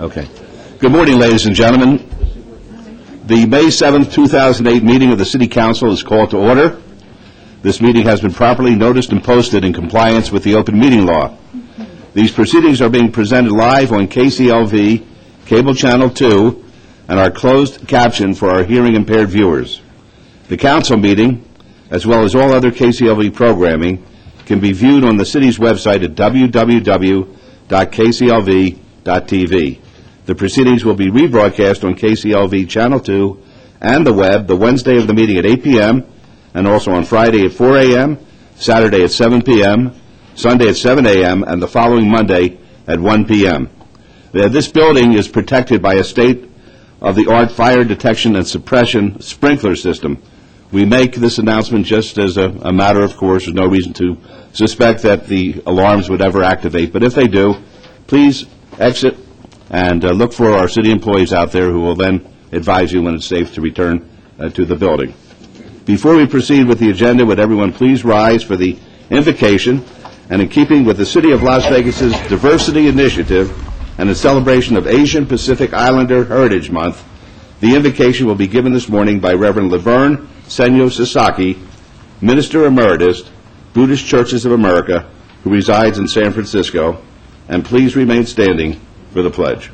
Okay. Good morning, ladies and gentlemen. The May 7th, 2008 meeting of the City Council is called to order. This meeting has been properly noticed and posted in compliance with the open meeting law. These proceedings are being presented live on KCLV, Cable Channel 2, and are closed captioned for our hearing impaired viewers. The council meeting, as well as all other KCLV programming, can be viewed on the city's website at www.kclv.tv. The proceedings will be rebroadcast on KCLV Channel 2 and the web the Wednesday of the meeting at 8 p.m., and also on Friday at 4 a.m., Saturday at 7 p.m., Sunday at 7 a.m., and the following Monday at 1 p.m. This building is protected by a state-of-the-art fire detection and suppression sprinkler system. We make this announcement just as a matter of course. There's no reason to suspect that the alarms would ever activate, but if they do, please exit and look for our city employees out there who will then advise you when it's safe to return to the building. Before we proceed with the agenda, would everyone please rise for the invocation? And in keeping with the City of Las Vegas's Diversity Initiative and the celebration of Asian Pacific Islander Heritage Month, the invocation will be given this morning by Reverend Laverne Senyo Sasaki, Minister Emeritus, Buddhist Churches of America, who resides in San Francisco. And please remain standing for the pledge.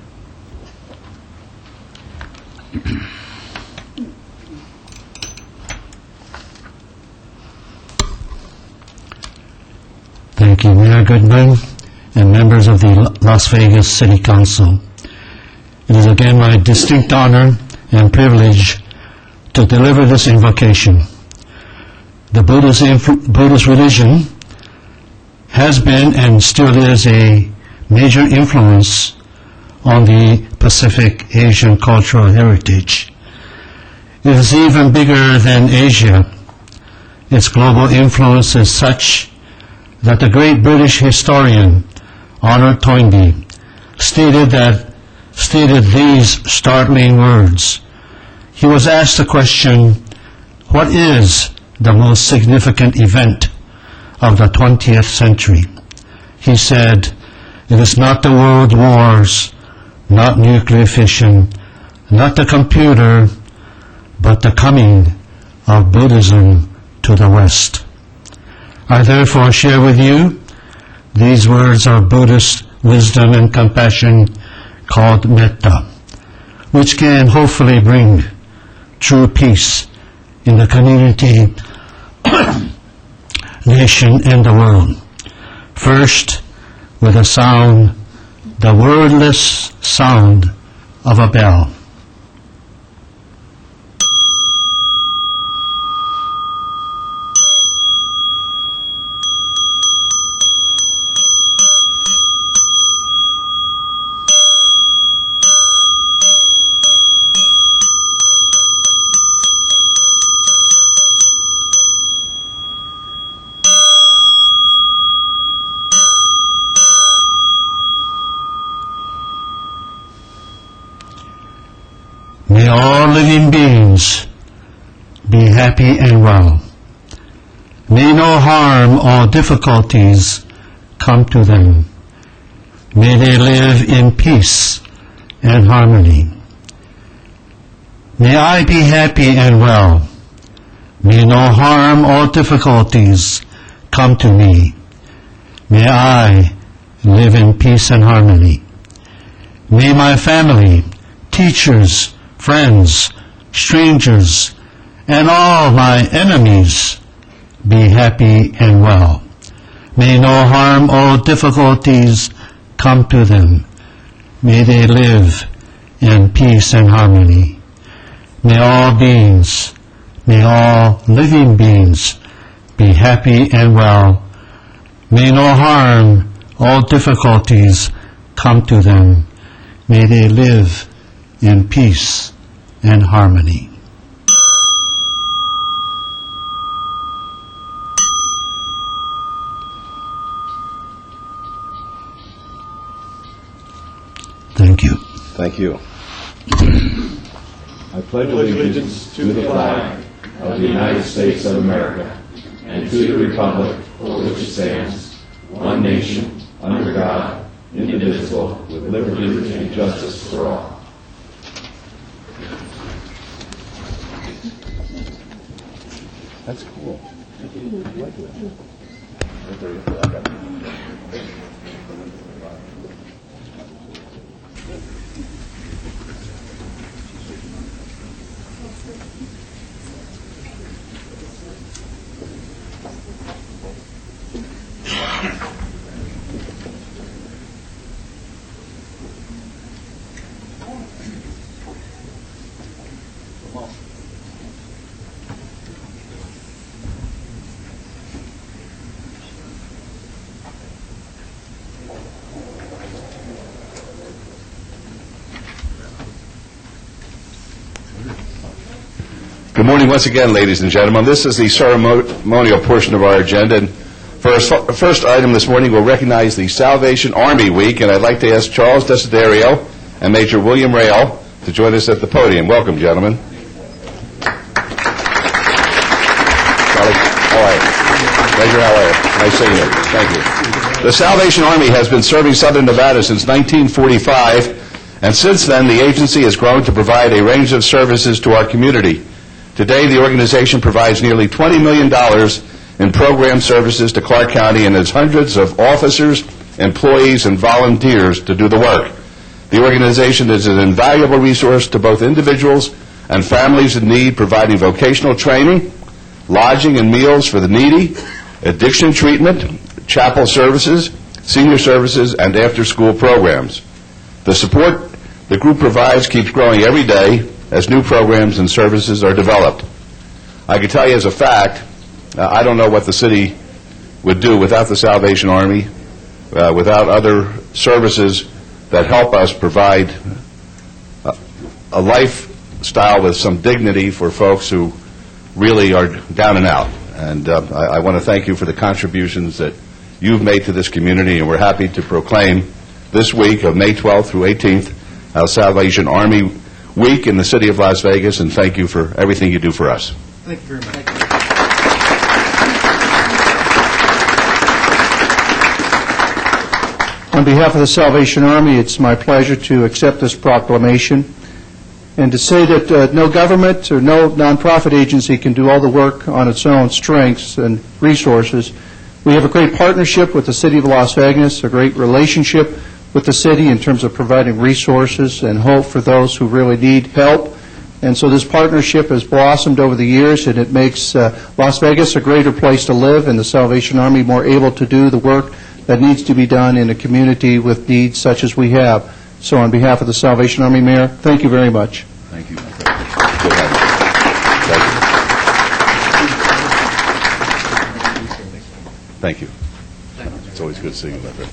Thank you, Mayor Goodman and members of the Las Vegas City Council. It is again my distinct honor and privilege to deliver this invocation. The Buddhist religion has been and still is a major influence on the Pacific Asian cultural heritage. It is even bigger than Asia. Its global influence is such that the great British historian Honor Toynbee stated these startling words. He was asked the question, what is the most significant event of the 20th century? He said, it is not the world wars, not nuclear fission, not the computer, but the coming of Buddhism to the West. I therefore share with you these words of Buddhist wisdom and compassion called metta, which can hopefully bring true peace in the community, nation, and the world. First, with a sound, the wordless sound of a bell. May all living beings be happy and well. May no harm or difficulties come to them. May they live in peace and harmony. May I be happy and well. May no harm or difficulties come to me. May I live in peace and harmony. May my family, teachers, friends, strangers, and all my enemies be happy and well. May no harm or difficulties come to them. May they live in peace and harmony. May all living beings be happy and well. May no harm or difficulties come to them. May they live in peace and harmony. Thank you. Thank you. I pledge allegiance to the flag of the United States of America and to the republic for which it stands, one nation, under God, indivisible, with liberty and justice for all. That's cool. Good morning once again, ladies and gentlemen. This is the ceremonial portion of our agenda. And for our first item this morning, we'll recognize the Salvation Army Week, and I'd like to ask Charles Desiderio and Major William Rail to join us at the podium. Welcome, gentlemen. Charlie, how are you? Major, how are you? Nice seeing you. Thank you. The Salvation Army has been serving Southern Nevada since 1945, and since then, the agency has grown to provide a range of services to our community. Today, the organization provides nearly $20 million in program services to Clark County and has hundreds of officers, employees, and volunteers to do the work. The organization is an invaluable resource to both individuals and families in need, providing vocational training, lodging and meals for the needy, addiction treatment, chapel services, senior services, and after-school programs. The support the group provides keeps growing every day as new programs and services are developed. I can tell you as a fact, I don't know what the city would do without the Salvation Army, without other services that help us provide a lifestyle with some dignity for folks who really are down and out. And I want to thank you for the contributions that you've made to this community, and we're happy to proclaim this week of May 12th through 18th Salvation Army Week in the city of Las Vegas, and thank you for everything you do for us. Thank you very much. On behalf of the Salvation Army, it's my pleasure to accept this proclamation and to say that no government or no nonprofit agency can do all the work on its own strengths and resources. We have a great partnership with the city of Las Vegas, a great relationship with the city in terms of providing resources and hope for those who really need help. And so this partnership has blossomed over the years, and it makes Las Vegas a greater place to live and the Salvation Army more able to do the work that needs to be done in a community with needs such as we have. So on behalf of the Salvation Army, Mayor, thank you very much. Thank you. Thank you. It's always good seeing you, my friend.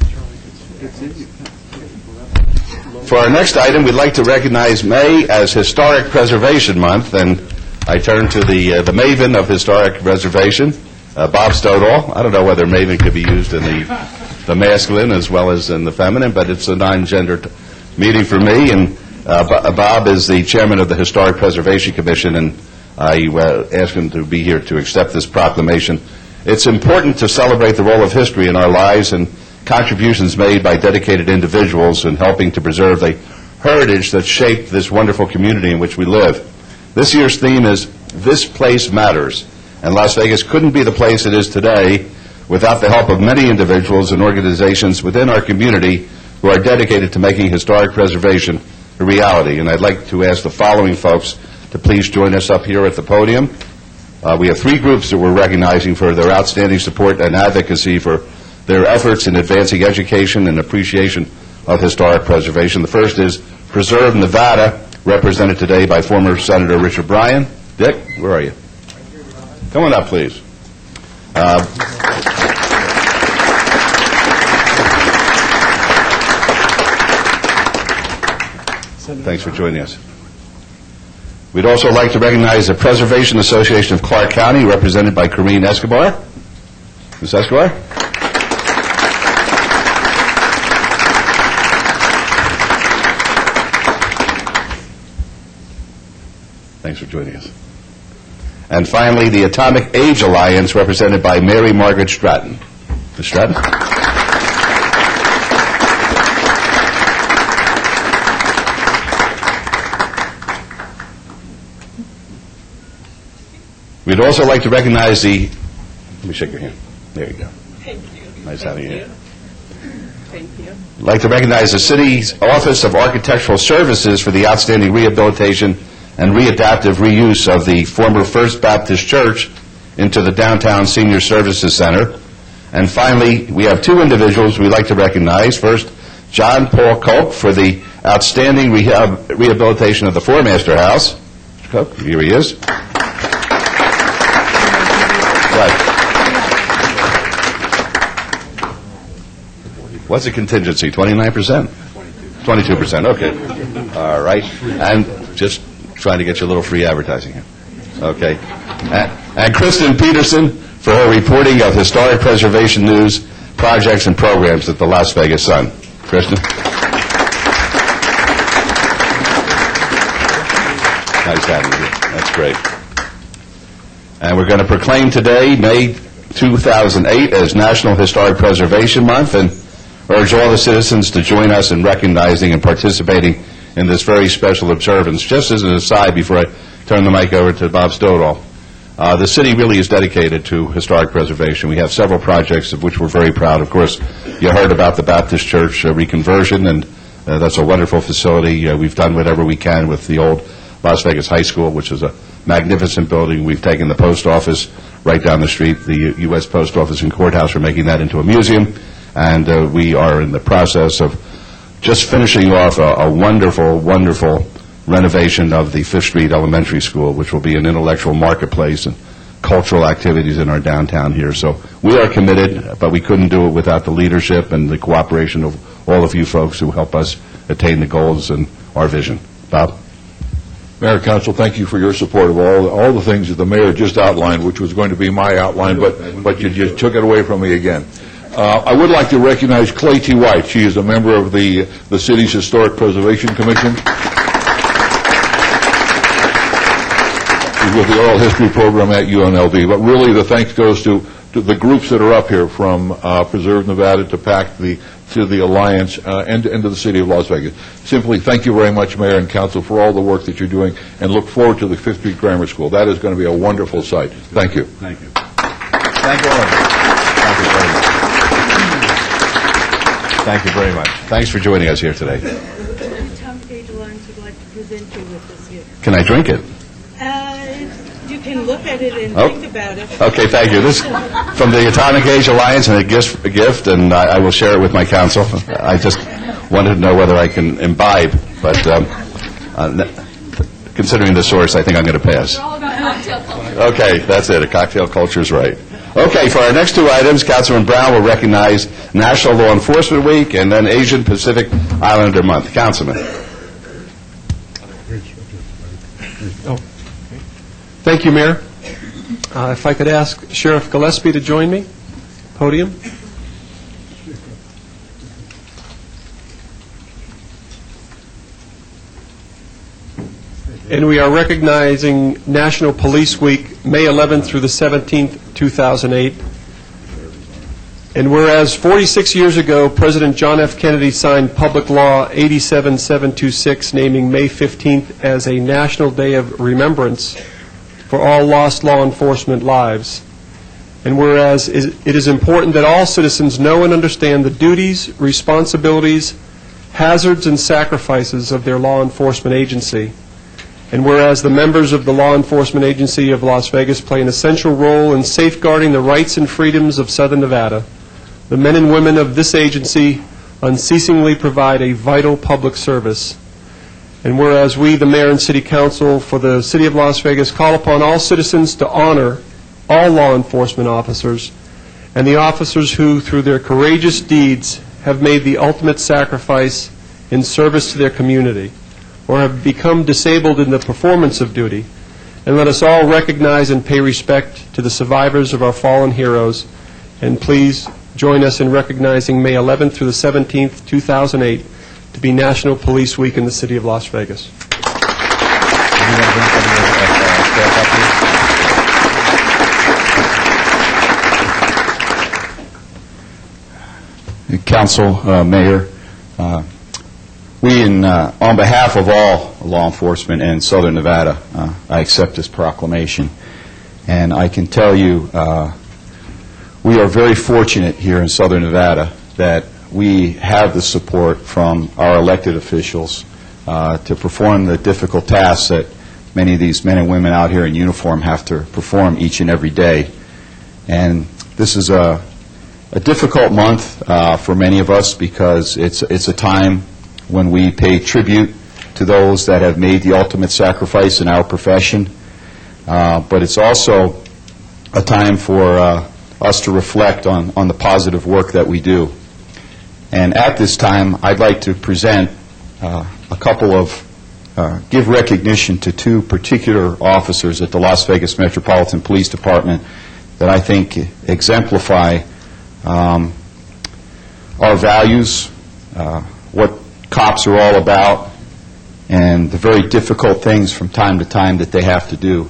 For our next item, we'd like to recognize May as Historic Preservation Month, and I turn to the maven of historic preservation, Bob Stodall. I don't know whether maven could be used in the masculine as well as in the feminine, but it's a non-gendered meeting for me, and Bob is the chairman of the Historic Preservation Commission, and I asked him to be here to accept this proclamation. It's important to celebrate the role of history in our lives and contributions made by dedicated individuals in helping to preserve the heritage that shaped this wonderful community in which we live. This year's theme is This Place Matters, and Las Vegas couldn't be the place it is today without the help of many individuals and organizations within our community who are dedicated to making historic preservation a reality. And I'd like to ask the following folks to please join us up here at the podium. We have three groups that we're recognizing for their outstanding support and advocacy for their efforts in advancing education and appreciation of historic preservation. The first is Preserve Nevada, represented today by former Senator Richard Bryan. Dick, where are you? Come on up, please. Thanks for joining us. We'd also like to recognize the Preservation Association of Clark County, represented by Corrine Escobar. Ms. Escobar? Thanks for joining us. And finally, the Atomic Age Alliance, represented by Mary Margaret Stratton. Ms. Stratton? We'd also like to recognize let me shake your hand. There you go. Thank you. Nice having you here. Thank you. I'd like to recognize the City's Office of Architectural Services for the outstanding rehabilitation and readaptive reuse of the former First Baptist Church into the Downtown Senior Services Center. And finally, we have two individuals we'd like to recognize. First, John Paul Koch for the outstanding rehabilitation of the Four Master House. Mr. Koch, here he is. Right. What's the contingency, 29%? 22%, okay. All right. And just trying to get you a little free advertising here. Okay. And Kristen Peterson for her reporting of historic preservation news, projects, and programs at the Las Vegas Sun. Kristen? Nice having you. That's great. And we're going to proclaim today, May 2008, as National Historic Preservation Month, and urge all the citizens to join us in recognizing and participating in this very special observance. Just as an aside, before I turn the mic over to Bob Stodahl, the city really is dedicated to historic preservation. We have several projects of which we're very proud. Of course, you heard about the Baptist Church reconversion, and that's a wonderful facility. We've done whatever we can with the old Las Vegas High School, which is a magnificent building. We've taken the post office right down the street, the U.S. Post Office and Courthouse. We're making that into a museum, and we are in the process of just finishing off a wonderful, wonderful renovation of the Fifth Street Elementary School, which will be an intellectual marketplace and cultural activities in our downtown here. So we are committed, but we couldn't do it without the leadership and the cooperation of all of you folks who help us attain the goals and our vision. Bob? Mayor, Council, thank you for your support of all the things that the mayor just outlined, which was going to be my outline, but you just took it away from me again. I would like to recognize Clay T. White. She is a member of the city's Historic Preservation Commission. She's with the Oral History Program at UNLV. But really, the thanks goes to the groups that are up here, from Preserve Nevada to PAC, to the Alliance, and to the City of Las Vegas. Simply thank you very much, Mayor and Council, for all the work that you're doing, and look forward to the Fifth Street Grammar School. That is going to be a wonderful site. Thank you. Thank you. Thank you all of you. Thank you very much. Thank you very much. Thanks for joining us here today. Tom Page Alliance would like to present you with this here. Can I drink it? You can look at it and Oh. think about it. Okay, thank you. This from the Atomic Age Alliance, and a gift, and I will share it with my council. I just wanted to know whether I can imbibe, but considering the source, I think I'm going to pass. Okay, that's it. A cocktail culture is right. Okay, for our next two items, Councilman Brown will recognize National Law Enforcement Week and then Asian Pacific Islander Month. Councilman. Thank you, Mayor. If I could ask Sheriff Gillespie to join me, podium. And we are recognizing National Police Week, May 11th through the 17th, 2008. And whereas 46 years ago, President John F. Kennedy signed Public Law 87726, naming May 15th as a National Day of Remembrance for all lost law enforcement lives. And whereas it is important that all citizens know and understand the duties, responsibilities, hazards, and sacrifices of their law enforcement agency. And whereas the members of the Law Enforcement Agency of Las Vegas play an essential role in safeguarding the rights and freedoms of Southern Nevada, the men and women of this agency unceasingly provide a vital public service. And whereas we, the Mayor and City Council for the City of Las Vegas, call upon all citizens to honor all law enforcement officers and the officers who, through their courageous deeds, have made the ultimate sacrifice in service to their community, or have become disabled in the performance of duty. And let us all recognize and pay respect to the survivors of our fallen heroes. And please join us in recognizing May 11th through the 17th, 2008, to be National Police Week in the City of Las Vegas. Council, Mayor, on behalf of all law enforcement in Southern Nevada, I accept this proclamation. And I can tell you, we are very fortunate here in Southern Nevada that we have the support from our elected officials to perform the difficult tasks that many of these men and women out here in uniform have to perform each and every day. And this is a difficult month for many of us because it's a time when we pay tribute to those that have made the ultimate sacrifice in our profession. But it's also a time for us to reflect on the positive work that we do. And at this time, I'd like to present a couple of, give recognition to two particular officers at the Las Vegas Metropolitan Police Department that I think exemplify our values, what cops are all about, and the very difficult things from time to time that they have to do.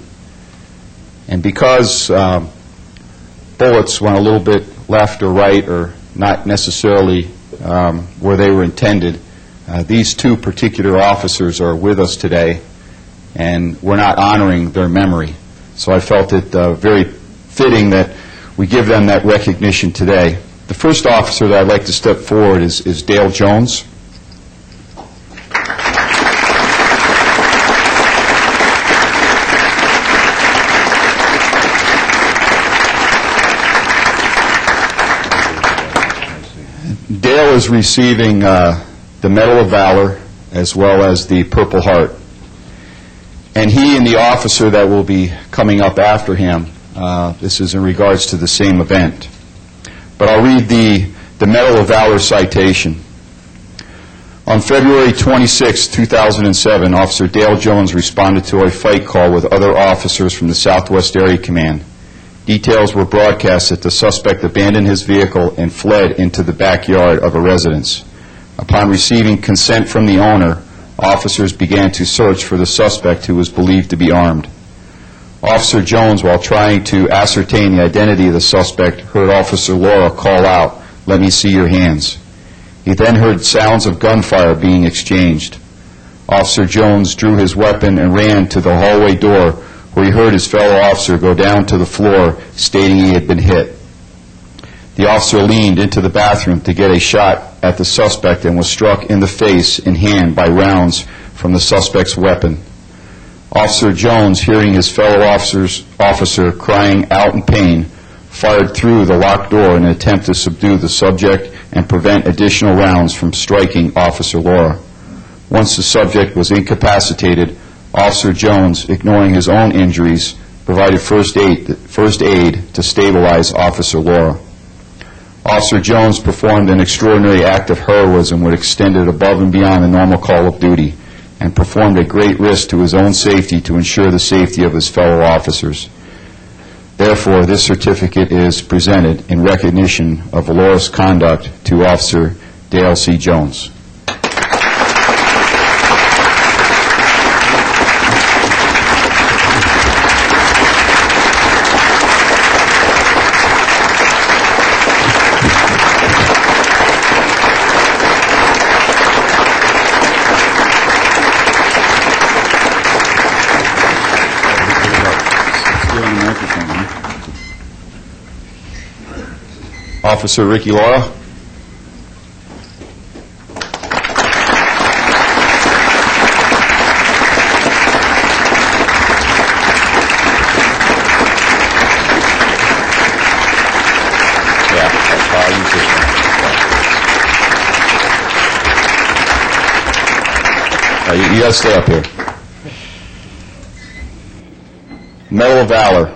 And because bullets went a little bit left or right or not necessarily where they were intended, these two particular officers are with us today, and we're not honoring their memory. So I felt it very fitting that we give them that recognition today. The first officer that I'd like to step forward is Dale Jones. Dale is receiving the Medal of Valor as well as the Purple Heart. And he and the officer that will be coming up after him, this is in regards to the same event. But I'll read the Medal of Valor citation. On February 26, 2007, Officer Dale Jones responded to a fight call with other officers from the Southwest Area Command. Details were broadcast that the suspect abandoned his vehicle and fled into the backyard of a residence. Upon receiving consent from the owner, officers began to search for the suspect, who was believed to be armed. Officer Jones, while trying to ascertain the identity of the suspect, heard Officer Laura call out, "Let me see your hands." He then heard sounds of gunfire being exchanged. Officer Jones drew his weapon and ran to the hallway door, where he heard his fellow officer go down to the floor, stating he had been hit. The officer leaned into the bathroom to get a shot at the suspect and was struck in the face and hand by rounds from the suspect's weapon. Officer Jones, hearing his fellow officer crying out in pain, fired through the locked door in an attempt to subdue the subject and prevent additional rounds from striking Officer Laura. Once the subject was incapacitated, Officer Jones, ignoring his own injuries, provided first aid to stabilize Officer Laura. Officer Jones performed an extraordinary act of heroism which extended above and beyond the normal call of duty, and performed at great risk to his own safety to ensure the safety of his fellow officers. Therefore, this certificate is presented in recognition of valorous conduct to Officer Dale C. Jones. Officer Ricky Laura. You got to stay up here. Medal of Valor,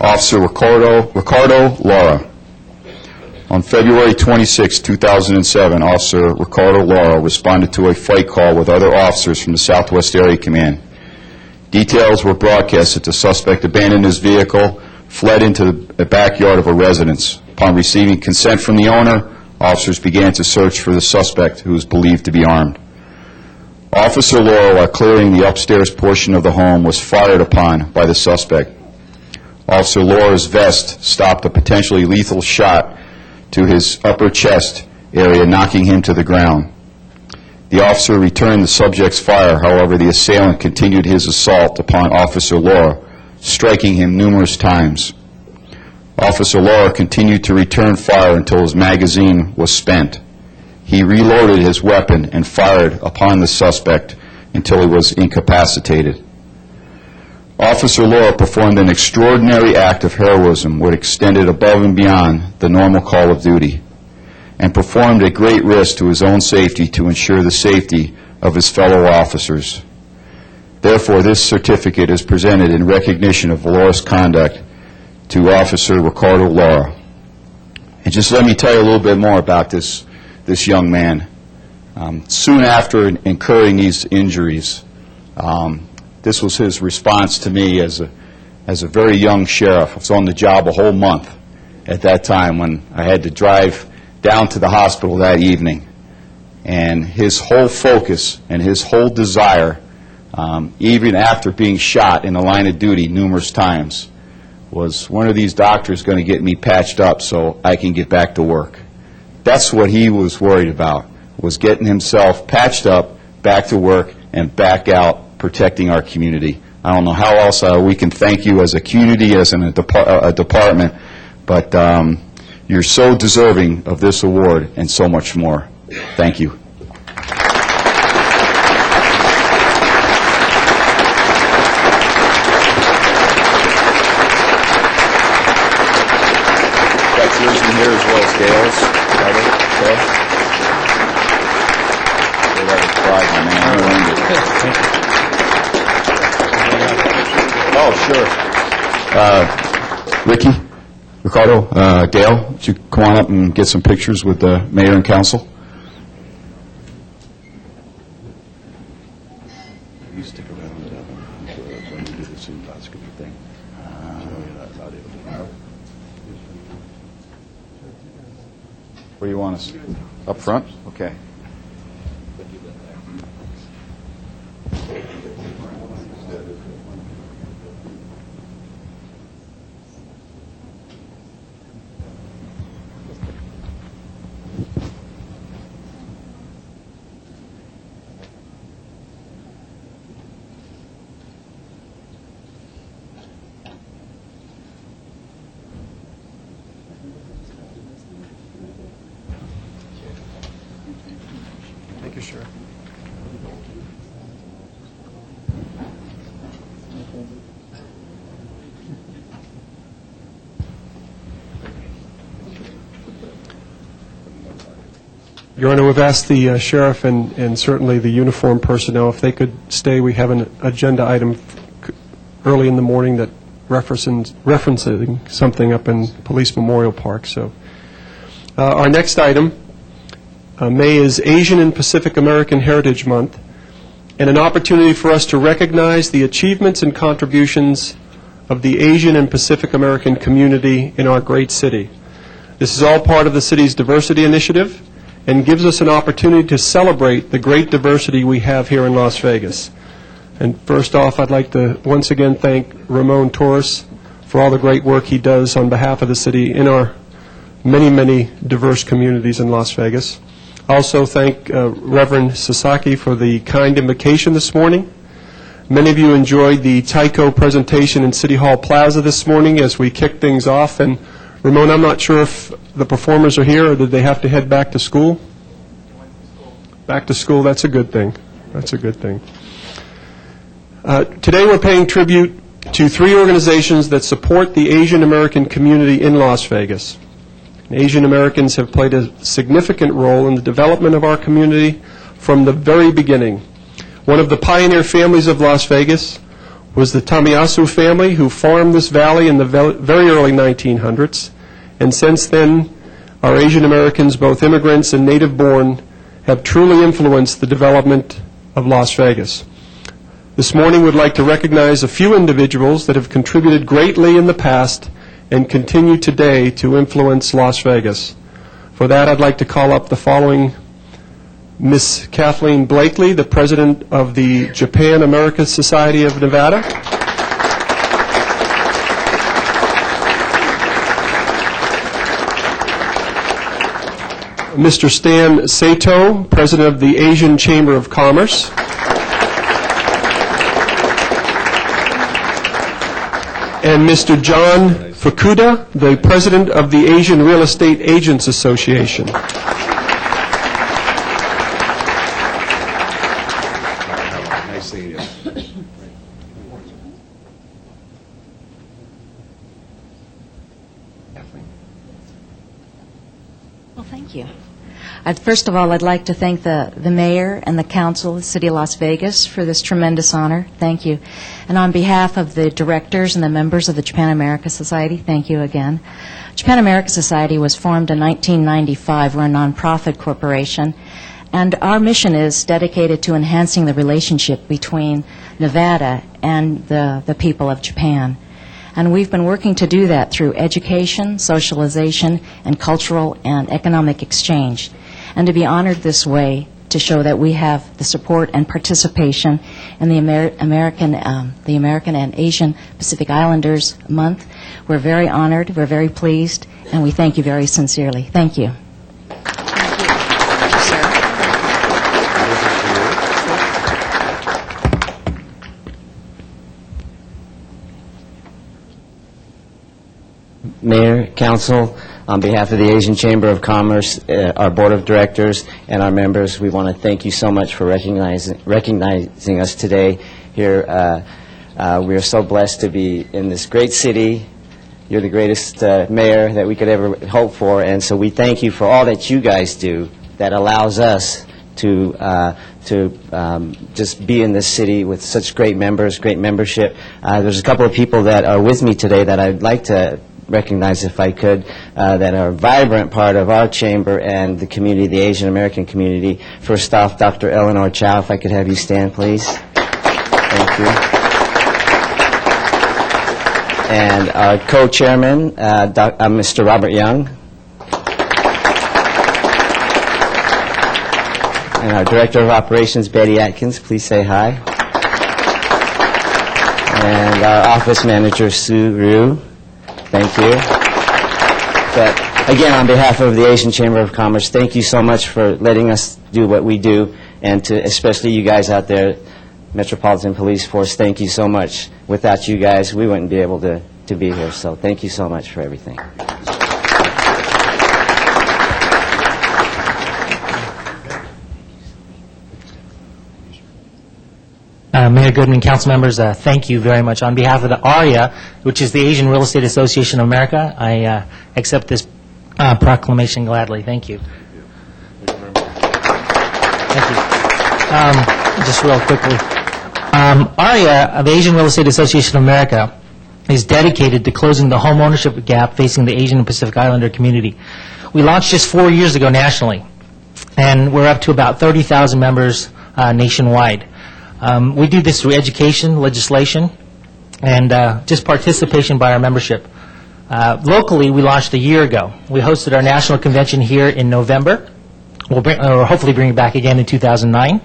Officer Ricardo Laura. On February 26, 2007, Officer Ricardo Laura responded to a fight call with other officers from the Southwest Area Command. Details were broadcast that the suspect abandoned his vehicle, fled into the backyard of a residence. Upon receiving consent from the owner, officers began to search for the suspect, who was believed to be armed. Officer Laura, while clearing the upstairs portion of the home, was fired upon by the suspect. Officer Laura's vest stopped a potentially lethal shot to his upper chest area, knocking him to the ground. The officer returned the subject's fire. However, the assailant continued his assault upon Officer Laura, striking him numerous times. Officer Laura continued to return fire until his magazine was spent. He reloaded his weapon and fired upon the suspect until he was incapacitated. Officer Laura performed an extraordinary act of heroism which extended above and beyond the normal call of duty, and performed at great risk to his own safety to ensure the safety of his fellow officers. Therefore, this certificate is presented in recognition of Laura's conduct to Officer Ricardo Laura. And just let me tell you a little bit more about this young man. Soon after incurring these injuries, this was his response to me as a very young sheriff. I was on the job a whole month at that time when I had to drive down to the hospital that evening. And his whole focus and his whole desire, even after being shot in the line of duty numerous times, was, when are these doctors going to get me patched up so I can get back to work? That's what he was worried about, was getting himself patched up, back to work, and back out protecting our community. I don't know how else we can thank you as a community, as a department, but you're so deserving of this award and so much more. Thank you. That's yours in here as well as Dale's. Okay. Oh, sure. Ricky, Ricardo, Dale, would you come on up and get some pictures with the mayor and council? You stick around when you do this endoscopy thing. Where do you want us? Up front? Okay. Thank you, Sheriff. Your Honor, we've asked the sheriff and certainly the uniformed personnel if they could stay. We have an agenda item early in the morning that referencing something up in Police Memorial Park. So our next item, May is Asian and Pacific American Heritage Month, and an opportunity for us to recognize the achievements and contributions of the Asian and Pacific American community in our great city. This is all part of the city's diversity initiative and gives us an opportunity to celebrate the great diversity we have here in Las Vegas. And first off, I'd like to once again thank Ramon Torres for all the great work he does on behalf of the city in our many, many diverse communities in Las Vegas. Also thank Reverend Sasaki for the kind invocation this morning. Many of you enjoyed the Tyco presentation in City Hall Plaza this morning as we kicked things off. And Ramon, I'm not sure if the performers are here or did they have to head back to school? Back to school, that's a good thing. That's a good thing. Today we're paying tribute to three organizations that support the Asian American community in Las Vegas. Asian Americans have played a significant role in the development of our community from the very beginning. One of the pioneer families of Las Vegas was the Tamiyasu family, who farmed this valley in the very early 1900s. And since then, our Asian Americans, both immigrants and native-born, have truly influenced the development of Las Vegas. This morning, we'd like to recognize a few individuals that have contributed greatly in the past and continue today to influence Las Vegas. For that, I'd like to call up the following: Miss Kathleen Blakely, the president of the Japan America Society of Nevada. Mr. Stan Sato, president of the Asian Chamber of Commerce. and Mr. John Fukuda, the President of the Asian Real Estate Agents Association. Nice seeing you. Well, thank you. First of all, I'd like to thank the mayor and the council of the City of Las Vegas for this tremendous honor. Thank you. And on behalf of the directors and the members of the Japan America Society, thank you again. Japan America Society was formed in 1995. We're a nonprofit corporation, and our mission is dedicated to enhancing the relationship between Nevada and the people of Japan. And we've been working to do that through education, socialization, and cultural and economic exchange. And to be honored this way, to show that we have the support and participation in the American and Asian Pacific Islanders Month, we're very honored, we're very pleased, and we thank you very sincerely. Thank you. Mayor, Council, on behalf of the Asian Chamber of Commerce, our Board of Directors, and our members, we want to thank you so much for recognizing us today here. We are so blessed to be in this great city. You're the greatest mayor that we could ever hope for, and so we thank you for all that you guys do that allows us to just be in this city with such great members, great membership. There's a couple of people that are with me today that I'd like to recognize, if I could, that are a vibrant part of our chamber and the community, the Asian American community. First off, Dr. Eleanor Chow, if I could have you stand, please. Thank you. And our co-chairman, Mr. Robert Young. And our Director of Operations, Betty Atkins, please say hi. And our Office Manager, Sue Ryu. Thank you. But again, on behalf of the Asian Chamber of Commerce, thank you so much for letting us do what we do, and to especially you guys out there, Metropolitan Police Force, thank you so much. Without you guys, we wouldn't be able to be here, so thank you so much for everything. Mayor Goodman, council members, thank you very much. On behalf of the ARIA, which is the Asian Real Estate Association of America, I accept this proclamation gladly. Thank you. Thank you. Just real quickly. ARIA, the Asian Real Estate Association of America, is dedicated to closing the home ownership gap facing the Asian and Pacific Islander community. We launched just 4 years ago nationally, and we're up to about 30,000 members nationwide. We do this through education, legislation, and just participation by our membership. Locally, we launched a year ago. We hosted our national convention here in November. We'll hopefully bring it back again in 2009,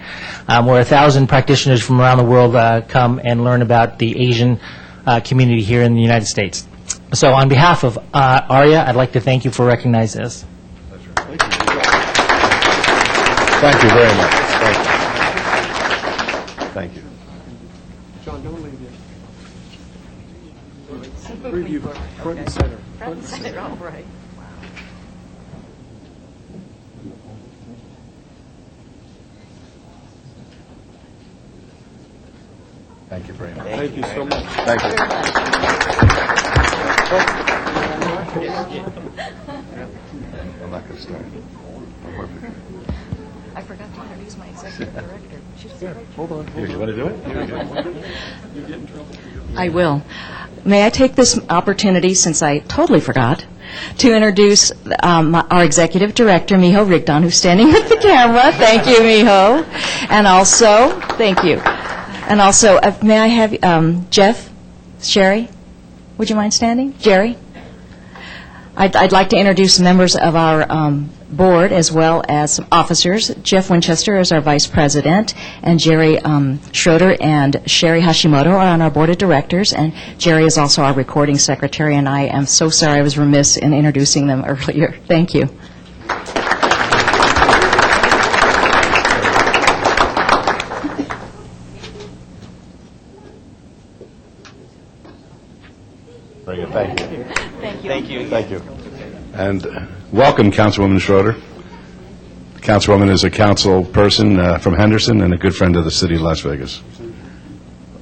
where 1,000 practitioners from around the world come and learn about the Asian community here in the United States. So on behalf of ARIA, I'd like to thank you for recognizing us. Thank you very much. Thank you. Thank you. John, don't leave yet. Preview, front and center. Front and center, all right. Thank you very much. Thank you so much. Thank you. I'm not going to start. I forgot to introduce my executive director. Hold on. Here, you want to do it? I will. May I take this opportunity, since I totally forgot, to introduce our executive director, Miho Rigdon, who's standing with the camera. Thank you, Miho. And also, thank you. And also, may I have Jeff, Sherry? Would you mind standing? Jerry? I'd like to introduce members of our board as well as some officers. Jeff Winchester is our vice president, and Jerry Schroeder and Sherry Hashimoto are on our board of directors, and Jerry is also our recording secretary, and I am so sorry I was remiss in introducing them earlier. Thank you. Thank you. And welcome, Councilwoman Schroeder. The Councilwoman is a council person from Henderson and a good friend of the city of Las Vegas.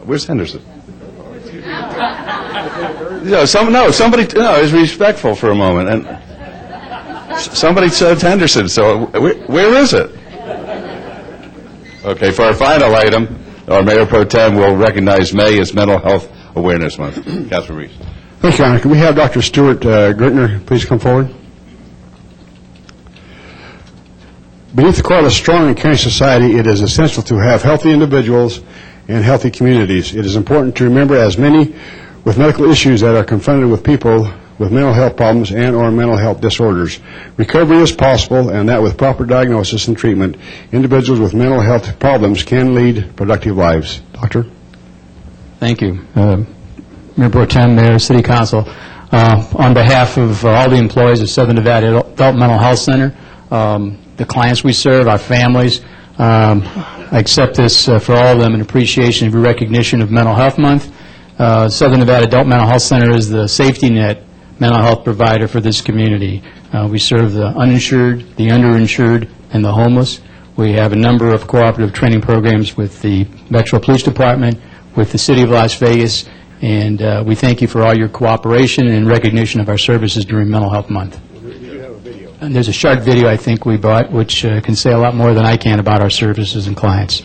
Where's Henderson? Somebody is respectful for a moment, and somebody said Henderson. So where is it? Okay, for our final item, our Mayor Pro Tem will recognize May as Mental Health Awareness Month. Councilman Reese. Thank you, Your Honor. Can we have Dr. Stuart Gertner please come forward? Beneath the core of a strong and caring society, it is essential to have healthy individuals and healthy communities. It is important to remember as many with medical issues that are confronted with people with mental health problems and or mental health disorders. Recovery is possible, and that with proper diagnosis and treatment, individuals with mental health problems can lead productive lives. Doctor? Thank you. Mayor Pro Tem, Mayor, City Council, on behalf of all the employees of Southern Nevada Adult Mental Health Center, the clients we serve, our families, I accept this for all of them in appreciation of your recognition of Mental Health Month. Southern Nevada Adult Mental Health Center is the safety net mental health provider for this community. We serve the uninsured, the underinsured, and the homeless. We have a number of cooperative training programs with the Metro Police Department, with the City of Las Vegas, and we thank you for all your cooperation and recognition of our services during Mental Health Month. And there's a short video I think we bought which can say a lot more than I can about our services and clients.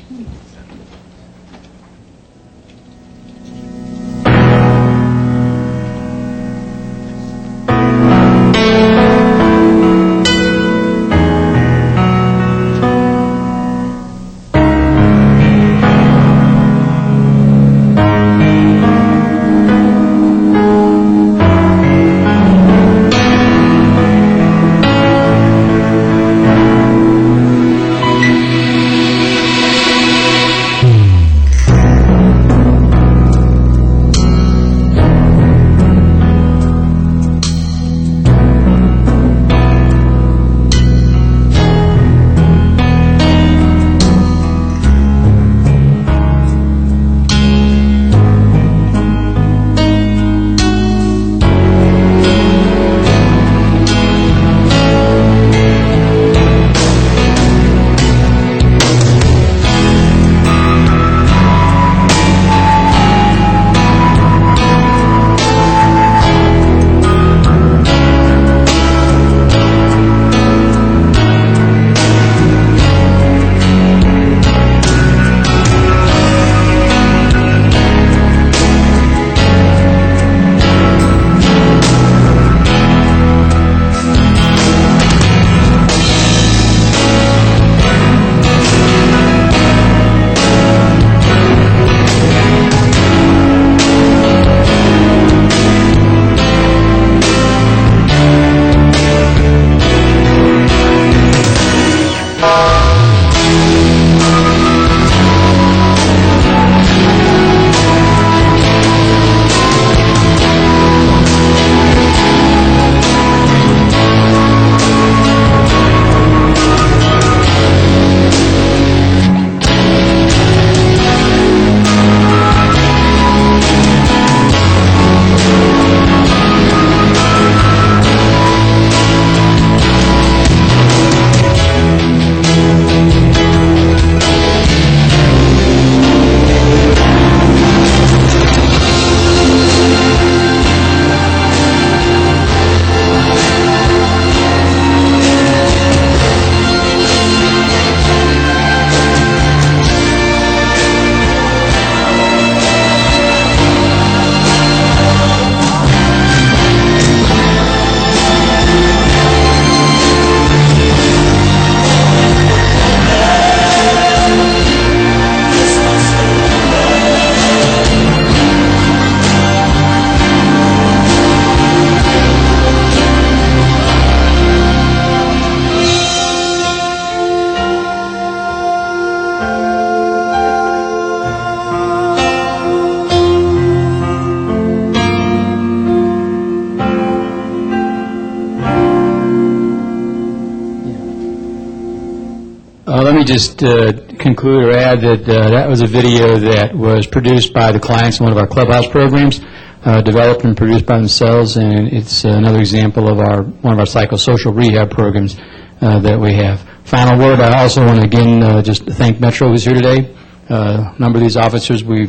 Let me just conclude or add that that was a video that was produced by the clients in one of our clubhouse programs. developed and produced by themselves, and it's another example of one of our psychosocial rehab programs that we have. Final word, I also want to again just thank Metro who's here today. A number of these officers I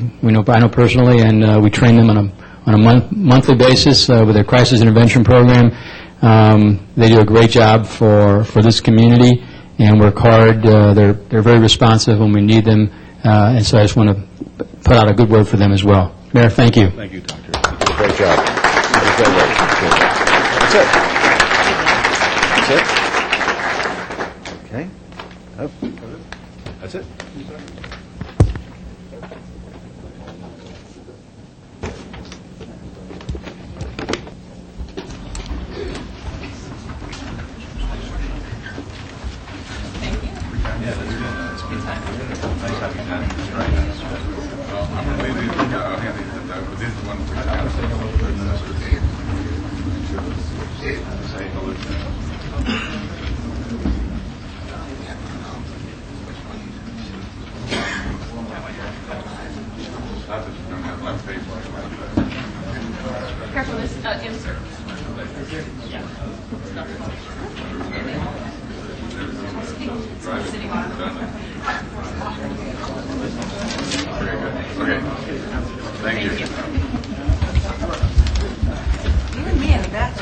know personally, and we train them on a monthly basis with their crisis intervention program. They do a great job for this community and work hard. They're very responsive when we need them, and so I just want to put out a good word for them as well. Mayor, thank you. Thank you, Doctor. You did a great job. That's it. That's it. Okay. Oh. That's it. Careful, this insert. Okay. Thank you. You and me in the back.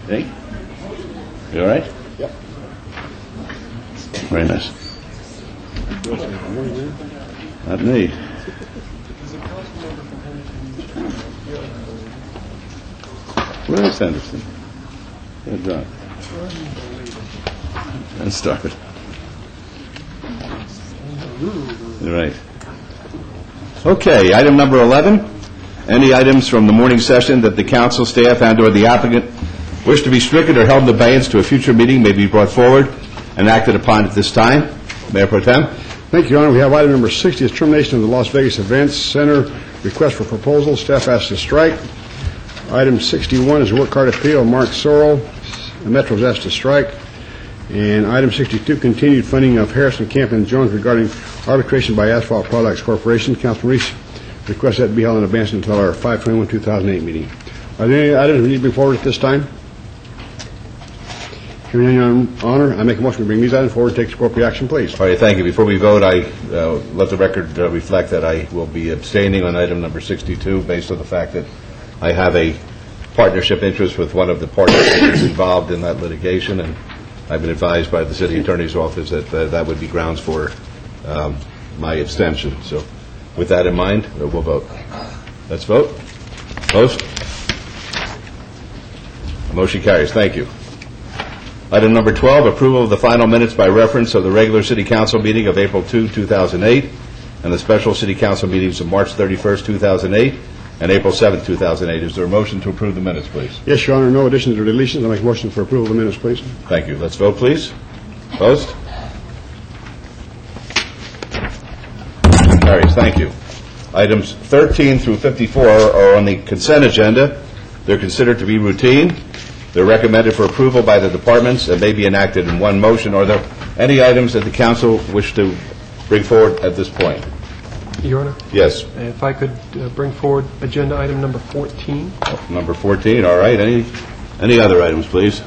Hey? You all right? Yep. Very nice. Not me. Where's Anderson? Good job. Let's start. All right. Okay, item number 11. Any items from the morning session that the council, staff, and/or the applicant wish to be stricken or held in abeyance to a future meeting may be brought forward and acted upon at this time. Mayor Pro Tem. Thank you, Your Honor. We have item number 60 is termination of the Las Vegas Events Center request for proposal. Staff asks to strike. Item 61 is a work card appeal. Mark Sorrell. The Metro is asked to strike. And item 62, continued funding of Harrison, Camp, and Jones regarding arbitration by Asphalt Products Corporation. Councilman Reese requests that be held in advance until our 5/21/2008 meeting. Are there any items we need to bring forward at this time? Hearing any on honor, I make a motion to bring these items forward and take appropriate action, please. All right, thank you. Before we vote, I let the record reflect that I will be abstaining on item number 62 based on the fact that I have a partnership interest with one of the partners that's involved in that litigation, and I've been advised by the city attorney's office that that would be grounds for my abstention. So with that in mind, we'll vote. Let's vote. Opposed? Motion carries. Thank you. Item number 12, approval of the final minutes by reference of the regular City Council meeting of April 2, 2008, and the special City Council meetings of March 31st, 2008, and April 7th, 2008. Is there a motion to approve the minutes, please? Yes, Your Honor. No additions or deletions. I make a motion for approval of the minutes, please. Thank you. Let's vote, please. Opposed? Carries. Thank you. Items 13 through 54 are on the consent agenda. They're considered to be routine. They're recommended for approval by the departments and may be enacted in one motion. Are there any items that the council wish to bring forward at this point? Your Honor, Yes. if I could bring forward agenda item number 14. Number 14, all right. Any other items, please?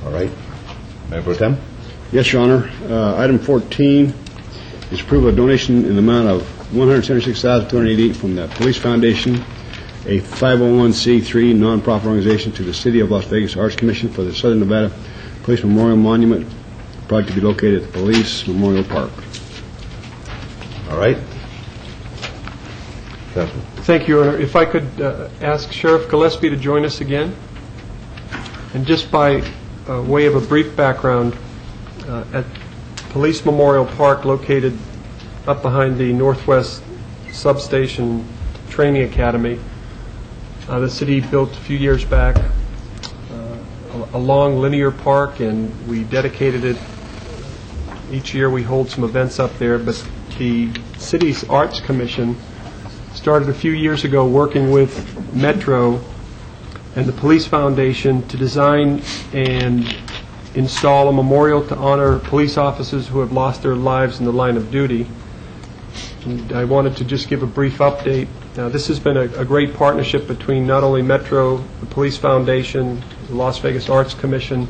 All right. Mayor Pro Tem? Yes, Your Honor. Item 14 is approval of donation in the amount of $176,288 from the Police Foundation, a 501c3 nonprofit organization, to the City of Las Vegas Arts Commission for the Southern Nevada Police Memorial Monument, project to be located at the Police Memorial Park. All right? Thank you, Your Honor. If I could ask Sheriff Gillespie to join us again. And just by way of a brief background, at Police Memorial Park, located up behind the Northwest Substation Training Academy, the city built a few years back a long linear park, and we dedicated it. Each year we hold some events up there, but the city's Arts Commission started a few years ago working with Metro and the Police Foundation to design and install a memorial to honor police officers who have lost their lives in the line of duty. And I wanted to just give a brief update. This has been a great partnership between not only Metro, the Police Foundation, the Las Vegas Arts Commission.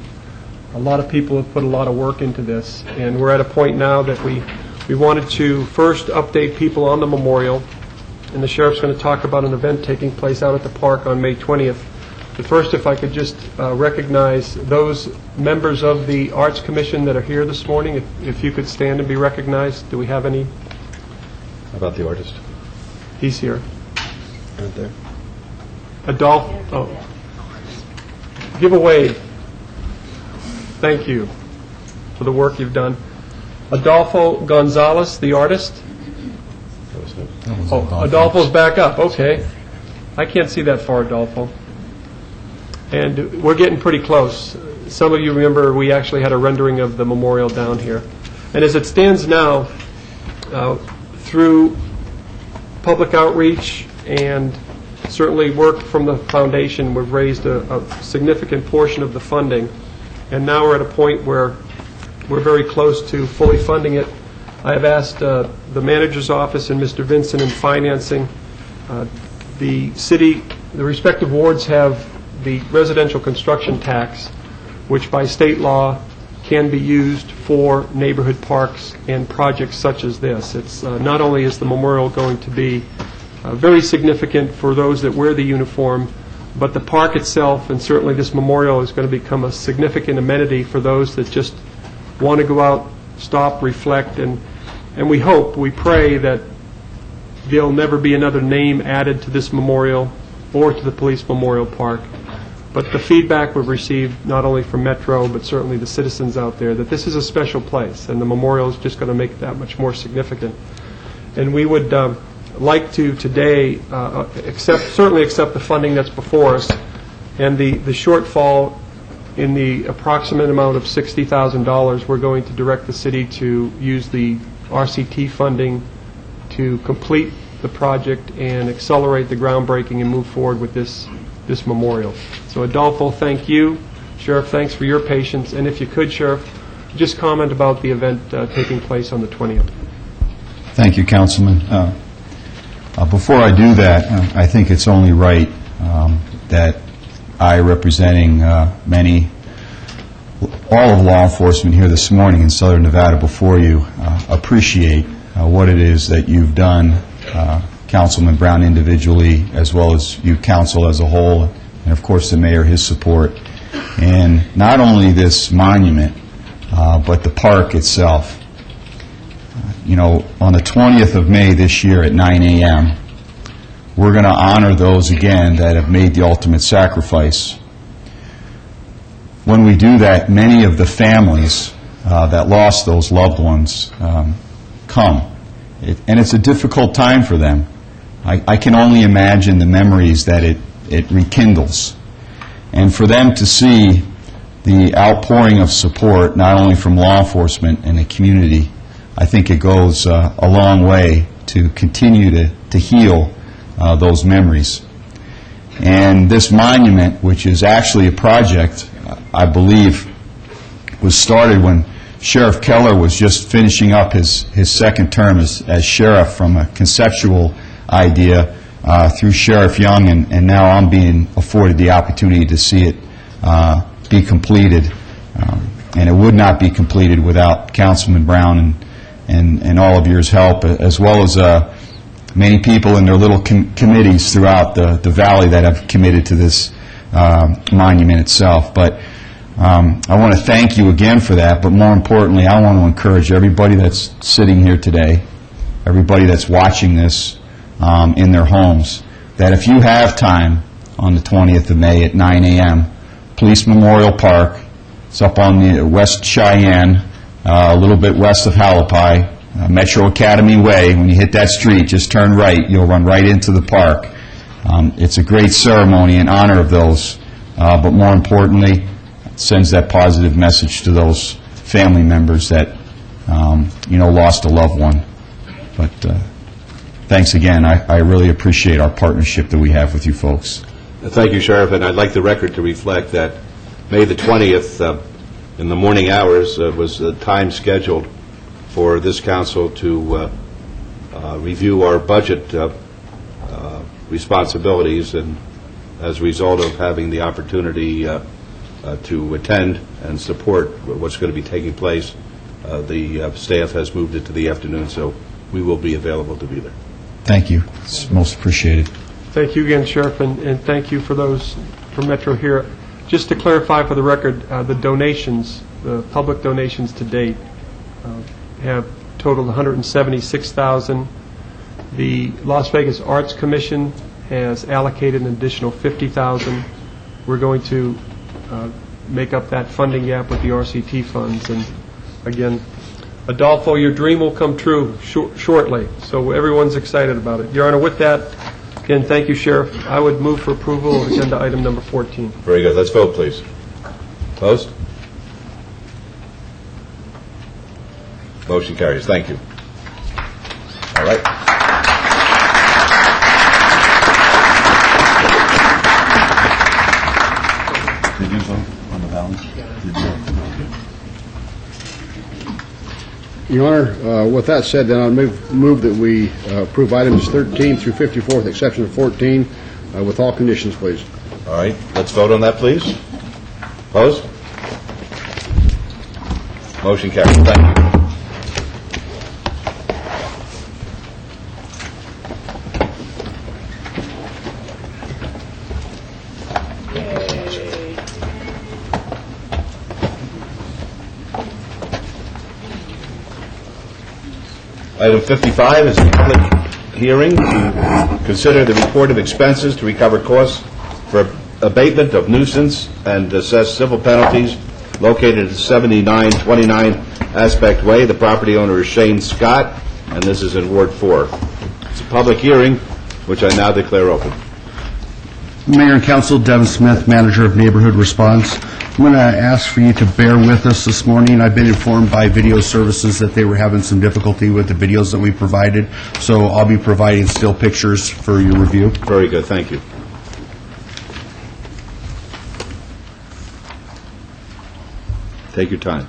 A lot of people have put a lot of work into this, and we're at a point now that we wanted to first update people on the memorial, and the Sheriff's going to talk about an event taking place out at the park on May 20th. But first, if I could just recognize those members of the Arts Commission that are here this morning, if you could stand and be recognized. Do we have any? How about the artist? He's here. Right there. Adolfo. Oh. Give a wave. Thank you for the work you've done. Adolfo Gonzalez, the artist. Oh, Adolfo's back up. Okay. I can't see that far, Adolfo. And we're getting pretty close. Some of you remember we actually had a rendering of the memorial down here. And as it stands now, through public outreach and certainly work from the foundation, we've raised a significant portion of the funding. And now we're at a point where we're very close to fully funding it. I have asked the manager's office and Mr. Vincent in financing. The city, the respective wards have the residential construction tax, which by state law can be used for neighborhood parks and projects such as this. It's not only is the memorial going to be very significant for those that wear the uniform, but the park itself and certainly this memorial is going to become a significant amenity for those that just want to go out, stop, reflect, and we hope, we pray that there'll never be another name added to this memorial or to the Police Memorial Park. But the feedback we've received, not only from Metro, but certainly the citizens out there, that this is a special place, and the memorial is just going to make it that much more significant. And we would like to today certainly accept the funding that's before us, and the shortfall in the approximate amount of $60,000, we're going to direct the city to use the RCT funding to complete the project and accelerate the groundbreaking and move forward with this memorial. So Adolfo, thank you. Sheriff, thanks for your patience. And if you could, Sheriff, just comment about the event taking place on the 20th. Thank you, Councilman. Before I do that, I think it's only right that I, representing all of law enforcement here this morning in Southern Nevada before you, appreciate what it is that you've done, Councilman Brown individually, as well as you, council as a whole, and of course the mayor, his support. And not only this monument, but the park itself. You know, on the 20th of May this year at 9 a.m., we're going to honor those again that have made the ultimate sacrifice. When we do that, many of the families that lost those loved ones come. And it's a difficult time for them. I can only imagine the memories that it rekindles. And for them to see the outpouring of support, not only from law enforcement and the community, I think it goes a long way to continue to heal those memories. And this monument, which is actually a project, I believe, was started when Sheriff Keller was just finishing up his second term as sheriff, from a conceptual idea through Sheriff Young, and now I'm being afforded the opportunity to see it be completed. And it would not be completed without Councilman Brown and all of yours help, as well as many people in their little committees throughout the valley that have committed to this monument itself. But I want to thank you again for that, but more importantly, I want to encourage everybody that's sitting here today, everybody that's watching this in their homes, that if you have time on the 20th of May at 9 a.m., Police Memorial Park, it's up on the West Cheyenne, a little bit west of Hallipie, Metro Academy Way. When you hit that street, just turn right. You'll run right into the park. It's a great ceremony in honor of those, but more importantly, it sends that positive message to those family members that, lost a loved one. But thanks again. I really appreciate our partnership that we have with you folks. Thank you, Sheriff, and I'd like the record to reflect that May the 20th, in the morning hours, was the time scheduled for this council to review our budget responsibilities, and as a result of having the opportunity to attend and support what's going to be taking place, the staff has moved it to the afternoon, so we will be available to be there. Thank you. It's most appreciated. Thank you again, Sheriff, and thank you for those from Metro here. Just to clarify for the record, the donations, the public donations to date, have totaled $176,000. The Las Vegas Arts Commission has allocated an additional $50,000. We're going to make up that funding gap with the RCT funds. And again, Adolfo, your dream will come true shortly, so everyone's excited about it. Your Honor, with that, again, thank you, Sheriff. I would move for approval of agenda item number 14. Very good. Let's vote, please. Opposed? Motion carries. Thank you. All right. Did you vote on the balance? Your Honor, with that said, then I'll move that we approve items 13 through 54 with the exception of 14 with all conditions, please. All right. Let's vote on that, please. Opposed? Motion carries. Thank you. Item 55 is a public hearing to consider the report of expenses to recover costs for abatement of nuisance and assess civil penalties located at 7929 Aspect Way. The property owner is Shane Scott, and this is in Ward 4. It's a public hearing, which I now declare open. Mayor and Council, Devin Smith, Manager of Neighborhood Response. I'm going to ask for you to bear with us this morning. I've been informed by video services that they were having some difficulty with the videos that we provided, so I'll be providing still pictures for your review. Very good. Thank you. Take your time.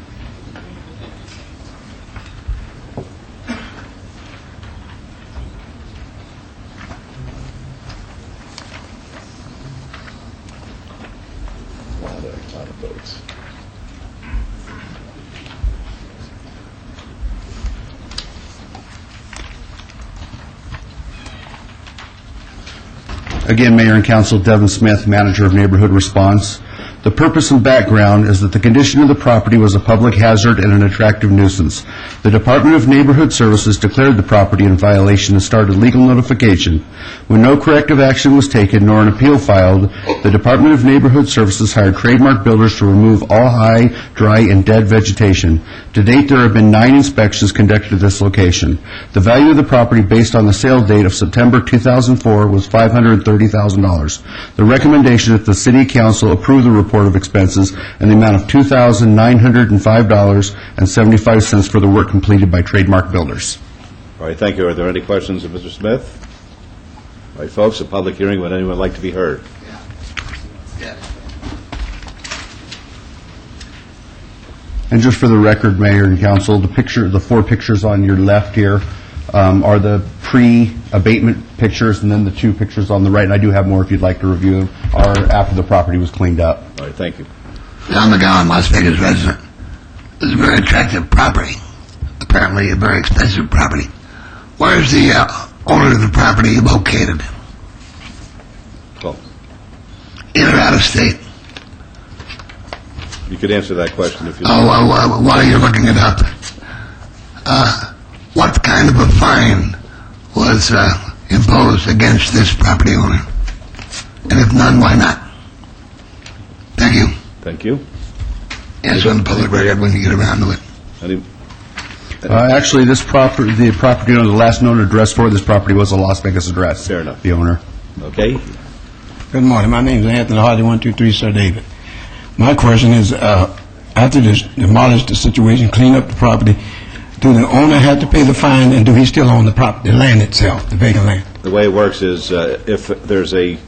Again, Mayor and Council, Devin Smith, Manager of Neighborhood Response. The purpose and background is that the condition of the property was a public hazard and an attractive nuisance. The Department of Neighborhood Services declared the property in violation and started legal notification. When no corrective action was taken nor an appeal filed, the Department of Neighborhood Services hired Trademark Builders to remove all high, dry, and dead vegetation. To date, there have been 9 inspections conducted at this location. The value of the property based on the sale date of September 2004 was $530,000. The recommendation that the City Council approve the report of expenses in the amount of $2,905.75 for the work completed by Trademark Builders. All right, thank you. Are there any questions of Mr. Smith? All right, folks, a public hearing. Would anyone like to be heard? And just for the record, Mayor and Council, the 4 pictures on your left here are the pre-abatement pictures, and then the 2 pictures on the right, and I do have more if you'd like to review them, are after the property was cleaned up. All right, thank you. Don McGowan, Las Vegas resident. This is a very attractive property, apparently a very expensive property. Where is the owner of the property located? Well, In or out of state? you could answer that question if you... While you're looking it up, what kind of a fine was imposed against this property owner? And if none, why not? Thank you. Thank you. Yes, on the public record when you get around to it. Any... Actually, the property owner, the last known address for this property was a Las Vegas address. Fair enough. The owner. Okay. Good morning. My name is Anthony Hardy, 123 Sir David. My question is, after this demolish the situation, clean up the property, do the owner have to pay the fine, and do he still own the property, the land itself, the vacant land? The way it works is if there's a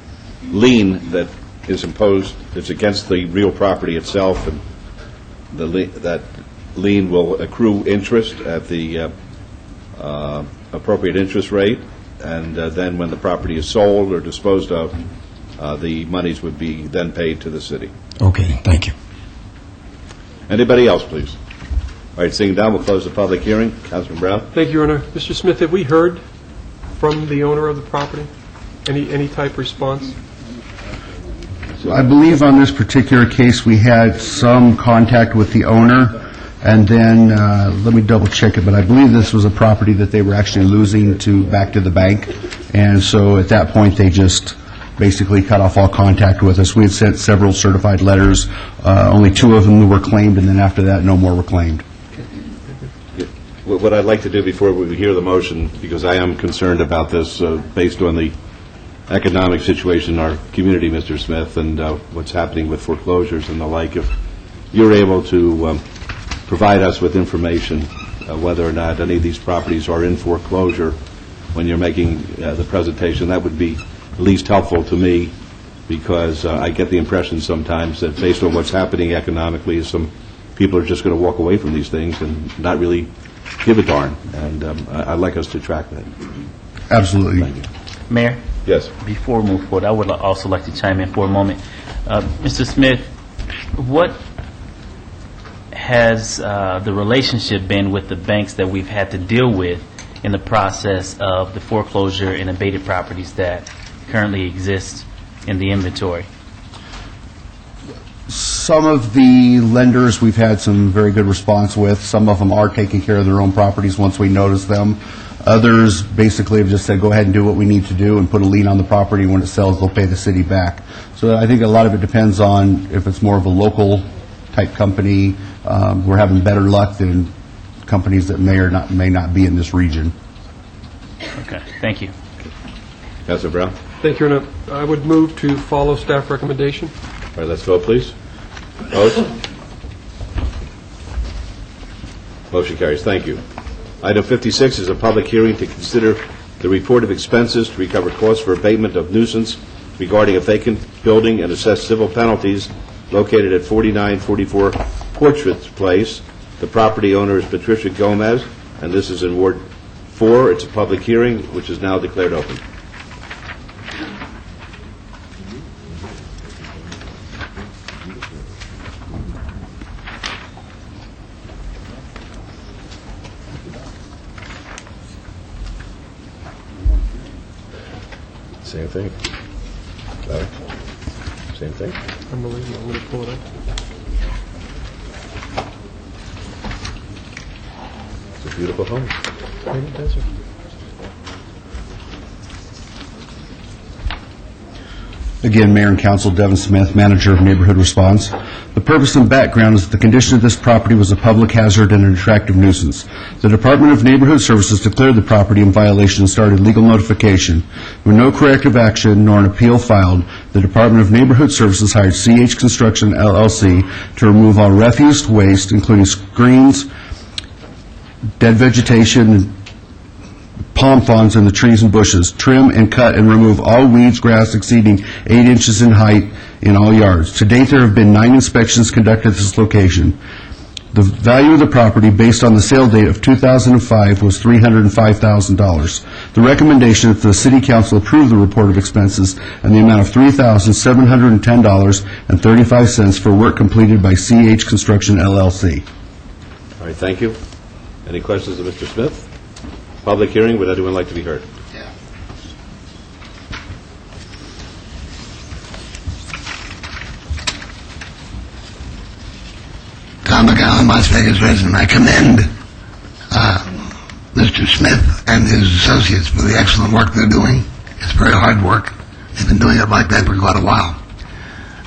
lien that is imposed, it's against the real property itself, and that lien will accrue interest at the appropriate interest rate, and then when the property is sold or disposed of, the monies would be then paid to the city. Okay, thank you. Anybody else, please? All right, seeing none, we'll close the public hearing. Councilman Brown? Thank you, Your Honor. Mr. Smith, have we heard from the owner of the property? Any type response? I believe on this particular case, we had some contact with the owner, and then, let me double check it, but I believe this was a property that they were actually losing back to the bank, and so at that point, they just basically cut off all contact with us. We had sent several certified letters, only 2 of them were claimed, and then after that, no more were claimed. What I'd like to do before we hear the motion, because I am concerned about this based on the economic situation in our community, Mr. Smith, and what's happening with foreclosures and the like, if you're able to provide us with information whether or not any of these properties are in foreclosure when you're making the presentation, that would be at least helpful to me, because I get the impression sometimes that based on what's happening economically, some people are just going to walk away from these things and not really give a darn, and I'd like us to track that. Absolutely. Thank you. Mayor? Yes. Before we move forward, I would also like to chime in for a moment. Mr. Smith, what has the relationship been with the banks that we've had to deal with in the process of the foreclosure and abated properties that currently exist in the inventory? Some of the lenders we've had some very good response with. Some of them are taking care of their own properties once we notice them. Others basically have just said, go ahead and do what we need to do and put a lien on the property. When it sells, they'll pay the city back. So I think a lot of it depends on if it's more of a local type company. We're having better luck than companies that may not be in this region. Okay, thank you. Councilor Brown? Thank you, Your Honor. I would move to follow staff recommendation. All right, let's vote, please. Opposed? Motion carries. Thank you. Item 56 is a public hearing to consider the report of expenses to recover costs for abatement of nuisance regarding a vacant building and assess civil penalties located at 4944 Portrait Place. The property owner is Patricia Gomez, and this is in Ward 4. It's a public hearing, which is now declared open. Same thing. Larry? Same thing. Unbelievable. I'm going to pull it up. It's a beautiful home. Right in the desert. Again, Mayor and Council, Devin Smith, Manager of Neighborhood Response. The purpose and background is that the condition of this property was a public hazard and an attractive nuisance. The Department of Neighborhood Services declared the property in violation and started legal notification. With no corrective action nor an appeal filed, the Department of Neighborhood Services hired CH Construction, LLC, to remove all refuse waste, including screens, dead vegetation, palm fronds in the trees and bushes, trim and cut and remove all weeds, grass exceeding 8 inches in height in all yards. To date, there have been 9 inspections conducted at this location. The value of the property, based on the sale date of 2005, was $305,000. The recommendation is that the City Council approve the report of expenses and the amount of $3,710.35 for work completed by CH Construction, LLC. All right, thank you. Any questions of Mr. Smith? Public hearing, would anyone like to be heard? McGowan, Las Vegas resident. I commend Mr. Smith and his associates for the excellent work they're doing. It's very hard work. They've been doing it like that for quite a while.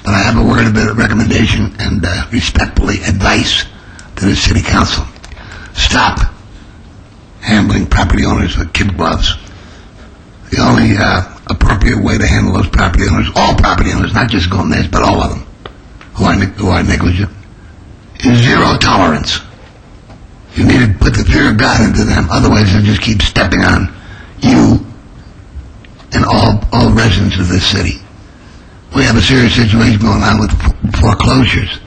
But I have a word of recommendation and respectfully advice to the City Council. Stop handling property owners with kid gloves. The only appropriate way to handle those property owners, all property owners, not just Gomez, but all of them, who are negligent, is zero tolerance. You need to put the fear of God into them, otherwise they'll just keep stepping on you and all residents of this city. We have a serious situation going on with foreclosures.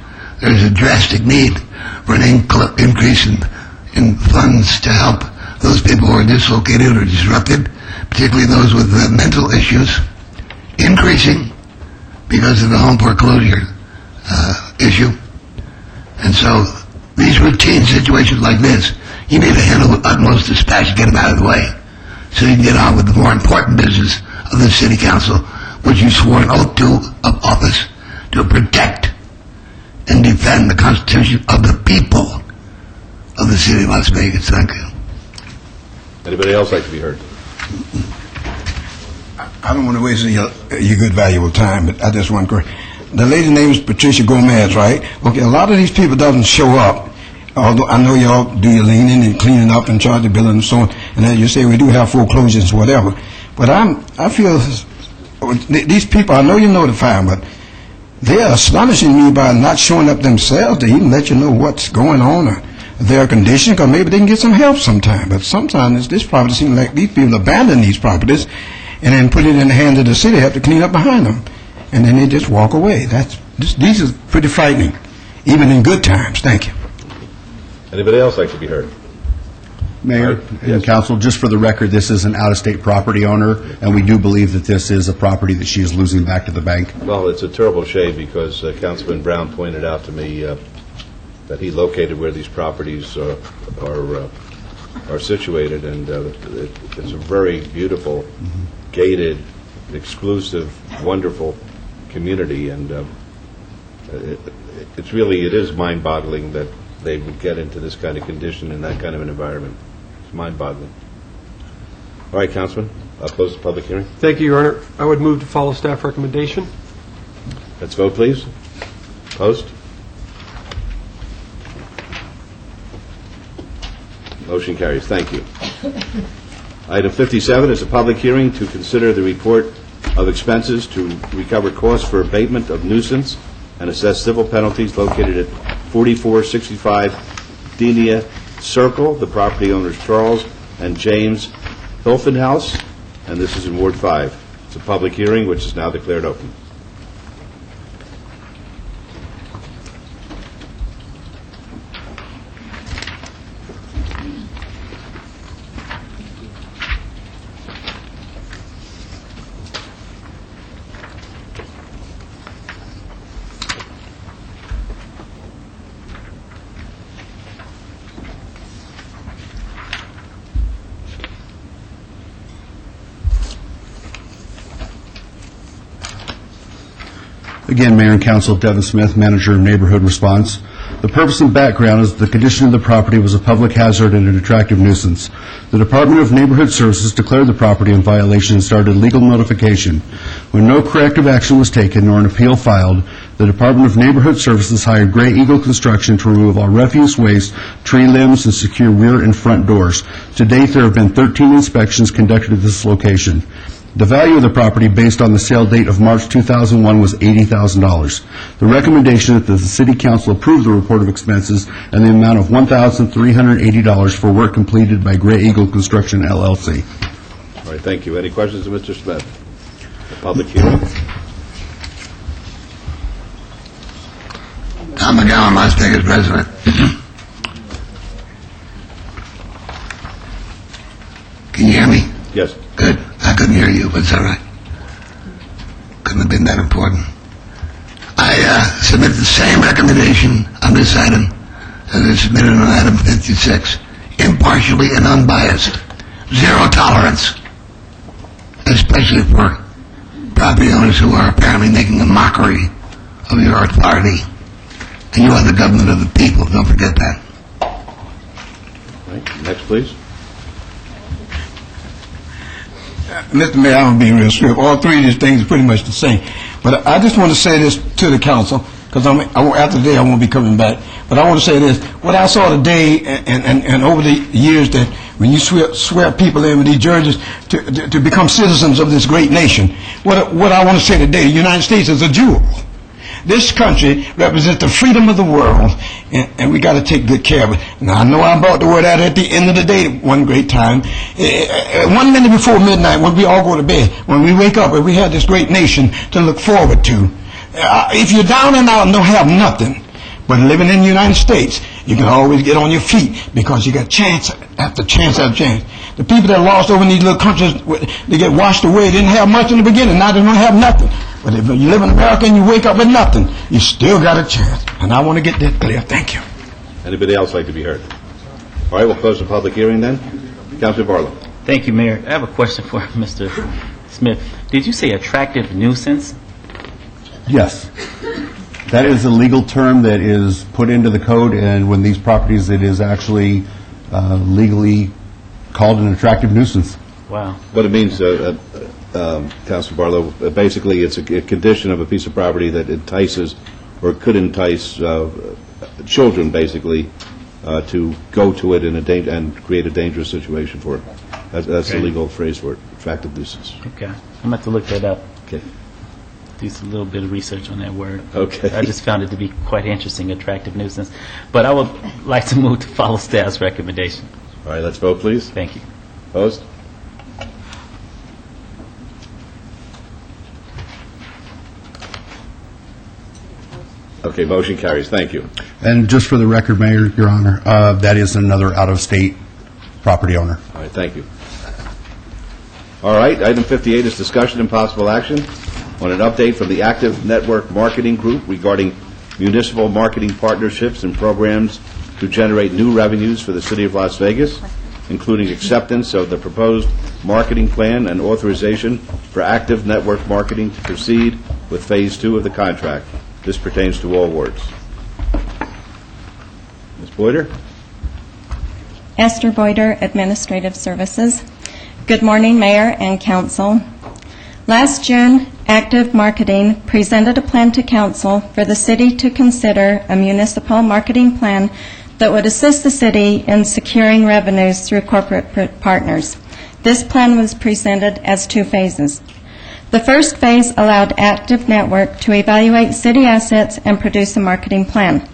There's a drastic need for an increase in funds to help those people who are dislocated or disrupted, particularly those with mental issues, increasing because of the home foreclosure issue. And so these routine situations like this, you need to handle with utmost dispatch, get them out of the way, so you can get on with the more important business of the City Council, which you swore an oath to of office to protect and defend the Constitution of the people of the City of Las Vegas. Thank you. Anybody else like to be heard? I don't want to waste your good, valuable time, but I just want to correct. The lady's name is Patricia Gomez, right? Okay, a lot of these people doesn't show up, although I know y'all do your leaning and cleaning up and charge the bill and so on, and as you say, we do have foreclosures and whatever. But I feel these people, I know you notify them, but they're astonishing me by not showing up themselves to even let you know what's going on or their condition, because maybe they can get some help sometime. But sometimes this property seems like these people abandon these properties and then put it in the hands of the city, have to clean up behind them, and then they just walk away. These are pretty frightening, even in good times. Thank you. Anybody else like to be heard? Mayor and Council, just for the record, this is an out-of-state property owner, and we do believe that this is a property that she is losing back to the bank. Well, it's a terrible shame because Councilman Brown pointed out to me that he located where these properties are situated, and it's a very beautiful, gated, exclusive, wonderful community, and it is mind-boggling that they would get into this kind of condition in that kind of an environment. It's mind-boggling. All right, Councilman, I'll close the public hearing. Thank you, Your Honor. I would move to follow staff recommendation. Let's vote, please. Opposed? Motion carries. Thank you. Item 57 is a public hearing to consider the report of expenses to recover costs for abatement of nuisance and assess civil penalties located at 4465 Denia Circle. The property owners Charles and James Hilfenhaus, and this is in Ward 5. It's a public hearing which is now declared open. Again, Mayor and Council, Devin Smith, Manager of Neighborhood Response. The purpose and background is the condition of the property was a public hazard and an attractive nuisance. The Department of Neighborhood Services declared the property in violation and started legal notification. When no corrective action was taken nor an appeal filed, the Department of Neighborhood Services hired Gray Eagle Construction to remove all refuse, waste, tree limbs, and secure rear and front doors. To date, there have been 13 inspections conducted at this location. The value of the property based on the sale date of March 2001 was $80,000. The recommendation is that the City Council approve the report of expenses and the amount of $1,380 for work completed by Gray Eagle Construction, LLC. All right, thank you. Any questions of Mr. Smith? The public hearing. Tom McGowan, Las Vegas resident. Can you hear me? Yes. Good. I couldn't hear you, but it's all right. Couldn't have been that important. I submit the same recommendation on this item as I submitted on item 56. Impartially and unbiased. Zero tolerance. Especially for property owners who are apparently making a mockery of your authority. And you are the government of the people. Don't forget that. Right. Next, please. Mr. Mayor, I'm going to be real swift. All three of these things are pretty much the same. But I just want to say this to the council, because after today I won't be coming back. But I want to say this. What I saw today and over the years, that when you swear people in with these judges to become citizens of this great nation, what I want to say today, the United States is a jewel. This country represents the freedom of the world, and we got to take good care of it. Now, I know I brought the word out at the end of the day one great time. 1 minute before midnight, when we all go to bed, when we wake up, and we have this great nation to look forward to. If you're down and out and don't have nothing, but living in the United States, you can always get on your feet because you got chance after chance after chance. The people that lost over in these little countries, they get washed away. They didn't have much in the beginning. Now they don't have nothing. But if you live in America and you wake up with nothing, you still got a chance. And I want to get that clear. Thank you. Anybody else like to be heard? All right, we'll close the public hearing then. Councilor Barlow. Thank you, Mayor. I have a question for Mr. Smith. Did you say attractive nuisance? Yes. That is a legal term that is put into the code, and when these properties, it is actually legally called an attractive nuisance. Wow. What it means, Councilor Barlow, basically it's a condition of a piece of property that entices or could entice children, basically, to go to it and create a dangerous situation for it. That's the legal phrase for it, attractive nuisance. Okay. I'm going to have to look that up. Okay. Do a little bit of research on that word. Okay. I just found it to be quite interesting, attractive nuisance. But I would like to move to follow staff's recommendation. All right, let's vote, please. Thank you. Opposed? Okay, motion carries. Thank you. And just for the record, Mayor, Your Honor, that is another out-of-state property owner. All right, thank you. All right, item 58 is discussion and possible action on an update from the Active Network Marketing Group regarding municipal marketing partnerships and programs to generate new revenues for the City of Las Vegas, including acceptance of the proposed marketing plan and authorization for Active Network Marketing to proceed with Phase 2 of the contract. This pertains to all wards. Ms. Boyder? Esther Boyder, Administrative Services. Good morning, Mayor and Council. Last June, Active Marketing presented a plan to Council for the City to consider a municipal marketing plan that would assist the City in securing revenues through corporate partners. This plan was presented as 2 phases. The first phase allowed Active Network to evaluate City assets and produce a marketing plan.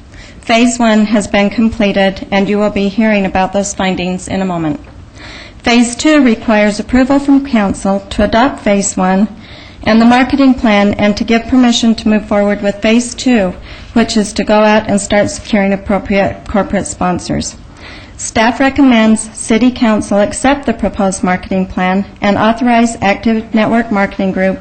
Phase 1 has been completed, and you will be hearing about those findings in a moment. Phase 2 requires approval from Council to adopt Phase 1 and the marketing plan, and to give permission to move forward with Phase 2, which is to go out and start securing appropriate corporate sponsors. Staff recommends City Council accept the proposed marketing plan and authorize Active Network Marketing Group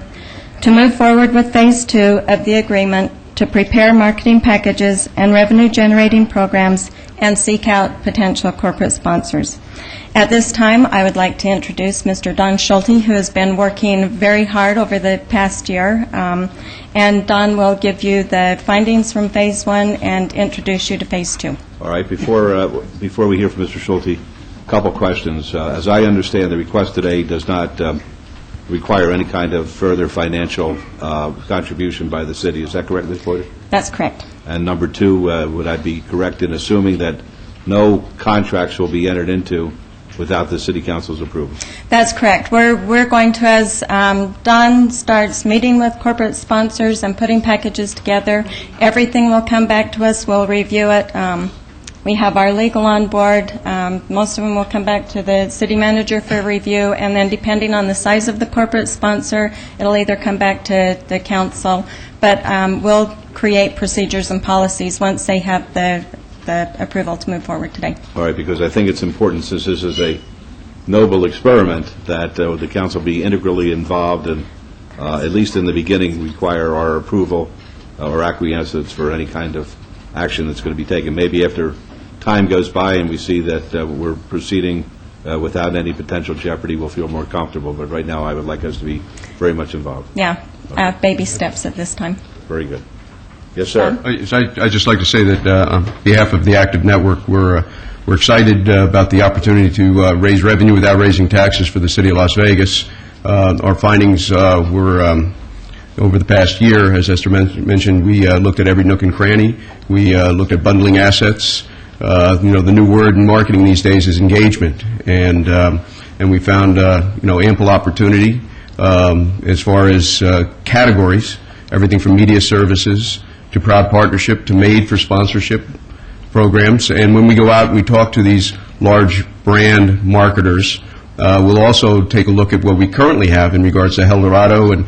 to move forward with Phase 2 of the agreement to prepare marketing packages and revenue-generating programs and seek out potential corporate sponsors. At this time, I would like to introduce Mr. Don Schulte, who has been working very hard over the past year. And Don will give you the findings from Phase 1 and introduce you to Phase 2. All right, before we hear from Mr. Schulte, a couple questions. As I understand, the request today does not require any kind of further financial contribution by the city. Is that correct, Ms. Boyder? That's correct. And number 2, would I be correct in assuming that no contracts will be entered into without the City Council's approval? That's correct. We're going to, as Don starts meeting with corporate sponsors and putting packages together, everything will come back to us. We'll review it. We have our legal on board. Most of them will come back to the city manager for review, and then depending on the size of the corporate sponsor, it'll either come back to the council. But we'll create procedures and policies once they have the approval to move forward today. All right, because I think it's important, since this is a noble experiment, that the council be integrally involved and, at least in the beginning, require our approval or acquiescence for any kind of action that's going to be taken. Maybe after time goes by and we see that we're proceeding without any potential jeopardy, we'll feel more comfortable. But right now, I would like us to be very much involved. Yeah, baby steps at this time. Very good. Yes, sir. I'd just like to say that on behalf of the Active Network, we're excited about the opportunity to raise revenue without raising taxes for the city of Las Vegas. Our findings were, over the past year, as Esther mentioned, we looked at every nook and cranny. We looked at bundling assets. The new word in marketing these days is engagement, and we found ample opportunity as far as categories, everything from media services to proud partnership to made for sponsorship programs. And when we go out and we talk to these large brand marketers, we'll also take a look at what we currently have in regards to Eldorado and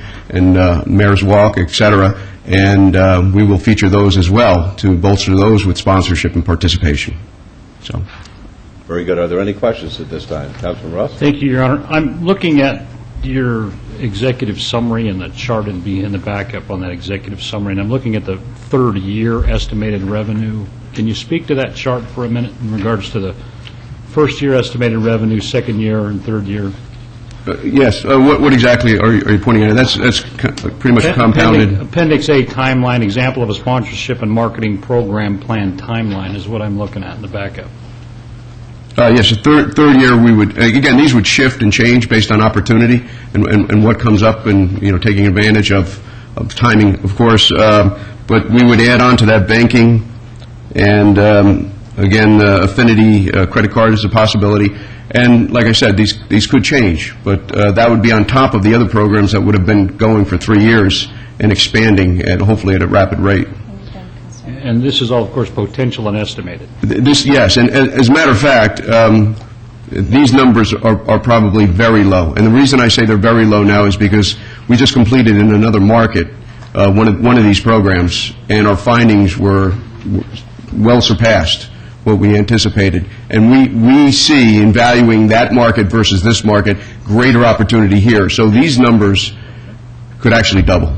Mayor's Walk, et cetera, and we will feature those as well to bolster those with sponsorship and participation. So, Very good. Are there any questions at this time? Councilman Ross? Thank you, Your Honor. I'm looking at your executive summary and the chart in the backup on that executive summary, and I'm looking at the third year estimated revenue. Can you speak to that chart for a minute in regards to the first year estimated revenue, second year, and third year? Yes. What exactly are you pointing at? That's pretty much compounded. Appendix A timeline, example of a sponsorship and marketing program plan timeline is what I'm looking at in the backup. Yes, the third year we would, again, these would shift and change based on opportunity and what comes up and, taking advantage of timing, of course. But we would add on to that banking and, again, affinity credit card is a possibility. And like I said, these could change, but that would be on top of the other programs that would have been going for 3 years and expanding, and hopefully at a rapid rate. And this is all, of course, potential and estimated. Yes, and as a matter of fact, these numbers are probably very low. And the reason I say they're very low now is because we just completed in another market one of these programs, and our findings were well surpassed what we anticipated. And we see, in valuing that market versus this market, greater opportunity here. So these numbers could actually double.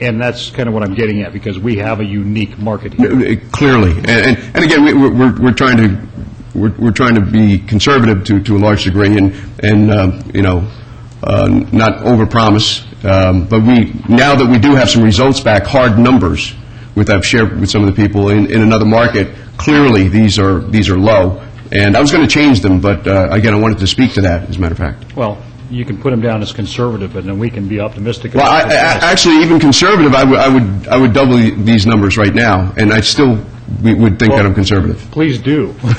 And that's kind of what I'm getting at, because we have a unique market here. Clearly, and again, we're trying to be conservative to a large degree, and not overpromise. But now that we do have some results back, hard numbers, with I've shared with some of the people in another market, clearly these are low. And I was going to change them, but again, I wanted to speak to that, as a matter of fact. Well, you can put them down as conservative, and then we can be optimistic. Well, actually, even conservative, I would double these numbers right now, and I still would think that I'm conservative. Please do. And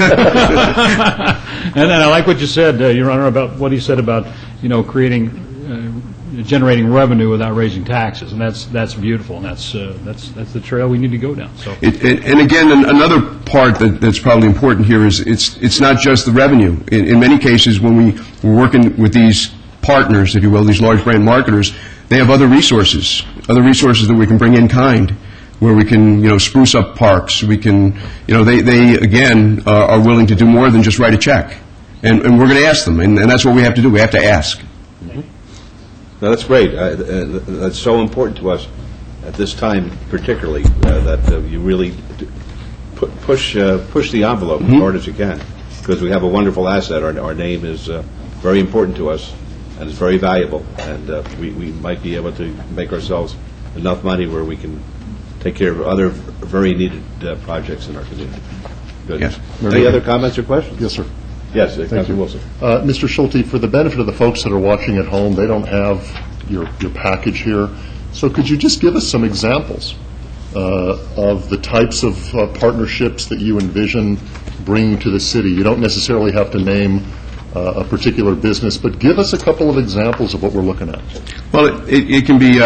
then I like what you said, Your Honor, about what he said about generating revenue without raising taxes, and that's beautiful, and that's the trail we need to go down. So, and again, another part that's probably important here is it's not just the revenue. In many cases, when we're working with these partners, if you will, these large brand marketers, they have other resources that we can bring in kind, where we can, spruce up parks. We can, they again are willing to do more than just write a check, and we're going to ask them, and that's what we have to do. We have to ask. Mm-hmm. No, that's great. That's so important to us at this time, particularly that you really push the envelope as hard as you can, because we have a wonderful asset. Our name is very important to us, and it's very valuable, and we might be able to make ourselves enough money where we can take care of other very needed projects in our community. Good. Yes. Any other comments or questions? Yes, sir. Yes, Councilor Wilson. Mr. Schulte, for the benefit of the folks that are watching at home, they don't have your package here. So could you just give us some examples of the types of partnerships that you envision bringing to the city? You don't necessarily have to name a particular business, but give us a couple of examples of what we're looking at. Well, it can be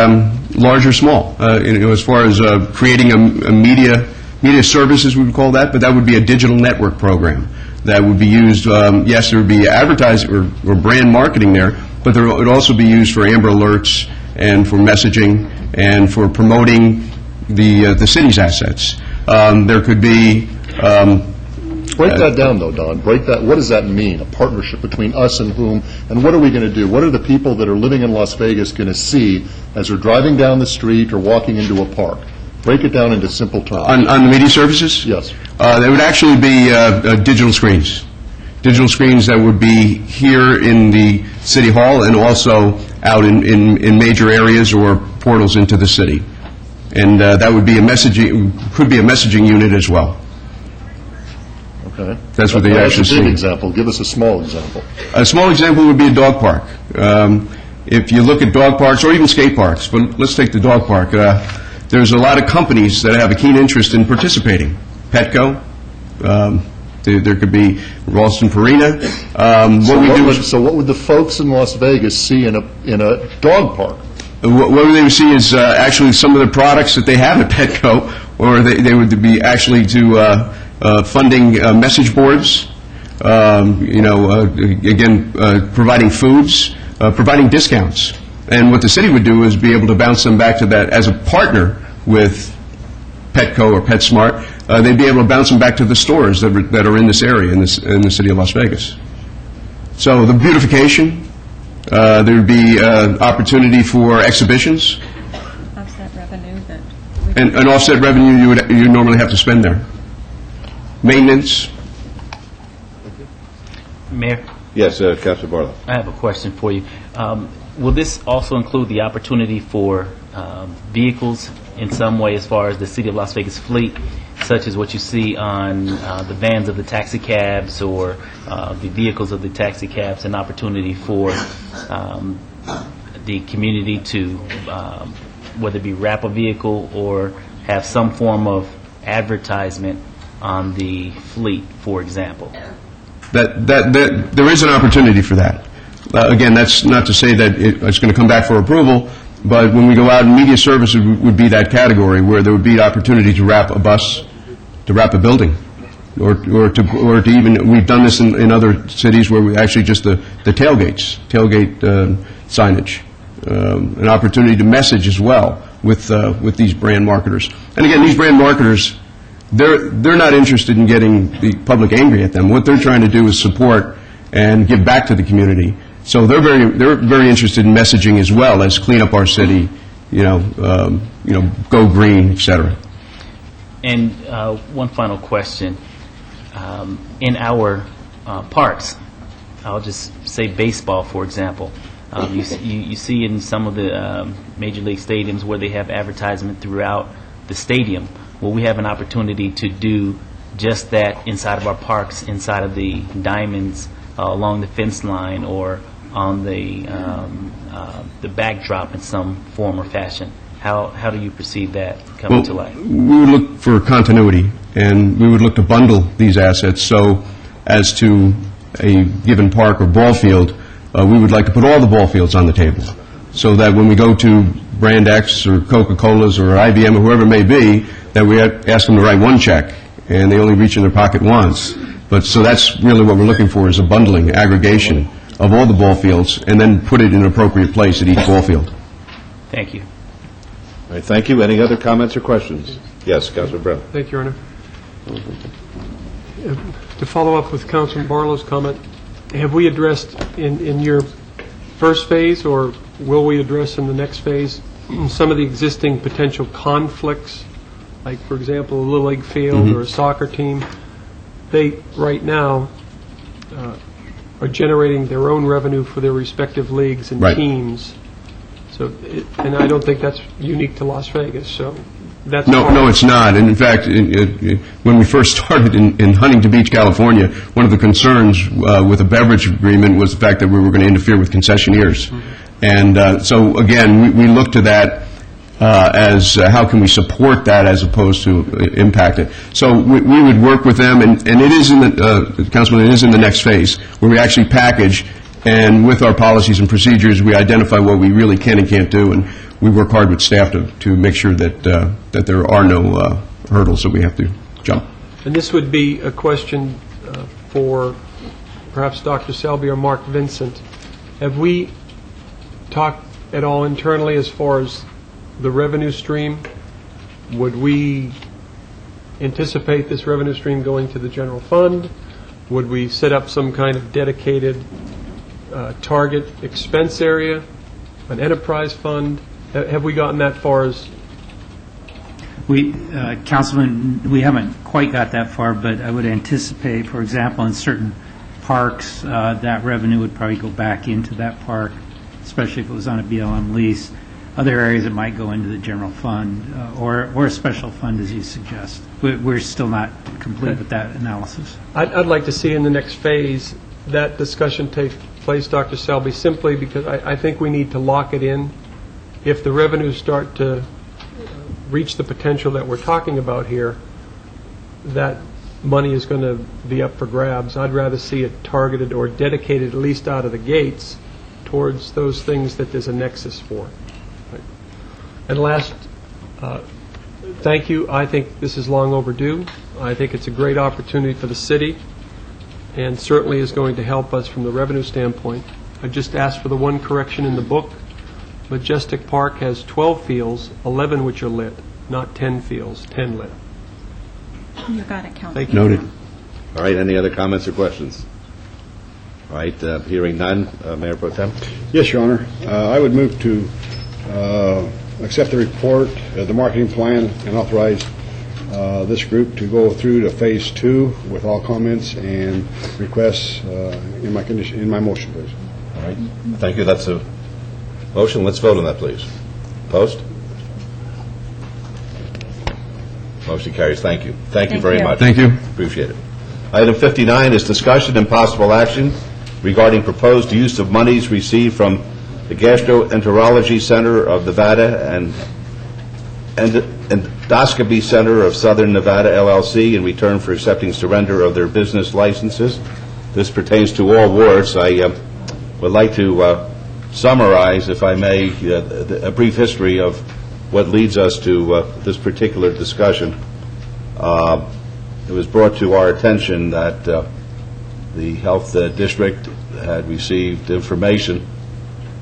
large or small. As far as creating a media services, we would call that, but that would be a digital network program that would be used. Yes, there would be advertising or brand marketing there, but there would also be used for Amber Alerts and for messaging and for promoting the city's assets. There could be. Break that down, though, Don. Break that. What does that mean? A partnership between us and whom? And what are we going to do? What are the people that are living in Las Vegas going to see as they're driving down the street or walking into a park? Break it down into simple terms. On the media services? Yes. There would actually be digital screens. Digital screens that would be here in the City Hall and also out in major areas or portals into the city. And that would be a messaging, could be a messaging unit as well. Okay. That's what they actually That's a big see. example. Give us a small example. A small example would be a dog park. If you look at dog parks, or even skate parks, but let's take the dog park, there's a lot of companies that have a keen interest in participating. Petco, there could be Ralston Purina. So what would the folks in Las Vegas see in a dog park? What they would see is actually some of the products that they have at Petco, or they would be actually to funding message boards, again, providing foods, providing discounts. And what the city would do is be able to bounce them back to that as a partner with Petco or PetSmart. They'd be able to bounce them back to the stores that are in this area, in the city of Las Vegas. So the beautification, there would be opportunity for exhibitions. Offset revenue that And an offset revenue you normally have to spend there. Maintenance. Mayor? Yes, Councilor Barlow. I have a question for you. Will this also include the opportunity for vehicles in some way as far as the City of Las Vegas fleet, such as what you see on the vans of the taxi cabs or the vehicles of the taxi cabs, an opportunity for the community to, whether it be wrap a vehicle or have some form of advertisement on the fleet, for example? There is an opportunity for that. Again, that's not to say that it's going to come back for approval, but when we go out, media services would be that category where there would be opportunity to wrap a bus, to wrap a building, or to even, we've done this in other cities where we actually just the tailgate signage, an opportunity to message as well with these brand marketers. And again, these brand marketers, they're not interested in getting the public angry at them. What they're trying to do is support and give back to the community. So they're very interested in messaging as well as clean up our city, go green, et cetera. And one final question. In our parks, I'll just say baseball, for example, you see in some of the Major League stadiums where they have advertisement throughout the stadium. Will we have an opportunity to do just that inside of our parks, inside of the diamonds, along the fence line, or on the backdrop in some form or fashion? How do you perceive that coming to life? We would look for continuity, and we would look to bundle these assets so as to a given park or ball field, we would like to put all the ball fields on the table, so that when we go to Brand X or Coca-Cola's or IBM or whoever it may be, that we ask them to write one check, and they only reach in their pocket once. So that's really what we're looking for, is a bundling, aggregation of all the ball fields, and then put it in an appropriate place at each ball field. Thank you. All right, thank you. Any other comments or questions? Yes, Councilor Brown. Thank you, Your Honor. To follow up with Councilman Barlow's comment, have we addressed in your first phase, or will we address in the next phase, some of the existing potential conflicts, like, for example, a Little League field or a soccer team? They, right now, are generating their own revenue for their respective leagues and teams. So, and I don't think that's unique to Las Vegas, so that's... No, it's not. And in fact, when we first started in Huntington Beach, California, one of the concerns with a beverage agreement was the fact that we were going to interfere with concessionaires. And so, again, we look to that as how can we support that as opposed to impact it. So we would work with them, and it is in the, Councilman, it is in the next phase, where we actually package, and with our policies and procedures, we identify what we really can and can't do, and we work hard with staff to make sure that that there are no hurdles that we have to jump. And this would be a question for perhaps Dr. Selby or Mark Vincent. Have we talked at all internally as far as the revenue stream? Would we anticipate this revenue stream going to the general fund? Would we set up some kind of dedicated target expense area, an enterprise fund? Have we gotten that far as... Councilman, we haven't quite got that far, but I would anticipate, for example, in certain parks, that revenue would probably go back into that park, especially if it was on a BLM lease. other areas that might go into the general fund or a special fund, as you suggest. We're still not complete with that analysis. I'd like to see in the next phase that discussion take place, Dr. Selby, simply because I think we need to lock it in. If the revenues start to reach the potential that we're talking about here, that money is going to be up for grabs. I'd rather see it targeted or dedicated, at least out of the gates, towards those things that there's a nexus for. Right. And last, thank you. I think this is long overdue. I think it's a great opportunity for the city and certainly is going to help us from the revenue standpoint. I just asked for the one correction in the book. Majestic Park has 12 fields, 11 which are lit, not 10 fields, 10 lit. You got it, Council. Thank you. Noted. All right, any other comments or questions? All right, hearing none, Mayor Pro Tem. Yes, Your Honor. I would move to accept the report, the marketing plan, and authorize this group to go through to Phase 2 with all comments and requests in my motion, please. All right, thank you. That's a motion. Let's vote on that, please. Opposed? Motion carries. Thank you. Thank you very much. Thank you. Appreciate it. Item 59 is discussion and possible action regarding proposed use of monies received from the Gastroenterology Center of Nevada and Endoscopy Center of Southern Nevada, LLC, in return for accepting surrender of their business licenses. This pertains to all wards. I would like to summarize, if I may, a brief history of what leads us to this particular discussion. It was brought to our attention that the health district had received information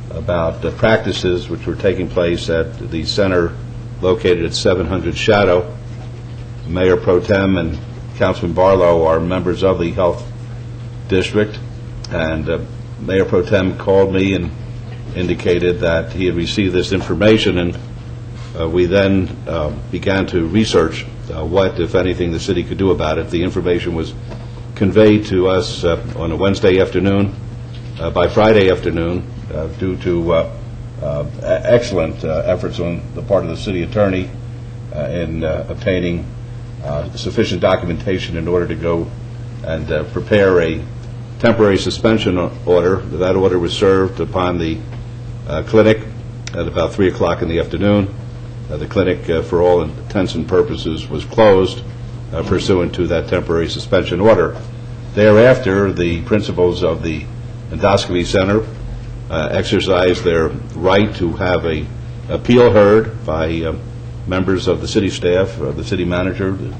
about practices which were taking place at the center located at 700 Shadow. Mayor Pro Tem and Councilman Barlow are members of the health district, and Mayor Pro Tem called me and indicated that he had received this information, and we then began to research what, if anything, the city could do about it. The information was conveyed to us on a Wednesday afternoon. By Friday afternoon, due to excellent efforts on the part of the city attorney in obtaining sufficient documentation in order to go and prepare a temporary suspension order. That order was served upon the clinic at about 3 o'clock in the afternoon. The clinic, for all intents and purposes, was closed pursuant to that temporary suspension order. Thereafter, the principals of the Endoscopy Center exercised their right to have an appeal heard by members of the city staff, the city manager, the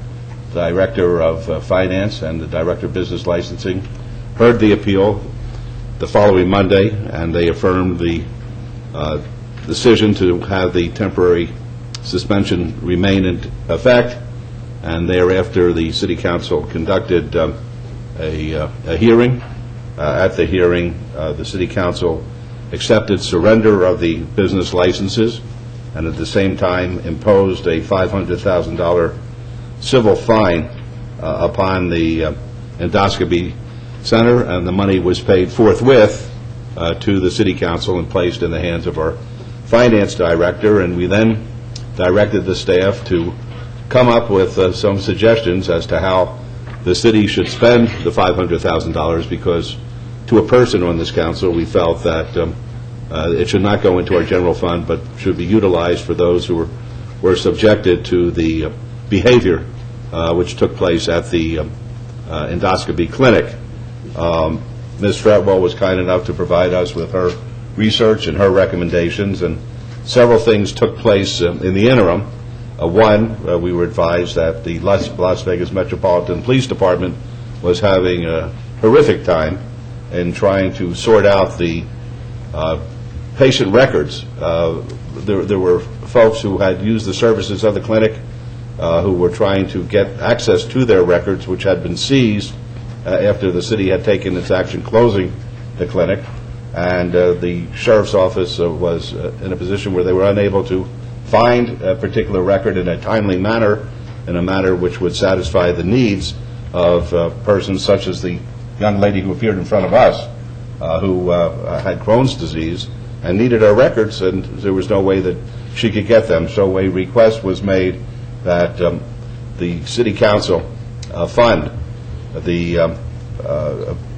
director of finance, and the director of business licensing, heard the appeal the following Monday, and they affirmed the decision to have the temporary suspension remain in effect. And thereafter, the city council conducted a hearing. At the hearing, the city council accepted surrender of the business licenses and at the same time imposed a $500,000 civil fine upon the endoscopy center, and the money was paid forthwith to the city council and placed in the hands of our finance director. And we then directed the staff to come up with some suggestions as to how the city should spend the $500,000, because to a person on this council, we felt that it should not go into our general fund, but should be utilized for those who were subjected to the behavior which took place at the endoscopy clinic. Ms. Fretwell was kind enough to provide us with her research and her recommendations, and several things took place in the interim. One, we were advised that the Las Vegas Metropolitan Police Department was having a horrific time in trying to sort out the patient records. There were folks who had used the services of the clinic who were trying to get access to their records, which had been seized after the city had taken its action closing the clinic. And the sheriff's office was in a position where they were unable to find a particular record in a timely manner, in a manner which would satisfy the needs of persons such as the young lady who appeared in front of us, who had Crohn's disease and needed our records, and there was no way that she could get them. So a request was made that the City Council fund the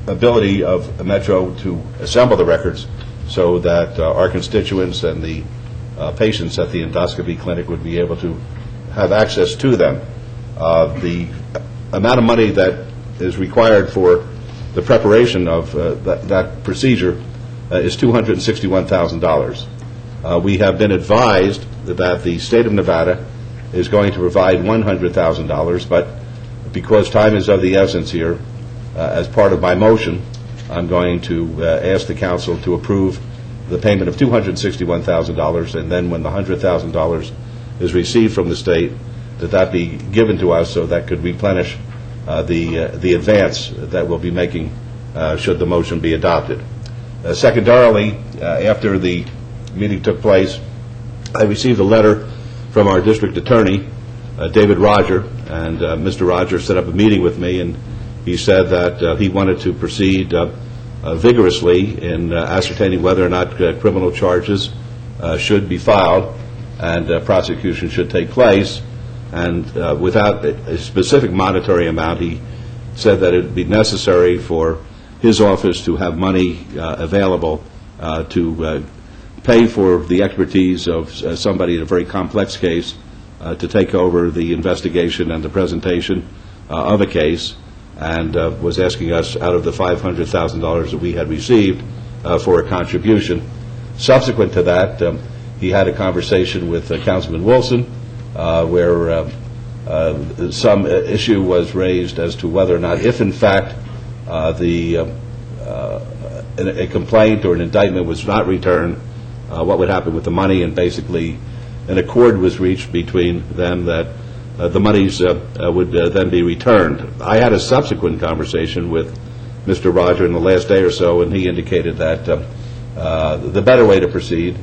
ability of Metro to assemble the records so that our constituents and the patients at the endoscopy clinic would be able to have access to them. The amount of money that is required for the preparation of that procedure is $261,000. We have been advised that the state of Nevada is going to provide $100,000, but because time is of the essence here, as part of my motion, I'm going to ask the council to approve the payment of $261,000, and then when the $100,000 is received from the state, that be given to us so that could replenish the advance that we'll be making should the motion be adopted. Secondarily, after the meeting took place, I received a letter from our district attorney, David Roger, and Mr. Roger set up a meeting with me, and he said that he wanted to proceed vigorously in ascertaining whether or not criminal charges should be filed and prosecution should take place. And without a specific monetary amount, he said that it would be necessary for his office to have money available to pay for the expertise of somebody in a very complex case to take over the investigation and the presentation of a case, and was asking us out of the $500,000 that we had received for a contribution. Subsequent to that, he had a conversation with Councilman Wilson where some issue was raised as to whether or not, if in fact a complaint or an indictment was not returned, what would happen with the money, and basically an accord was reached between them that the monies would then be returned. I had a subsequent conversation with Mr. Roger in the last day or so, and he indicated that the better way to proceed,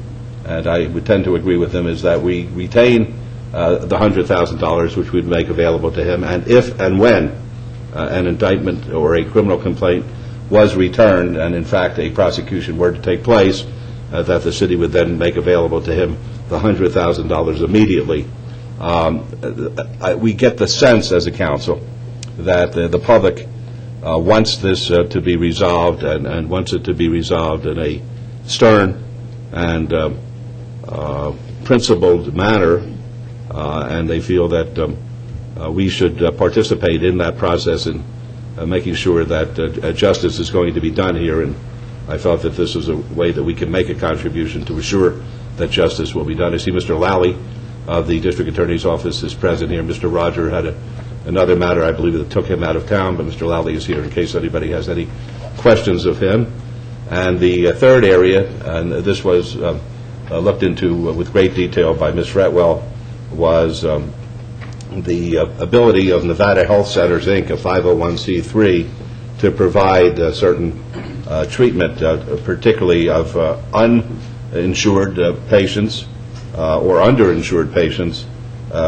and I would tend to agree with him, is that we retain the $100,000 which we'd make available to him, and if and when an indictment or a criminal complaint was returned, and in fact a prosecution were to take place, that the city would then make available to him the $100,000 immediately. We get the sense as a council that the public wants this to be resolved, and wants it to be resolved in a stern and principled manner, and they feel that we should participate in that process in making sure that justice is going to be done here, and I felt that this was a way that we can make a contribution to assure that justice will be done. I see Mr. Lally of the District Attorney's Office is present here. Mr. Roger had another matter, I believe, that took him out of town, but Mr. Lally is here in case anybody has any questions of him. And the third area, and this was looked into with great detail by Ms. Fretwell, was the ability of Nevada Health Centers, Inc., a 501c3, to provide certain treatment, particularly of uninsured patients or underinsured patients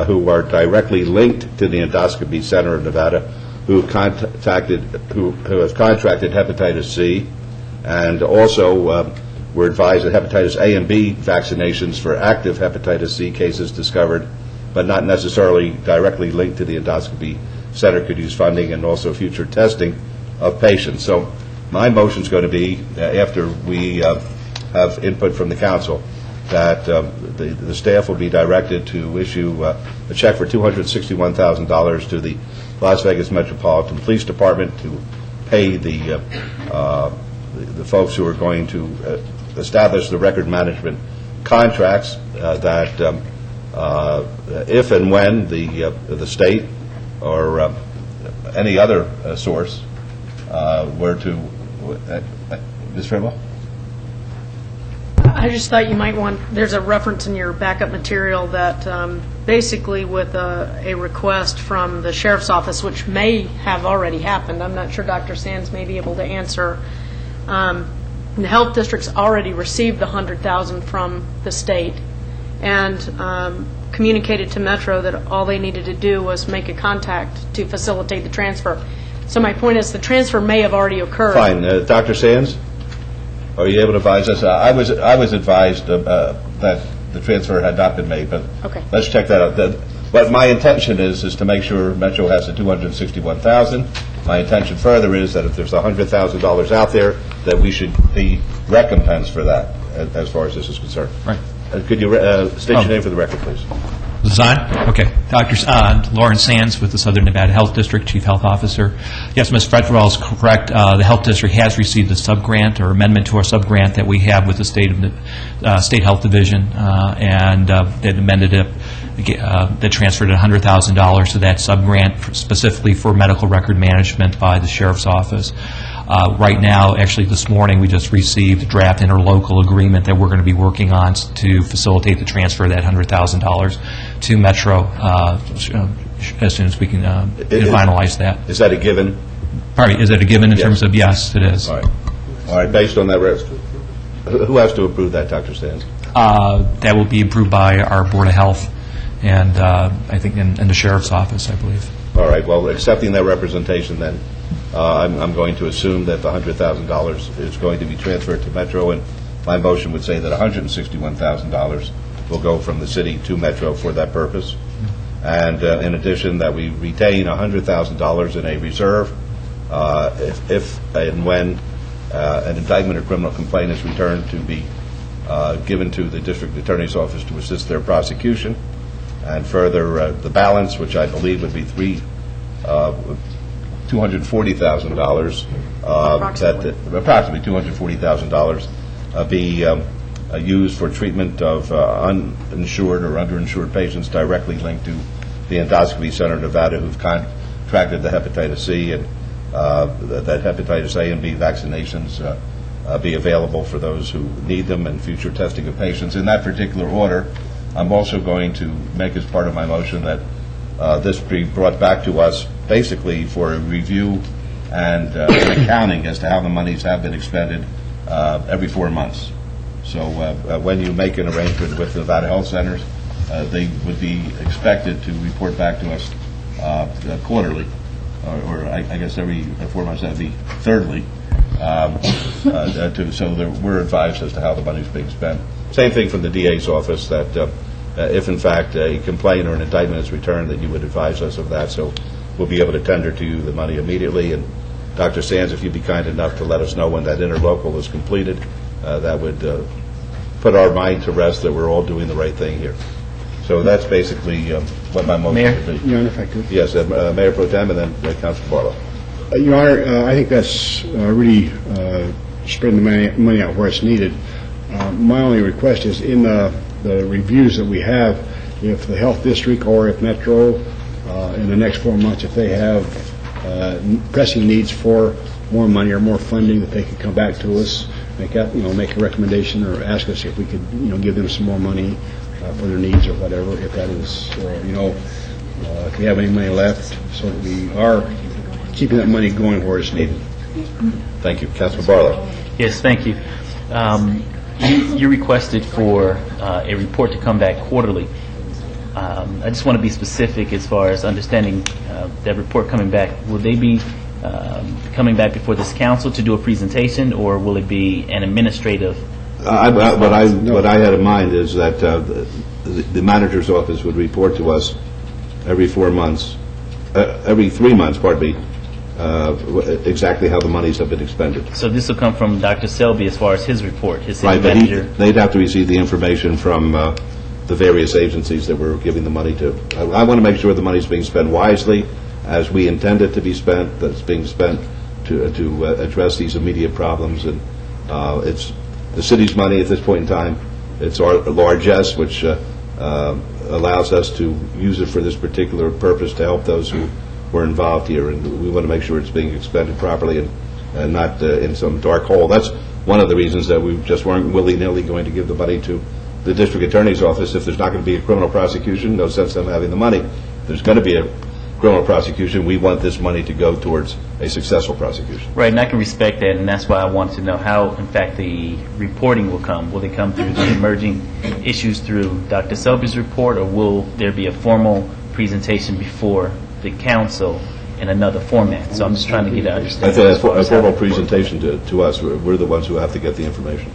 who are directly linked to the Endoscopy Center of Nevada, who have contracted hepatitis C, and also were advised that hepatitis A and B vaccinations for active hepatitis C cases discovered, but not necessarily directly linked to the Endoscopy Center, could use funding, and also future testing of patients. So my motion is going to be, after we have input from the council, that the staff will be directed to issue a check for $261,000 to the Las Vegas Metropolitan Police Department to pay the folks who are going to establish the record management contracts, that if and when the state or any other source were to... Ms. Frimble? I just thought you might want, there's a reference in your backup material that basically with a request from the sheriff's office, which may have already happened, I'm not sure Dr. Sands may be able to answer, the health districts already received the $100,000 from the state and communicated to Metro that all they needed to do was make a contact to facilitate the transfer. So my point is the transfer may have already occurred. Fine. Dr. Sands? Are you able to advise us? I was advised that the transfer had not been made, but Okay. let's check that out. But my intention is to make sure Metro has the $261,000. My intention further is that if there's $100,000 out there, that we should be recompensed for that, as far as this is concerned. Right. Could you state your name for the record, please? Design? Okay. Dr. Lauren Sands with the Southern Nevada Health District, Chief Health Officer. Yes, Ms. Fretwell is correct. The Health District has received a sub-grant or amendment to our sub-grant that we have with the State Health Division, and they amended it. That transferred $100,000 to that sub-grant specifically for medical record management by the Sheriff's Office. Right now, actually this morning, we just received a draft interlocal agreement that we're going to be working on to facilitate the transfer of that $100,000 to Metro as soon as we can finalize that. Is that a given? Pardon me, is that a given in terms of, yes, it is. All right, based on that, who has to approve that, Dr. Sands? That will be approved by our Board of Health and I think in the Sheriff's Office, I believe. All right, well, accepting that representation then, I'm going to assume that the $100,000 is going to be transferred to Metro, and my motion would say that $161,000 will go from the city to Metro for that purpose. And in addition, that we retain $100,000 in a reserve if and when an indictment or criminal complaint is returned to be given to the district attorney's office to assist their prosecution. And further, the balance, which I believe would be $240,000, approximately $240,000, be used for treatment of uninsured or underinsured patients directly linked to the Endoscopy Center of Nevada who've contracted the hepatitis C, and that hepatitis A and B vaccinations be available for those who need them, and future testing of patients. In that particular order, I'm also going to make as part of my motion that this be brought back to us basically for a review and an accounting as to how the monies have been expended every 4 months. So when you make an arrangement with the Nevada Health Centers, they would be expected to report back to us quarterly, or I guess every 4 months, that'd be thirdly, so that we're advised as to how the money's being spent. Same thing from the DA's office, that if in fact a complaint or an indictment is returned, that you would advise us of that, so we'll be able to tender to you the money immediately. And Dr. Sands, if you'd be kind enough to let us know when that interlocal is completed, that would put our mind to rest that we're all doing the right thing here. So that's basically what my motion would be. Your Honor, if I could. Yes, Mayor Pro Tem, and then Councilor Barlow. Your Honor, I think that's really spreading the money out where it's needed. My only request is in the reviews that we have, if the Health District or if Metro in the next 4 months, if they have pressing needs for more money or more funding, that they could come back to us, make a recommendation or ask us if we could give them some more money for their needs or whatever, if that is, if we have any money left, so that we are keeping that money going where it's needed. Thank you. Councilor Barlow. Yes, thank you. You requested for a report to come back quarterly. I just want to be specific as far as understanding that report coming back. Will they be coming back before this council to do a presentation, or will it be an administrative? What I had in mind is that the manager's office would report to us every 4 months, every 3 months, pardon me, exactly how the monies have been expended. So this will come from Dr. Selby as far as his report, his Right, but manager. they'd have to receive the information from the various agencies that we're giving the money to. I want to make sure the money's being spent wisely, as we intend it to be spent, that it's being spent to address these immediate problems. And it's the city's money at this point in time. It's our largesse, which allows us to use it for this particular purpose to help those who were involved here, and we want to make sure it's being expended properly and not in some dark hole. That's one of the reasons that we just weren't willy-nilly going to give the money to the district attorney's office. If there's not going to be a criminal prosecution, no sense in them having the money. If there's going to be a criminal prosecution, we want this money to go towards a successful prosecution. Right, and I can respect that, and that's why I want to know how, in fact, the reporting will come. Will they come through the emerging issues through Dr. Selby's report, or will there be a formal presentation before the council in another format. So I'm just trying to get an I understanding. think as far a as how formal that report works. presentation to us, we're the ones who have to get the information.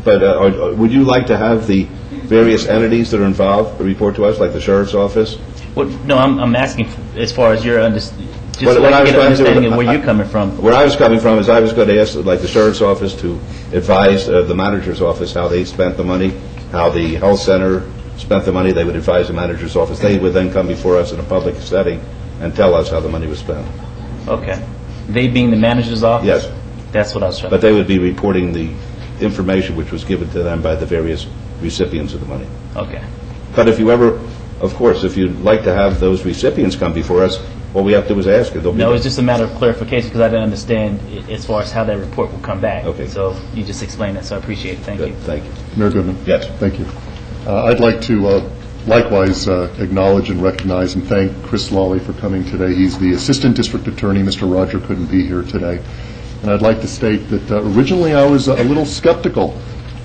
But would you like to have the various entities that are involved report to us, like the sheriff's office? Well, no, I'm asking as far as your just What so I I can was get an going to- understanding of where you're coming from. Where I was coming from is I was going to ask, like, the sheriff's office to advise the manager's office how they spent the money, how the health center spent the money. They would advise the manager's office. They would then come before us in a public setting and tell us how the money was spent. Okay. They being the manager's office? Yes. That's what I was trying But they would be reporting the information which was given to them by the various recipients of the money. Okay. But if you ever, of course, if you'd like to have those recipients come before us, all we have to do is ask it. They'll be No, there. it's just a matter of clarification because I didn't understand as far as how that report will come back. Okay. So you just explained that, so I appreciate it. Thank you. Thank you. Mayor Goodman? Yes. Thank you. I'd like to likewise acknowledge and recognize and thank Chris Lawley for coming today. He's the Assistant District Attorney. Mr. Roger couldn't be here today. And I'd like to state that originally I was a little skeptical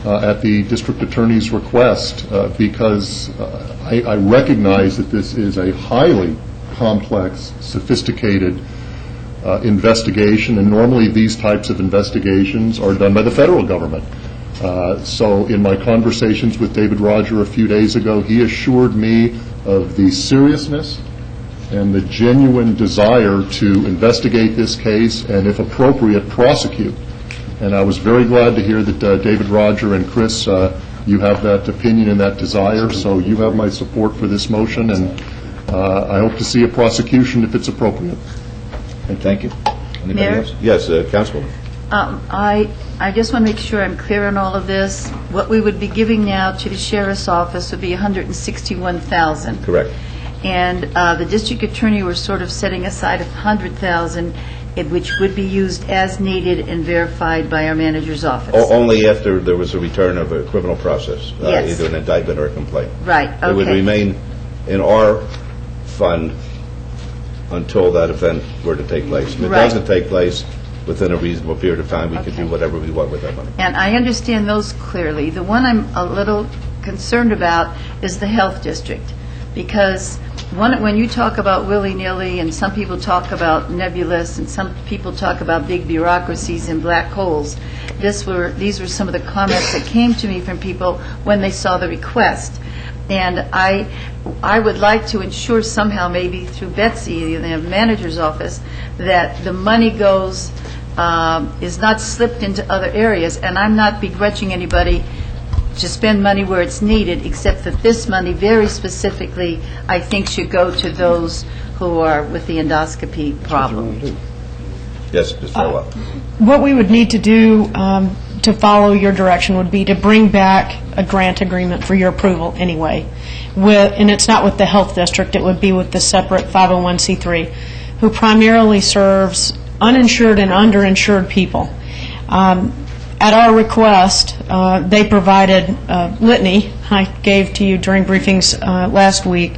at the District Attorney's request because I recognize that this is a highly complex, sophisticated investigation, and normally these types of investigations are done by the federal government. So in my conversations with David Roger a few days ago, he assured me of the seriousness and the genuine desire to investigate this case and, if appropriate, prosecute. And I was very glad to hear that David Roger and Chris, you have that opinion and that desire, so you have my support for this motion, and I hope to see a prosecution if it's appropriate. Thank you. Anybody Mayor? else? Yes, Councilwoman. I just want to make sure I'm clear on all of this. What we would be giving now to the sheriff's office would be $161,000. Correct. And the district attorney was sort of setting aside $100,000, which would be used as needed and verified by our manager's office. Only after there was a return of a criminal process, Yes. either an indictment or a complaint. Right, It would okay. remain in our fund until that event were to take place. If it Right. doesn't take place within a reasonable period of time, we can do whatever we want with that money. And I understand those clearly. The one I'm a little concerned about is the health district, because when you talk about willy-nilly, and some people talk about nebulous, and some people talk about big bureaucracies and black holes, these were some of the comments that came to me from people when they saw the request. And I would like to ensure somehow, maybe through Betsy, the manager's office, that the money goes, is not slipped into other areas. And I'm not begrudging anybody to spend money where it's needed, except that this money very specifically, I think, should go to those who are with the endoscopy problem. Yes, Ms. Farwell. What we would need to do to follow your direction would be to bring back a grant agreement for your approval anyway. And it's not with the health district, it would be with the separate 501c3, who primarily serves uninsured and underinsured people. At our request, they provided a litany, I gave to you during briefings last week,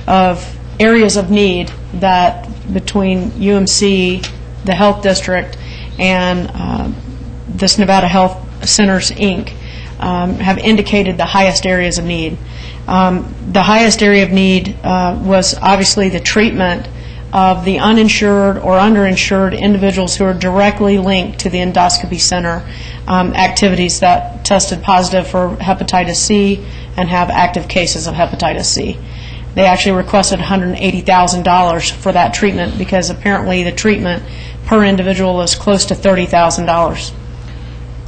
of areas of need that between UMC, the health district, and this Nevada Health Centers, Inc., have indicated the highest areas of need. The highest area of need was obviously the treatment of the uninsured or underinsured individuals who are directly linked to the endoscopy center activities that tested positive for hepatitis C and have active cases of hepatitis C. They actually requested $180,000 for that treatment because apparently the treatment per individual is close to $30,000.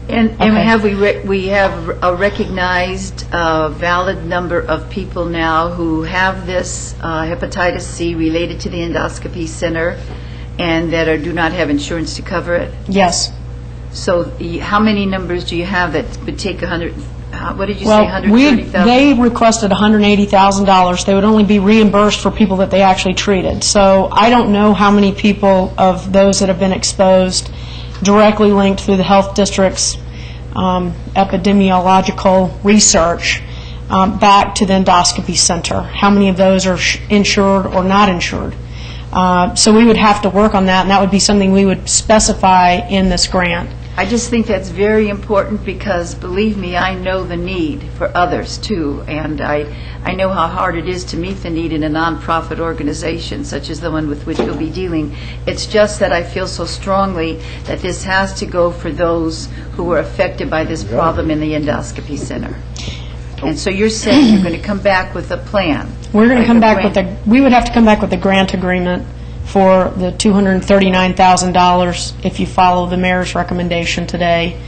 And Okay. we have a recognized valid number of people now who have this hepatitis C related to the endoscopy center and that do not have insurance to cover it? Yes. So how many numbers do you have that would take what did you say, Well, 130,000? they requested $180,000. They would only be reimbursed for people that they actually treated. So I don't know how many people of those that have been exposed directly linked through the health district's epidemiological research back to the endoscopy center. How many of those are insured or not insured? So we would have to work on that, and that would be something we would specify in this grant. I just think that's very important because, believe me, I know the need for others, too. And I know how hard it is to meet the need in a nonprofit organization, such as the one with which we'll be dealing. It's just that I feel so strongly that this has to go for those who were affected by this problem in the endoscopy center. And so you're saying you're going to come back with a plan? We're going to come back with we would have to come back with a grant agreement for the $239,000 if you follow the mayor's recommendation today.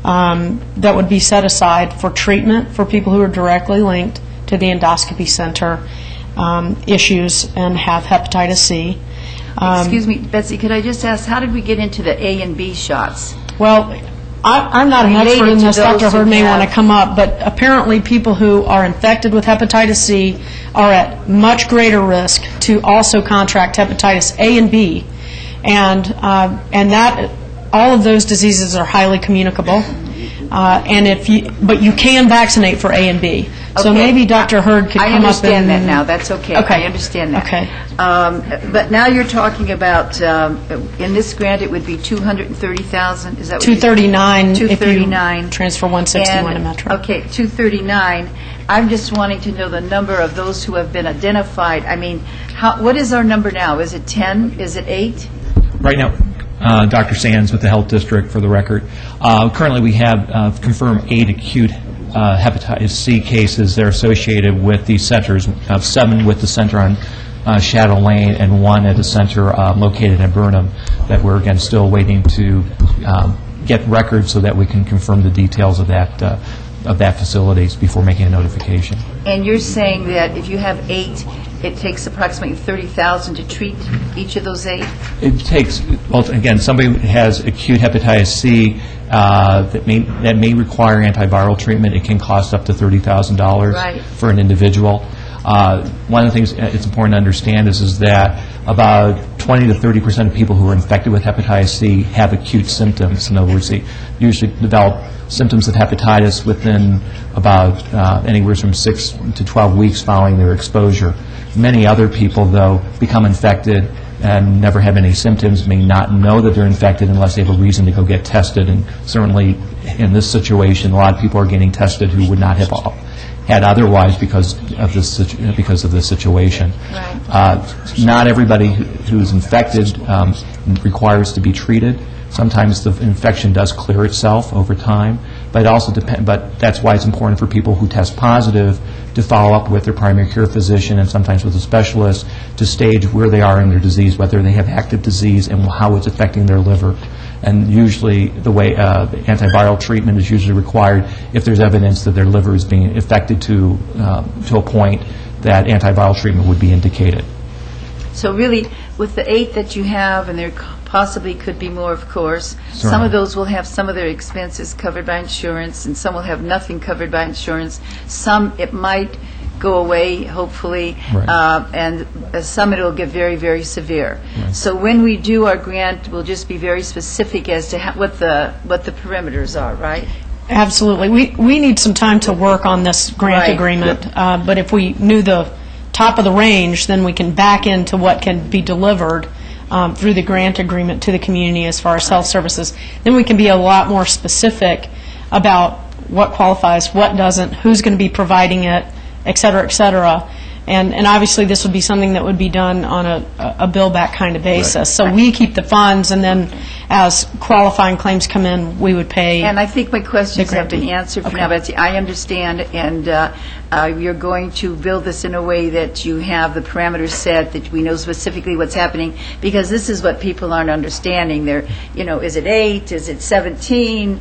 That would be set aside for treatment for people who are directly linked to the endoscopy center issues and have hepatitis C. Excuse me, Betsy, could I just ask, how did we get into the A and B shots? Well, I'm not an expert in this. Dr. Hurd may want to come up, but apparently people who are infected with hepatitis C are at much greater risk to also contract hepatitis A and B, and that all of those diseases are highly communicable. But you can vaccinate for A and B. So maybe Dr. Hurd could come up and... I understand that now. That's okay. Okay. I understand that. Okay. But now you're talking about, in this grant, it would be $230,000? Is that what you said? $239 if you $239. transfer 161 to Metro. Okay, $239. I'm just wanting to know the number of those who have been identified. I mean, what is our number now? Is it 10? Is it 8? Right now, Dr. Sands with the Health District, for the record. Currently, we have confirmed 8 acute hepatitis C cases that are associated with these centers, 7 with the center on Shadow Lane and 1 at a center located in Burnham that we're, again, still waiting to get records so that we can confirm the details of that facilities before making a notification. And you're saying that if you have 8, it takes approximately $30,000 to treat each of those 8? It takes, well, again, somebody who has acute hepatitis C that may require antiviral treatment. It can cost up to $30,000 for an individual. One of the things it's important to understand is that about 20 to 30% of people who are infected with hepatitis C have acute symptoms. In other words, they usually develop symptoms of hepatitis within about anywhere from 6 to 12 weeks following their exposure. Many other people, though, become infected and never have any symptoms, may not know that they're infected unless they have a reason to go get tested. And certainly in this situation, a lot of people are getting tested who would not have had otherwise because of this situation. Not everybody who's infected requires to be treated. Sometimes the infection does clear itself over time, but it also but that's why it's important for people who test positive to follow up with their primary care physician and sometimes with a specialist to stage where they are in their disease, whether they have active disease and how it's affecting their liver. And usually the way antiviral treatment is usually required if there's evidence that their liver is being affected to a point that antiviral treatment would be indicated. So really, with the 8 that you have, and there possibly could be more, of course, some of those will have some of their expenses covered by insurance, and some will have nothing covered by insurance. Some, it might go away, hopefully, and some it will get very, very severe. So when we do our grant, we'll just be very specific as to what the perimeters are, right? Absolutely. We need some time to work on this grant agreement, but if we knew the top of the range, then we can back into what can be delivered through the grant agreement to the community as far as health services. Then we can be a lot more specific about what qualifies, what doesn't, who's going to be providing it, et cetera, et cetera. And obviously, this would be something that would be done on a bill-back kind of basis. So we keep the funds, and then as qualifying claims come in, we would pay. And I think my questions have been answered for now, Betsy. I understand, and you're going to build this in a way that you have the parameters set, that we know specifically what's happening, because this is what people aren't understanding. They're, is it 8? Is it 17?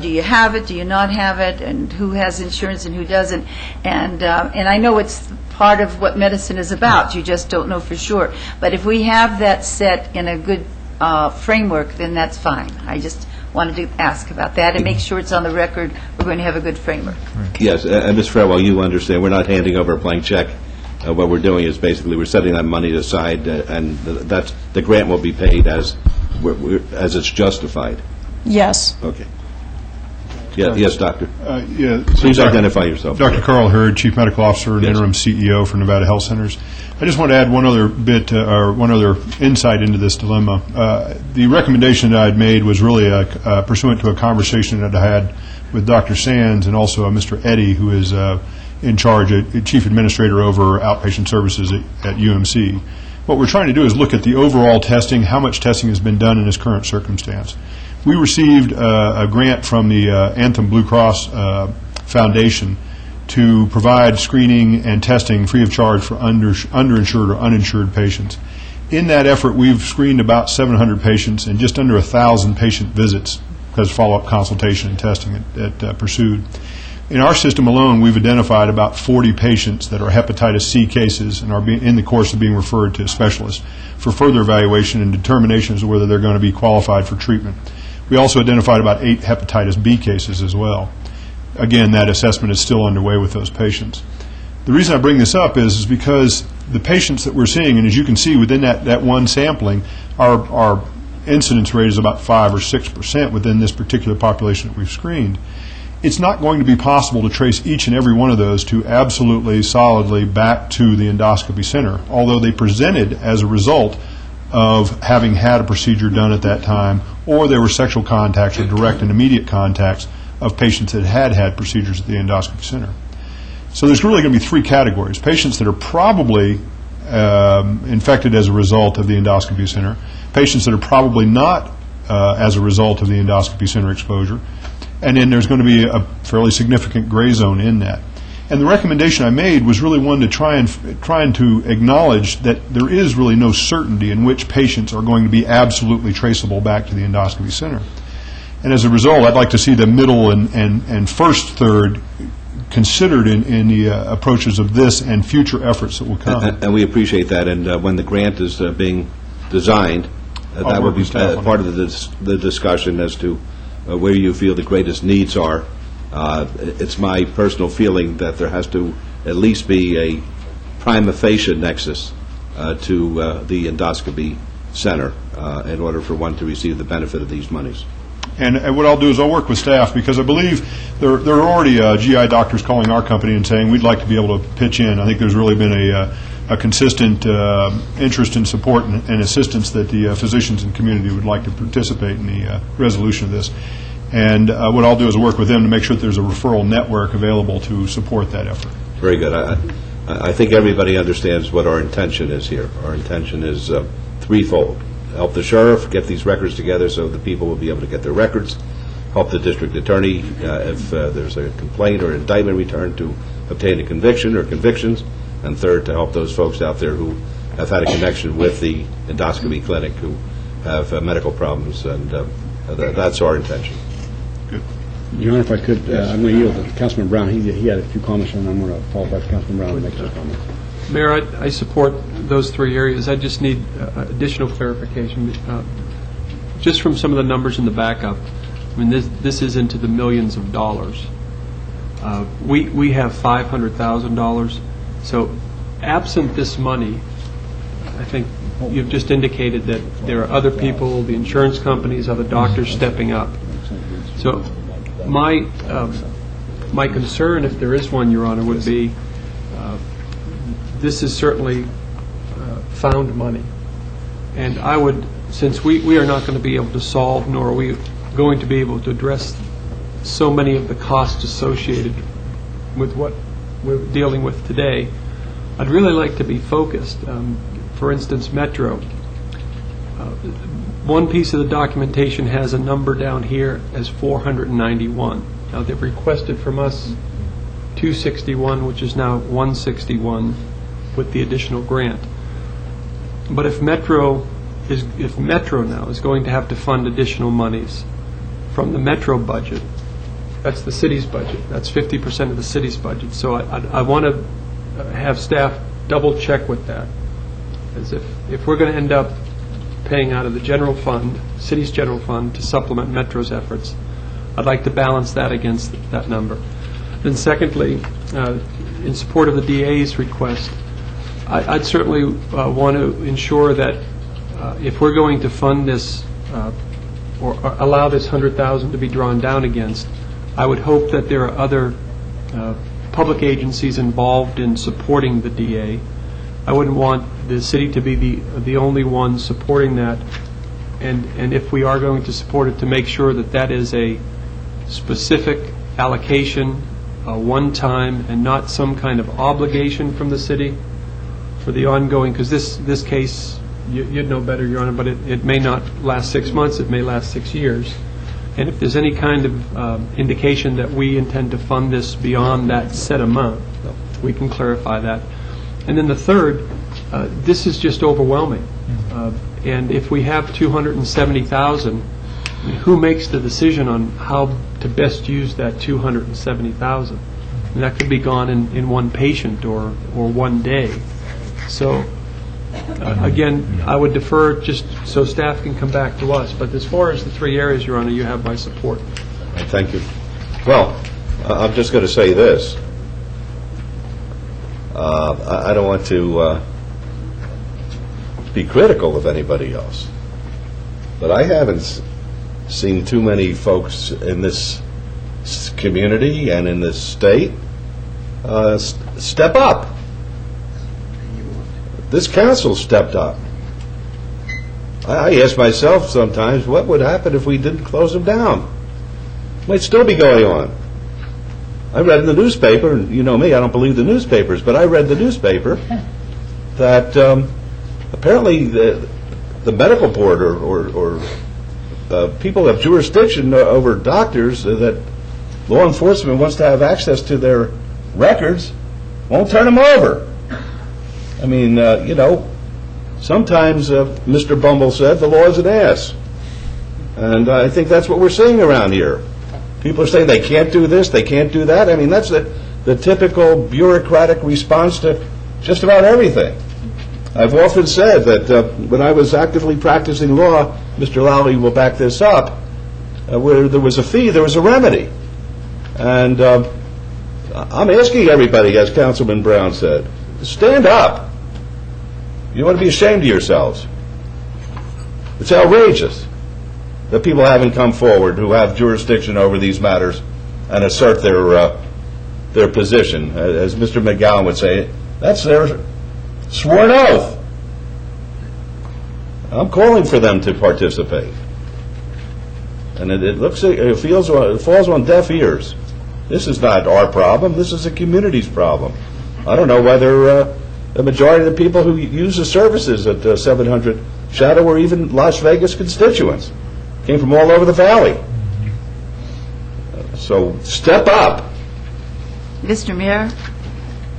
Do you have it? Do you not have it? And who has insurance and who doesn't? And I know it's part of what medicine is about. You just don't know for sure. But if we have that set in a good framework, then that's fine. I just wanted to ask about that and make sure it's on the record. We're going to have a good framework. Yes, and Ms. Fredwell, you understand, we're not handing over a blank check. What we're doing is basically we're setting that money aside, and that's the grant will be paid as it's justified. Yes. Okay. Yes, Doctor. Please identify yourself. Dr. Carl Hurd, Chief Medical Officer and Interim CEO for Nevada Health Centers. I just want to add one other bit, or one other insight into this dilemma. The recommendation that I had made was really pursuant to a conversation that I had with Dr. Sands and also Mr. Eddy, who is in charge, Chief Administrator over outpatient services at UMC. What we're trying to do is look at the overall testing, how much testing has been done in this current circumstance. We received a grant from the Anthem Blue Cross Foundation to provide screening and testing free of charge for underinsured or uninsured patients. In that effort, we've screened about 700 patients and just under 1,000 patient visits because follow-up consultation and testing at Pursued. In our system alone, we've identified about 40 patients that are hepatitis C cases and are in the course of being referred to specialists for further evaluation and determination as to whether they're going to be qualified for treatment. We also identified about 8 hepatitis B cases as well. Again, that assessment is still underway with those patients. The reason I bring this up is because the patients that we're seeing, and as you can see within that one sampling, our incidence rate is about 5 or 6% within this particular population that we've screened. It's not going to be possible to trace each and every one of those to absolutely solidly back to the endoscopy center, although they presented as a result of having had a procedure done at that time, or there were sexual contacts or direct and immediate contacts of patients that had procedures at the endoscopy center. So there's really going to be 3 categories: patients that are probably infected as a result of the endoscopy center, patients that are probably not as a result of the endoscopy center exposure, and then there's going to be a fairly significant gray zone in that. And the recommendation I made was really one to trying to acknowledge that there is really no certainty in which patients are going to be absolutely traceable back to the endoscopy center. And as a result, I'd like to see the middle and first third considered in the approaches of this and future efforts that will come. And we appreciate that. And when the grant is being designed, that will be part of the discussion as to where you feel the greatest needs are. It's my personal feeling that there has to at least be a prima facie nexus to the endoscopy center in order for one to receive the benefit of these monies. And what I'll do is I'll work with staff, because I believe there are already GI doctors calling our company and saying we'd like to be able to pitch in. I think there's really been a consistent interest and support and assistance that the physicians and community would like to participate in the resolution of this. And what I'll do is work with them to make sure that there's a referral network available to support that effort. Very good. I think everybody understands what our intention is here. Our intention is threefold. Help the sheriff get these records together so the people will be able to get their records. Help the district attorney if there's a complaint or indictment returned to obtain a conviction or convictions. And third, to help those folks out there who have had a connection with the endoscopy clinic who have medical problems. And that's our intention. Good. Your Honor, if I could, I'm going to yield to Councilman Brown. He had a few comments, and I'm going to follow back to Councilman Brown and make those comments. Mayor, I support those 3 areas. I just need additional clarification. Just from some of the numbers in the backup, I mean, this is into the millions of dollars. We have $500,000. So absent this money, I think you've just indicated that there are other people, the insurance companies, other doctors stepping up. So my concern, if there is one, Your Honor, would be this is certainly found money. And I would, since we are not going to be able to solve, nor are we going to be able to address so many of the costs associated with what we're dealing with today, I'd really like to be focused. For instance, Metro. One piece of the documentation has a number down here as 491. Now, they've requested from us 261, which is now 161 with the additional grant. But if Metro now is going to have to fund additional monies from the Metro budget, that's the city's budget. That's 50% of the city's budget. So I want to have staff double check with that, as if we're going to end up paying out of the general fund, city's general fund, to supplement Metro's efforts, I'd like to balance that against that number. Then secondly, in support of the DA's request, I'd certainly want to ensure that if we're going to fund this or allow this $100,000 to be drawn down against, I would hope that there are other public agencies involved in supporting the DA. I wouldn't want the city to be the only one supporting that, and if we are going to support it, to make sure that that is a specific allocation, one time, and not some kind of obligation from the city for the ongoing, because this case, you'd know better, Your Honor, but it may not last 6 months, it may last 6 years. And if there's any kind of indication that we intend to fund this beyond that set amount, we can clarify that. And then the third, this is just overwhelming. And if we have $270,000, who makes the decision on how to best use that $270,000? And that could be gone in one patient or one day. So, again, I would defer just so staff can come back to us. But as far as the 3 areas, Your Honor, you have my support. Thank you. Well, I'm just going to say this. I don't want to be critical of anybody else, but I haven't seen too many folks in this community and in this state step up. This council stepped up. I ask myself sometimes, what would happen if we didn't close them down? It might still be going on. I read in the newspaper, and you know me, I don't believe the newspapers, but I read the newspaper that apparently the medical board or people have jurisdiction over doctors that law enforcement wants to have access to their records, won't turn them over. I mean, sometimes Mr. Bumble said the law is an ass. And I think that's what we're seeing around here. People are saying they can't do this, they can't do that. I mean, that's the typical bureaucratic response to just about everything. I've often said that when I was actively practicing law, Mr. Lowry will back this up, where there was a fee, there was a remedy. And I'm asking everybody, as Councilman Brown said, stand up. You want to be ashamed of yourselves. It's outrageous that people haven't come forward who have jurisdiction over these matters and assert their position. As Mr. McGowan would say, that's their sworn oath. I'm calling for them to participate. And it falls on deaf ears. This is not our problem. This is the community's problem. I don't know whether the majority of the people who use the services at 700 Shadow were even Las Vegas constituents. Came from all over the valley. So step up. Mr. Mayor,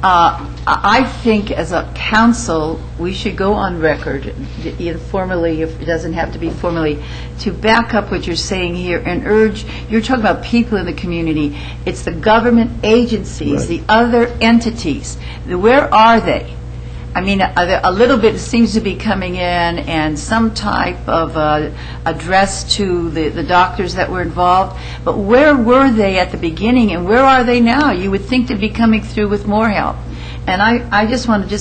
I think as a council, we should go on record, either formally, if it doesn't have to be formally, to back up what you're saying here and urge, you're talking about people in the community. It's the government agencies, Right. the other entities. Where are they? I mean, a little bit seems to be coming in, and some type of address to the doctors that were involved. But where were they at the beginning, and where are they now? You would think they'd be coming through with more help. And I just want to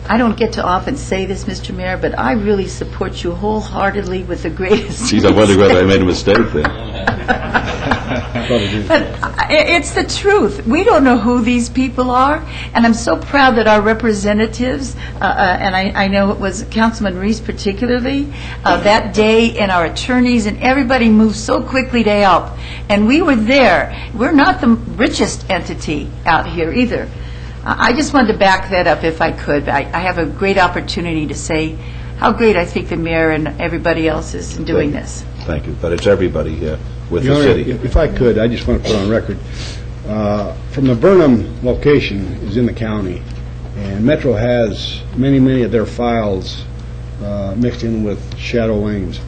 I don't get to often say this, Mr. Mayor, but I really support you wholeheartedly with the greatest. Geez, I'm wondering whether I made a mistake there. But it's the truth. We don't know who these people are, and I'm so proud that our representatives, and I know it was Councilman Reese particularly, that day, and our attorneys, and everybody moved so quickly to help. And we were there. We're not the richest entity out here either. I just wanted to back that up if I could. I have a great opportunity to say how great I think the mayor and everybody else is in doing this. Thank you. But it's everybody with Your the Honor, city. if I could, I just want to put on record, from the Burnham location is in the county, and Metro has many of their files mixed in with Shadow Lanes.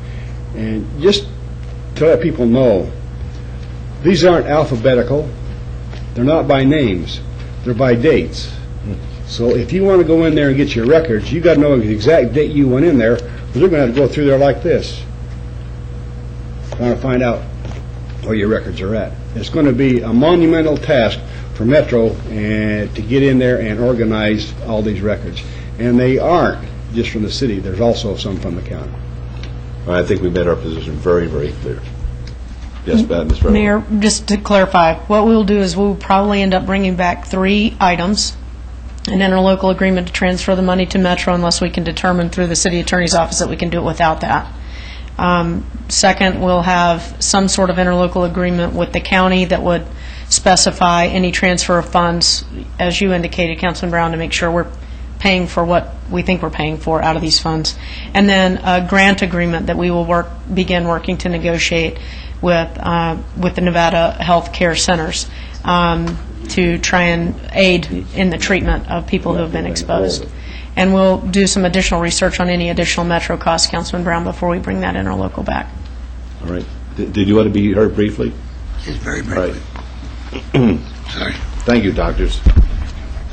And just to let people know, these aren't alphabetical. They're not by names. They're by dates. So if you want to go in there and get your records, you got to know the exact date you went in there, or they're going to have to go through there like this, trying to find out where your records are at. It's going to be a monumental task for Metro to get in there and organize all these records. And they aren't just from the city. There's also some from the county. I think we made our position very, very clear. Yes, Ms. Frederick. Mayor, just to clarify, what we'll do is we'll probably end up bringing back 3 items: an interlocal agreement to transfer the money to Metro unless we can determine through the city attorney's office that we can do it without that. Second, we'll have some sort of interlocal agreement with the county that would specify any transfer of funds, as you indicated, Councilman Brown, to make sure we're paying for what we think we're paying for out of these funds. And then a grant agreement that we will begin working to negotiate with the Nevada Health Care Centers to try and aid in the treatment of people who have been exposed. And we'll do some additional research on any additional Metro costs, Councilman Brown, before we bring that interlocal back. All right. Did you want to be heard briefly? Just very briefly. Sorry. Thank you, doctors.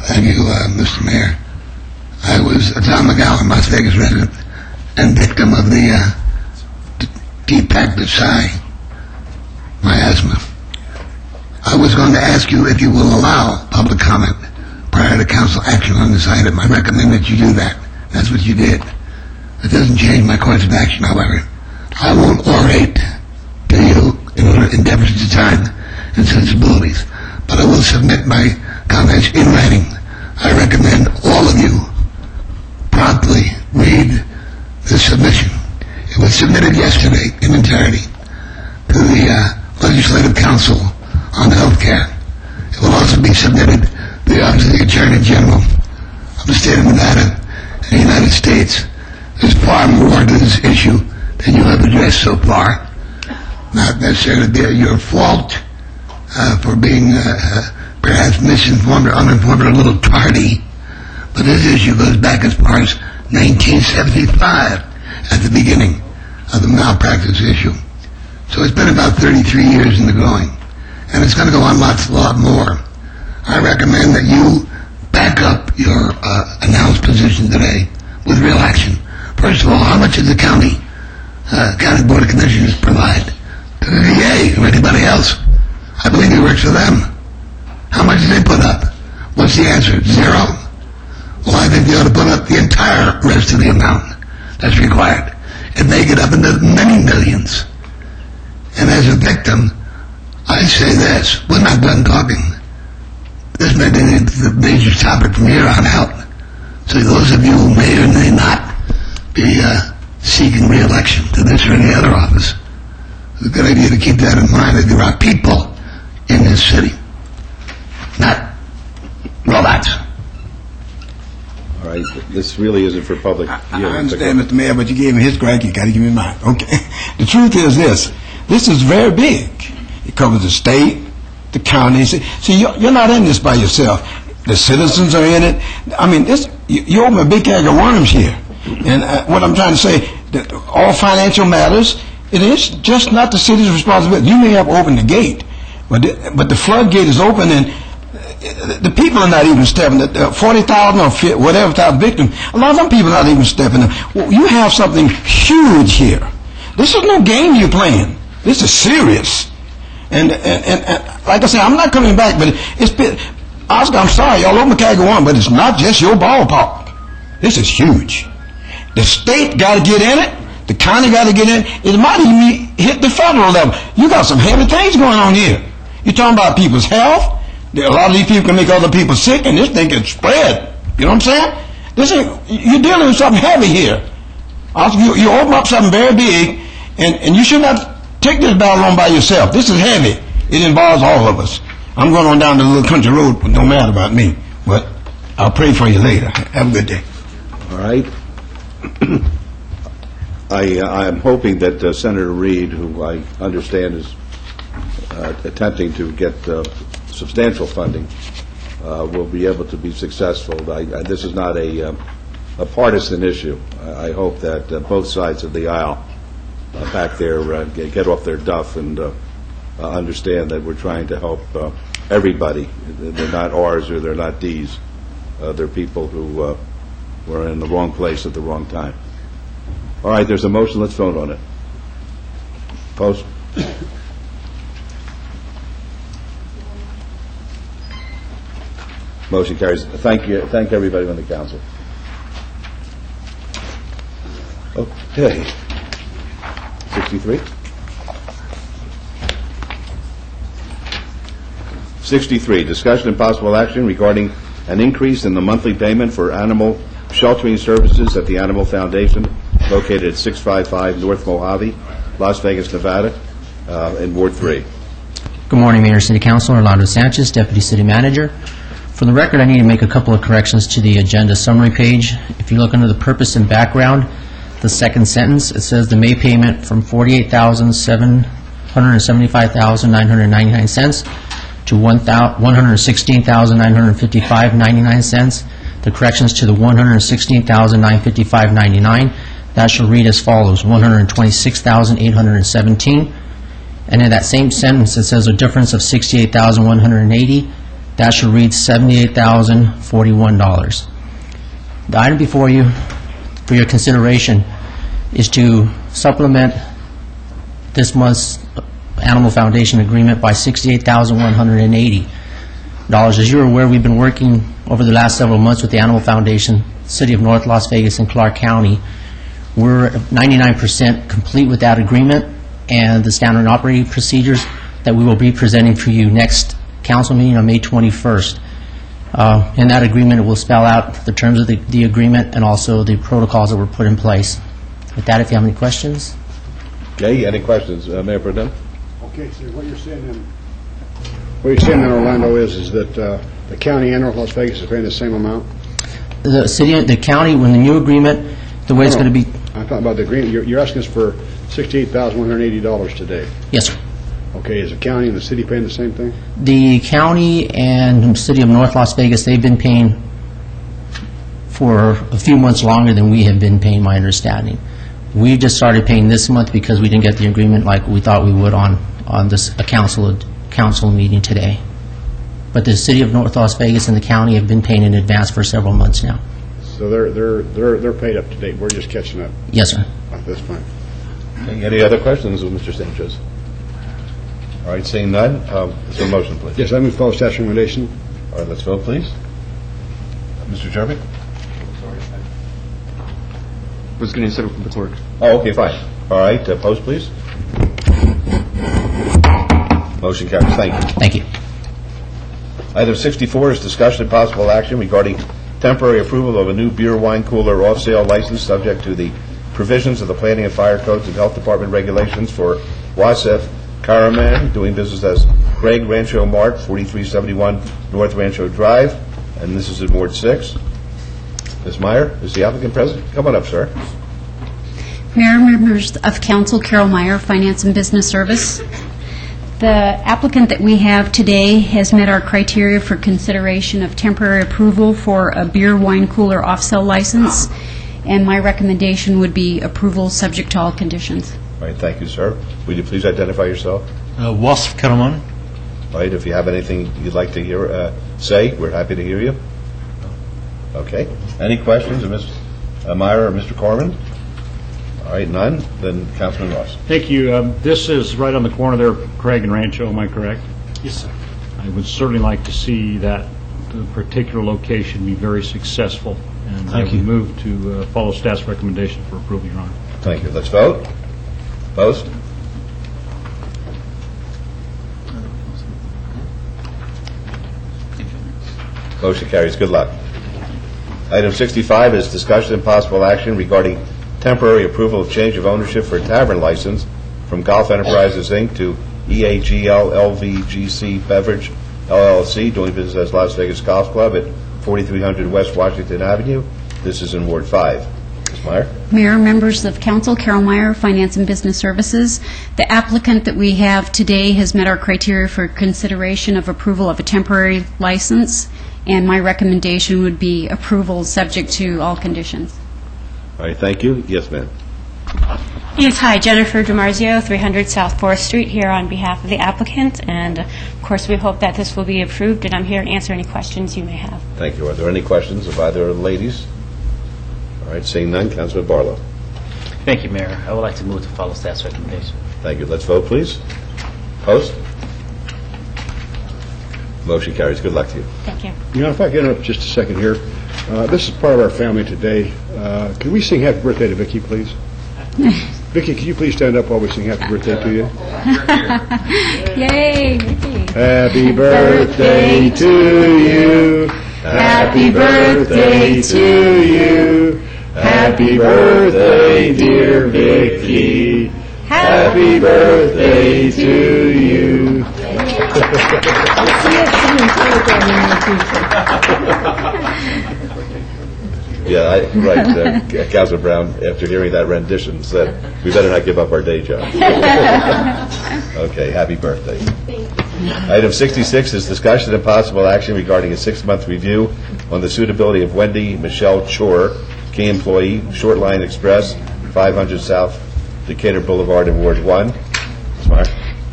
Thank you, Mr. Mayor. I was a Tom McGowan, Las Vegas resident, and victim of the Deepak Desai miasma. I was going to ask you if you will allow public comment prior to council action on this item. I recommend that you do that. That's what you did. It doesn't change my course of action, however. I won't orate to you in deference to time and sensibilities, but I will submit my comments in writing. I recommend all of you promptly read this submission. It was submitted yesterday in entirety to the Legislative Council on Health Care. It will also be submitted to the Office of the Attorney General of the State of Nevada and the United States. There's far more to this issue than you have addressed so far. Not necessarily your fault for being perhaps misinformed or uninformed or a little tardy, but this issue goes back as far as 1975 at the beginning of the malpractice issue. So it's been about 33 years in the going, and it's going to go on a lot more. I recommend that you back up your announced position today with real action. First of all, how much does the county Board of Commissioners provide to the VA or anybody else? I believe he works for them. How much do they put up? What's the answer? 0? Well, I think they ought to put up the entire rest of the amount that's required. It may get up into many millions. And as a victim, I say this: we're not done talking. This may be the major topic from here on out. So those of you who may or may not be seeking re-election to this or any other office, it's a good idea to keep that in mind, that there are people in this city, not robots. All right. This really isn't for public. I understand, Mr. Mayor, but you gave me his crack, you got to give me mine. Okay. The truth is this. This is very big. It covers the state, the county. See, you're not in this by yourself. The citizens are in it. I mean, you open a big can of worms here. And what I'm trying to say, that all financial matters, it is just not the city's responsibility. You may have opened the gate, but the floodgate is open, and the people are not even stepping. 40,000 or whatever thousand victims, a lot of them people are not even stepping up. Well, you have something huge here. This is no game you're playing. This is serious. And like I said, I'm not coming back, but Oscar, I'm sorry, y'all open Chicago one, but it's not just your ballpark. This is huge. The state got to get in it. The county got to get in it. It might even hit the federal level. You got some heavy things going on here. You're talking about people's health. A lot of these people can make other people sick, and this thing can spread. You know what I'm saying? You're dealing with something heavy here. You open up something very big, and you should not take this battle on by yourself. This is heavy. It involves all of us. I'm going on down the little country road, but don't matter about me. But I'll pray for you later. Have a good day. All right. I'm hoping that Senator Reid, who I understand is attempting to get substantial funding, will be able to be successful. This is not a partisan issue. I hope that both sides of the aisle back there get off their duff and understand that we're trying to help everybody. They're not R's or they're not D's. They're people who were in the wrong place at the wrong time. All right, there's a motion. Let's vote on it. Post. Motion carries. Thank you. Thank everybody on the council. Okay. 63. 63, discussion and possible action regarding an increase in the monthly payment for animal sheltering services at the Animal Foundation located at 655 North Mojave, Las Vegas, Nevada, in Ward 3. Good morning, Mayor, City Councilor Orlando Sanchez, Deputy City Manager. For the record, I need to make a couple of corrections to the agenda summary page. If you look under the purpose and background, the second sentence, it says the May payment from $48,775,999 to $116,955.99. The corrections to the $116,955.99, that shall read as follows: $126,817. And in that same sentence, it says a difference of $68,180. That shall read $78,041. The item before you for your consideration is to supplement this month's Animal Foundation agreement by $68,180. As you're aware, we've been working over the last several months with the Animal Foundation, City of North Las Vegas, and Clark County. We're 99% complete with that agreement and the standard operating procedures that we will be presenting for you next council meeting on May 21st. In that agreement, it will spell out the terms of the agreement and also the protocols that were put in place. With that, if you have any questions. Okay, any questions, Mayor Pro Tem? Okay, so what you're saying in Orlando is that the county and North Las Vegas is paying the same amount? The city, the county, when the new agreement, the way it's going to be... I'm talking about the agreement. You're asking us for $68,180 today. Yes, sir. Okay, is the county and the city paying the same thing? The county and City of North Las Vegas, they've been paying for a few months longer than we have been paying, my understanding. We just started paying this month because we didn't get the agreement like we thought we would on this council meeting today. But the City of North Las Vegas and the county have been paying in advance for several months now. So they're paid up to date. We're just catching up. Yes, sir. That's fine. Okay, any other questions of Mr. Sanchez? All right, seeing none, so motion, please. Yes, I move follow statute recommendation. All right, let's vote, please. Mr. Jervik? Was going to settle with the clerk. Oh, okay, fine. All right, post, please. Motion carries. Thank you. Thank you. Item 64 is discussion and possible action regarding temporary approval of a new beer wine cooler off-sale license subject to the provisions of the Planning and Fire Codes and Health Department regulations for Wasef Caraman, doing business as Craig Rancho Mart, 4371 North Rancho Drive, and this is in Ward 6. Ms. Meyer, is the applicant present? Come on up, sir. Mayor, members of council, Carol Meyer, Finance and Business Service. The applicant that we have today has met our criteria for consideration of temporary approval for a beer wine cooler off-sale license, and my recommendation would be approval subject to all conditions. All right, thank you, sir. Would you please identify yourself? Wasf Karaman. All right, if you have anything you'd like to hear, say, we're happy to hear you. Okay. Any questions of Ms. Meyer or Mr. Corman? All right, none. Then Councilman Ross. Thank you. This is right on the corner there, Craig and Rancho, am I correct? Yes, sir. I would certainly like to see that particular location be very successful, and I would move to follow staff's recommendation for approval, Your Honor. Thank you. Let's vote. Post. Motion carries. Good luck. Item 65 is discussion and possible action regarding temporary approval of change of ownership for a tavern license from Golf Enterprises, Inc. to EAGL LVGC Beverage, LLC, doing business as Las Vegas Golf Club at 4300 West Washington Avenue. This is in Ward 5. Ms. Meyer? Mayor, members of council, Carol Meyer, Finance and Business Services. The applicant that we have today has met our criteria for consideration of approval of a temporary license, and my recommendation would be approval subject to all conditions. All right, thank you. Yes, ma'am. Yes, hi, Jennifer DiMarzio, 300 South 4th Street, here on behalf of the applicant, and of course we hope that this will be approved, and I'm here to answer any questions you may have. Thank you. Are there any questions of either of the ladies? All right, seeing none, Councilman Barlow. Thank you, Mayor. I would like to move to follow staff's recommendation. Thank you. Let's vote, please. Post. Motion carries. Good luck to you. Thank you. You know, if I can interrupt just a second here. This is part of our family today. Can we sing happy birthday to Vicki, please? Vicki, can you please stand up while we sing happy birthday to you? Yay, Ricky. Happy birthday to you. Happy birthday to you. Happy birthday, dear Vicki. Happy birthday to you. Yeah, right. Councilor Brown, after hearing that rendition, said, we better not give up our day job. Okay, happy birthday. Item 66 is discussion and possible action regarding a 6-month review on the suitability of Wendy Michelle Chor, key employee, Short Line Express, 500 South Decatur Boulevard in Ward 1. Ms. Meyer?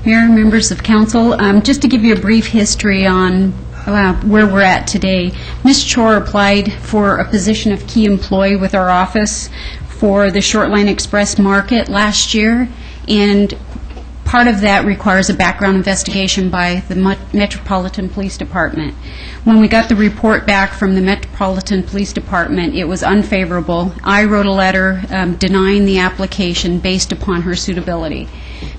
Mayor and members of council, just to give you a brief history on where we're at today. Ms. Chor applied for a position of key employee with our office for the Short Line Express market last year, and part of that requires a background investigation by the Metropolitan Police Department. When we got the report back from the Metropolitan Police Department, it was unfavorable. I wrote a letter denying the application based upon her suitability.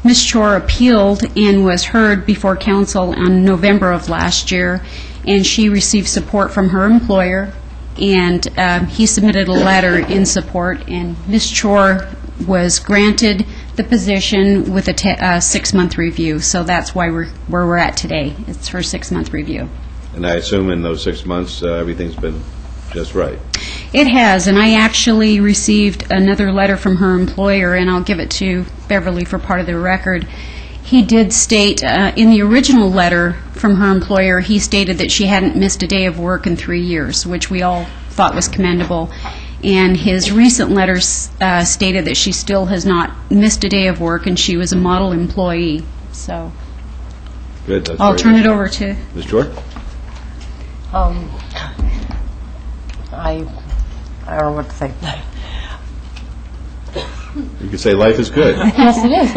Ms. Chor appealed and was heard before council in November of last year, and she received support from her employer, and he submitted a letter in support, and Ms. Chor was granted the position with a 6-month review. So that's why where we're at today. It's her 6-month review. And I assume in those 6 months, everything's been just right. It has, and I actually received another letter from her employer, and I'll give it to Beverly for part of the record. He did state, in the original letter from her employer, he stated that she hadn't missed a day of work in 3 years, which we all thought was commendable. And his recent letters stated that she still has not missed a day of work, and she was a model employee. So Good. That's I'll very turn good. it over to... Ms. Chor? I don't know what to say. You could say life is good. Yes, it is.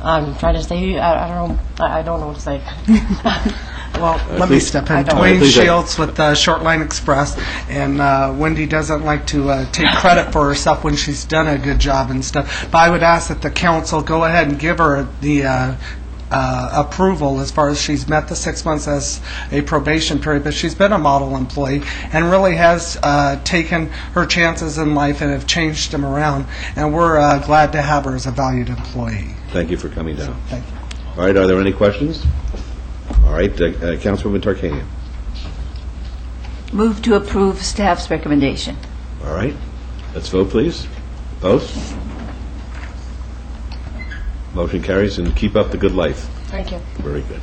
I'm trying to say, I don't know what to say. Well, let me step in. Dwayne Shields with Short Line Express, and Wendy doesn't like to take credit for herself when she's done a good job and stuff. But I would ask that the council go ahead and give her the approval as far as she's met the 6 months as a probation period, but she's been a model employee and really has taken her chances in life and have changed them around, and we're glad to have her as a valued employee. Thank you for coming down. Thank you. All right, are there any questions? All right, Councilwoman Tarkanian. Move to approve staff's recommendation. All right, let's vote, please. Opposed? Motion carries, and keep up the good life. Thank you. Very good.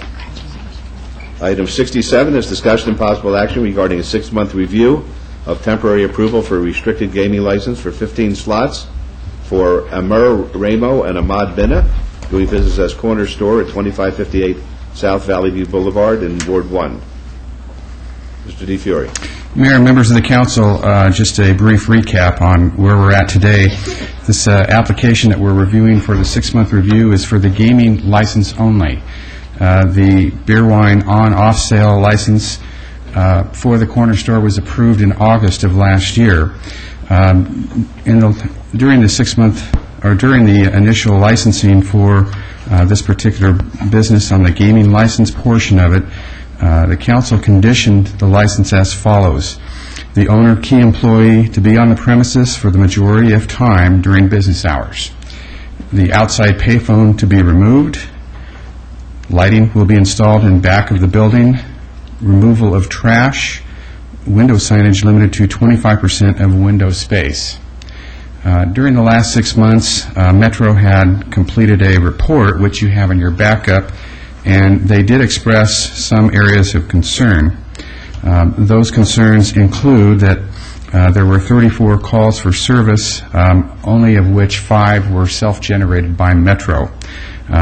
Item 67 is discussion and possible action regarding a 6-month review of temporary approval for a restricted gaming license for 15 slots for Amir Ramo and Ahmad Binna, doing business as Corner Store at 2558 South Valley View Boulevard in Ward 1. Mr. DeFiore. Mayor and members of the council, just a brief recap on where we're at today. This application that we're reviewing for the 6-month review is for the gaming license only. The beer wine on-off sale license for the Corner Store was approved in August of last year. During the 6-month, or during the initial licensing for this particular business on the gaming license portion of it, the council conditioned the license as follows. The owner, key employee, to be on the premises for the majority of time during business hours. The outside payphone to be removed. Lighting will be installed in back of the building. Removal of trash. Window signage limited to 25% of window space. During the last 6 months, Metro had completed a report, which you have in your backup, and they did express some areas of concern. Those concerns include that there were 34 calls for service, only of which 5 were self-generated by Metro.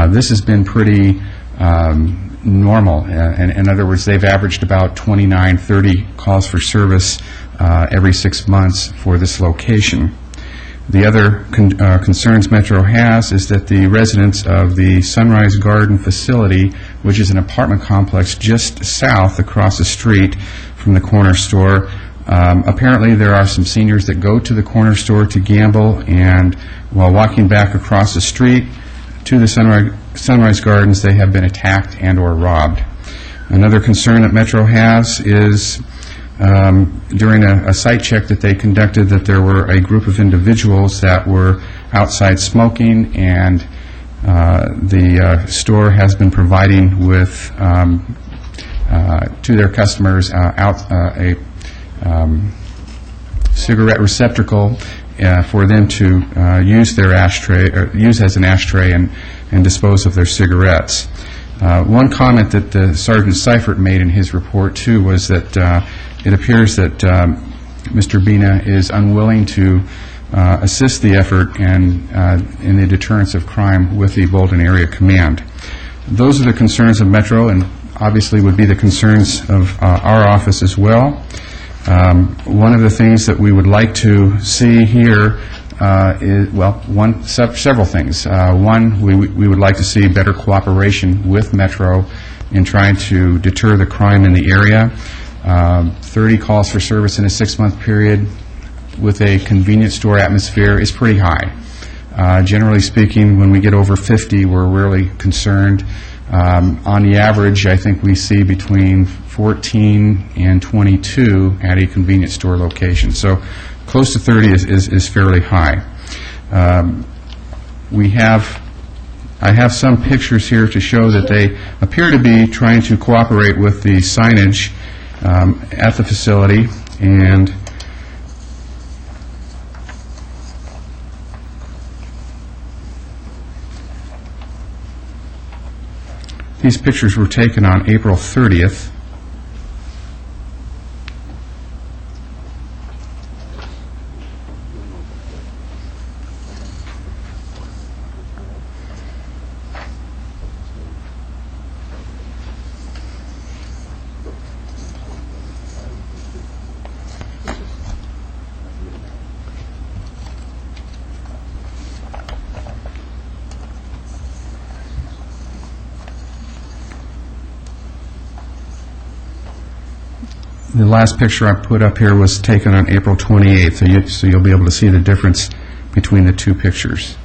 This has been pretty normal. In other words, they've averaged about 29, 30 calls for service every 6 months for this location. The other concerns Metro has is that the residents of the Sunrise Garden facility, which is an apartment complex just south across the street from the Corner Store, Apparently, there are some seniors that go to the corner store to gamble, and while walking back across the street to the Sunrise Gardens, they have been attacked and/or robbed. Another concern that Metro has is during a site check that they conducted, that there were a group of individuals that were outside smoking, and the store has been providing with to their customers a cigarette receptacle for them to use their ashtray, or use as an ashtray and dispose of their cigarettes. One comment that Sergeant Seifert made in his report, too, was that it appears that Mr. Bina is unwilling to assist the effort in the deterrence of crime with the Bolden Area Command. Those are the concerns of Metro, and obviously would be the concerns of our office as well. One of the things that we would like to see here is, well, several things. One, we would like to see better cooperation with Metro in trying to deter the crime in the area. 30 calls for service in a 6-month period with a convenience store atmosphere is pretty high. Generally speaking, when we get over 50, we're really concerned. On the average, I think we see between 14 and 22 at a convenience store location. So close to 30 is fairly high. I have some pictures here to show that they appear to be trying to cooperate with the signage at the facility, and these pictures were taken on April 30th. The last picture I put up here was taken on April 28th, so you'll be able to see the difference between the two pictures.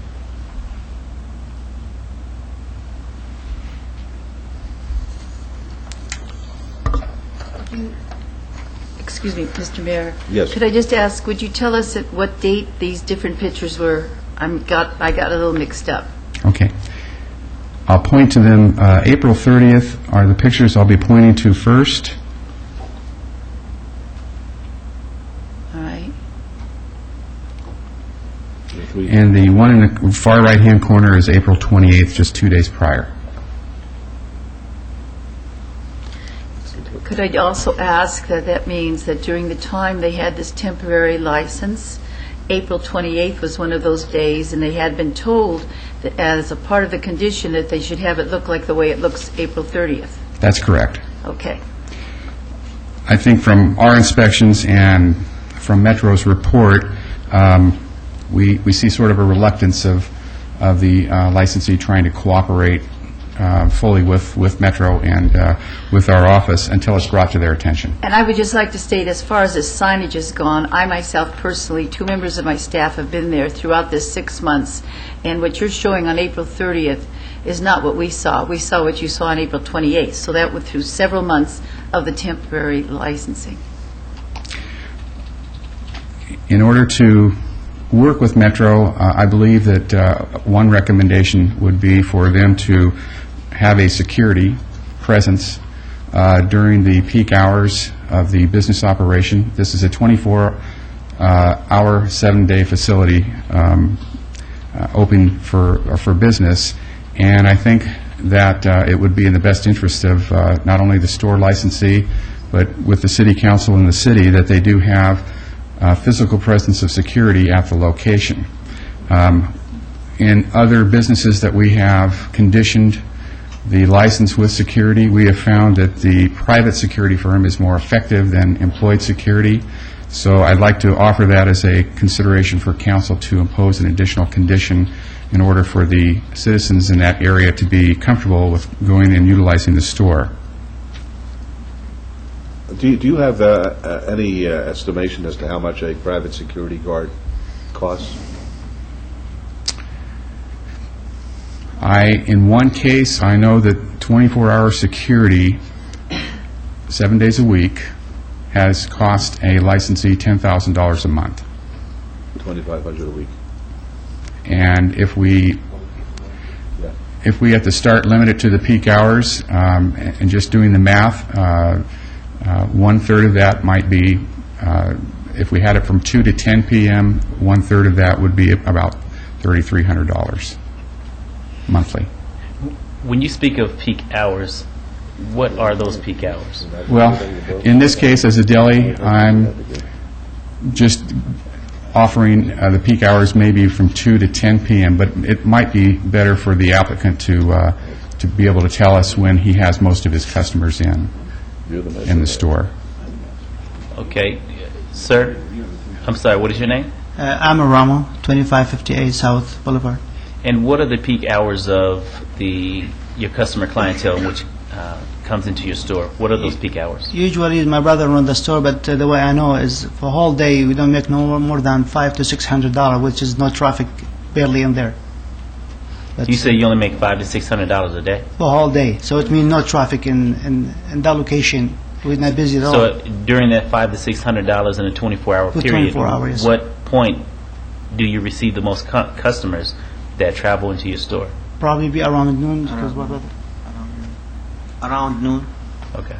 Excuse me, Mr. Mayor. Yes. Could I just ask, would you tell us at what date these different pictures were? I got a little mixed up. Okay. I'll point to them. April 30th are the pictures I'll be pointing to first. All right. And the one in the far right-hand corner is April 28th, just 2 days prior. Could I also ask that means that during the time they had this temporary license, April 28th was one of those days, and they had been told that as a part of the condition that they should have it look like the way it looks April 30th? That's correct. Okay. I think from our inspections and from Metro's report, we see sort of a reluctance of the licensee trying to cooperate fully with Metro and with our office until it's brought to their attention. And I would just like to state, as far as the signage has gone, I myself personally, 2 members of my staff have been there throughout this 6 months, and what you're showing on April 30th is not what we saw. We saw what you saw on April 28th, so that went through several months of the temporary licensing. In order to work with Metro, I believe that one recommendation would be for them to have a security presence during the peak hours of the business operation. This is a 24-hour, 7-day facility open for business, and I think that it would be in the best interest of not only the store licensee, but with the city council and the city, that they do have physical presence of security at the location. In other businesses that we have conditioned the license with security, we have found that the private security firm is more effective than employed security. So I'd like to offer that as a consideration for council to impose an additional condition in order for the citizens in that area to be comfortable with going and utilizing the store. Do you have any estimation as to how much a private security guard costs? In one case, I know that 24-hour security, 7 days a week, has cost a licensee $10,000 a month. $2,500 a week. And if we at the start limit it to the peak hours, and just doing the math, one-third of that might be, if we had it from 2 to 10 p.m., one-third of that would be about $3,300 monthly. When you speak of peak hours, what are those peak hours? Well, in this case, as a deli, I'm just offering the peak hours maybe from 2 to 10 p.m., but it might be better for the applicant to be able to tell us when he has most of his customers in the store. Okay. Sir, I'm sorry, what is your name? I'm Ramo, 2558 South Boulevard. And what are the peak hours of your customer clientele which comes into your store? What are those peak hours? Usually my brother runs the store, but the way I know is for a whole day we don't make no more than $500 to $600, which is no traffic barely in there. But You say you only make $500 to $600 a day? for a whole day, so it means no traffic in that location. We're not busy at all. So during that $500 to $600 in a 24-hour For period, 24 hours. what point do you receive the most customers that travel into your store? Probably be around noon. Because around noon. Okay.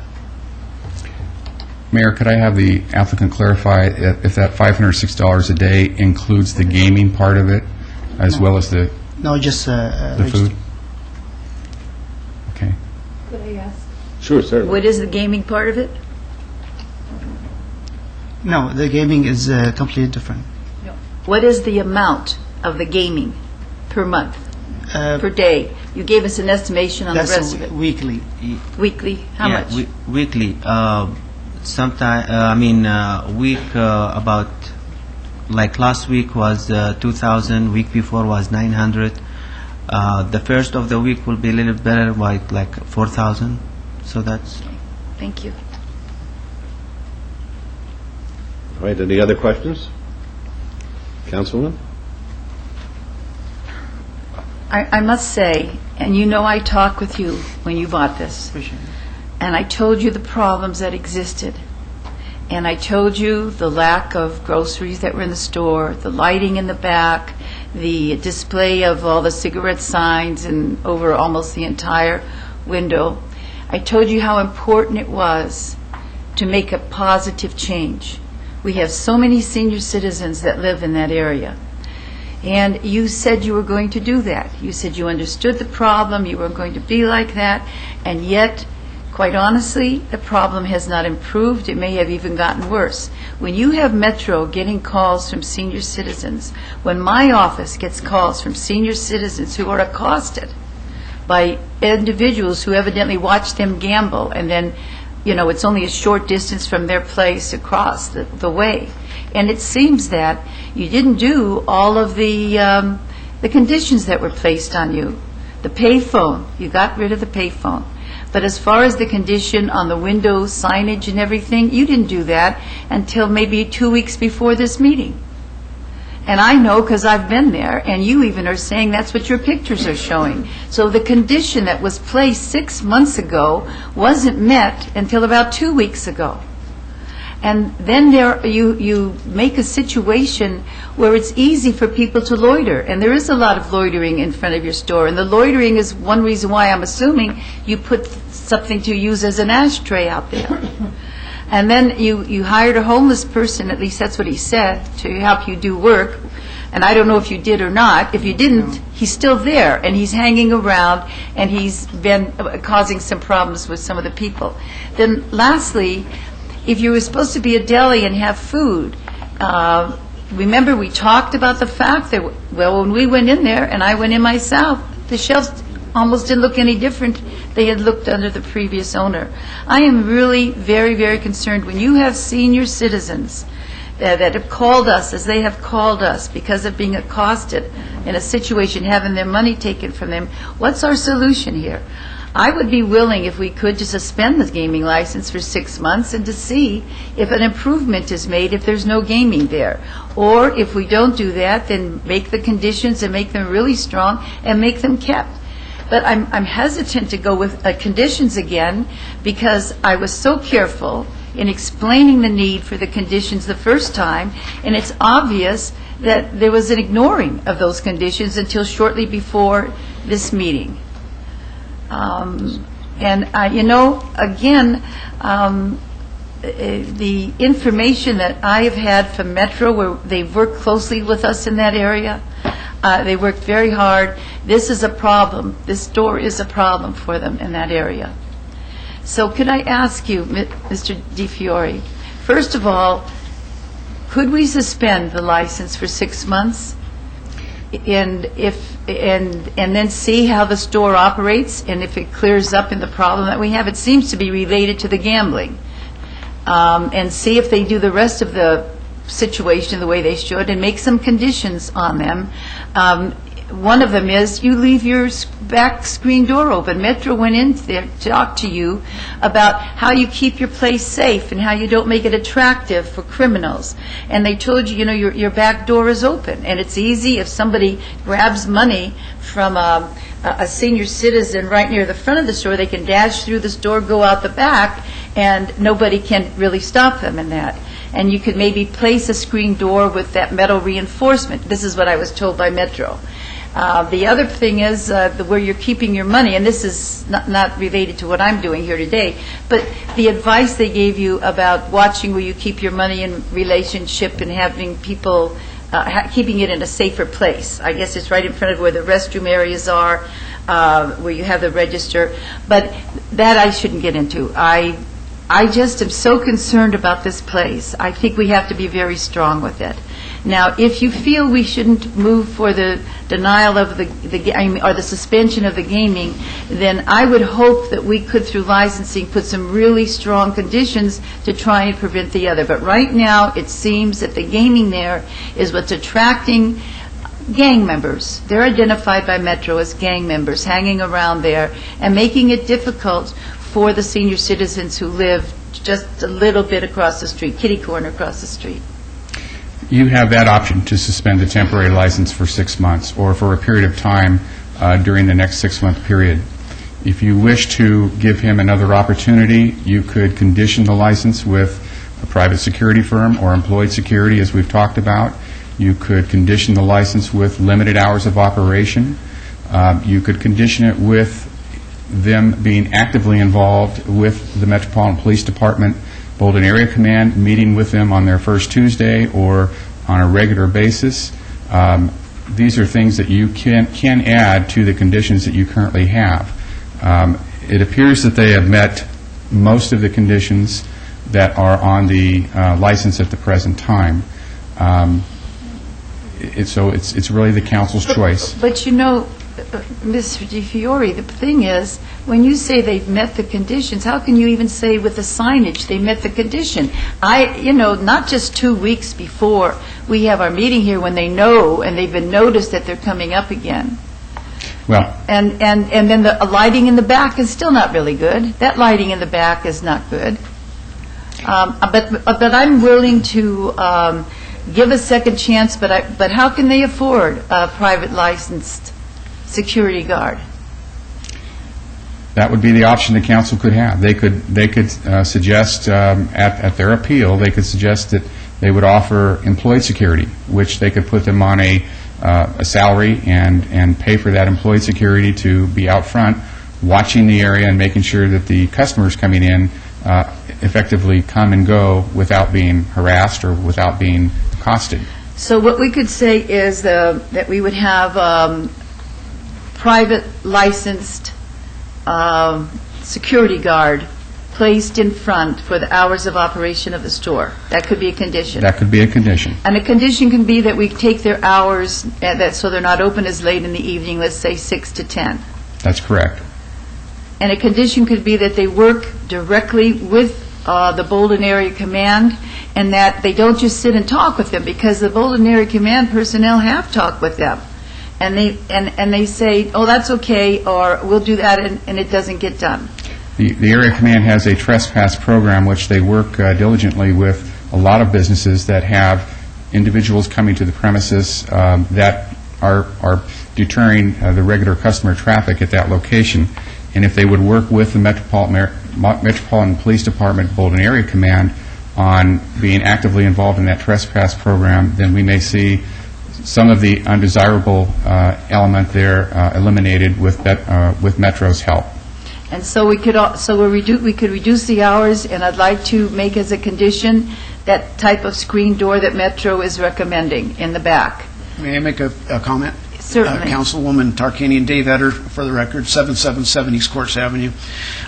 Mayor, could I have the applicant clarify if that $506 a day includes the gaming part of it, as well as the No, just the food? Okay. Could I ask? Sure, certainly. What is the gaming part of it? No, the gaming is completely different. What is the amount of the gaming per month, per day? You gave us an estimation on the That's rest of it. weekly. Weekly, how Yeah, much? weekly. Sometime, week about, like last week was 2,000, week before was 900. The first of the week will be a little better, like 4,000. So that's. Thank you. All right, any other questions? Councilwoman? I must say, and you know I talked with you when you bought this, and I told you the problems that existed, and I told you the lack of groceries that were in the store, the lighting in the back, the display of all the cigarette signs and over almost the entire window. I told you how important it was to make a positive change. We have so many senior citizens that live in that area. And you said you were going to do that. You said you understood the problem, you were going to be like that, and yet, quite honestly, the problem has not improved. It may have even gotten worse. When you have Metro getting calls from senior citizens, when my office gets calls from senior citizens who are accosted by individuals who evidently watch them gamble, and then, it's only a short distance from their place across the way. And it seems that you didn't do all of the conditions that were placed on you. The payphone, you got rid of the payphone. But as far as the condition on the window signage and everything, you didn't do that until maybe 2 weeks before this meeting. And I know because I've been there, and you even are saying that's what your pictures are showing. So the condition that was placed 6 months ago wasn't met until about 2 weeks ago. And then you make a situation where it's easy for people to loiter. And there is a lot of loitering in front of your store. And the loitering is one reason why I'm assuming you put something to use as an ashtray out there. And then you hired a homeless person, at least that's what he said, to help you do work. And I don't know if you did or not. If you didn't, he's still there, and he's hanging around, and he's been causing some problems with some of the people. Then lastly, if you were supposed to be a deli and have food, remember we talked about the fact that, when we went in there, and I went in myself, the shelves almost didn't look any different. They had looked under the previous owner. I am really very, very concerned when you have senior citizens that have called us, as they have called us, because of being accosted in a situation, having their money taken from them. What's our solution here? I would be willing, if we could, to suspend the gaming license for 6 months and to see if an improvement is made if there's no gaming there. Or if we don't do that, then make the conditions and make them really strong and make them kept. But I'm hesitant to go with conditions again because I was so careful in explaining the need for the conditions the first time, and it's obvious that there was an ignoring of those conditions until shortly before this meeting. The information that I have had from Metro, where they've worked closely with us in that area, they worked very hard. This is a problem. This store is a problem for them in that area. So could I ask you, Mr. DiFiore, first of all, could we suspend the license for 6 months? And then see how the store operates, and if it clears up in the problem that we have, it seems to be related to the gambling, and see if they do the rest of the situation the way they should, and make some conditions on them. One of them is you leave your back screen door open. Metro went in there to talk to you about how you keep your place safe and how you don't make it attractive for criminals. And they told you, your back door is open. And it's easy if somebody grabs money from a senior citizen right near the front of the store, they can dash through the store, go out the back, and nobody can really stop them in that. And you could maybe place a screen door with that metal reinforcement. This is what I was told by Metro. The other thing is where you're keeping your money, and this is not related to what I'm doing here today, but the advice they gave you about watching where you keep your money in relationship and having people, keeping it in a safer place. I guess it's right in front of where the restroom areas are, where you have the register. But that I shouldn't get into. I just am so concerned about this place. I think we have to be very strong with it. Now, if you feel we shouldn't move for the denial of or the suspension of the gaming, then I would hope that we could, through licensing, put some really strong conditions to try and prevent the other. But right now, it seems that the gaming there is what's attracting gang members. They're identified by Metro as gang members hanging around there and making it difficult for the senior citizens who live just a little bit across the street, kitty corner across the street. You have that option to suspend the temporary license for 6 months or for a period of time during the next 6-month period. If you wish to give him another opportunity, you could condition the license with a private security firm or employed security, as we've talked about. You could condition the license with limited hours of operation. You could condition it with them being actively involved with the Metropolitan Police Department, Bolden Area Command, meeting with them on their first Tuesday or on a regular basis. These are things that you can add to the conditions that you currently have. It appears that they have met most of the conditions that are on the license at the present time. So it's really the council's choice. But Mr. DiFiore, the thing is, when you say they've met the conditions, how can you even say with the signage they met the condition? Not just 2 weeks before we have our meeting here when they know and they've been noticed that they're coming up again. Well, and then the lighting in the back is still not really good. That lighting in the back is not good. But I'm willing to give a second chance. But how can they afford a private licensed security guard? That would be the option the council could have. They could suggest at their appeal, they could suggest that they would offer employed security, which they could put them on a salary and pay for that employed security to be out front, watching the area and making sure that the customers coming in effectively come and go without being harassed or without being accosted. So what we could say is that we would have private licensed security guard placed in front for the hours of operation of the store. That could be a condition. That could be a condition. And a condition can be that we take their hours so they're not open as late in the evening, let's say 6 to 10. That's correct. And a condition could be that they work directly with the Bolden Area Command and that they don't just sit and talk with them, because the Bolden Area Command personnel have talked with them. and they say, oh, that's okay, or we'll do that, and it doesn't get done. The Area Command has a trespass program which they work diligently with a lot of businesses that have individuals coming to the premises that are deterring the regular customer traffic at that location. And if they would work with the Metropolitan Police Department, Bolton Area Command, on being actively involved in that trespass program, then we may see some of the undesirable element there eliminated with Metro's help. And so we could reduce the hours, and I'd like to make as a condition that type of screen door that Metro is recommending in the back. May I make a comment? Certainly. Councilwoman Tarkanian, Dave Etter, for the record, 777 East Courts Avenue.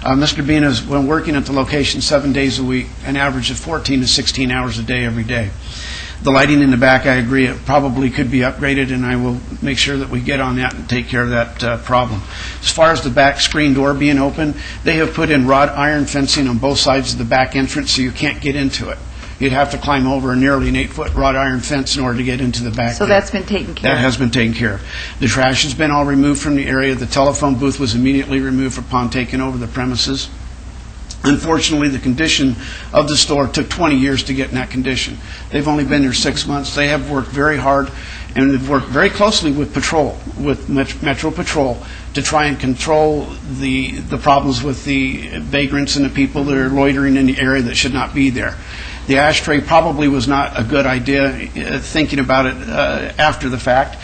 Mr. Bean has been working at the location 7 days a week, an average of 14 to 16 hours a day every day. The lighting in the back, I agree, it probably could be upgraded, and I will make sure that we get on that and take care of that problem. As far as the back screen door being open, they have put in wrought iron fencing on both sides of the back entrance so you can't get into it. You'd have to climb over nearly an 8-foot wrought iron fence in order to get into the back. So that's been taken care of? That has been taken care of. The trash has been all removed from the area. The telephone booth was immediately removed upon taking over the premises. Unfortunately, the condition of the store took 20 years to get in that condition. They've only been there 6 months. They have worked very hard, and they've worked very closely with Patrol, with Metro Patrol, to try and control the problems with the vagrants and the people that are loitering in the area that should not be there. The ashtray probably was not a good idea, thinking about it after the fact.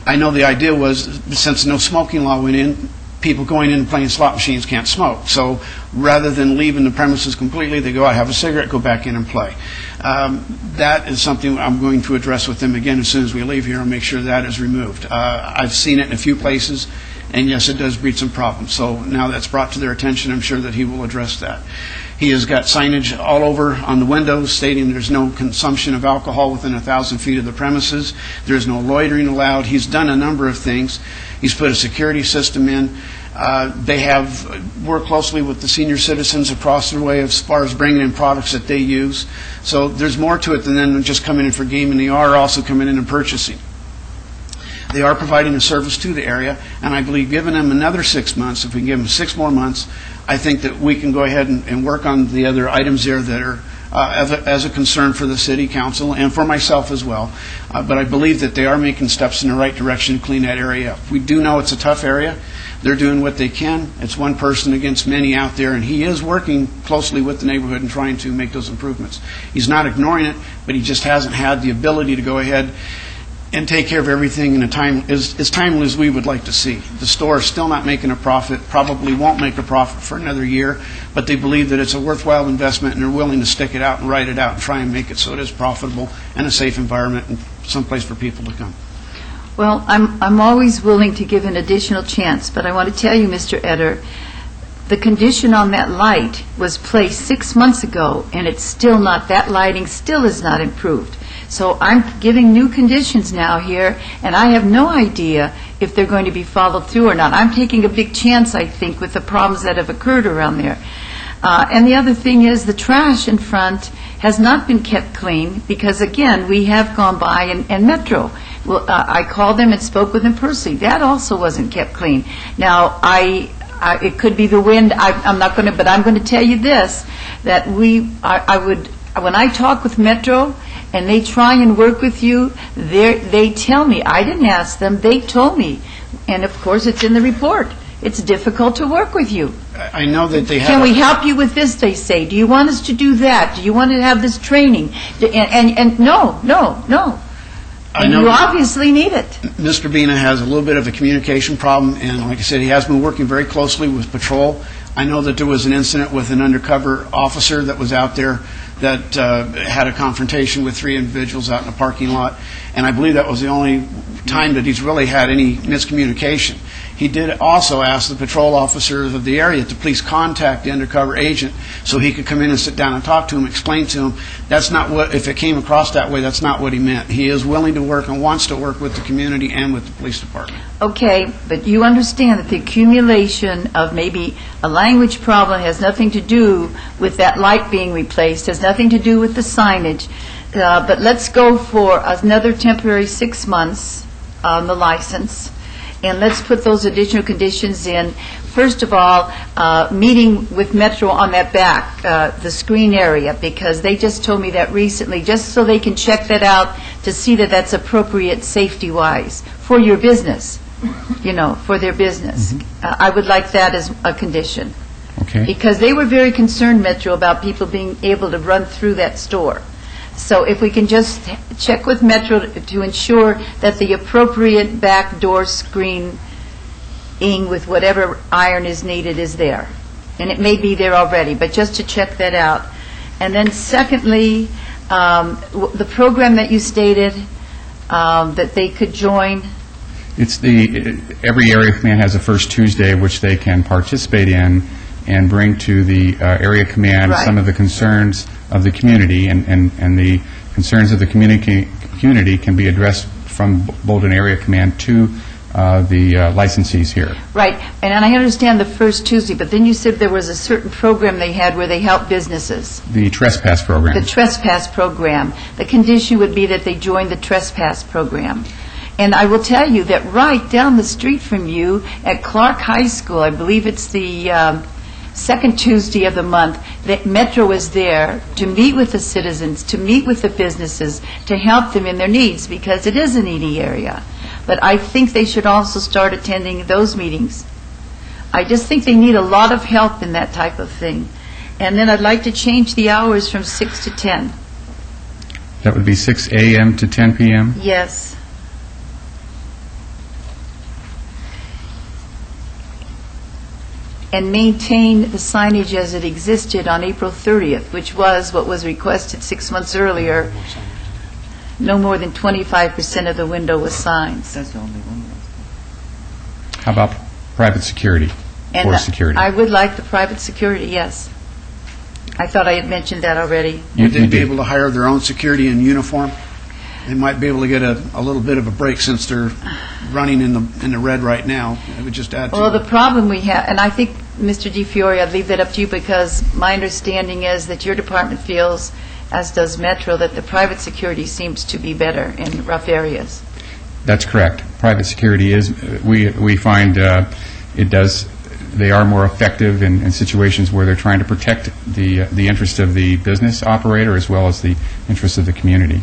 I know the idea was, since no smoking law went in, people going in and playing slot machines can't smoke. So rather than leaving the premises completely, they go out, have a cigarette, go back in and play. That is something I'm going to address with them again as soon as we leave here and make sure that is removed. I've seen it in a few places, and yes, it does breed some problems. So now that's brought to their attention, I'm sure that he will address that. He has got signage all over on the windows stating there's no consumption of alcohol within 1,000 feet of the premises. There's no loitering allowed. He's done a number of things. He's put a security system in. They have worked closely with the senior citizens across the way as far as bringing in products that they use. So there's more to it than them just coming in for gaming. They are also coming in and purchasing. They are providing a service to the area, and I believe giving them another 6 months, if we give them 6 more months, I think that we can go ahead and work on the other items there that are as a concern for the City Council and for myself as well. But I believe that they are making steps in the right direction to clean that area up. We do know it's a tough area. They're doing what they can. It's one person against many out there, and he is working closely with the neighborhood and trying to make those improvements. He's not ignoring it, but he just hasn't had the ability to go ahead and take care of everything in a time as timely as we would like to see. The store is still not making a profit, probably won't make a profit for another year, but they believe that it's a worthwhile investment, and they're willing to stick it out and ride it out and try and make it so it is profitable and a safe environment and someplace for people to come. Well, I'm always willing to give an additional chance, but I want to tell you, Mr. Etter, the condition on that light was placed 6 months ago, and it's still not, that lighting still is not improved. So I'm giving new conditions now here, and I have no idea if they're going to be followed through or not. I'm taking a big chance, I think, with the problems that have occurred around there. And the other thing is the trash in front has not been kept clean because, again, we have gone by, and Metro, well, I called them and spoke with them personally. That also wasn't kept clean. Now, it could be the wind. I'm not going to, but I'm going to tell you this, that I would, when I talk with Metro, and they try and work with you, they tell me. I didn't ask them. They told me. And, of course, it's in the report. It's difficult to work with you. I know that they have... Can we help you with this, they say. Do you want us to do that? Do you want to have this training? And no. And you obviously need it. Mr. Bina has a little bit of a communication problem, and like I said, he has been working very closely with Patrol. I know that there was an incident with an undercover officer that was out there that had a confrontation with 3 individuals out in a parking lot, and I believe that was the only time that he's really had any miscommunication. He did also ask the patrol officers of the area to please contact the undercover agent so he could come in and sit down and talk to him, explain to him. That's not what, if it came across that way, that's not what he meant. He is willing to work and wants to work with the community and with the police department. Okay, but you understand that the accumulation of maybe a language problem has nothing to do with that light being replaced, has nothing to do with the signage. But let's go for another temporary 6 months on the license. and let's put those additional conditions in. First of all, meeting with Metro on that back, the screen area, because they just told me that recently, just so they can check that out to see that that's appropriate safety-wise for your business, for their business. I would like that as a condition. Okay. Because they were very concerned, Metro, about people being able to run through that store. So if we can just check with Metro to ensure that the appropriate back door screening with whatever iron is needed is there. And it may be there already, but just to check that out. And then secondly, the program that you stated that they could join. It's every area command has a first Tuesday which they can participate in and bring to the area command some of the concerns of the community, and the concerns of the community can be addressed from Bolden Area Command to the licensees here. Right, and I understand the first Tuesday, but then you said there was a certain program they had where they help businesses. The trespass program. The trespass program. The condition would be that they join the trespass program. And I will tell you that right down the street from you at Clark High School, I believe it's the second Tuesday of the month, that Metro is there to meet with the citizens, to meet with the businesses, to help them in their needs, because it is a needy area. But I think they should also start attending those meetings. I just think they need a lot of help in that type of thing. And then I'd like to change the hours from 6 to 10. That would be 6 a.m. to 10 p.m.? Yes. And maintain the signage as it existed on April 30th, which was what was requested 6 months earlier. No more than 25% of the window was signs. That's the only one. How about private security? And or security? I would like the private security, yes. I thought I had mentioned that already. Would they be able to hire their own security in uniform? They might be able to get a little bit of a break since they're running in the red right now. It would just add to Well, the problem we have, and I think, Mr. DiFiore, I'd leave that up to you, because my understanding is that your department feels, as does Metro, that the private security seems to be better in rough areas. That's correct. Private security is, we find they are more effective in situations where they're trying to protect the interest of the business operator as well as the interest of the community.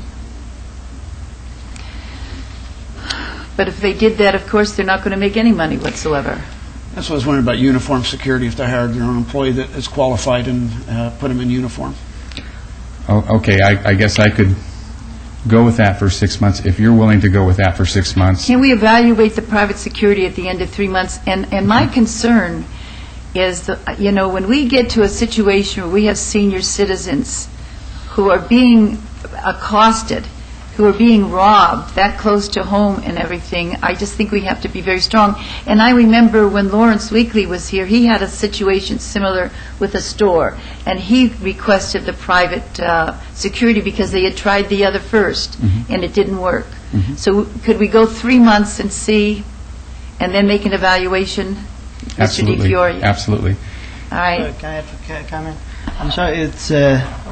But if they did that, of course, they're not going to make any money whatsoever. That's what I was wondering about uniform security, if they hired their own employee that is qualified and put them in uniform. Oh, okay, I guess I could go with that for 6 months, if you're willing to go with that for 6 months. Can we evaluate the private security at the end of 3 months? And my concern is, when we get to a situation where we have senior citizens who are being accosted, who are being robbed that close to home and everything, I just think we have to be very strong. And I remember when Lawrence Weekly was here, he had a situation similar with a store, and he requested the private security because they had tried the other first, and it didn't work. So could we go 3 months and see, and then make an evaluation? Absolutely. Mr. DiFiore? Absolutely. All right. Can I have a comment? I'm sorry, it's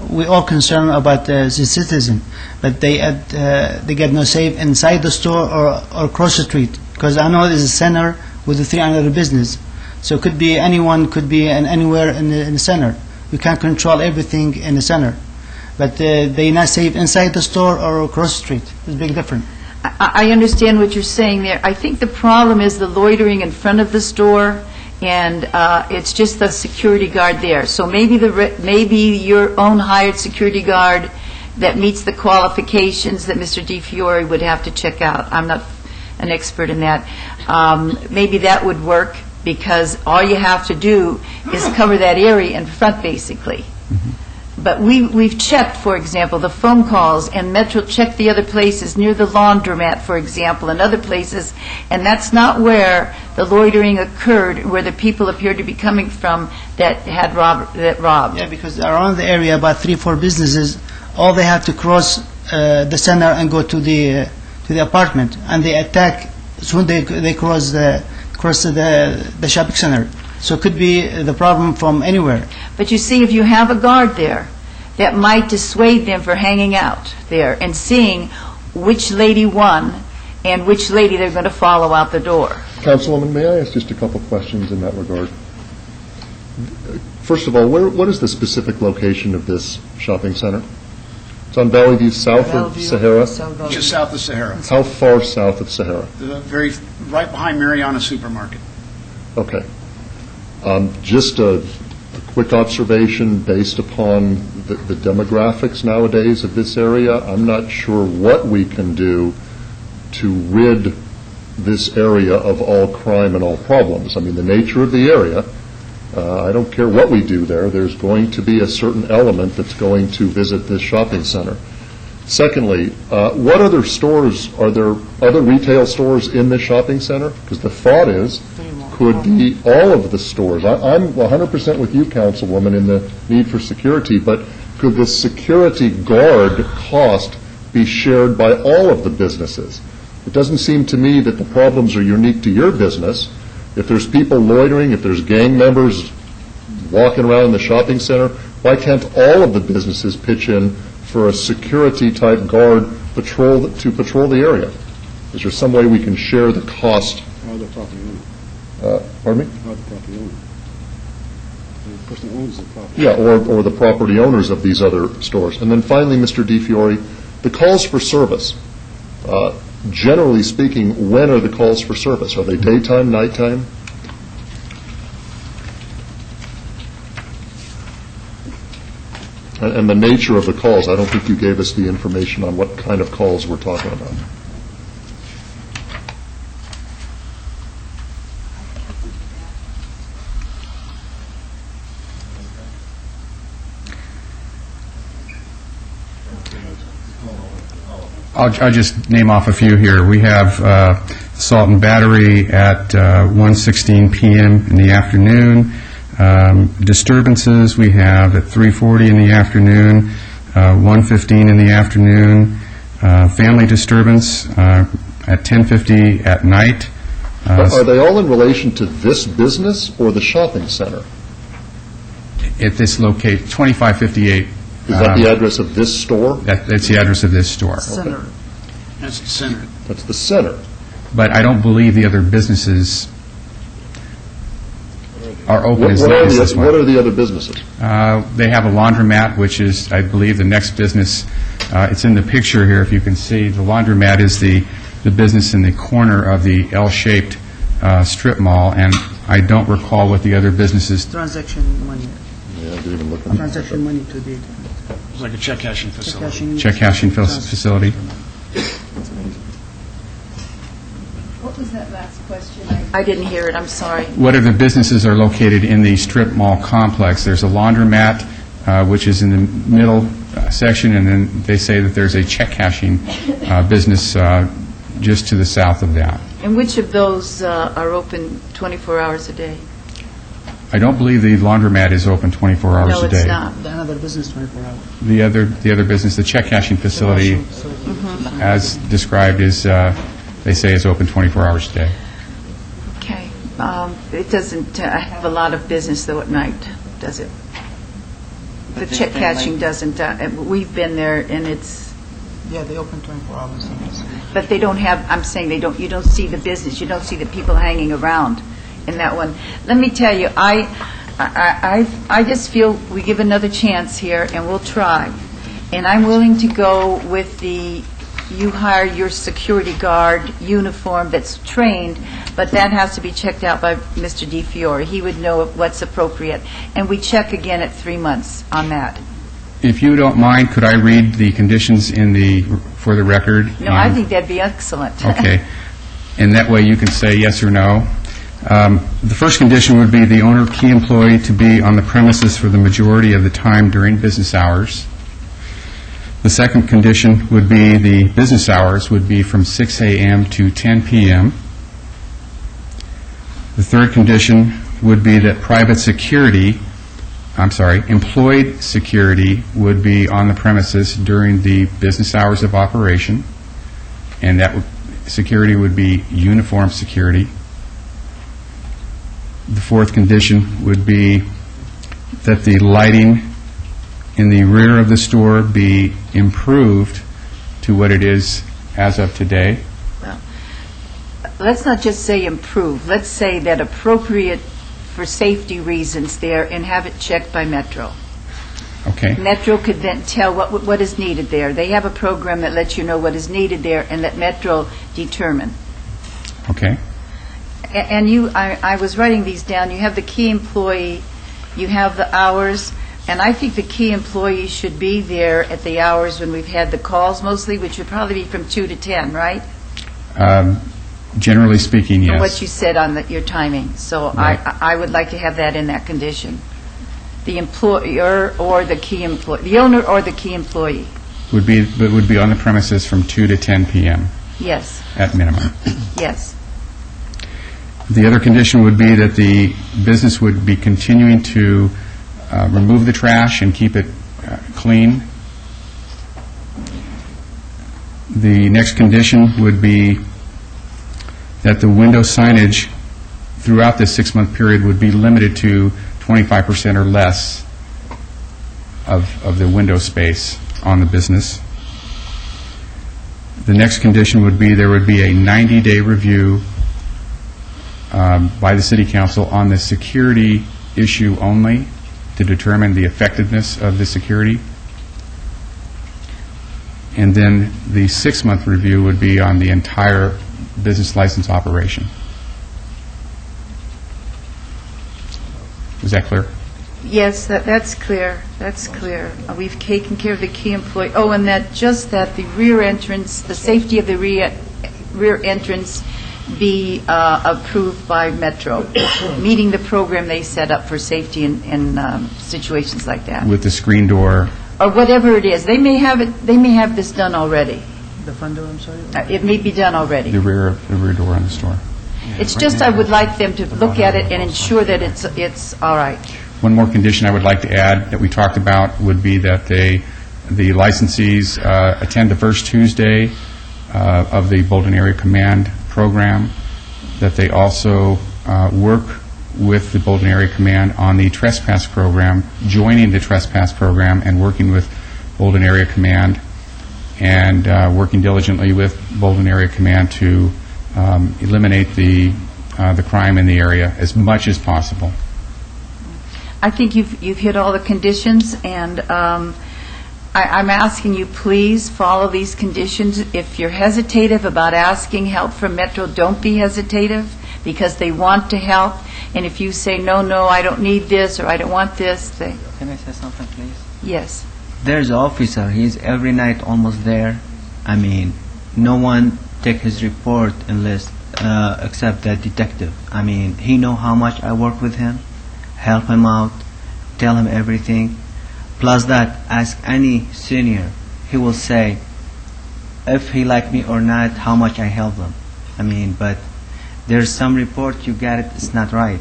we all concerned about the citizen, but they get no safe inside the store or across the street, because I know there's a center with the 300 business, so it could be anyone, could be anywhere in the center. We can't control everything in the center, but they not safe inside the store or across the street. There's a big difference. I understand what you're saying there. I think the problem is the loitering in front of the store, and it's just the security guard there. So maybe your own hired security guard that meets the qualifications that Mr. DiFiore would have to check out. I'm not an expert in that. Maybe that would work, because all you have to do is cover that area in front, basically. But we've checked, for example, the phone calls, and Metro checked the other places near the laundromat, for example, and other places, and that's not where the loitering occurred, where the people appeared to be coming from that robbed. Yeah, because around the area, about 3-4 businesses, all they have to cross the center and go to the apartment, and they attack soon they cross the shopping center. So it could be the problem from anywhere. But you see, if you have a guard there, that might dissuade them from hanging out there and seeing which lady won and which lady they're going to follow out the door. Councilwoman, may I ask just a couple questions in that regard? First of all, what is the specific location of this shopping center? It's on Valley View, south of Sahara? Just south of Sahara. How far south of Sahara? Right behind Mariana Supermarket. Okay. Just a quick observation based upon the demographics nowadays of this area. I'm not sure what we can do to rid this area of all crime and all problems. I mean, the nature of the area, I don't care what we do there, there's going to be a certain element that's going to visit this shopping center. Secondly, what other stores, are there other retail stores in this shopping center? Because the thought is, could be all of the stores. I'm 100% with you, Councilwoman, in the need for security, but could the security guard cost be shared by all of the businesses? It doesn't seem to me that the problems are unique to your business. If there's people loitering, if there's gang members walking around the shopping center, why can't all of the businesses pitch in for a security-type guard to patrol the area? Is there some way we can share the cost? Or the property owner. Pardon me? Or the property owner. The person who owns the property. Yeah, or the property owners of these other stores. And then finally, Mr. DiFiore, the calls for service. Generally speaking, when are the calls for service? Are they daytime, nighttime? And the nature of the calls, I don't think you gave us the information on what kind of calls we're talking about. I'll just name off a few here. We have Salt and Battery at 1:16 p.m. in the afternoon. Disturbances we have at 3:40 in the afternoon, 1:15 in the afternoon. Family disturbance at 10:50 at night. Are they all in relation to this business or the shopping center? At this location, 2558. Is that the address of this store? That's the address of this store. Center. That's the center. That's the center. But I don't believe the other businesses are open as late as this one. What are the other businesses? They have a laundromat, which is, I believe, the next business. It's in the picture here, if you can see. The laundromat is the business in the corner of the L-shaped strip mall, and I don't recall what the other businesses. Transaction money. Yeah, I didn't even look. Transaction money to the. It's like a check cashing facility. Check cashing facility. What was that last question? I didn't hear it, I'm sorry. What other businesses are located in the strip mall complex? There's a laundromat, which is in the middle section, and then they say that there's a check cashing business just to the south of that. And which of those are open 24 hours a day? I don't believe the laundromat is open 24 hours a day. No, it's not. Another business 24 hours. The other business, the check cashing facility, as described, is, they say is open 24 hours a day. Okay. It doesn't have a lot of business, though, at night, does it? The check cashing doesn't. We've been there, and it's... Yeah, they open 24 hours. But they don't have, I'm saying you don't see the business, you don't see the people hanging around in that one. Let me tell you, I just feel we give another chance here, and we'll try. And I'm willing to go with you hire your security guard uniform that's trained, but that has to be checked out by Mr. DiFiore. He would know what's appropriate. And we check again at 3 months on that. If you don't mind, could I read the conditions for the record? No, I think that'd be excellent. Okay. And that way you can say yes or no. The first condition would be the owner key employee to be on the premises for the majority of the time during business hours. The second condition would be the business hours would be from 6 a.m. to 10 p.m. The third condition would be that employed security would be on the premises during the business hours of operation, and that security would be uniform security. The fourth condition would be that the lighting in the rear of the store be improved to what it is as of today. Well, let's not just say improve, let's say that appropriate for safety reasons there and have it checked by Metro. Okay. Metro could then tell what is needed there. They have a program that lets you know what is needed there and let Metro determine. Okay. And I was writing these down. You have the key employee, you have the hours, and I think the key employee should be there at the hours when we've had the calls mostly, which would probably be from 2 to 10, right? Generally speaking, yes. From what you said on your timing. So Right. I would like to have that in that condition. The employer or the key employee, the owner or the key employee. Would be on the premises from 2 to 10 p.m. Yes, at minimum. yes. The other condition would be that the business would be continuing to remove the trash and keep it clean. The next condition would be that the window signage throughout this 6-month period would be limited to 25% or less of the window space on the business. The next condition would be there would be a 90-day review by the City Council on the security issue only to determine the effectiveness of the security. And then the 6-month review would be on the entire business license operation. Is that clear? Yes, that's clear. That's clear. We've taken care of the key employee. Oh, and that the rear entrance, the safety of the rear entrance be approved by Metro, meeting the program they set up for safety in situations like that. With the screen door. Or whatever it is. They may have this done already. The front door, I'm sorry? It may be done already. The rear door on the store. It's just I would like them to look at it and ensure that it's all right. One more condition I would like to add that we talked about would be that the licensees attend the first Tuesday of the Bolton Area Command program, that they also work with the Bolton Area Command on the trespass program, joining the trespass program and working with Bolton Area Command and working diligently with Bolton Area Command to eliminate the crime in the area as much as possible. I think you've hit all the conditions, and I'm asking you, please follow these conditions. If you're hesitative about asking help from Metro, don't be hesitative, because they want to help. And if you say, no, I don't need this, or I don't want this, Can I say something, please? yes. There's an officer. He's every night almost there. I mean, no one take his report unless except the detective. I mean, he know how much I work with him, help him out, tell him everything. Plus that, ask any senior, he will say if he like me or not, how much I help them. I mean, but there's some report you get it's not right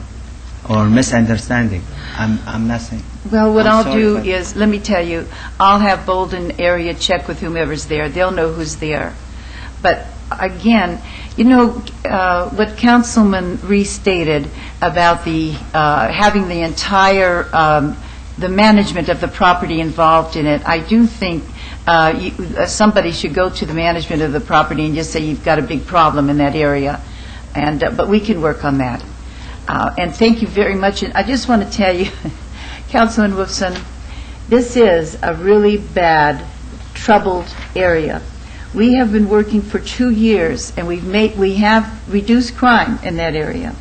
or misunderstanding. I'm not saying. Well, what I'm I'll sorry, do but- is, let me tell you, I'll have Bolton area check with whomever's there. They'll know who's there. But again, you know, what Councilman restated about the having the entire the management of the property involved in it, I do think somebody should go to the management of the property and just say you've got a big problem in that area, and but we can work on that. And thank you very much. And I just want to tell you, Councilman Wolfson, this is a really bad, troubled area. We have been working for 2 years, and we have reduced crime in that area.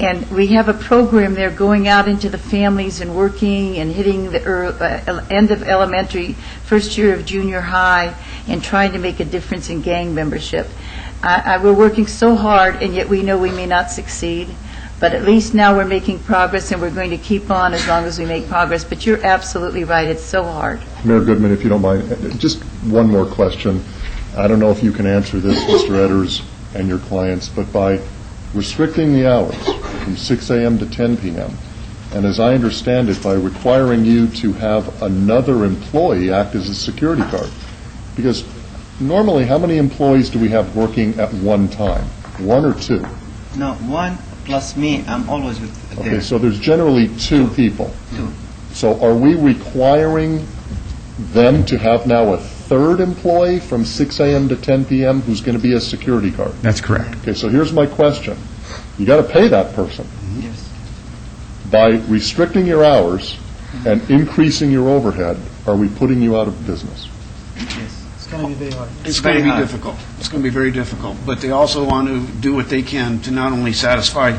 And we have a program there going out into the families and working and hitting the end of elementary, first year of junior high, and trying to make a difference in gang membership. We're working so hard, and yet we know we may not succeed. But at least now we're making progress, and we're going to keep on as long as we make progress. But you're absolutely right. It's so hard. Mayor Goodman, if you don't mind, just one more question. I don't know if you can answer this, Mr. Edders and your clients, but by restricting the hours from 6 a.m. to 10 p.m., and as I understand it, by requiring you to have another employee act as a security guard, because normally how many employees do we have working at one time? 1 or 2? No, 1 plus me. I'm always with Okay, there. so there's generally 2 people. 2. So are we requiring them to have now a third employee from 6 a.m. to 10 p.m. who's going to be a security guard. That's correct. Okay, so here's my question. You got to pay that person. Yes. By restricting your hours and increasing your overhead, are we putting you out of business? It's going to be very hard. It's going to be difficult. It's going to be very difficult. But they also want to do what they can to not only satisfy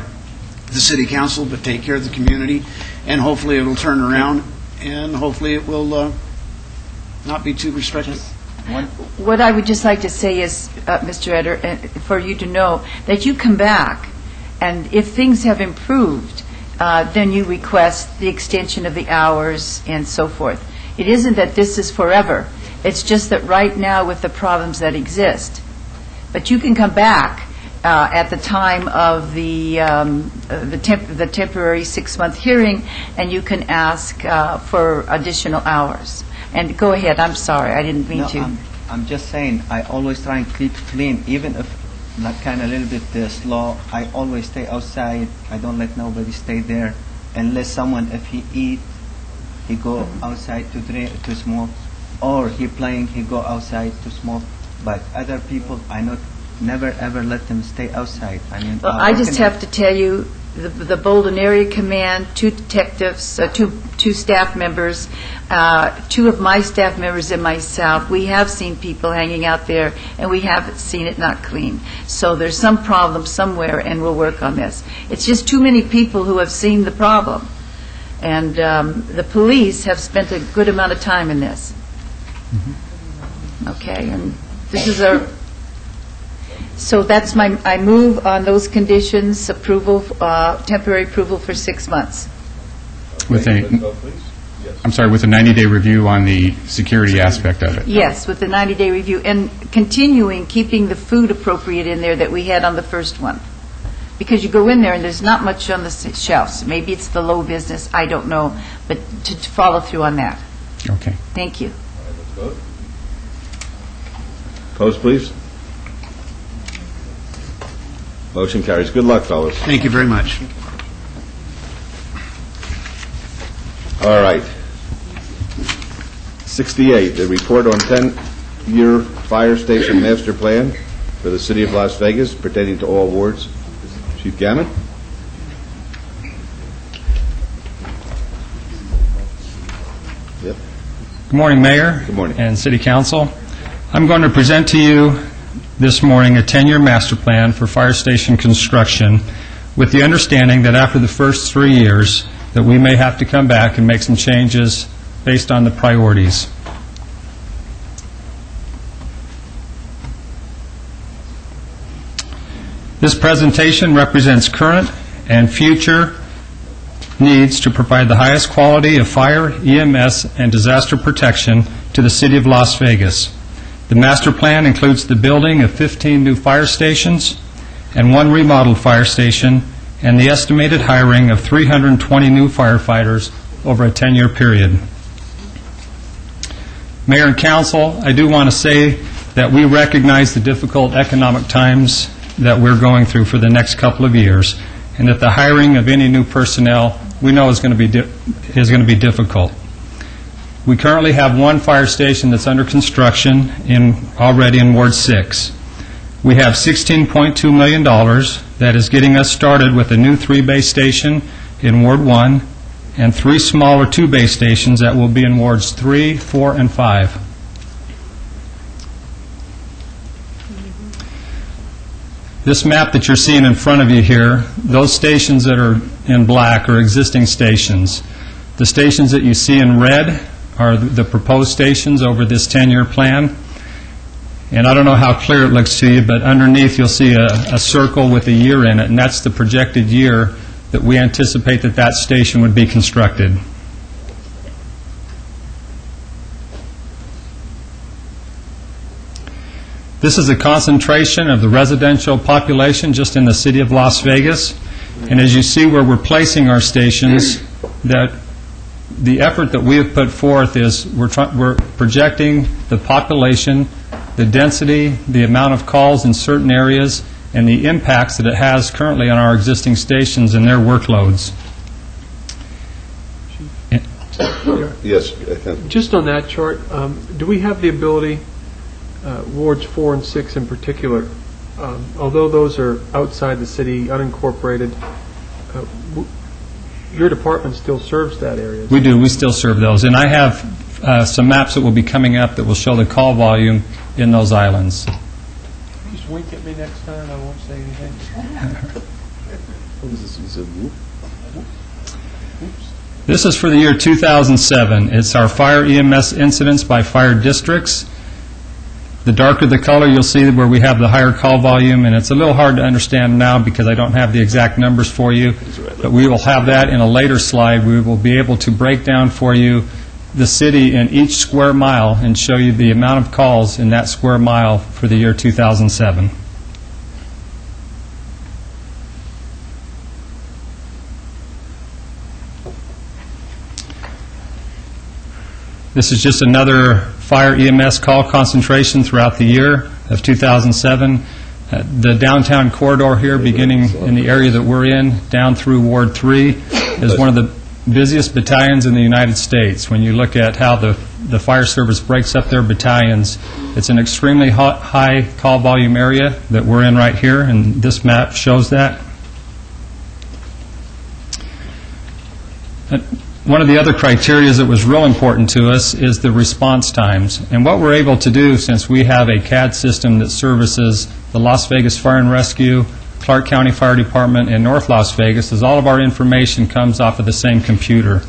the city council, but take care of the community, and hopefully it'll turn around, and hopefully it will not be too restrictive. What I would just like to say is, Mr. Eder, for you to know that you come back, and if things have improved, then you request the extension of the hours and so forth. It isn't that this is forever. It's just that right now with the problems that exist. But you can come back at the time of the temporary 6-month hearing, and you can ask for additional hours. And go ahead, I'm sorry, I didn't mean to. I'm just saying, I always try and keep clean, even if not kind of a little bit slow. I always stay outside. I don't let nobody stay there unless someone, if he eat, he go outside to drink, to smoke, or he playing, he go outside to smoke. But other people, I never ever let them stay outside. I mean, well, I just have to tell you, the Bolden Area Command, 2 detectives, two staff members, 2 of my staff members and myself, we have seen people hanging out there, and we haven't seen it not clean. So there's some problem somewhere, and we'll work on this. It's just too many people who have seen the problem. And the police have spent a good amount of time in this. Okay, and this is so that's I move on those conditions, approval, temporary approval for 6 months. With a 90-day review on the security aspect of it. Yes, with the 90-day review, and continuing keeping the food appropriate in there that we had on the first one. Because you go in there and there's not much on the shelves. Maybe it's the low business, I don't know, but to follow through on that. Okay. Thank you. Opposed, please. Motion carries. Good luck, fellas. Thank you very much. All right. 68, the report on 10-year fire station master plan for the city of Las Vegas pertaining to all wards. Chief Gammon. Yep. Good morning, Mayor. Good morning. And City Council. I'm going to present to you this morning a 10-year master plan for fire station construction with the understanding that after the first 3 years that we may have to come back and make some changes based on the priorities. This presentation represents current and future needs to provide the highest quality of fire, EMS, and disaster protection to the city of Las Vegas. The master plan includes the building of 15 new fire stations and 1 remodeled fire station, and the estimated hiring of 320 new firefighters over a 10-year period. Mayor and Council, I do want to say that we recognize the difficult economic times that we're going through for the next couple of years, and that the hiring of any new personnel we know is going to be difficult. We currently have 1 fire station that's under construction already in Ward 6. We have $16.2 million that is getting us started with a new 3-bay station in Ward 1 and 3 smaller 2-bay stations that will be in Wards 3, 4, and 5. This map that you're seeing in front of you here, those stations that are in black are existing stations. The stations that you see in red are the proposed stations over this 10-year plan. And I don't know how clear it looks to you, but underneath you'll see a circle with a year in it, and that's the projected year that we anticipate that station would be constructed. This is a concentration of the residential population just in the city of Las Vegas. And as you see where we're placing our stations, that the effort that we have put forth is we're projecting the population, the density, the amount of calls in certain areas, and the impacts that it has currently on our existing stations and their workloads. Yes. Just on that chart, do we have the ability, wards 4 and 6 in particular, although those are outside the city, unincorporated, your department still serves that area? We do. We still serve those. And I have some maps that will be coming up that will show the call volume in those islands. Just wink at me next time, I won't say anything. This is for the year 2007. It's our fire EMS incidents by fire districts. The darker the color, you'll see where we have the higher call volume, and it's a little hard to understand now because I don't have the exact numbers for you, but we will have that in a later slide. We will be able to break down for you the city in each square mile and show you the amount of calls in that square mile for the year 2007. This is just another fire EMS call concentration throughout the year of 2007. The downtown corridor here, beginning in the area that we're in, down through Ward 3, is one of the busiest battalions in the United States. When you look at how the fire service breaks up their battalions, it's an extremely high call volume area that we're in right here, and this map shows that. One of the other criteria that was real important to us is the response times. And what we're able to do, since we have a CAD system that services the Las Vegas Fire and Rescue, Clark County Fire Department, and North Las Vegas, is all of our information comes off of the same computer.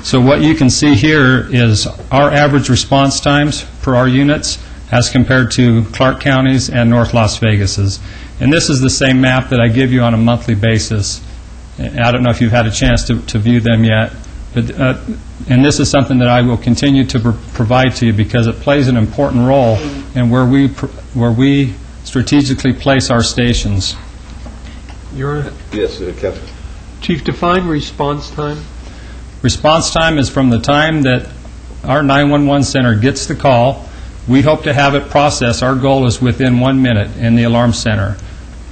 So what you can see here is our average response times per our units as compared to Clark County's and North Las Vegas's. And this is the same map that I give you on a monthly basis. I don't know if you've had a chance to view them yet. But, and this is something that I will continue to provide to you because it plays an important role in where we strategically place our stations. Your Honor? Yes, Captain. Chief, define response time. Response time is from the time that our 911 center gets the call. We hope to have it processed. Our goal is within 1 minute in the alarm center.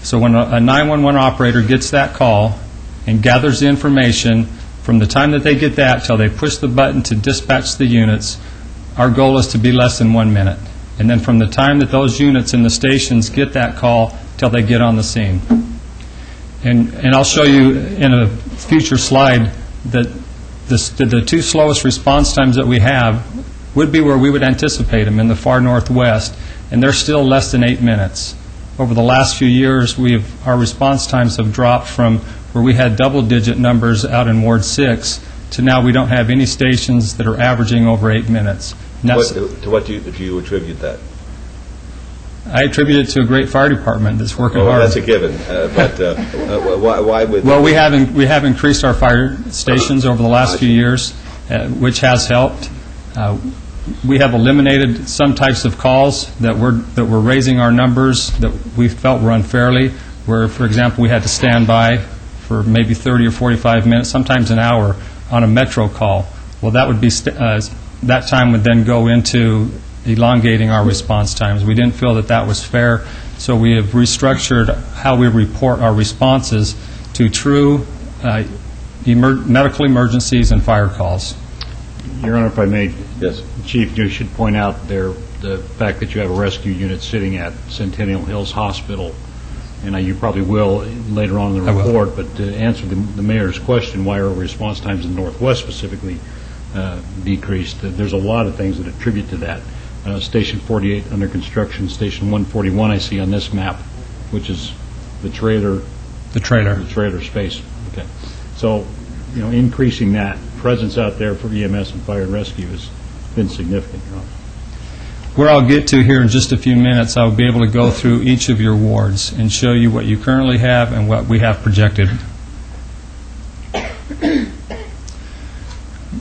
So when a 911 operator gets that call and gathers the information, from the time that they get that till they push the button to dispatch the units, our goal is to be less than 1 minute. And then from the time that those units in the stations get that call till they get on the scene. And I'll show you in a future slide that the two slowest response times that we have would be where we would anticipate them in the far northwest, and they're still less than 8 minutes. Over the last few years, our response times have dropped from where we had double-digit numbers out in Ward 6 to now we don't have any stations that are averaging over 8 minutes. To what do you attribute that? I attribute it to a great fire department that's working hard. That's a given. But why would... Well, we have increased our fire stations over the last few years, which has helped. We have eliminated some types of calls that were raising our numbers that we felt were unfairly, where, for example, we had to stand by for maybe 30 or 45 minutes, sometimes an hour, on a metro call. Well, that would be that time would then go into elongating our response times. We didn't feel that that was fair, so we have restructured how we report our responses to true medical emergencies and fire calls. Your Honor, if I may, yes, Chief, you should point out there the fact that you have a rescue unit sitting at Centennial Hills Hospital. And you probably will later on in the report, but to answer the mayor's question, why are response times in the Northwest specifically decreased, there's a lot of things that attribute to that. Station 48 under construction, Station 141 I see on this map, which is the trailer space. Okay, so increasing that presence out there for EMS and fire and rescue has been significant. Where I'll get to here in just a few minutes, I'll be able to go through each of your wards and show you what you currently have and what we have projected,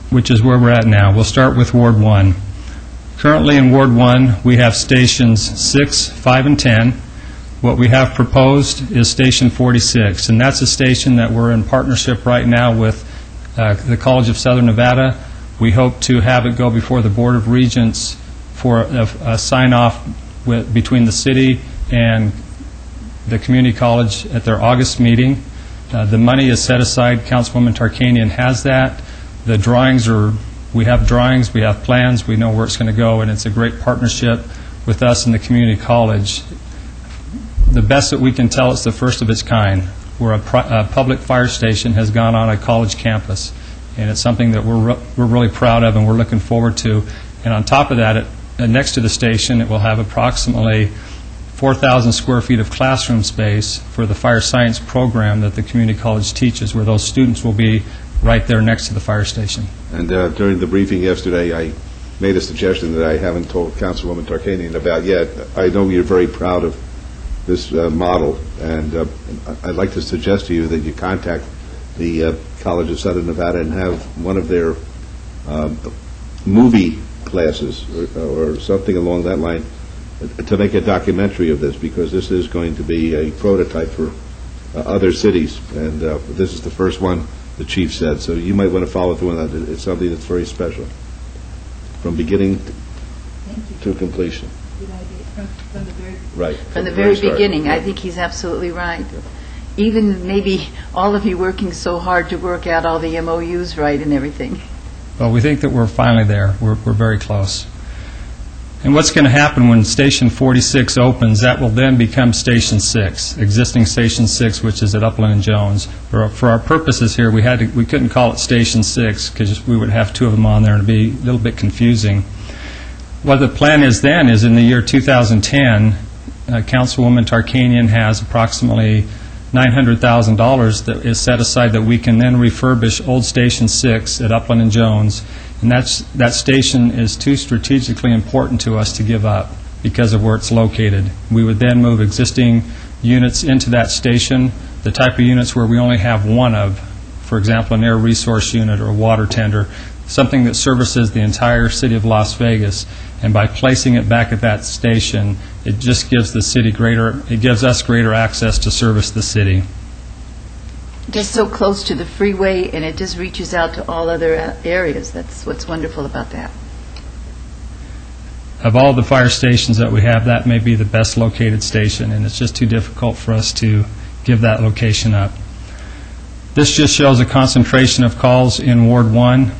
which is where we're at now. We'll start with Ward 1. Currently in Ward 1, we have stations 6, 5, and 10. What we have proposed is Station 46, and that's a station that we're in partnership right now with the College of Southern Nevada. We hope to have it go before the Board of Regents for a sign-off between the city and the community college at their August meeting. The money is set aside. Councilwoman Tarkanian has that. The drawings are We have drawings, we have plans, we know where it's going to go, and it's a great partnership with us and the community college. The best that we can tell, it's the first of its kind, where a public fire station has gone on a college campus, and it's something that we're really proud of and we're looking forward to. And on top of that, next to the station, it will have approximately 4,000 square feet of classroom space for the fire science program that the community college teaches, where those students will be right there next to the fire station. And during the briefing yesterday, I made a suggestion that I haven't told Councilwoman Tarkanian about yet. I know you're very proud of this model, and I'd like to suggest to you that you contact the College of Southern Nevada and have one of their movie classes or something along that line to make a documentary of this, because this is going to be a prototype for other cities, and this is the first one, the chief said. So you might want to follow through on that. It's something that's very special, from beginning to completion. From the very, right. From the very start. beginning. I think he's absolutely right. Even maybe all of you working so hard to work out all the MOUs right and everything. Well, we think that we're finally there. We're very close. And what's going to happen when Station 46 opens, that will then become Station 6, existing Station 6, which is at Upland and Jones. For our purposes here, we couldn't call it Station 6 because we would have two of them on there and it'd be a little bit confusing. What the plan is then is in the year 2010, Councilwoman Tarkanian has approximately $900,000 that is set aside that we can then refurbish old Station 6 at Upland and Jones. And that station is too strategically important to us to give up because of where it's located. We would then move existing units into that station, the type of units where we only have one of, for example, an air resource unit or a water tender, something that services the entire city of Las Vegas. And by placing it back at that station, it just gives the city it gives us greater access to service the city. Just so close to the freeway, and it just reaches out to all other areas. That's what's wonderful about that. Of all the fire stations that we have, that may be the best located station, and it's just too difficult for us to give that location up. This just shows a concentration of calls in Ward 1.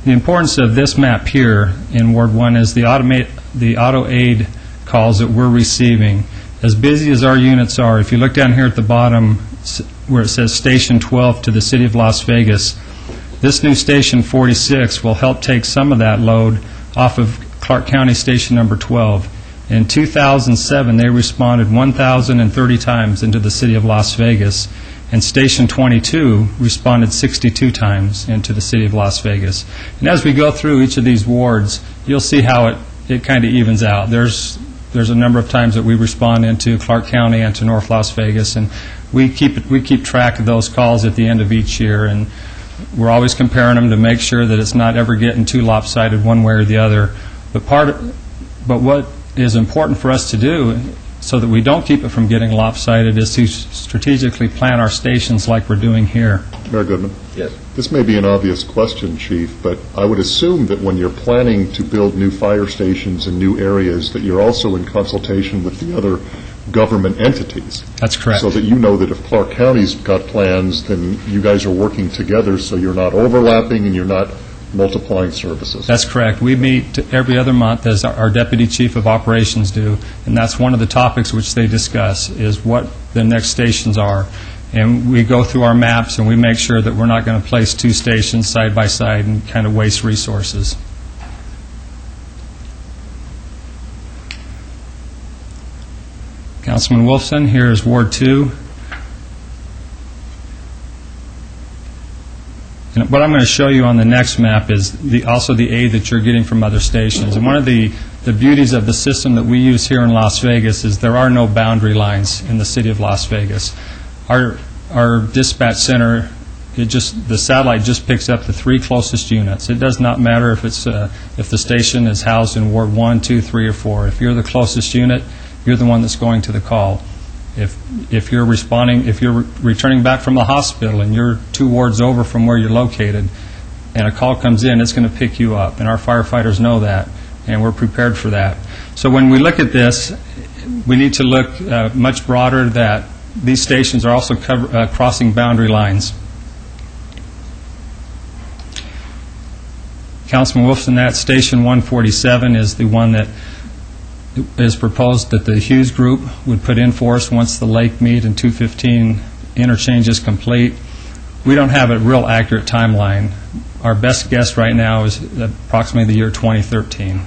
The importance of this map here in Ward 1 is the auto aid calls that we're receiving. As busy as our units are, if you look down here at the bottom where it says Station 12 to the City of Las Vegas, this new Station 46 will help take some of that load off of Clark County Station number 12. In 2007, they responded 1,030 times into the City of Las Vegas, and Station 22 responded 62 times into the City of Las Vegas. And as we go through each of these wards, you'll see how it kind of evens out. There's a number of times that we respond into Clark County and to North Las Vegas, and we keep track of those calls at the end of each year, and we're always comparing them to make sure that it's not ever getting too lopsided one way or the other. But what is important for us to do so that we don't keep it from getting lopsided is to strategically plan our stations like we're doing here. Mayor Goodman? Yes. This may be an obvious question, Chief, but I would assume that when you're planning to build new fire stations in new areas, that you're also in consultation with the other government entities. That's correct. So that you know that if Clark County's got plans, then you guys are working together so you're not overlapping and you're not multiplying services. That's correct. We meet every other month, as our Deputy Chief of Operations do, and that's one of the topics which they discuss, is what the next stations are. And we go through our maps and we make sure that we're not going to place two stations side by side and kind of waste resources. Councilman Wolfson, here is Ward 2. And what I'm going to show you on the next map is also the aid that you're getting from other stations. And one of the beauties of the system that we use here in Las Vegas is there are no boundary lines in the city of Las Vegas. Our dispatch center, the satellite just picks up the three closest units. It does not matter if the station is housed in Ward 1, 2, 3, or 4. If you're the closest unit, you're the one that's going to the call. If you're returning back from the hospital and you're 2 wards over from where you're located, and a call comes in, it's going to pick you up, and our firefighters know that, and we're prepared for that. So when we look at this, we need to look much broader, that these stations are also crossing boundary lines. Councilman Wolfson, that Station 147 is the one that is proposed that the Hughes Group would put in for us once the Lake Mead and 215 interchange is complete. We don't have a real accurate timeline. Our best guess right now is approximately the year 2013.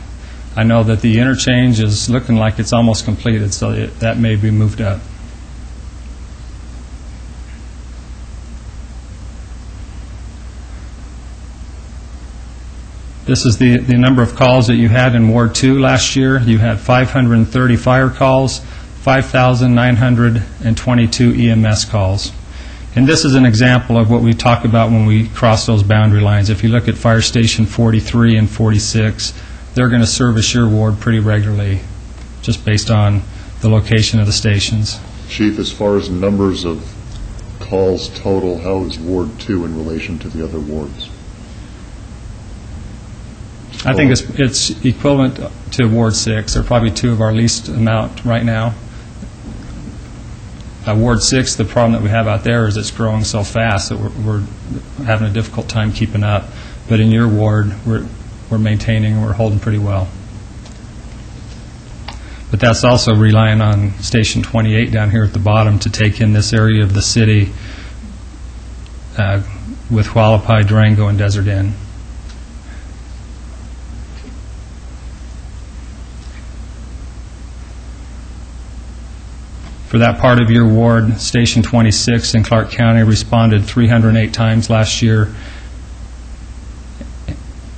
I know that the interchange is looking like it's almost completed, so that may be moved up. This is the number of calls that you had in Ward 2 last year. You had 530 fire calls, 5,922 EMS calls. And this is an example of what we talk about when we cross those boundary lines. If you look at Fire Station 43 and 46, they're going to service your ward pretty regularly, just based on the location of the stations. Chief, as far as numbers of calls total, how is Ward 2 in relation to the other wards? I think it's equivalent to Ward 6. They're probably two of our least amount right now. Ward 6, the problem that we have out there is it's growing so fast that we're having a difficult time keeping up. But in your ward, we're maintaining and we're holding pretty well. But that's also relying on Station 28 down here at the bottom to take in this area of the city with Hualapai, Durango, and Desert Inn. For that part of your ward, Station 26 in Clark County responded 308 times last year,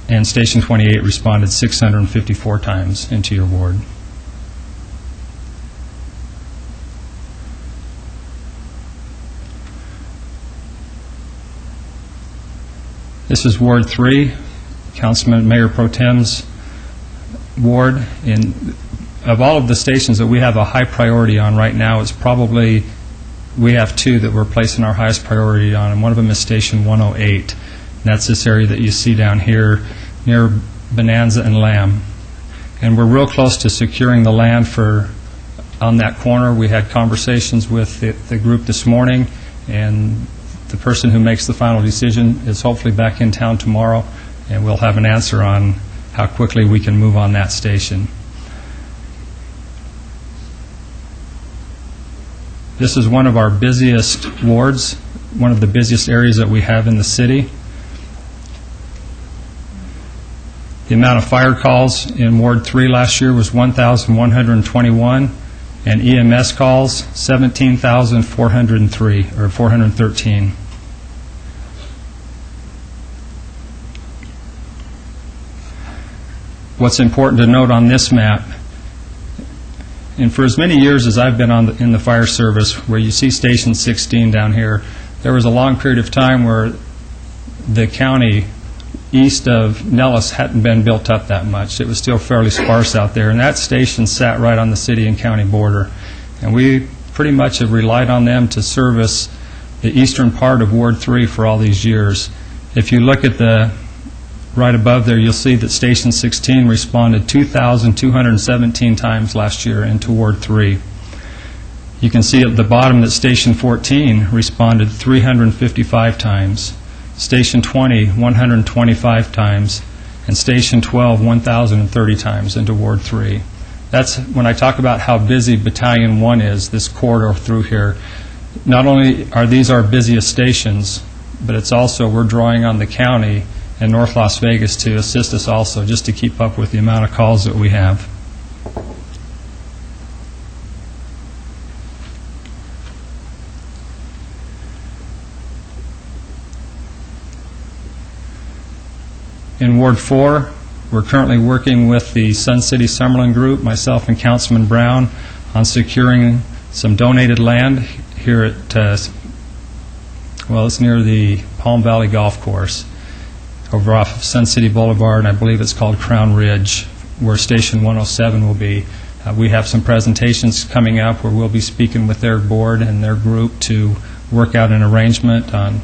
and Station 28 responded 654 times into your ward. This is Ward 3, Councilman Mayor Pro Tem's ward. Of all of the stations that we have a high priority on right now, it's probably, we have two that we're placing our highest priority on, and one of them is Station 108. And that's this area that you see down here near Bonanza and Lamb. And we're real close to securing the land on that corner. We had conversations with the group this morning, and the person who makes the final decision is hopefully back in town tomorrow, and we'll have an answer on how quickly we can move on that station. This is one of our busiest wards, one of the busiest areas that we have in the city. The amount of fire calls in Ward 3 last year was 1,121, and EMS calls 17,403 or 413. What's important to note on this map, and for as many years as I've been in the fire service, where you see Station 16 down here, there was a long period of time where the county east of Nellis hadn't been built up that much. It was still fairly sparse out there, and that station sat right on the city and county border. And we pretty much have relied on them to service the eastern part of Ward 3 for all these years. If you look at the right above there, you'll see that Station 16 responded 2,217 times last year into Ward 3. You can see at the bottom that Station 14 responded 355 times, Station 20, 125 times, and Station 12, 1,030 times into Ward 3. That's when I talk about how busy Battalion 1 is, this corridor through here. Not only are these our busiest stations, but it's also we're drawing on the county and North Las Vegas to assist us also, just to keep up with the amount of calls that we have. In Ward 4, we're currently working with the Sun City Summerlin Group, myself and Councilman Brown, on securing some donated land here at, well, it's near the Palm Valley Golf Course, over off of Sun City Boulevard, and I believe it's called Crown Ridge, where Station 107 will be. We have some presentations coming up where we'll be speaking with their board and their group to work out an arrangement on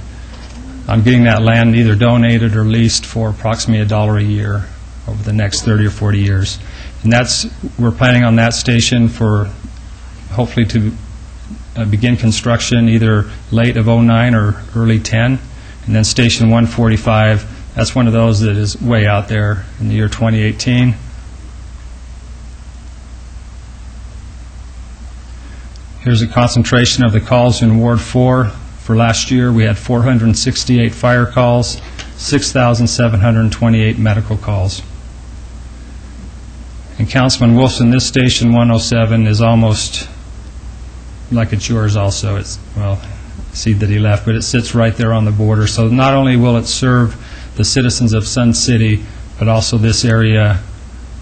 on getting that land either donated or leased for approximately $1 a year over the next 30 or 40 years. And we're planning on that station for hopefully to begin construction either late of '09 or early '10. And then Station 145, that's one of those that is way out there in the year 2018. Here's a concentration of the calls in Ward 4. For last year, we had 468 fire calls, 6,728 medical calls. And Councilman Wolfson, this Station 107 is almost like it's yours also. It's, well, see that he left, but it sits right there on the border. So not only will it serve the citizens of Sun City, but also this area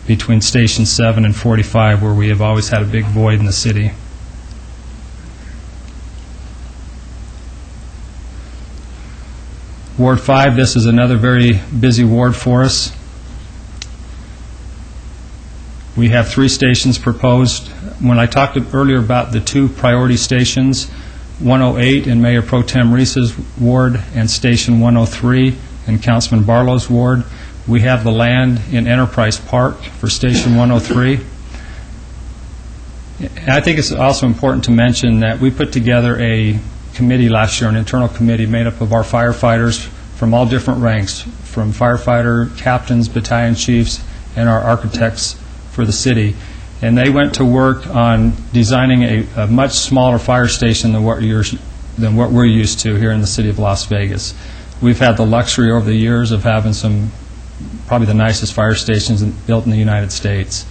between Station 7 and 45, where we have always had a big void in the city. Ward 5, this is another very busy ward for us. We have 3 stations proposed. When I talked earlier about the 2 priority stations, 108 in Mayor Pro Tem Reese's ward and Station 103 in Councilman Barlow's ward, we have the land in Enterprise Park for Station 103. And I think it's also important to mention that we put together a committee last year, an internal committee made up of our firefighters from all different ranks, from firefighter captains, battalion chiefs, and our architects for the city. And they went to work on designing a much smaller fire station than what we're used to here in the city of Las Vegas. We've had the luxury over the years of having probably the nicest fire stations built in the United States.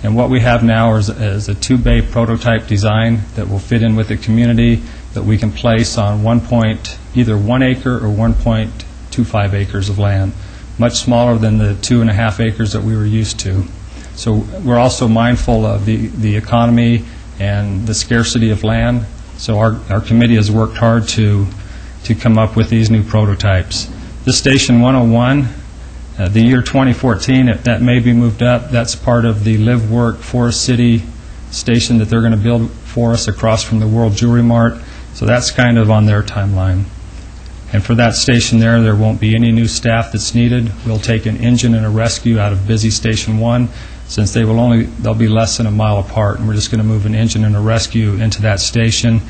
And what we have now is a 2-bay prototype design that will fit in with the community, that we can place on either 1 acre or 1.25 acres of land, much smaller than the 2.5 acres that we were used to. So we're also mindful of the economy and the scarcity of land. So our committee has worked hard to come up with these new prototypes. This Station 101, the year 2014, if that may be moved up, that's part of the Live Work Forest City station that they're going to build for us across from the World Jewelry Mart. So that's kind of on their timeline. And for that station there won't be any new staff that's needed. We'll take an engine and a rescue out of busy Station 1, since they'll be less than a mile apart, and we're just going to move an engine and a rescue into that station.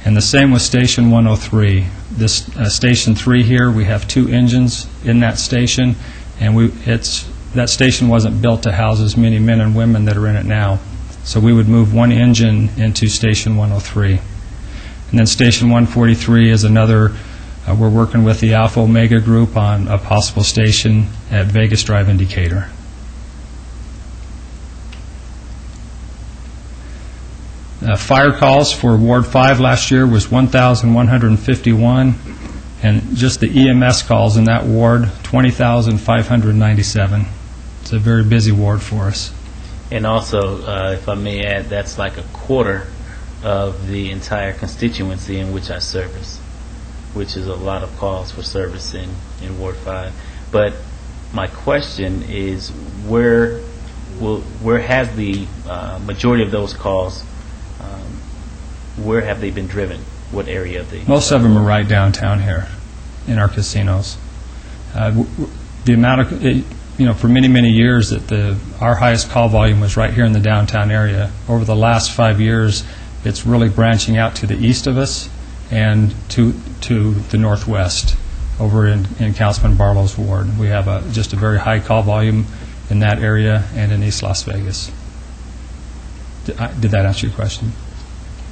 And the same with Station 103. This Station 3 here, we have 2 engines in that station, and that station wasn't built to house as many men and women that are in it now. So we would move 1 engine into Station 103. And then Station 143 is another, we're working with the Alpha Omega Group on a possible station at Vegas Drive in Decatur. Fire calls for Ward 5 last year was 1,151, and just the EMS calls in that ward, 20,597. It's a very busy ward for us. And also, if I may add, that's like a quarter of the entire constituency in which I service, which is a lot of calls for service in Ward 5. But my question is, where has the majority of those calls, where have they been driven? What area of the... Most of them are right downtown here in our casinos. The amount of, for many, many years that our highest call volume was right here in the downtown area. Over the last 5 years, it's really branching out to the east of us and to the northwest over in Councilman Barlow's ward. We have just a very high call volume in that area and in East Las Vegas. Did that answer your question?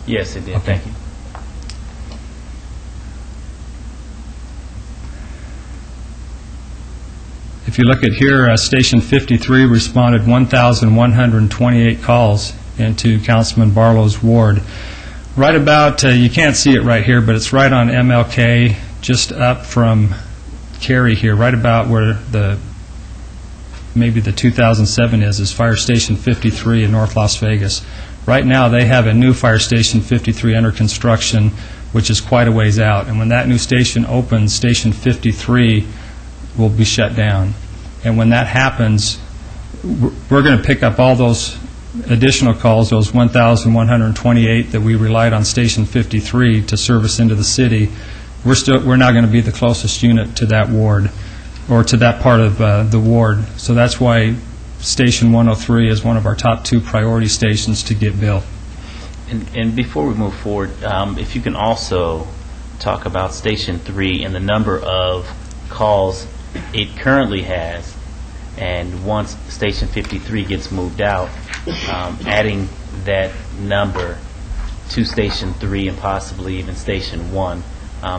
Yes, it did. Okay. Thank you. If you look at here, Station 53 responded 1,128 calls into Councilman Barlow's ward. Right about, you can't see it right here, but it's right on MLK, just up from Cary here, right about where maybe the 2007 is Fire Station 53 in North Las Vegas. Right now, they have a new Fire Station 53 under construction, which is quite a ways out. And when that new station opens, Station 53 will be shut down. And when that happens, we're going to pick up all those additional calls, those 1,128 that we relied on Station 53 to service into the city. we're not going to be the closest unit to that ward, or to that part of the ward. So that's why Station 103 is one of our top 2 priority stations to get built. And before we move forward, if you can also talk about Station 3 and the number of calls it currently has, and once Station 53 gets moved out, adding that number to Station 3 and possibly even Station 1,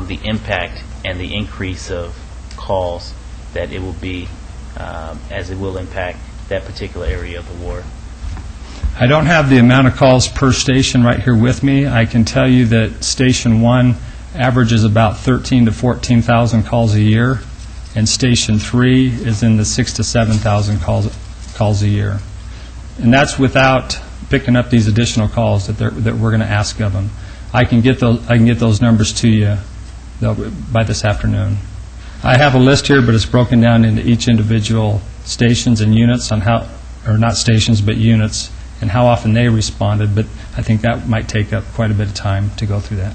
the impact and the increase of calls that it will be, as it will impact that particular area of the ward. I don't have the amount of calls per station right here with me. I can tell you that Station 1 averages about 13,000 to 14,000 calls a year, and Station 3 is in the 6,000 to 7,000 calls a year. And that's without picking up these additional calls that we're going to ask of them. I can get those numbers to you by this afternoon. I have a list here, but it's broken down into each individual stations and units on how, or not stations, but units, and how often they responded, but I think that might take up quite a bit of time to go through that.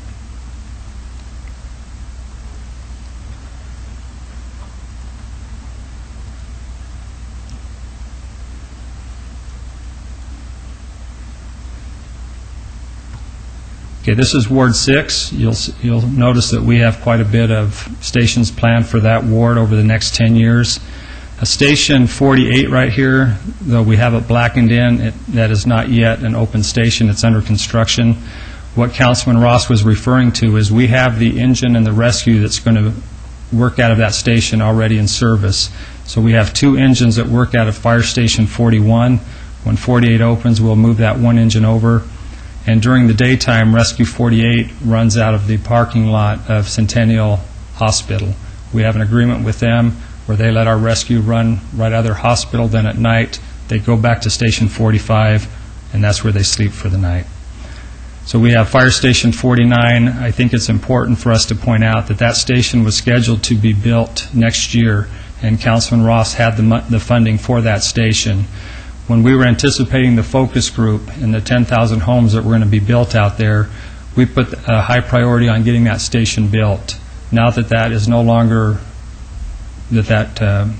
Okay, this is Ward 6. You'll notice that we have quite a bit of stations planned for that ward over the next 10 years. Station 48 right here, though we have it blackened in, that is not yet an open station. It's under construction. What Councilman Ross was referring to is we have the engine and the rescue that's going to work out of that station already in service. So we have 2 engines that work out of Fire Station 41. When 48 opens, we'll move that 1 engine over. And during the daytime, Rescue 48 runs out of the parking lot of Centennial Hospital. We have an agreement with them where they let our rescue run right out of their hospital. Then at night, they go back to Station 45, and that's where they sleep for the night. So we have Fire Station 49. I think it's important for us to point out that that station was scheduled to be built next year, and Councilman Ross had the funding for that station. When we were anticipating the focus group and the 10,000 homes that were going to be built out there, we put a high priority on getting that station built. Now that that is no longer, that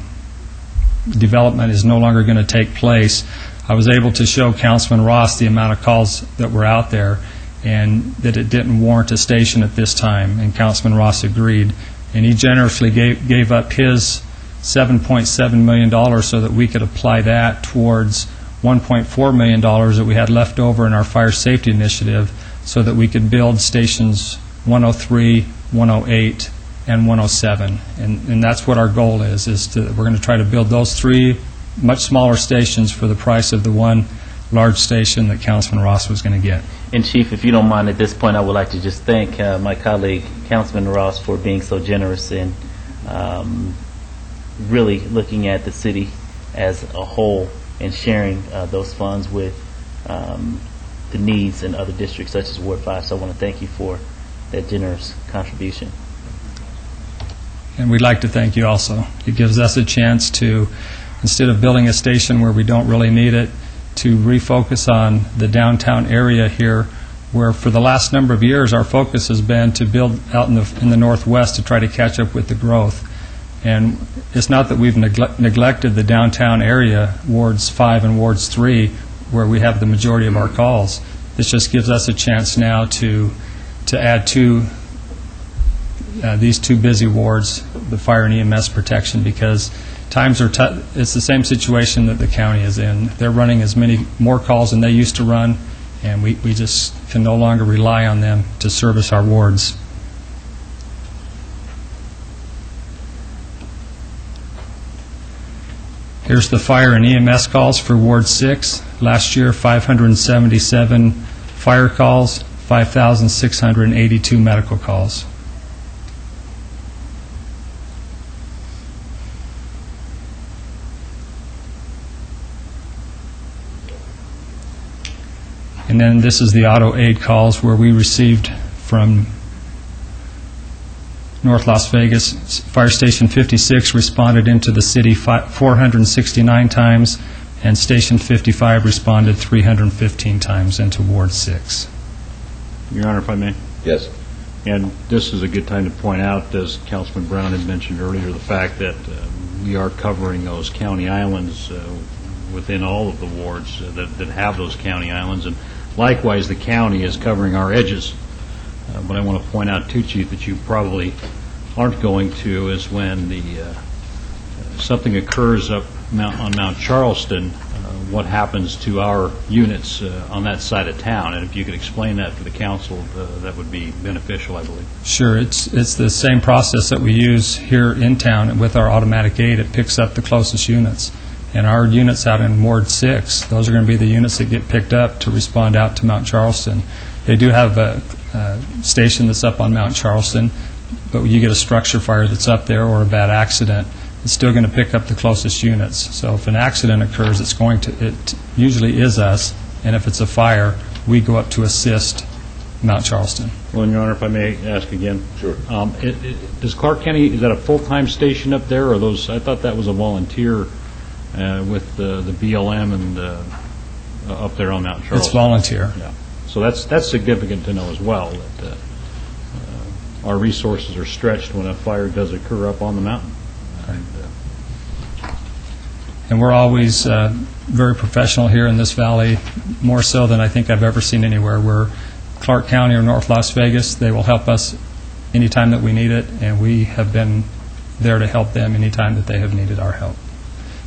development is no longer going to take place, I was able to show Councilman Ross the amount of calls that were out there and that it didn't warrant a station at this time, and Councilman Ross agreed. And he generously gave up his $7.7 million so that we could apply that towards $1.4 million that we had left over in our fire safety initiative so that we could build stations 103, 108, and 107. And that's what our goal is we're going to try to build those 3 much smaller stations for the price of the 1 large station that Councilman Ross was going to get. And Chief, if you don't mind, at this point, I would like to just thank my colleague, Councilman Ross, for being so generous in really looking at the city as a whole and sharing those funds with the needs in other districts such as Ward 5. So I want to thank you for that generous contribution. And we'd like to thank you also. It gives us a chance to, instead of building a station where we don't really need it, to refocus on the downtown area here, where for the last number of years our focus has been to build out in the northwest to try to catch up with the growth. And it's not that we've neglected the downtown area, Wards 5 and Wards 3, where we have the majority of our calls. This just gives us a chance now to add these 2 busy wards, the fire and EMS protection, because times are it's the same situation that the county is in. They're running as many more calls than they used to run, and we just can no longer rely on them to service our wards. Here's the fire and EMS calls for Ward 6. Last year, 577 fire calls, 5,682 medical calls. And then this is the auto aid calls where we received from North Las Vegas. Fire Station 56 responded into the city 469 times, and Station 55 responded 315 times into Ward 6. Your Honor, if I may. Yes. And this is a good time to point out, as Councilman Brown had mentioned earlier, the fact that we are covering those county islands within all of the wards that have those county islands. And likewise, the county is covering our edges. But I want to point out, too, Chief, that you probably aren't going to is when something occurs up on Mount Charleston, what happens to our units on that side of town. And if you could explain that for the council, that would be beneficial, I believe. Sure. It's the same process that we use here in town with our automatic gate. It picks up the closest units. And our units out in Ward 6, those are going to be the units that get picked up to respond out to Mount Charleston. They do have a station that's up on Mount Charleston, but when you get a structure fire that's up there or a bad accident, it's still going to pick up the closest units. So if an accident occurs, it usually is us, and if it's a fire, we go up to assist Mount Charleston. Well, and Your Honor, if I may ask again. Sure. Does Clark County, is that a full-time station up there, or those? I thought that was a volunteer with the BLM and up there on Mount Charleston. It's volunteer. Yeah. So that's significant to know as well, that our resources are stretched when a fire does occur up on the mountain. And we're always very professional here in this valley, more so than I think I've ever seen anywhere. We're Clark County or North Las Vegas. They will help us anytime that we need it, and we have been there to help them anytime that they have needed our help.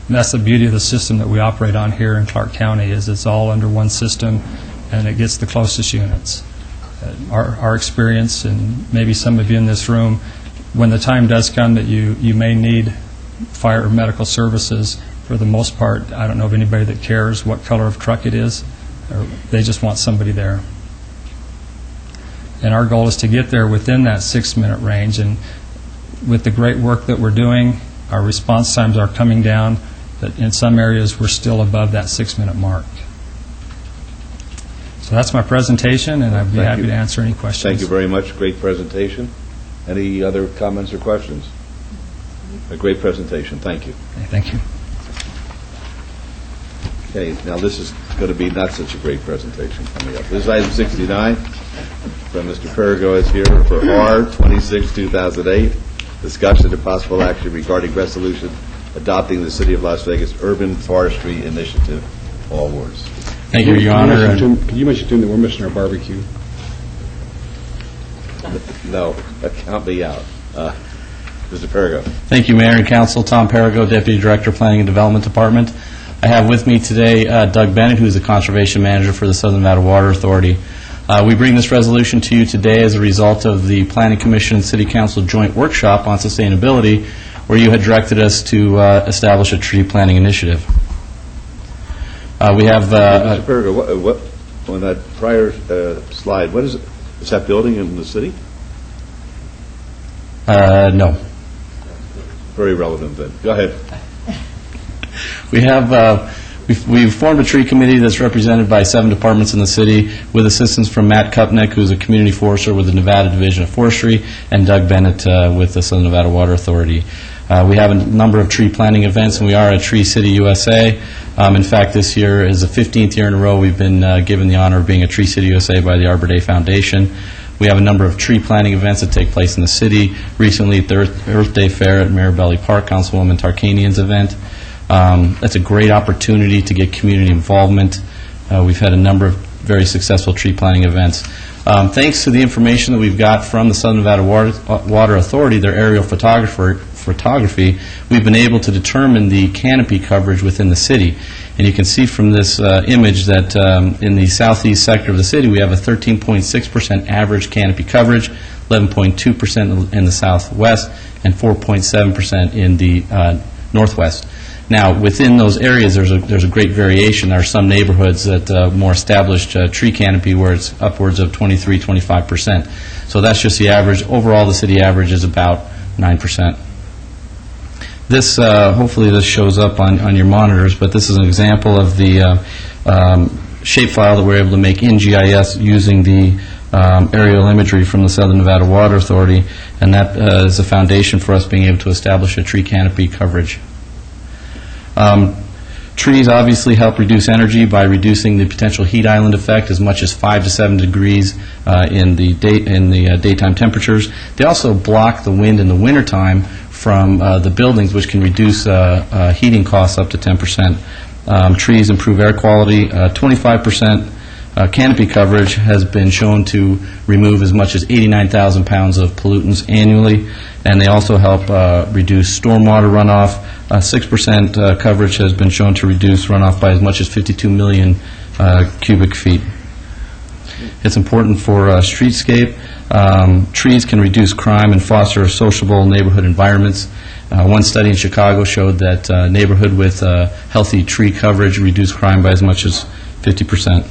And that's the beauty of the system that we operate on here in Clark County, is it's all under one system, and it gets the closest units. Our experience, and maybe some of you in this room, when the time does come that you may need fire or medical services, for the most part, I don't know of anybody that cares what color of truck it is. Or they just want somebody there. And our goal is to get there within that 6-minute range. And with the great work that we're doing, our response times are coming down, but in some areas we're still above that 6-minute mark. So that's my presentation, and I'd be happy to answer any questions. Thank you very much. Great presentation. Any other comments or questions? A great presentation. Thank you. Okay, thank you. Okay, now this is going to be not such a great presentation coming up. This is item 69 from Mr. Perigo is here for R26, 2008, discussion and possible action regarding resolution adopting the City of Las Vegas Urban Forestry Initiative, all wards. Thank you, Your Honor. Can you mention to him that we're missing our barbecue? No, count me out. Mr. Perigo. Thank you, Mayor and Council. Tom Perigo, Deputy Director, Planning and Development Department. I have with me today Doug Bennett, who is the Conservation Manager for the Southern Nevada Water Authority. We bring this resolution to you today as a result of the Planning Commission and City Council joint workshop on sustainability, where you had directed us to establish a tree planting initiative. We have... Mr. Perigo, what, on that prior slide, what is it? Is that building in the city? No. Very relevant then. Go ahead. We have we've formed a tree committee that's represented by 7 departments in the city, with assistance from Matt Kupnick, who's a community forester with the Nevada Division of Forestry, and Doug Bennett with the Southern Nevada Water Authority. We have a number of tree planting events, and we are a Tree City USA. In fact, this year is the 15th year in a row we've been given the honor of being a Tree City USA by the Arbor Day Foundation. We have a number of tree planting events that take place in the city. Recently, the Earth Day Fair at Marabelli Park, Councilwoman Tarkanian's event. That's a great opportunity to get community involvement. We've had a number of very successful tree planting events. Thanks to the information that we've got from the Southern Nevada Water Authority, their aerial photography, we've been able to determine the canopy coverage within the city. And you can see from this image that in the southeast sector of the city, we have a 13.6% average canopy coverage, 11.2% in the southwest, and 4.7% in the northwest. Now, within those areas, there's a great variation. There are some neighborhoods that more established tree canopy where it's upwards of 23, 25%. So that's just the average. Overall, the city average is about 9%. This, hopefully this shows up on your monitors, but this is an example of the shapefile that we're able to make in GIS using the aerial imagery from the Southern Nevada Water Authority, and that is a foundation for us being able to establish a tree canopy coverage. Trees obviously help reduce energy by reducing the potential heat island effect as much as 5 to 7 degrees in the daytime temperatures. They also block the wind in the wintertime from the buildings, which can reduce heating costs up to 10%. Trees improve air quality. 25% canopy coverage has been shown to remove as much as 89,000 pounds of pollutants annually, and they also help reduce stormwater runoff. 6% coverage has been shown to reduce runoff by as much as 52 million cubic feet. It's important for streetscape. Trees can reduce crime and foster sociable neighborhood environments. One study in Chicago showed that neighborhood with healthy tree coverage reduced crime by as much as 50%.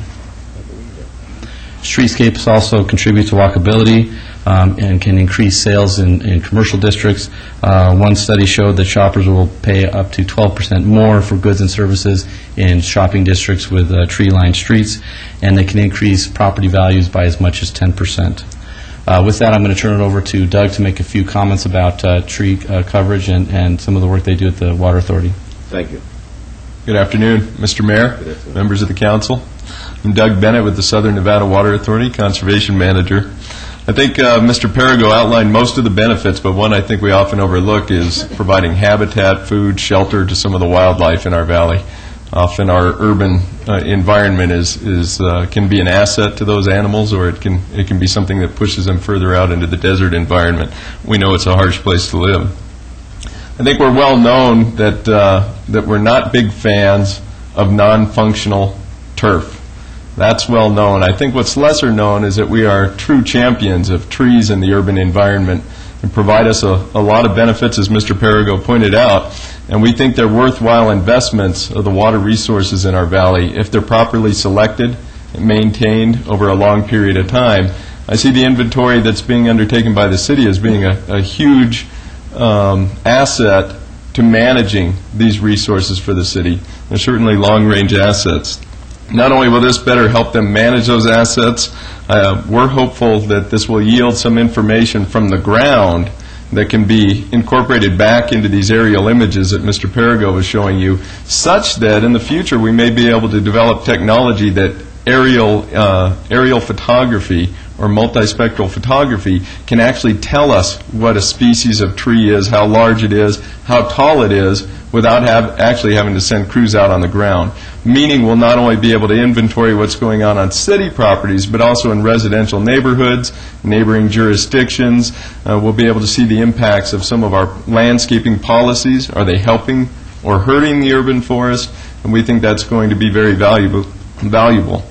Streetscapes also contribute to walkability and can increase sales in commercial districts. One study showed that shoppers will pay up to 12% more for goods and services in shopping districts with tree-lined streets, and they can increase property values by as much as 10%. With that, I'm going to turn it over to Doug to make a few comments about tree coverage and some of the work they do at the Water Authority. Thank you. Good afternoon, Mr. Mayor, members of the council. I'm Doug Bennett with the Southern Nevada Water Authority, Conservation Manager. I think Mr. Perigo outlined most of the benefits, but one I think we often overlook is providing habitat, food, shelter to some of the wildlife in our valley. Often our urban environment can be an asset to those animals, or it can be something that pushes them further out into the desert environment. We know it's a harsh place to live. I think we're well known that we're not big fans of non-functional turf. That's well known. I think what's lesser known is that we are true champions of trees in the urban environment and provide us a lot of benefits, as Mr. Perigo pointed out, and we think they're worthwhile investments of the water resources in our valley if they're properly selected and maintained over a long period of time. I see the inventory that's being undertaken by the city as being a huge asset to managing these resources for the city. They're certainly long-range assets. Not only will this better help them manage those assets, we're hopeful that this will yield some information from the ground that can be incorporated back into these aerial images that Mr. Perigo was showing you, such that in the future we may be able to develop technology that aerial photography or multispectral photography can actually tell us what a species of tree is, how large it is, how tall it is, without actually having to send crews out on the ground. Meaning we'll not only be able to inventory what's going on city properties, but also in residential neighborhoods, neighboring jurisdictions. We'll be able to see the impacts of some of our landscaping policies. Are they helping or hurting the urban forest? And we think that's going to be very valuable.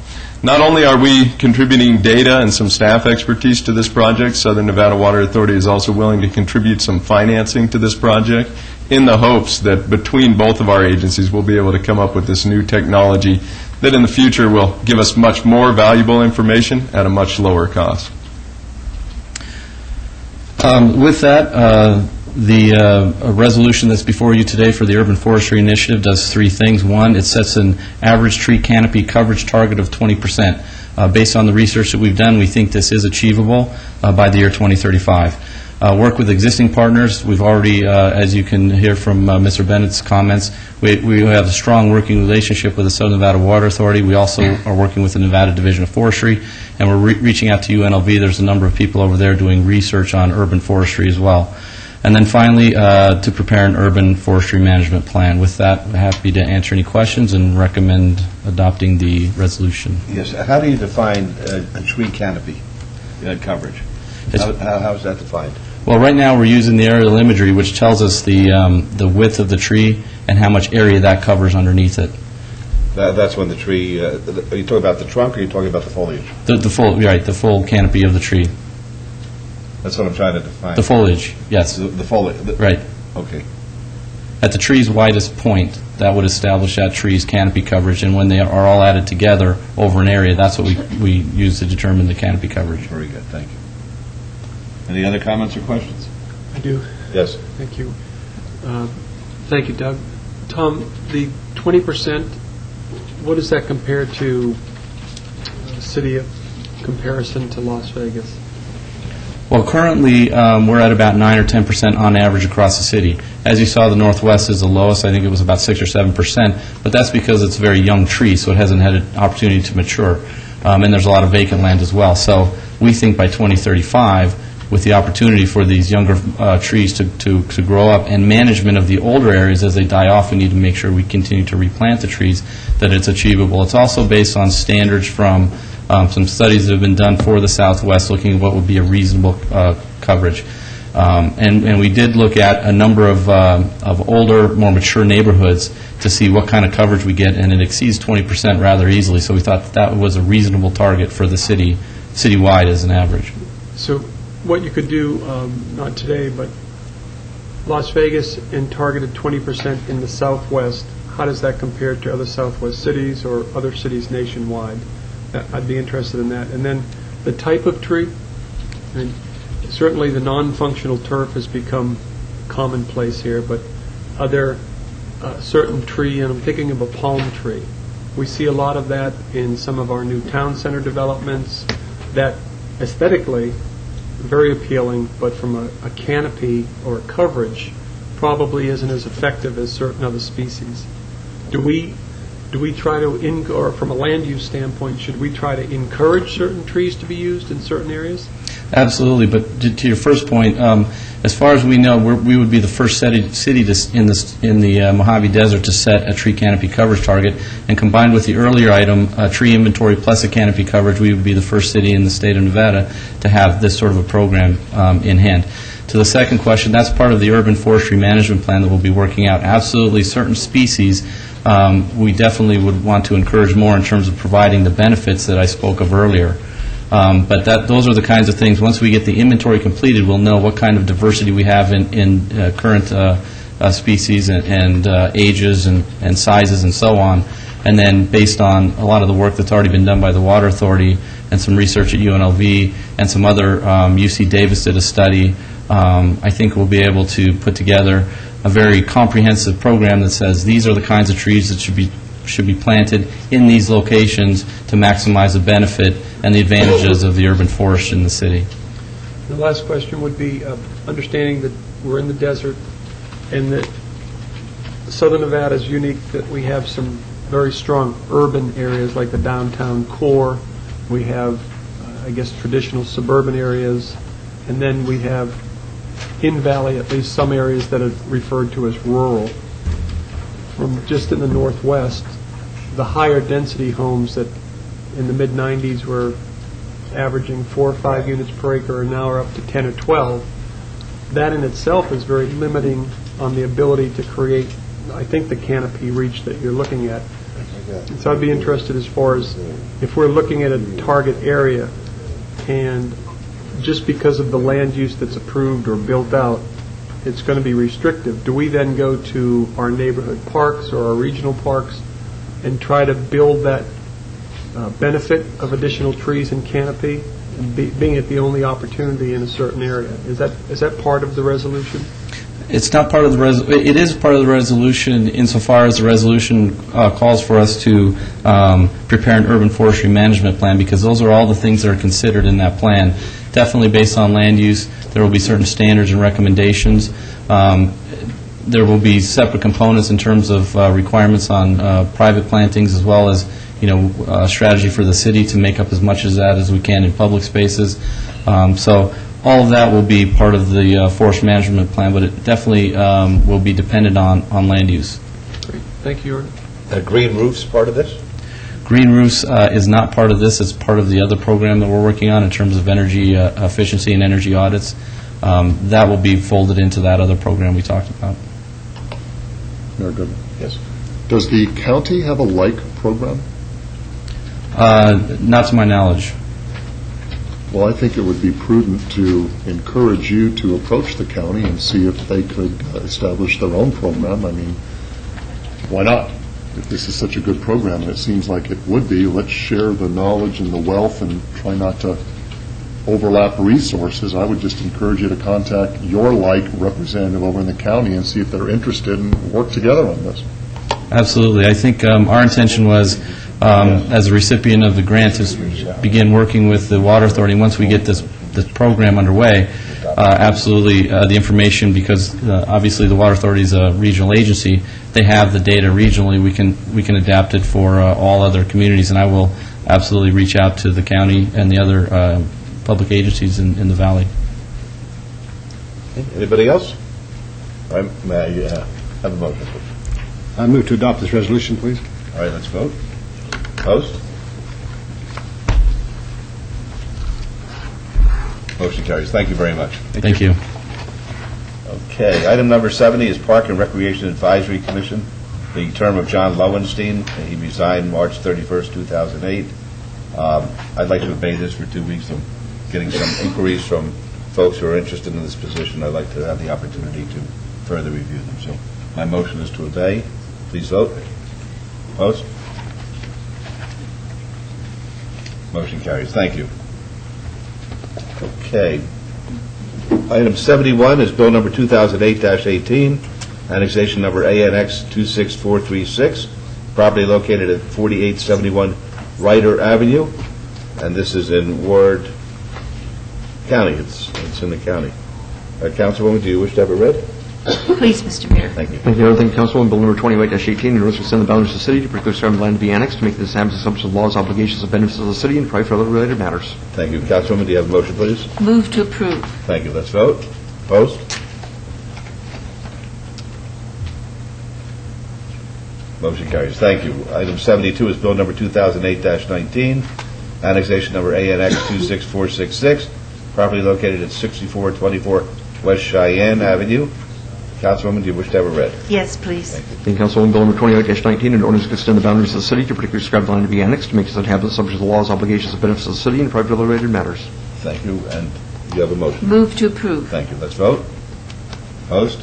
Not only are we contributing data and some staff expertise to this project, Southern Nevada Water Authority is also willing to contribute some financing to this project in the hopes that between both of our agencies we'll be able to come up with this new technology that in the future will give us much more valuable information at a much lower cost. With that, the resolution that's before you today for the Urban Forestry Initiative does three things. One, it sets an average tree canopy coverage target of 20%. Based on the research that we've done, we think this is achievable by the year 2035. Work with existing partners. We've already, as you can hear from Mr. Bennett's comments, we have a strong working relationship with the Southern Nevada Water Authority. We also are working with the Nevada Division of Forestry, and we're reaching out to UNLV. There's a number of people over there doing research on urban forestry as well. And then finally, to prepare an urban forestry management plan. With that, I'm happy to answer any questions and recommend adopting the resolution. Yes. How do you define a tree canopy coverage? How is that defined? Well, right now we're using the aerial imagery, which tells us the width of the tree and how much area that covers underneath it. That's when the tree. Are you talking about the trunk, or are you talking about the foliage? The full canopy of the tree. That's what I'm trying to define. The foliage, yes. The foliage. Right. Okay. At the tree's widest point, that would establish that tree's canopy coverage, and when they are all added together over an area, that's what we use to determine the canopy coverage. Very good. Thank you. Any other comments or questions? I do. Yes. Thank you. Thank you, Doug. Tom, the 20%, what does that compare to city of comparison to Las Vegas? Well, currently, we're at about 9 or 10% on average across the city. As you saw, the Northwest is the lowest. I think it was about 6 or 7%, but that's because it's a very young tree, so it hasn't had an opportunity to mature. And there's a lot of vacant land as well. So we think by 2035, with the opportunity for these younger trees to grow up and management of the older areas as they die off, we need to make sure we continue to replant the trees, that it's achievable. It's also based on standards from some studies that have been done for the Southwest, looking at what would be a reasonable coverage. And we did look at a number of older, more mature neighborhoods to see what kind of coverage we get, and it exceeds 20% rather easily. So we thought that was a reasonable target for the citywide as an average. So what you could do, not today, but Las Vegas and targeted 20% in the Southwest, how does that compare to other Southwest cities or other cities nationwide? I'd be interested in that. And then the type of tree, I mean, certainly the non-functional turf has become commonplace here, but are there certain tree, and I'm thinking of a palm tree. We see a lot of that in some of our new town center developments that aesthetically very appealing, but from a canopy or a coverage probably isn't as effective as certain other species. Do we try to, or from a land use standpoint, should we try to encourage certain trees to be used in certain areas? Absolutely, but to your first point, as far as we know, we would be the first city in the Mojave Desert to set a tree canopy coverage target, and combined with the earlier item, tree inventory plus a canopy coverage, we would be the first city in the state of Nevada to have this sort of a program in hand. To the second question, that's part of the urban forestry management plan that we'll be working out. Absolutely, certain species we definitely would want to encourage more in terms of providing the benefits that I spoke of earlier. But those are the kinds of things, once we get the inventory completed, we'll know what kind of diversity we have in current species and ages and sizes and so on. And then based on a lot of the work that's already been done by the Water Authority and some research at UNLV and some other, UC Davis did a study, I think we'll be able to put together a very comprehensive program that says these are the kinds of trees that should be planted in these locations to maximize the benefit and the advantages of the urban forest in the city. The last question would be, understanding that we're in the desert and that Southern Nevada is unique, that we have some very strong urban areas like the downtown core. We have, I guess, traditional suburban areas, and then we have in Valley at least some areas that are referred to as rural. From just in the Northwest, the higher density homes that in the mid-90s were averaging 4 or 5 units per acre and now are up to 10 or 12, that in itself is very limiting on the ability to create, I think, the canopy reach that you're looking at. And so I'd be interested as far as if we're looking at a target area and just because of the land use that's approved or built out, it's going to be restrictive. Do we then go to our neighborhood parks or our regional parks and try to build that benefit of additional trees and canopy, and being it the only opportunity in a certain area? Is that part of the resolution? It's not part of the it is part of the resolution insofar as the resolution calls for us to prepare an urban forestry management plan, because those are all the things that are considered in that plan. Definitely based on land use, there will be certain standards and recommendations. There will be separate components in terms of requirements on private plantings, as well as strategy for the city to make up as much of that as we can in public spaces. So all of that will be part of the forest management plan, but it definitely will be dependent on land use. Great. Thank you, Jordan. Green roofs part of this? Green roofs is not part of this. It's part of the other program that we're working on in terms of energy efficiency and energy audits. That will be folded into that other program we talked about. Very good. Yes. Does the county have a like program? Not to my knowledge. Well, I think it would be prudent to encourage you to approach the county and see if they could establish their own program. I mean, why not? If this is such a good program, and it seems like it would be, let's share the knowledge and the wealth and try not to overlap resources. I would just encourage you to contact your representative over in the county and see if they're interested and work together on this. Absolutely. I think our intention was, as a recipient of the grant, to begin working with the Water Authority. Once we get this the program underway, absolutely, the information, because obviously the Water Authority is a regional agency, they have the data regionally, we can adapt it for all other communities, and I will absolutely reach out to the county and the other public agencies in the valley. Anybody else? All right, may I have a motion, please? I move to adopt this resolution, please. All right, let's vote. Opposed? Motion carries. Thank you very much. Thank you. Okay, item number 70 is Park and Recreation Advisory Commission, the term of John Lowenstein. He resigned March 31st, 2008. I'd like to obey this for 2 weeks. I'm getting some inquiries from folks who are interested in this position. I'd like to have the opportunity to further review them. So my motion is to obey. Please vote. Opposed? Motion carries. Thank you. Okay. Item 71 is Bill number 2008-18, annexation number ANX 26436, property located at 4871 Ryder Avenue, and this is in Ward County. It's in the county. Councilwoman, do you wish to have it read? Please, Mr. Mayor. Thank you. Thank you, Thank you, Councilwoman. Bill number 28-18, in order to extend the boundaries of the city to particular certain land to be annexed, to make the assumptions of laws, obligations, and benefits of the city, and provide for other related matters. Thank you. Councilwoman, do you have a motion, please? Move to approve. Thank you. Let's vote. Opposed? Motion carries. Thank you. Item 72 is Bill number 2008-19, annexation number ANX 26466, property located at 6424 West Cheyenne Avenue. Councilwoman, do you wish to have it read? Yes, please. Thank you, Councilwoman. Bill number 28-19, in order to extend the boundaries of the city to particularly described land to be annexed, to make such inhabitants subject to the laws, obligations, and benefits of the city, and provide for other related matters. Thank you. And you have a motion? Move to approve. Thank you. Let's vote. Opposed?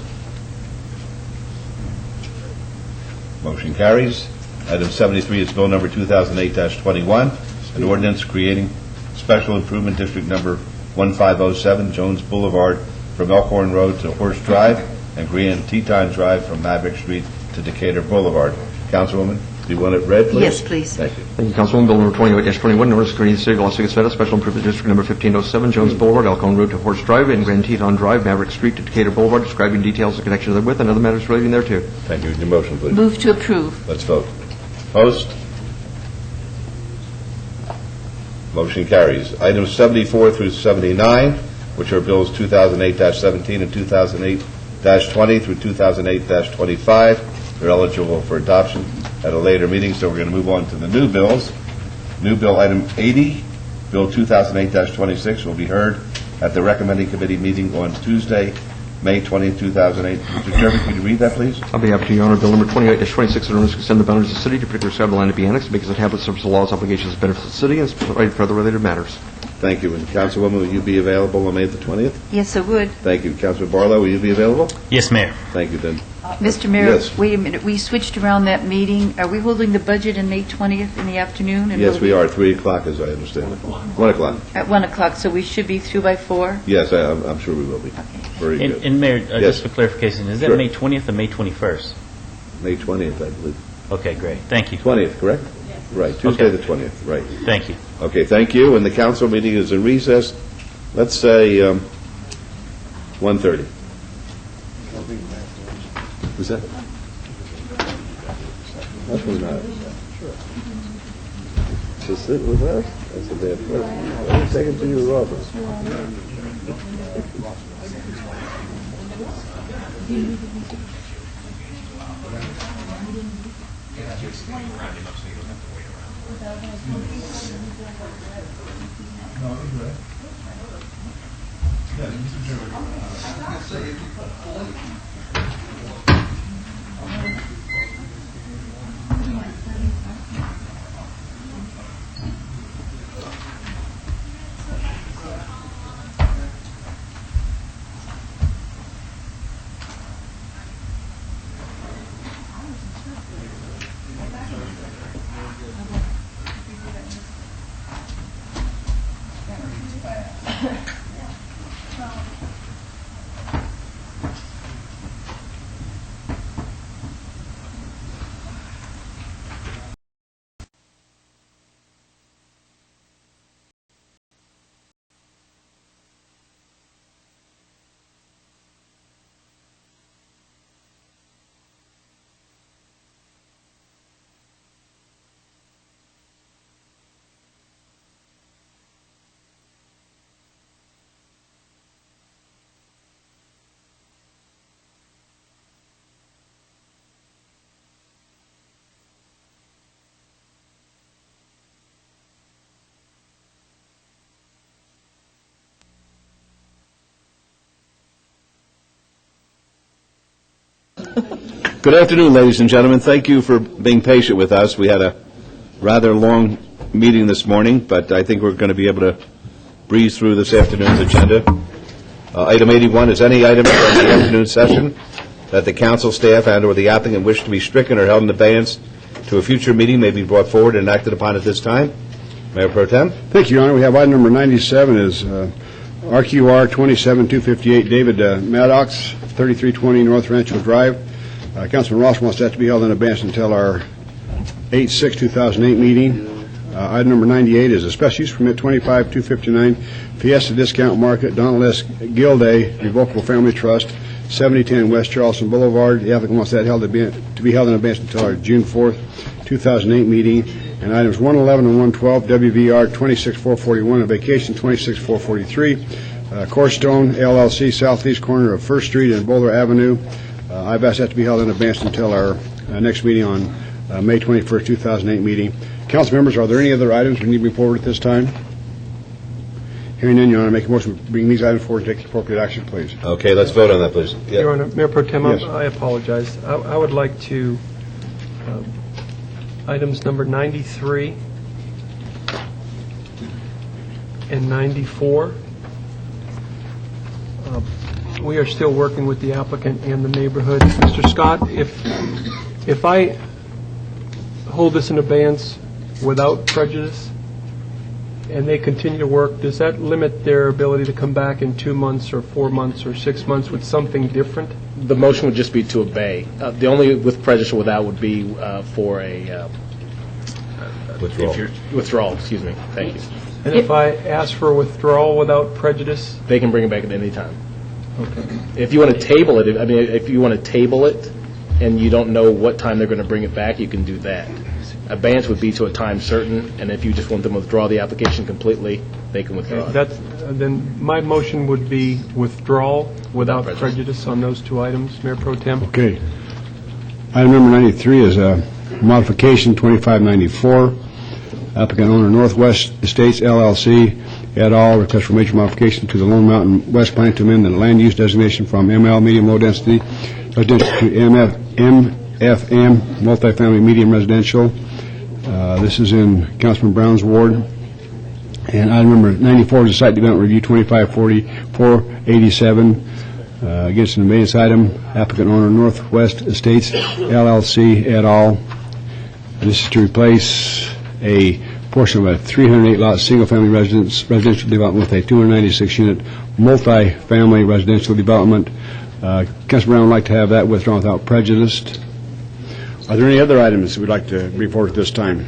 Motion carries. Item 73 is Bill number 2008-21, an ordinance creating Special Improvement District number 1507, Jones Boulevard from Elkhorn Road to Horse Drive, and Grand Teton Drive from Maverick Street to Decatur Boulevard. Councilwoman, do you want it read, please? Yes, please. Thank you. Thank you, Councilwoman. Bill number 28-21, in order to create the city of Las Vegas, Nevada, Special Improvement District number 1507, Jones Boulevard, Elkhorn Road to Horse Drive, and Grand Teton Drive, Maverick Street to Decatur Boulevard, describing details in connection therewith and other matters relating thereto. Thank you. Your motion, please. Move to approve. Let's vote. Opposed? Motion carries. Items 74 through 79, which are bills 2008-17 and 2008-20 through 2008-25. They're eligible for adoption at a later meeting, so we're going to move on to the new bills. New bill item 80, bill 2008-26, will be heard at the recommending committee meeting on Tuesday, May 20, 2008. Mr. Chairman, could you read that, please? I'll be happy to, Your Honor. Bill number 28-26, in order to extend the boundaries of the city to particular side of the land to be annexed, because it inhabits subject to laws, obligations, and benefits of the city, and provide for other related matters. Thank you. And Councilwoman, will you be available on May the 20th? Yes, I would. Thank you. Councilman Barlow, will you be available? Yes, Mayor. Thank you, then. Mr. Mayor, Yes. wait a minute. We switched around that meeting. Are we holding the budget on May 20th in the afternoon? And Yes, will we are, 3 o'clock, as I understand it. 1 o'clock. At 1 o'clock, so we should be through by 4? Yes, I'm sure we will be. Very good. And Mayor, Yes. just for clarification, is that Sure. May 20th or May 21st? May 20th, I believe. Okay, great. Thank you. 20th, correct? Right, Tuesday Okay. the 20th, right. Thank you. Okay, thank you, and the council meeting is in recess, let's say 1:30. Was that? That's not. To sit with us? That's a bad question. Let me take it to your office. Good afternoon, ladies and gentlemen. Thank you for being patient with us. We had a rather long meeting this morning, but I think we're going to be able to breeze through this afternoon's agenda. Item 81 is any item from the afternoon session that the council staff and/or the applicant wish to be stricken or held in abeyance to a future meeting may be brought forward and acted upon at this time. Mayor Pro Tem. Thank you, Your Honor. We have item number 97 is RQR 27258, David Maddox, 3320 North Rancho Drive. Councilman Ross wants that to be held in abeyance until our 8/6/2008 meeting. Item number 98 is a special use permit 25259 Fiesta Discount Market, Donald S. Gilday, Revocable Family Trust, 7010 West Charleston Boulevard. The applicant wants that to be held in abeyance until our June 4th, 2008 meeting. And items 111 and 112, WVR 26441, and Vacation 26443, Corestone LLC, southeast corner of First Street and Boulder Avenue. I've asked that to be held in abeyance until our next meeting on May 21st, 2008 meeting. Council members, are there any other items we need to bring forward at this time? Hearing none, Your Honor, make a motion to bring these items forward and take appropriate action, please. Okay, let's vote on that, please. Your Honor, Mayor Pro Tem, Yes. I apologize. I would like to, items number 93 and 94. We are still working with the applicant and the neighborhood. Mr. Scott, if I hold this in abeyance without prejudice and they continue to work, does that limit their ability to come back in 2 months or 4 months or 6 months with something different? The motion would just be to obey. The only with prejudice or without would be for a withdrawal. Excuse me. Thank you. And if I ask for a withdrawal without prejudice? They can bring it back at any time. Okay. If you want to table it, if you want to table it and you don't know what time they're going to bring it back, you can do that. Abeyance would be to a time certain, and if you just want them to withdraw the application completely, they can withdraw it. Then my motion would be withdrawal without prejudice on those two items, Mayor Pro Tem. Okay. Item number 93 is modification 2594. Applicant owner Northwest Estates LLC et al. Request for major modification to the Lone Mountain West Plan to amend the land use designation from ML, medium low density residential, to MFM, multifamily medium residential. This is in Councilman Brown's ward. And item number 94 is a site development review 254487. Against an abeyance item, applicant owner Northwest Estates LLC et al. This is to replace a portion of a 308-lot single-family residential development with a 296-unit multi-family residential development. Councilman Brown would like to have that withdrawn without prejudice. Are there any other items that we'd like to bring forward at this time?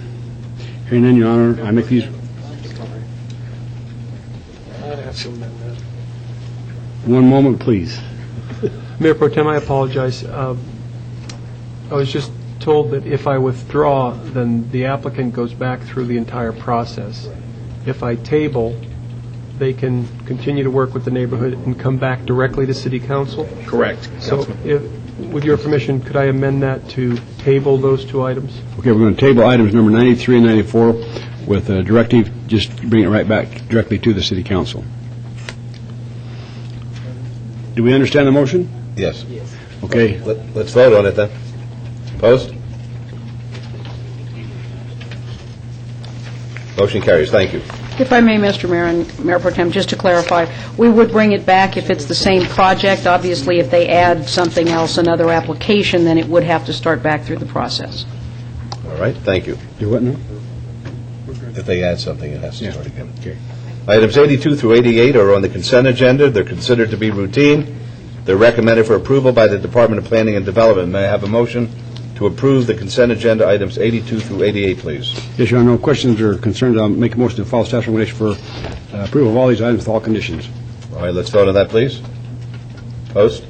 Hearing none, Your Honor, I make these. I'd have to amend that. One moment, please. Mayor Pro Tem, I apologize. I was just told that if I withdraw, then the applicant goes back through the entire process. If I table, they can continue to work with the neighborhood and come back directly to City Council? Correct. So, with your permission, could I amend that to table those two items? Okay, we're going to table items number 93 and 94 with a directive, just bring it right back directly to the City Council. Do we understand the motion? Yes. Okay. Let's vote on it then. Opposed? Motion carries. Thank you. If I may, Mr. Mayor and Mayor Pro Tem, just to clarify, we would bring it back if it's the same project. Obviously, if they add something else, another application, then it would have to start back through the process. All right. Thank you. Do what now? If they add something, it has to start again. Okay. Items 82 through 88 are on the consent agenda. They're considered to be routine. They're recommended for approval by the Department of Planning and Development. May I have a motion to approve the consent agenda items 82 through 88, please? Yes, Your Honor, no questions or concerns. I'll make a motion to follow staff's recommendation for approval of all these items with all conditions. All right, let's vote on that, please. Opposed?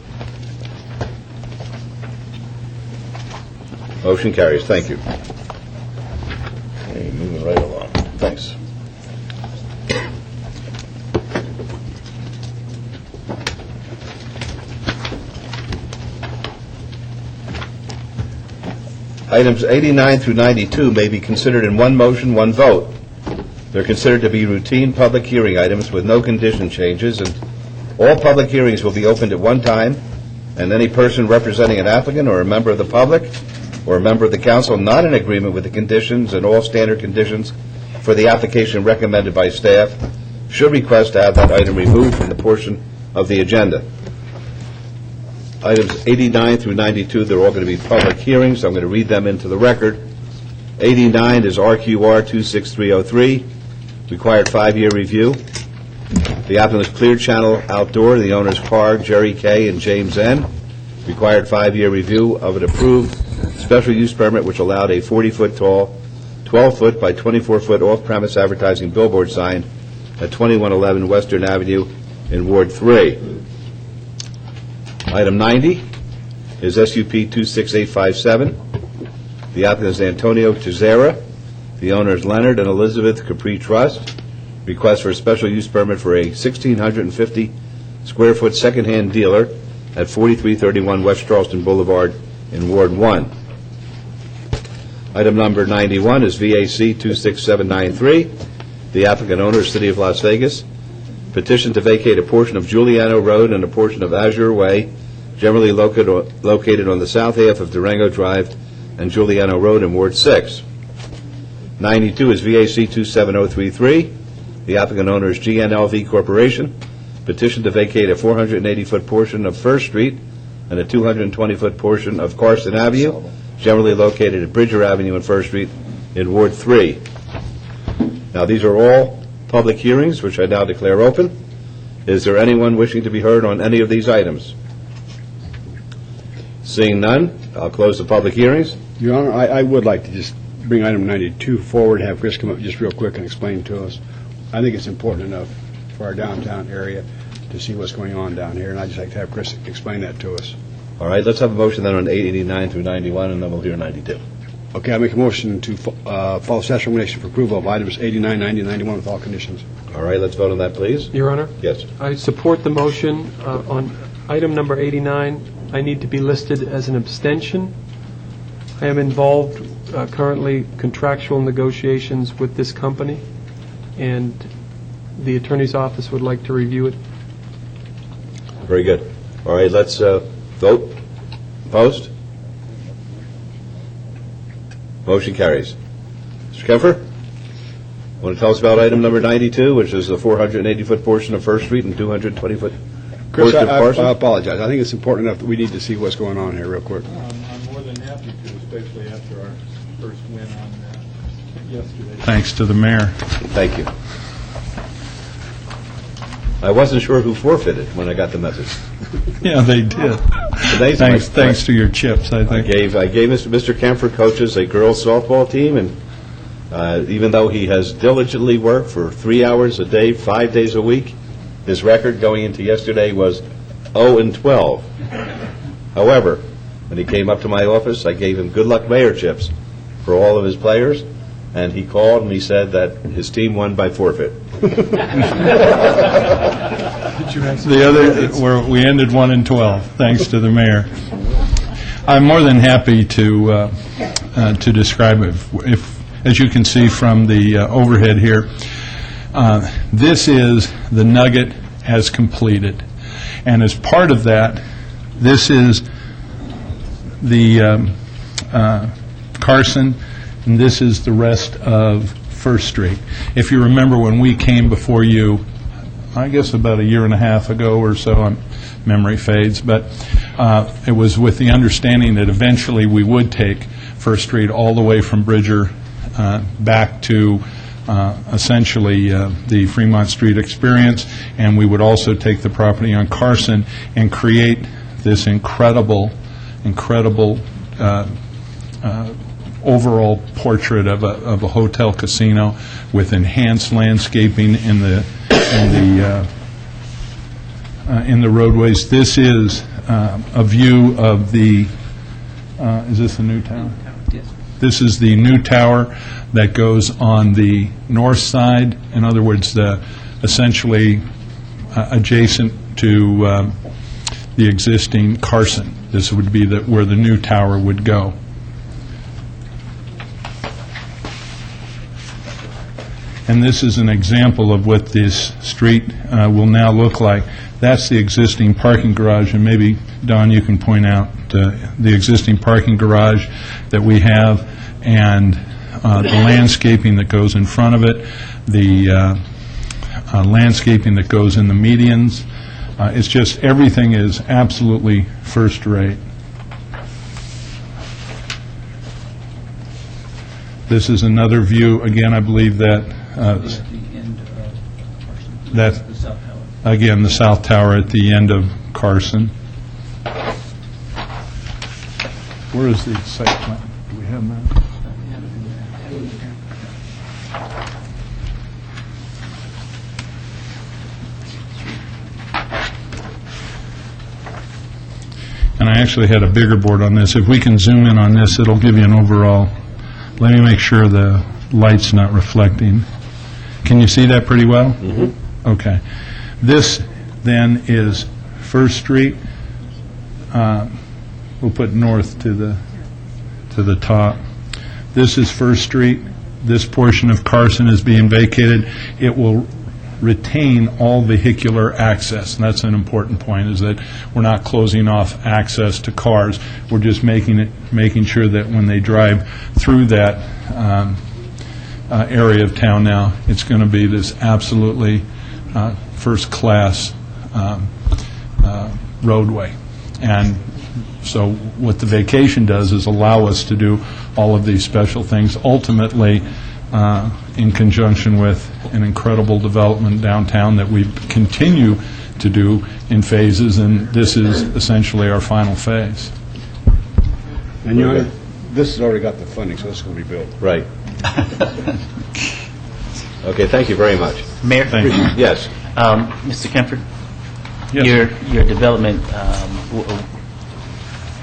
Motion carries. Thank you. Okay, moving right along. Thanks. Items 89 through 92 may be considered in one motion, one vote. They're considered to be routine public hearing items with no condition changes, and all public hearings will be opened at one time. and any person representing an applicant or a member of the public or a member of the council not in agreement with the conditions and all standard conditions for the application recommended by staff should request to have that item removed from the portion of the agenda. Items 89 through 92, they're all going to be public hearings. I'm going to read them into the record. 89 is RQR 26303, required 5-year review. The applicant is Clear Channel Outdoor, the owner's Park, Jerry K. and James N. Required 5-year review of an approved special use permit which allowed a 40-foot tall, 12-foot by 24-foot off-premise advertising billboard sign at 2111 Western Avenue in Ward 3. Item 90 is SUP 26857. The applicant is Antonio Tizera. The owner is Leonard and Elizabeth Capri Trust. Request for a special use permit for a 1,650 square foot secondhand dealer at 4331 West Charleston Boulevard in Ward 1. Item number 91 is VAC 26793. The applicant owner is City of Las Vegas. Petition to vacate a portion of Giuliano Road and a portion of Azure Way, generally located on the south half of Durango Drive and Giuliano Road in Ward 6. 92 is VAC 27033. The applicant owner is GNLV Corporation. Petition to vacate a 480-foot portion of First Street and a 220-foot portion of Carson Avenue, generally located at Bridger Avenue and First Street in Ward 3. Now, these are all public hearings, which I now declare open. Is there anyone wishing to be heard on any of these items? Seeing none, I'll close the public hearings. Your Honor, I would like to just bring item 92 forward, have Chris come up just real quick and explain to us. I think it's important enough for our downtown area to see what's going on down here, and I'd just like to have Chris explain that to us. All right, let's have a motion then on 89 through 91, and then we'll hear 92. Okay, I make a motion to follow staff's recommendation for approval of items 89, 90, and 91 with all conditions. All right, let's vote on that, please. Your Honor? Yes. I support the motion. On item number 89, I need to be listed as an abstention. I am involved currently contractual negotiations with this company, and the attorney's office would like to review it. Very good. All right, let's vote. Opposed? Motion carries. Mr. Kempfer, want to tell us about item number 92, which is the 480-foot portion of First Street and 220-foot Chris, portion of Carson? I apologize. I think it's important enough that we need to see what's going on here real quick. I'm more than happy to, especially after our first win on yesterday. Thanks to the mayor. Thank you. I wasn't sure who forfeited when I got the message. Yeah, they did. Thanks to your chips, I think. I gave Mr. Kempfer coaches a girls softball team, and even though he has diligently worked for 3 hours a day, 5 days a week, his record going into yesterday was 0-12. However, when he came up to my office, I gave him good luck mayor chips for all of his players, and he called and he said that his team won by forfeit. The other, we ended 1-12, thanks to the mayor. I'm more than happy to describe it. If, as you can see from the overhead here, this is the nugget as completed, and as part of that, this is the Carson, and this is the rest of First Street. If you remember when we came before you, I guess about a year and a half ago or so, memory fades, but it was with the understanding that eventually we would take First Street all the way from Bridger back to essentially the Fremont Street experience, and we would also take the property on Carson and create this incredible overall portrait of a hotel casino with enhanced landscaping in the roadways. This is a view of the. Is this the new tower? Yes. This is the new tower that goes on the north side. In other words, essentially adjacent to the existing Carson. This would be where the new tower would go. And this is an example of what this street will now look like. That's the existing parking garage, and maybe, Don, you can point out the existing parking garage that we have, and the landscaping that goes in front of it, the landscaping that goes in the medians. It's just, everything is absolutely first rate. This is another view, again, I believe that, again, the south tower at the end of Carson. Where is the site plan? Do we have that? And I actually had a bigger board on this. If we can zoom in on this, it'll give you an overall. Let me make sure the light's not reflecting. Can you see that pretty well? Mm-hmm. Okay. This then is First Street. We'll put north to the top. This is First Street. This portion of Carson is being vacated. It will retain all vehicular access, and that's an important point, is that we're not closing off access to cars. We're just making sure that when they drive through that area of town now, it's going to be this absolutely first-class roadway. And so what the vacation does is allow us to do all of these special things, ultimately in conjunction with an incredible development downtown that we continue to do in phases, and this is essentially our final phase. And this has already got the funding, so this is going to be built. Right. Okay, thank you very much. Mayor? Thank you. Yes. Mr. Kemford? Yes. Your development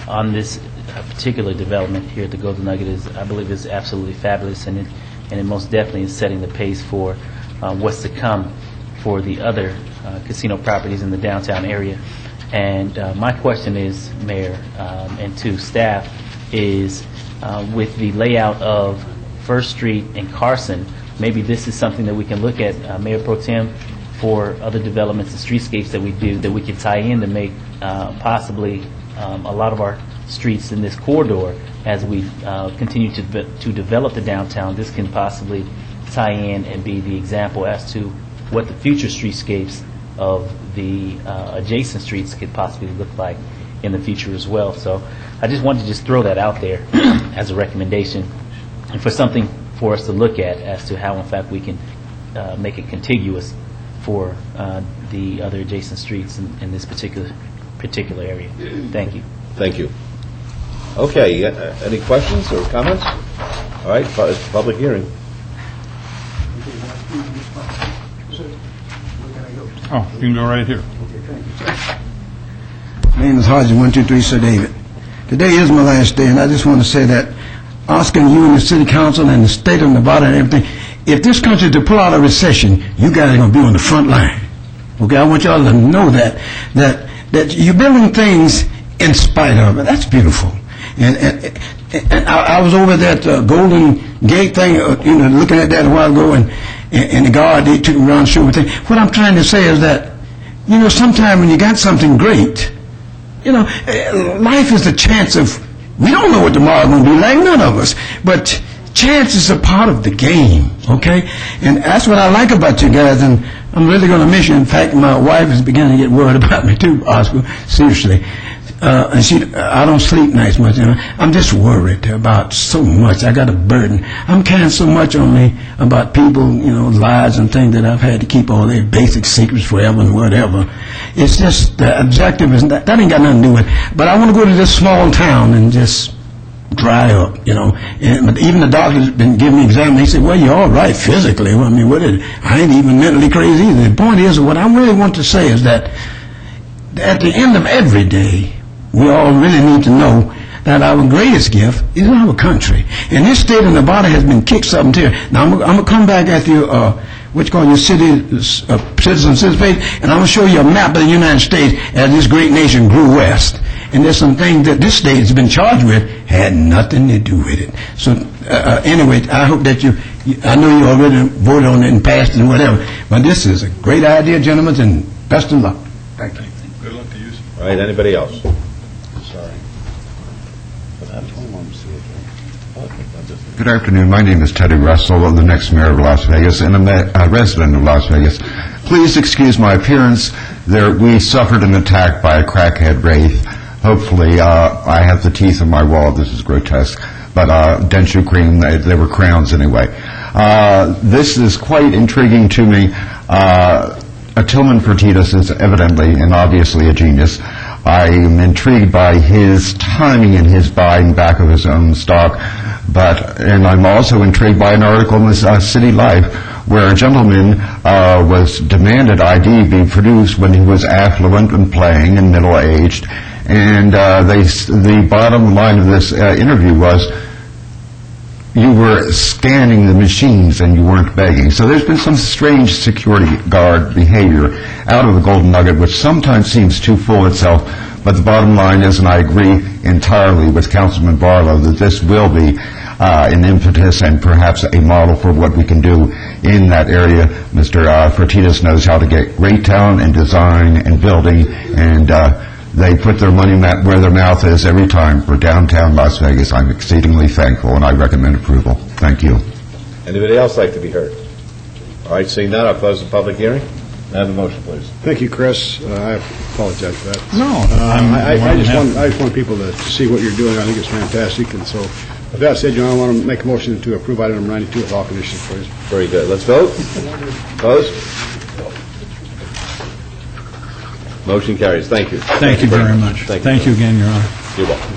on this particular development here at the Golden Nugget is, I believe, is absolutely fabulous, and it most definitely is setting the pace for what's to come for the other casino properties in the downtown area. And my question is, Mayor, and to staff, is with the layout of First Street and Carson, maybe this is something that we can look at, Mayor Pro Tem, for other developments and streetscapes that we do, that we can tie in to make possibly a lot of our streets in this corridor, as we continue to develop the downtown. This can possibly tie in and be the example as to what the future streetscapes of the adjacent streets could possibly look like in the future as well. So I just wanted to just throw that out there as a recommendation, and for something for us to look at as to how, in fact, we can make it contiguous for the other adjacent streets in this particular area. Thank you. Thank you. Okay, any questions or comments? All right, public hearing. Oh, you can go right here. My name is Hodges, 123 Sir David. Today is my last day, and I just want to say that asking you and the city council and the state of Nevada and everything, if this country to pull out of recession, you guys are going to be on the front line. Okay, I want y'all to know that you're building things in spite of it. That's beautiful. And I was over that Golden Gate thing, looking at that a while ago, and the guard, they took me around showing me things. What I'm trying to say is that, sometime when you got something great, life is the chance of, we don't know what tomorrow's going to be like, none of us, but chance is a part of the game, okay? And that's what I like about you guys, and I'm really going to miss you. In fact, my wife is beginning to get worried about me too, Oscar, seriously. And I don't sleep nights much. I'm just worried about so much. I got a burden. I'm carrying so much on me about people, lies and things that I've had to keep all their basic secrets forever and whatever. It's just the objective is that ain't got nothing to do with it. But I want to go to this small town and just dry up, But even the doctor's been giving me exams. They said, well, you're all right physically. Well, I mean, I ain't even mentally crazy either. The point is, what I really want to say is that at the end of every day, we all really need to know that our greatest gift is our country. And this state of Nevada has been kicked up until. Now, I'm going to come back at you, what you call your citizen page, and I'm going to show you a map of the United States as this great nation grew west. And there's some things that this state has been charged with had nothing to do with it. So, anyway, I hope that I know you already voted on it and passed it and whatever, but this is a great idea, gentlemen, and best of luck. Thank you. Good luck to you. All right, anybody else? Sorry. Good afternoon. My name is Teddy Russell. I'm the next mayor of Las Vegas, and I'm a resident of Las Vegas. Please excuse my appearance. We suffered an attack by a crackhead wraith. Hopefully, I have the teeth in my wall. This is grotesque. But denture cream, they were crowns anyway. This is quite intriguing to me. Tillman Fertitas is evidently and obviously a genius. I am intrigued by his timing and his buying back of his own stock, and I'm also intrigued by an article in the City Life where a gentleman was demanded ID be produced when he was affluent and playing and middle-aged, and the bottom line of this interview was, you were scanning the machines and you weren't begging. So there's been some strange security guard behavior out of the Golden Nugget, which sometimes seems too full itself. But the bottom line is, and I agree entirely with Councilman Barlow, that this will be an impetus and perhaps a model for what we can do in that area. Mr. Fertitas knows how to get great talent and design and building, and they put their money where their mouth is every time for downtown Las Vegas. I'm exceedingly thankful, and I recommend approval. Thank you. Anybody else like to be heard? All right, seeing none, I'll close the public hearing. Have a motion, please. Thank you, Chris. I apologize for that. No, I just want people to see what you're doing. I think it's fantastic. And so, with that said, I want to make a motion to approve item number 92 with all conditions, please. Very good. Let's vote. Opposed? Motion carries. Thank you. Thank you very much. Thank you again, Your Honor. You're welcome.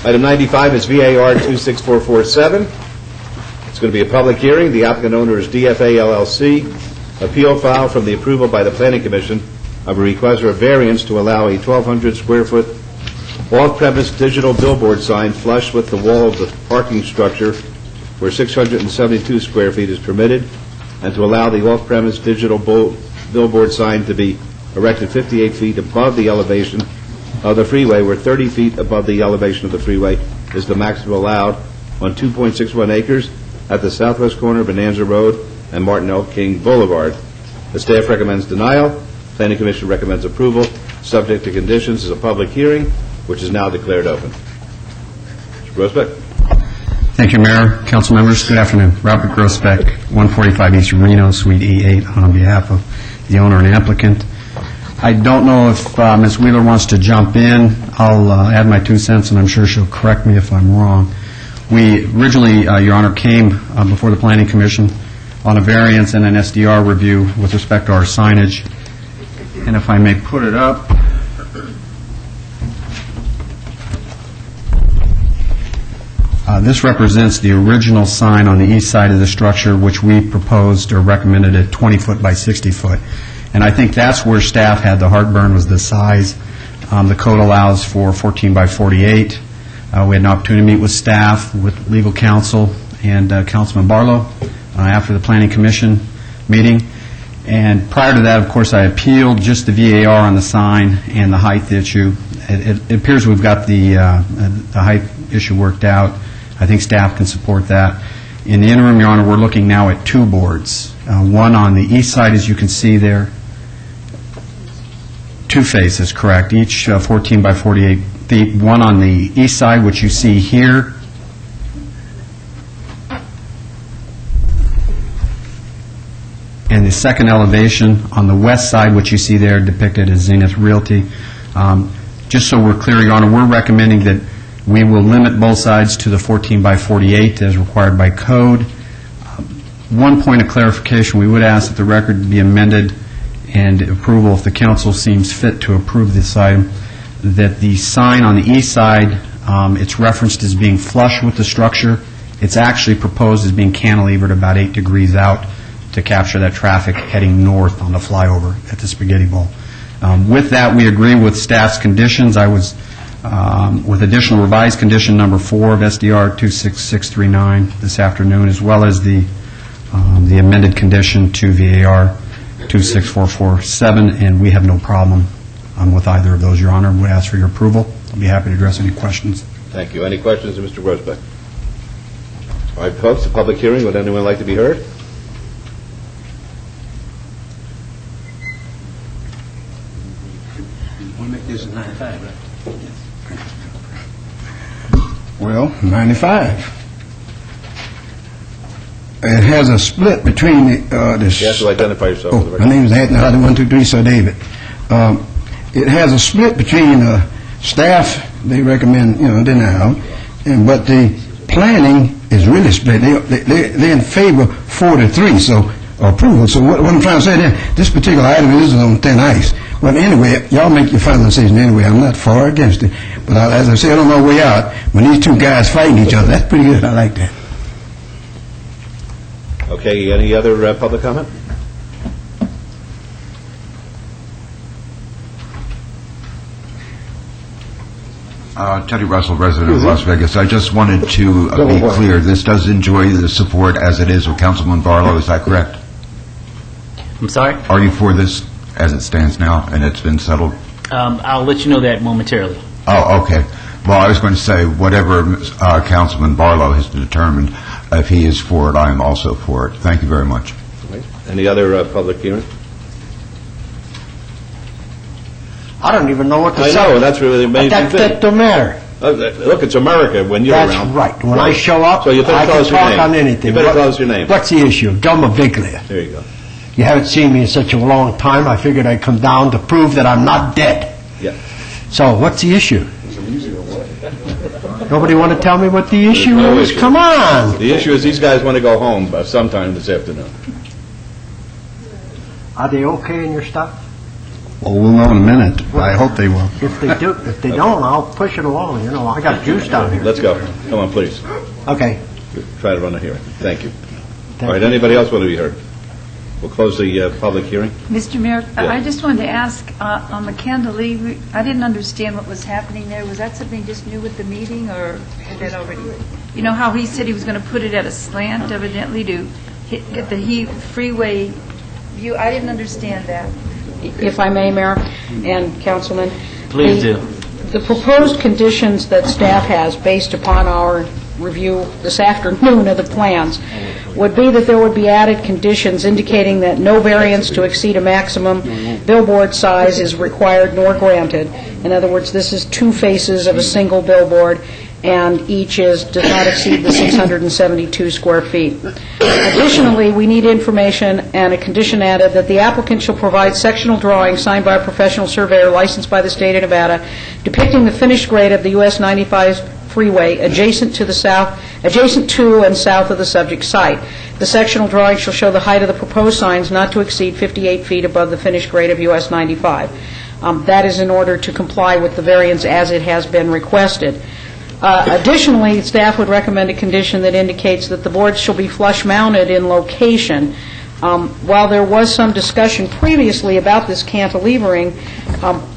Item 95 is VAR 26447. It's going to be a public hearing. The applicant owner is DFA LLC. Appeal filed from the approval by the Planning Commission of a request for a variance to allow a 1,200 square foot off-premise digital billboard sign flush with the wall of the parking structure where 672 square feet is permitted, and to allow the off-premise digital billboard sign to be erected 58 feet above the elevation of the freeway, where 30 feet above the elevation of the freeway is the maximum allowed on 2.61 acres at the southwest corner of Bonanza Road and Martin L. King Boulevard. The staff recommends denial. Planning Commission recommends approval, subject to conditions. Is a public hearing, which is now declared open. Mr. Grosbeck. Thank you, Mayor, council members. Good afternoon. Robert Grosbeck, 145 East Reno, Suite E8, on behalf of the owner and applicant. I don't know if Ms. Wheeler wants to jump in. I'll add my 2 cents, and I'm sure she'll correct me if I'm wrong. We originally, Your Honor, came before the Planning Commission on a variance and an SDR review with respect to our signage. And if I may put it up, this represents the original sign on the east side of the structure, which we proposed or recommended at 20 foot by 60 foot. And I think that's where staff had the heartburn, was the size. The code allows for 14 by 48. We had an opportunity to meet with staff, with legal counsel, and Councilman Barlow after the Planning Commission meeting. And prior to that, of course, I appealed just the VAR on the sign and the height issue. It appears we've got the height issue worked out. I think staff can support that. In the interim, Your Honor, we're looking now at 2 boards. One on the east side, as you can see there. 2 faces, correct, each 14 by 48 feet. One on the east side, which you see here. And the second elevation on the west side, which you see there depicted as Zenith Realty. Just so we're clear, Your Honor, we're recommending that we will limit both sides to the 14 by 48 as required by code. One point of clarification, we would ask that the record be amended and approval, if the council seems fit to approve this item, that the sign on the east side, it's referenced as being flush with the structure. It's actually proposed as being cantilevered about 8 degrees out to capture that traffic heading north on the flyover at the Spaghetti Bowl. With that, we agree with staff's conditions. I was with additional revised condition number 4 of SDR 26639 this afternoon, as well as the amended condition to VAR 26447, and we have no problem with either of those, Your Honor. We ask for your approval. I'll be happy to address any questions. Thank you. Any questions of Mr. Grosbeck? All right, folks, the public hearing. Would anyone like to be heard? Well, 95. It has a split between the... You have to identify yourself for the My record. name is Anthony Hardy, 123 Sir David. It has a split between staff, they recommend, denial, but the planning is really split. They're in favor 4-3, so approval. So what I'm trying to say there, this particular item is on thin ice. But anyway, y'all make your final decision anyway. I'm not far against it. But as I said on my way out, when these two guys fighting each other, that's pretty good. I like that. Okay, any other public comment? Teddy Russell, resident of Las Vegas. I just wanted to be clear, this does enjoy the support as it is with Councilman Barlow, is that correct? I'm sorry? Are you for this as it stands now, and it's been settled? I'll let you know that momentarily. Oh, okay. Well, I was going to say, whatever Councilman Barlow has determined, if he is for it, I am also for it. Thank you very much. Any other public hearing? I don't even know what to say. I know, that's really the amazing thing. That don't matter. Look, it's America when you're around. That's right. When I show up, So you I better tell can us your talk name. on anything. You better tell us your name. What's the issue? Gilma Viglia. There you go. You haven't seen me in such a long time. I figured I'd come down to prove that I'm not dead. Yeah. So what's the issue? Nobody want to tell me what the issue no is? issue. Come on. The issue is these guys want to go home sometime this afternoon. Are they okay in your stuff? Well, we'll know in a minute. I hope they will. If they do, if they don't, I'll push it along. I got juice down here. Let's go. Come on, please. Okay. Try to run a hearing. Thank you. Thank All right, you. anybody else want to be heard? We'll close the public hearing. Mr. Mayor, Yeah. I just wanted to ask, on the cantilever, I didn't understand what was happening there. Was that something just new with the meeting, or had that already? You know how he said he was going to put it at a slant, evidently, to get the freeway view? I didn't understand that. If I may, Mayor and Councilman. Please do. The proposed conditions that staff has, based upon our review this afternoon of the plans, would be that there would be added conditions indicating that no variance to exceed a maximum billboard size is required nor granted. In other words, this is two faces of a single billboard, and each does not exceed the 672 square feet. Additionally, we need information and a condition added that the applicant shall provide sectional drawings signed by a professional surveyor licensed by the state of Nevada depicting the finished grade of the US 95 freeway adjacent to and south of the subject site. The sectional drawing shall show the height of the proposed signs not to exceed 58 feet above the finished grade of US 95. That is in order to comply with the variance as it has been requested. Additionally, staff would recommend a condition that indicates that the boards shall be flush-mounted in location. While there was some discussion previously about this cantilevering,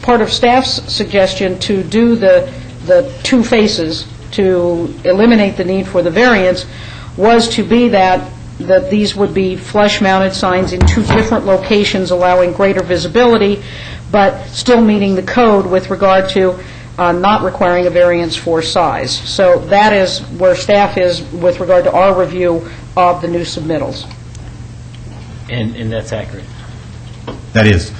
part of staff's suggestion to do the two faces to eliminate the need for the variance was to be that these would be flush-mounted signs in two different locations, allowing greater visibility, but still meeting the code with regard to not requiring a variance for size. So that is where staff is with regard to our review of the new submittals. And that's accurate. That is.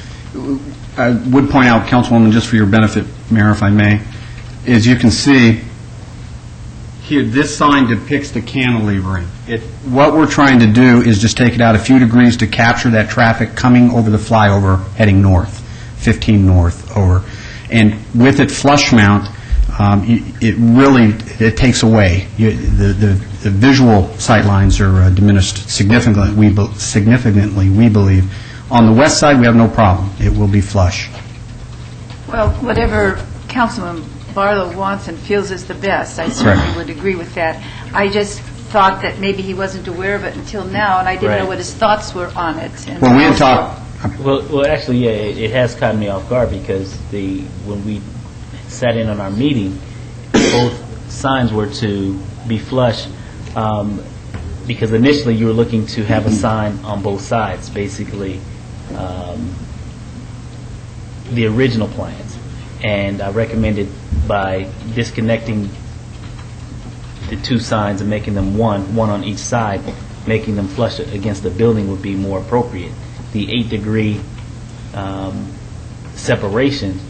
I would point out, Councilwoman, just for your benefit, Mayor, if I may, as you can see, here, this sign depicts the cantilevering. What we're trying to do is just take it out a few degrees to capture that traffic coming over the flyover heading north, 15 north over. And with it flush mount, it takes away. The visual sight lines are diminished significantly, we believe. On the west side, we have no problem. It will be flush. Well, whatever Councilman Barlow wants and feels is the best, I certainly would agree with that. I just thought that maybe he wasn't aware of it until now, and I didn't know what his thoughts were on it. And Well, we had talked... Well, actually, yeah, it has caught me off guard because when we sat in on our meeting, both signs were to be flush because initially you were looking to have a sign on both sides, basically the original plans. And I recommended by disconnecting the two signs and making them one on each side, making them flush against the building would be more appropriate. The 8-degree separation,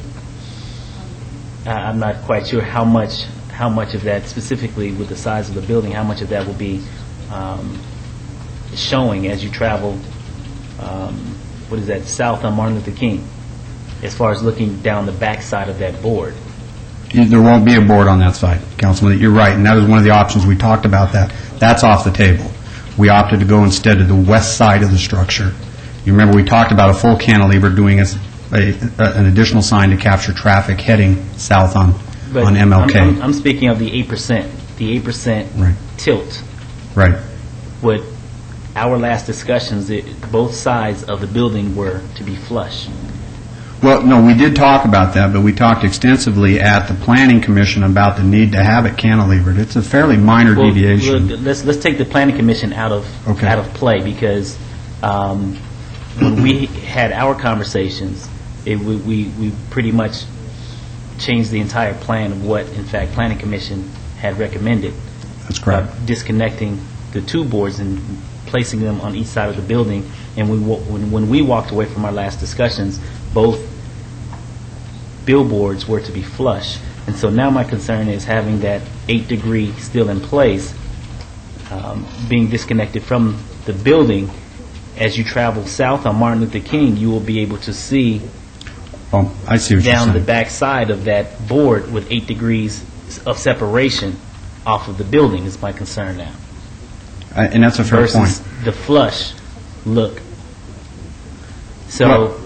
I'm not quite sure how how much of that, specifically with the size of the building, how much of that will be showing as you travel, south on Martin Luther King, as far as looking down the backside of that board? There won't be a board on that side, Councilman. You're right, and that was one of the options. We talked about that. That's off the table. We opted to go instead to the west side of the structure. You remember we talked about a full cantilever doing an additional sign to capture traffic heading south on MLK. I'm speaking of the 8%. The 8% tilt. Right. What our last discussions, both sides of the building were to be flush. Well, no, we did talk about that, but we talked extensively at the Planning Commission about the need to have it cantilevered. It's a fairly minor deviation. Look, let's take the Planning Commission out of play, because when we had our conversations, we pretty much changed the entire plan of what, in fact, Planning Commission had recommended. That's correct. Disconnecting the two boards and placing them on each side of the building. And when we walked away from our last discussions, both billboards were to be flush. And so now my concern is having that 8-degree still in place, being disconnected from the building. As you travel south on Martin Luther King, you will be able to see I see what you're down saying. the back side of that board with 8 degrees of separation off of the building is my concern now. And that's a fair versus point. the flush look. So, Well,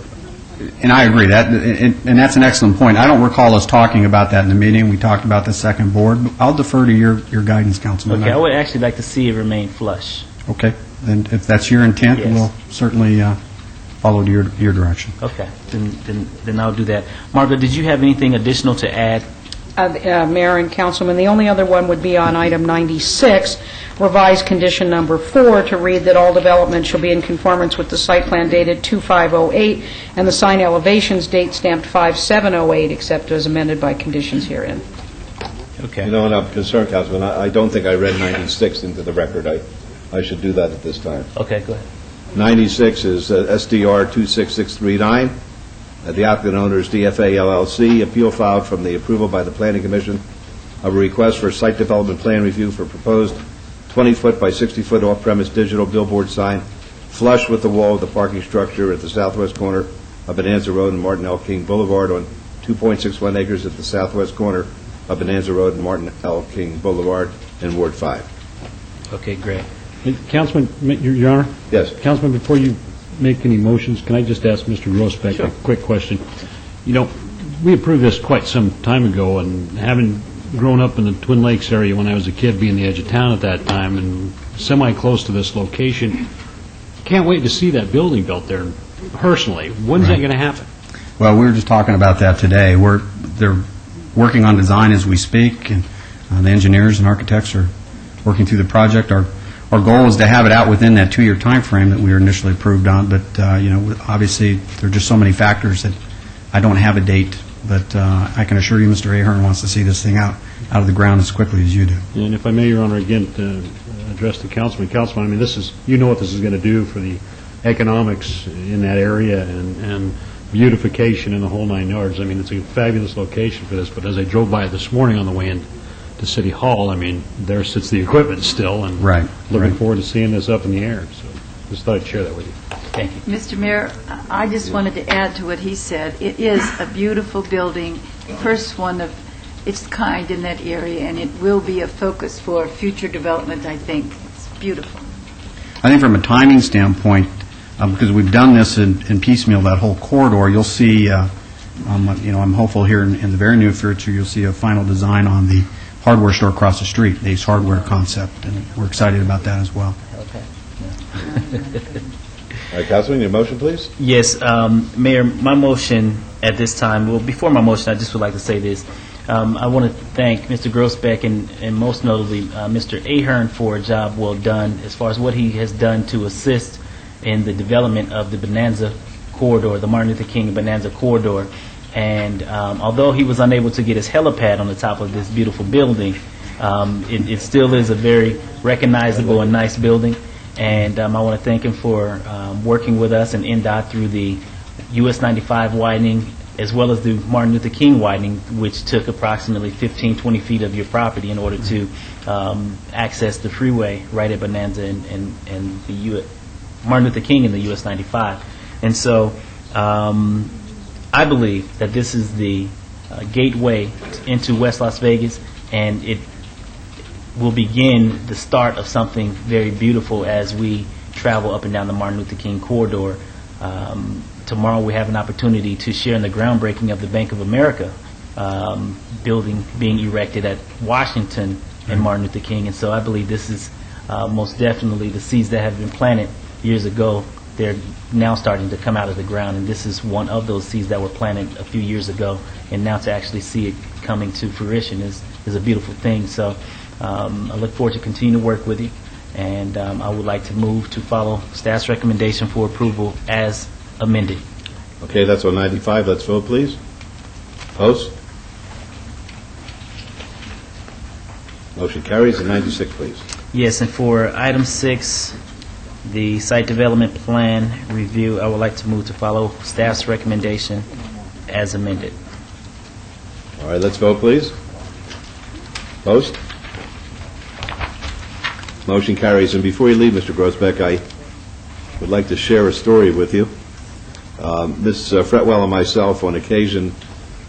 and I agree, and that's an excellent point. I don't recall us talking about that in the meeting. We talked about the second board. But I'll defer to your guidance, Councilman. okay, I would actually like to see it remain flush. Okay, then if that's your intent, Yes. we'll certainly follow to your direction. Okay, then I'll do that. Margaret, did you have anything additional to add? Mayor and Councilman, the only other one would be on item 96, revised condition number 4, to read that all development shall be in conformance with the site plan dated 2508 and the sign elevations date stamped 5708, except as amended by conditions herein. Okay. You know, and I'm concerned, Councilman, I don't think I read 96 into the record. I should do that at this time. Okay, go ahead. 96 is SDR 26639. The applicant owner is DFA LLC. Appeal filed from the approval by the Planning Commission of a request for site development plan review for proposed 20-foot by 60-foot off-premise digital billboard sign flush with the wall of the parking structure at the southwest corner of Bonanza Road and Martin L. King Boulevard on 2.61 acres at the southwest corner of Bonanza Road and Martin L. King Boulevard in Ward 5. Okay, great. Hey, Councilman, Your Honor? Yes. Councilman, before you make any motions, can I just ask Mr. Grossbeck a quick question? You know, we approved this quite some time ago, and having grown up in the Twin Lakes area when I was a kid, being the edge of town at that time, and semi-close to this location, can't wait to see that building built there personally. When's that going to happen? Well, we were just talking about that today. They're working on design as we speak, and the engineers and architects are working through the project. Our goal is to have it out within that 2-year time frame that we were initially approved on, but, obviously, there are just so many factors that I don't have a date, but I can assure you Mr. Ahern wants to see this thing out of the ground as quickly as you do. And if I may, Your Honor, again, to address the Councilman. Councilman, I mean, this is, you know what this is going to do for the economics in that area and beautification in the whole 9 yards. I mean, it's a fabulous location for this, but as I drove by it this morning on the way in to City Hall, I mean, there sits the equipment still, and looking forward to seeing this up in the air. So just thought I'd share that with you. Thank you. Mr. Mayor, I just wanted to add to what he said. It is a beautiful building, first one of its kind in that area, and it will be a focus for future development, I think. It's beautiful. I think from a timing standpoint, because we've done this in piecemeal, that whole corridor, you'll see, I'm hopeful here in the very near future, you'll see a final design on the hardware store across the street, Ace Hardware concept, and we're excited about that as well. Okay. All right, Councilman, your motion, please? Yes, Mayor, my motion at this time, well, before my motion, I just would like to say this. I want to thank Mr. Grossbeck and most notably Mr. Ahern for a job well done as far as what he has done to assist in the development of the Bonanza corridor, the Martin Luther King Bonanza corridor. And although he was unable to get his helipad on the top of this beautiful building, it still is a very recognizable and nice building. And I want to thank him for working with us and NDOT through the US 95 widening as well as the Martin Luther King widening, which took approximately 15, 20 feet of your property in order to access the freeway right at Bonanza and the Martin Luther King and the US 95. And so I believe that this is the gateway into West Las Vegas, and it will begin the start of something very beautiful as we travel up and down the Martin Luther King corridor. Tomorrow we have an opportunity to share in the groundbreaking of the Bank of America building being erected at Washington and Martin Luther King. And so I believe this is most definitely the seeds that have been planted years ago. They're now starting to come out of the ground, and this is one of those seeds that were planted a few years ago. And now to actually see it coming to fruition is a beautiful thing. So I look forward to continuing to work with you, and I would like to move to follow staff's recommendation for approval as amended. Okay, that's on 95. Let's vote, please. Post. Motion carries. And 96, please. Yes, and for item 6, the site development plan review, I would like to move to follow staff's recommendation as amended. All right, let's vote, please. Post. Motion carries. And before you leave, Mr. Grossbeck, I would like to share a story with you. Ms. Fretwell and myself, on occasion,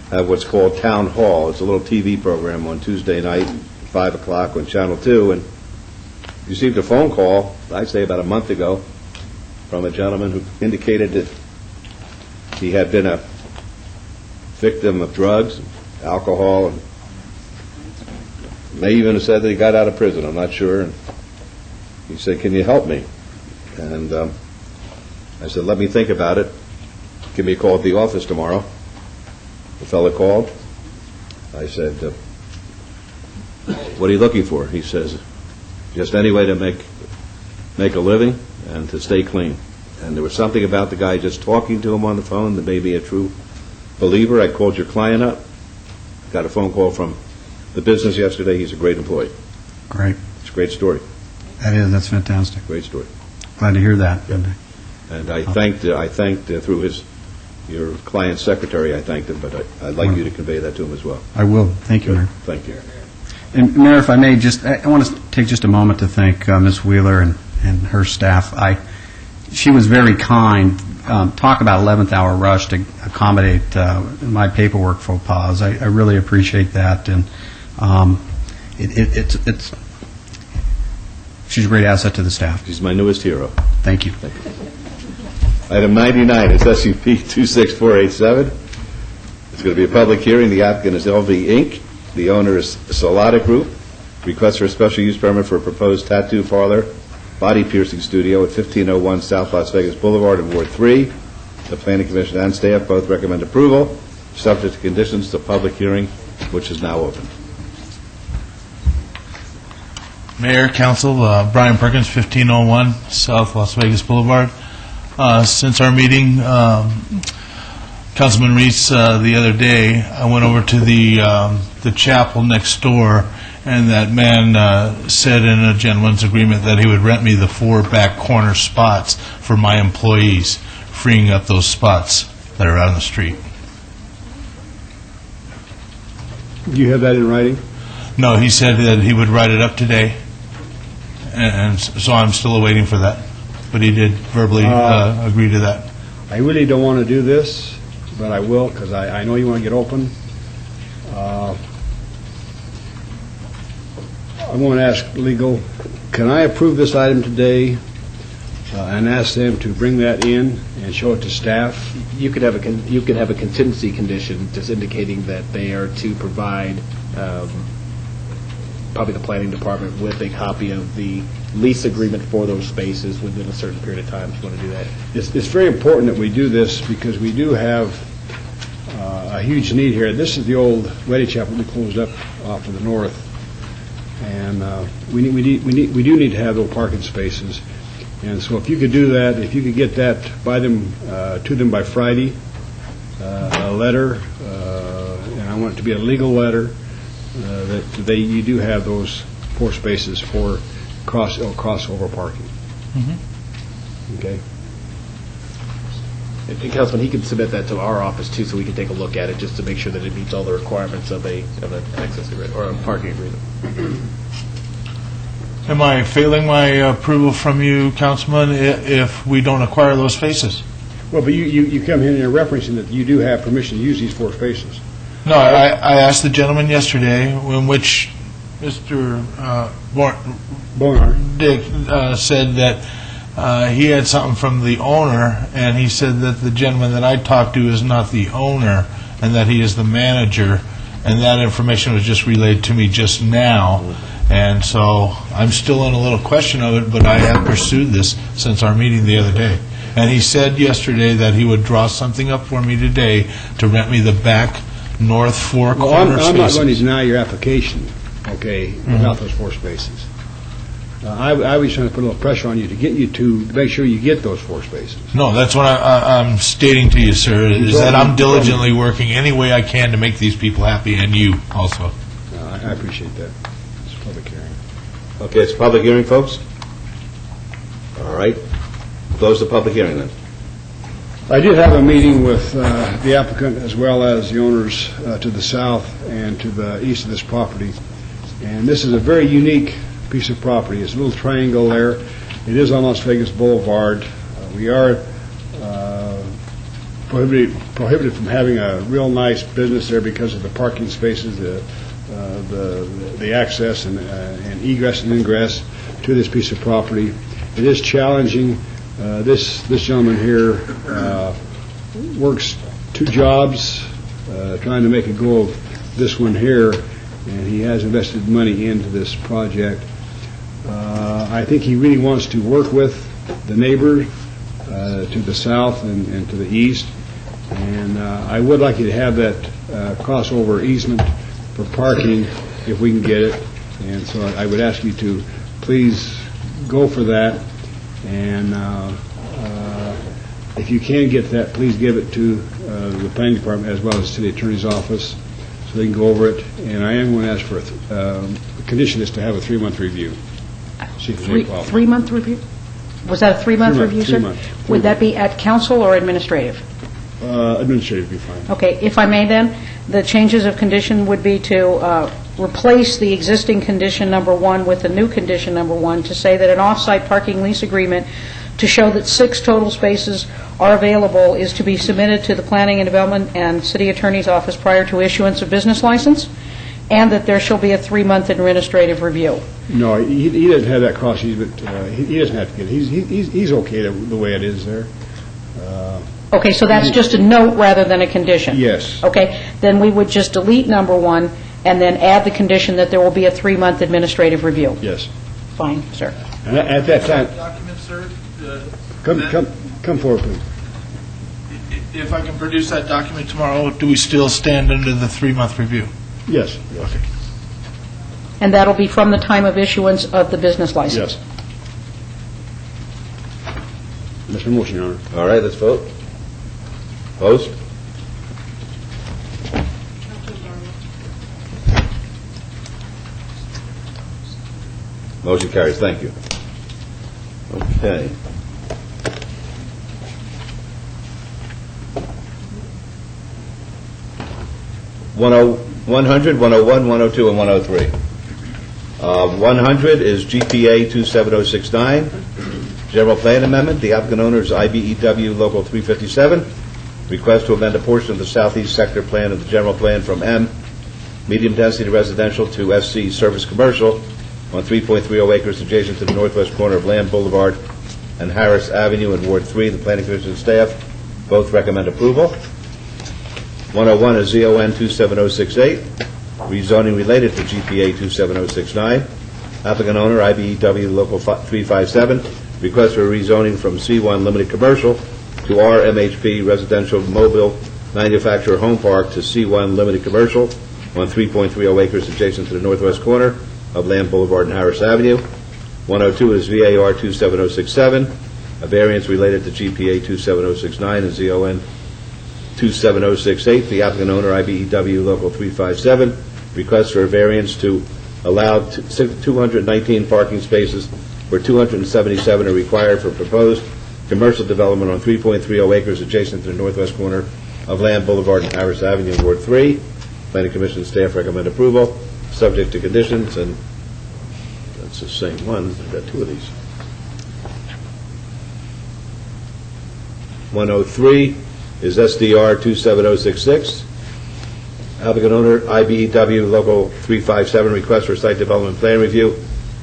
have what's called Town Hall. It's a little TV program on Tuesday night, 5 o'clock on Channel 2, and received a phone call, I'd say about a month ago, from a gentleman who indicated that he had been a victim of drugs, alcohol, and may even have said that he got out of prison. I'm not sure. And he said, "Can you help me?" And I said, "Let me think about it. Give me a call at the office tomorrow." The fellow called. I said, "What are you looking for?" He says, "Just any way to make a living and to stay clean." And there was something about the guy just talking to him on the phone that made me a true believer. I called your client up, got a phone call from the business yesterday. He's a great employee. Great. It's a great story. That's fantastic. Great story. Glad to hear that. Yeah. And I thanked through your client's secretary, I thanked him, but I'd like you to convey that to him as well. I will. Thank you, Mayor. Thank you. And Mayor, if I may, I want to take just a moment to thank Ms. Wheeler and her staff. She was very kind. Talk about 11th hour rush to accommodate my paperwork faux pas. I really appreciate that, and she's a great asset to the staff. She's my newest hero. Thank you. Thank you. Item 99 is SUP 26487. It's going to be a public hearing. The applicant is LV Inc. The owner is Solata Group. Request for a special use permit for a proposed tattoo parlor, body piercing studio at 1501 South Las Vegas Boulevard in Ward 3. The Planning Commission and staff both recommend approval, subject to conditions. The public hearing, which is now open. Mayor, Council, Brian Perkins, 1501 South Las Vegas Boulevard. Since our meeting, Councilman Reese, the other day, I went over to the chapel next door, and that man said in a gentleman's agreement that he would rent me the 4 back corner spots for my employees, freeing up those spots that are out on the street. Do you have that in writing? No, he said that he would write it up today, and so I'm still waiting for that. But he did verbally agree to that. I really don't want to do this, but I will, because I know you want to get open. I'm going to ask legal, can I approve this item today and ask them to bring that in and show it to staff? You could have a contingency condition just indicating that they are to provide probably the planning department with a copy of the lease agreement for those spaces within a certain period of time, if you want to do that. It's very important that we do this because we do have a huge need here. This is the old wedding chapel we closed up off to the north, and we do need to have those parking spaces. And so if you could do that, if you could get that to them by Friday, a letter, and I want it to be a legal letter, that you do have those 4 spaces for crossover parking. Mm-hmm. Okay. And Councilman, he could submit that to our office too, so we can take a look at it, just to make sure that it meets all the requirements of an access agreement, or a parking agreement. Am I failing my approval from you, Councilman, if we don't acquire those spaces? Well, but you come here and you're referencing that you do have permission to use these 4 spaces. No, I asked the gentleman yesterday, in which Mr. Dick said that he had something from the owner, and he said that the gentleman that I talked to is not the owner, and that he is the manager, and that information was just relayed to me just now. And so I'm still in a little question of it, but I have pursued this since our meeting the other day. And he said yesterday that he would draw something up for me today to rent me the back north 4 Well, corner spaces. I'm not going to deny your application, okay, without those 4 spaces. I was trying to put a little pressure on you to get you to make sure you get those 4 spaces. No, that's what I'm stating to you, sir, is that I'm diligently working any way I can to make these people happy, and you also. I appreciate that. It's a public hearing. Okay, it's a public hearing, folks? All right. Close the public hearing, then. I did have a meeting with the applicant as well as the owners to the south and to the east of this property. And this is a very unique piece of property. It's a little triangle there. It is on Las Vegas Boulevard. We are prohibited from having a real nice business there because of the parking spaces, the access and egress and ingress to this piece of property. It is challenging. This gentleman here works 2 jobs trying to make a go of this one here, and he has invested money into this project. I think he really wants to work with the neighbor to the south and to the east, and I would like you to have that crossover easement for parking if we can get it, and so I would ask you to please go for that. And if you can get that, please give it to the planning department as well as to the attorney's office so they can go over it. And I am going to ask for a condition is to have a 3-month review. See if there's any problem. 3-month review? Was that a 3-month review, sir? 3 months. Would that be at council or administrative? Administrative would be fine. Okay, if I may then, the changes of condition would be to replace the existing condition number 1 with the new condition number 1 to say that an off-site parking lease agreement to show that 6 total spaces are available is to be submitted to the Planning and Development and City Attorney's Office prior to issuance of business license, and that there shall be a 3-month administrative review. No, he doesn't have that cross easement. He doesn't have to get it. He's okay the way it is there. Okay, so that's just a note rather than a condition? Yes. Okay, then we would just delete number 1 and then add the condition that there will be a 3-month administrative review? Yes. Fine, sir. And at that time... Document, sir? Come forward, please. If I can produce that document tomorrow, do we still stand under the 3-month review? Yes. Okay. And that'll be from the time of issuance of the business license? Yes. That's my motion, Your Honor. All right, let's vote. Opposed? Motion carries. Thank you. Okay. 100, 101, 102, and 103. 100 is GPA 27069, General Plan Amendment. The applicant owner is IBEW Local 357. Request to amend a portion of the southeast sector plan of the General Plan from M, medium density residential, to SC, service commercial, on 3.30 acres adjacent to the northwest corner of Land Boulevard and Harris Avenue in Ward 3. The Planning Commission staff both recommend approval. 101 is ZON 27068, rezoning related to GPA 27069. Applicant owner, IBEW Local 357, request for rezoning from C1 Limited Commercial to RMHP Residential Mobile Manufacturer Home Park to C1 Limited Commercial on 3.30 acres adjacent to the northwest corner of Land Boulevard and Harris Avenue. 102 is VAR 27067, a variance related to GPA 27069 and ZON 27068. The applicant owner, IBEW Local 357, requests for a variance to allow 219 parking spaces where 277 are required for proposed commercial development on 3.30 acres adjacent to the northwest corner of Land Boulevard and Harris Avenue, Ward 3. Planning Commission staff recommend approval, subject to conditions, and that's the same one. I've got two of these. 103 is SDR 27066. Applicant owner, IBEW Local 357, request for site development plan review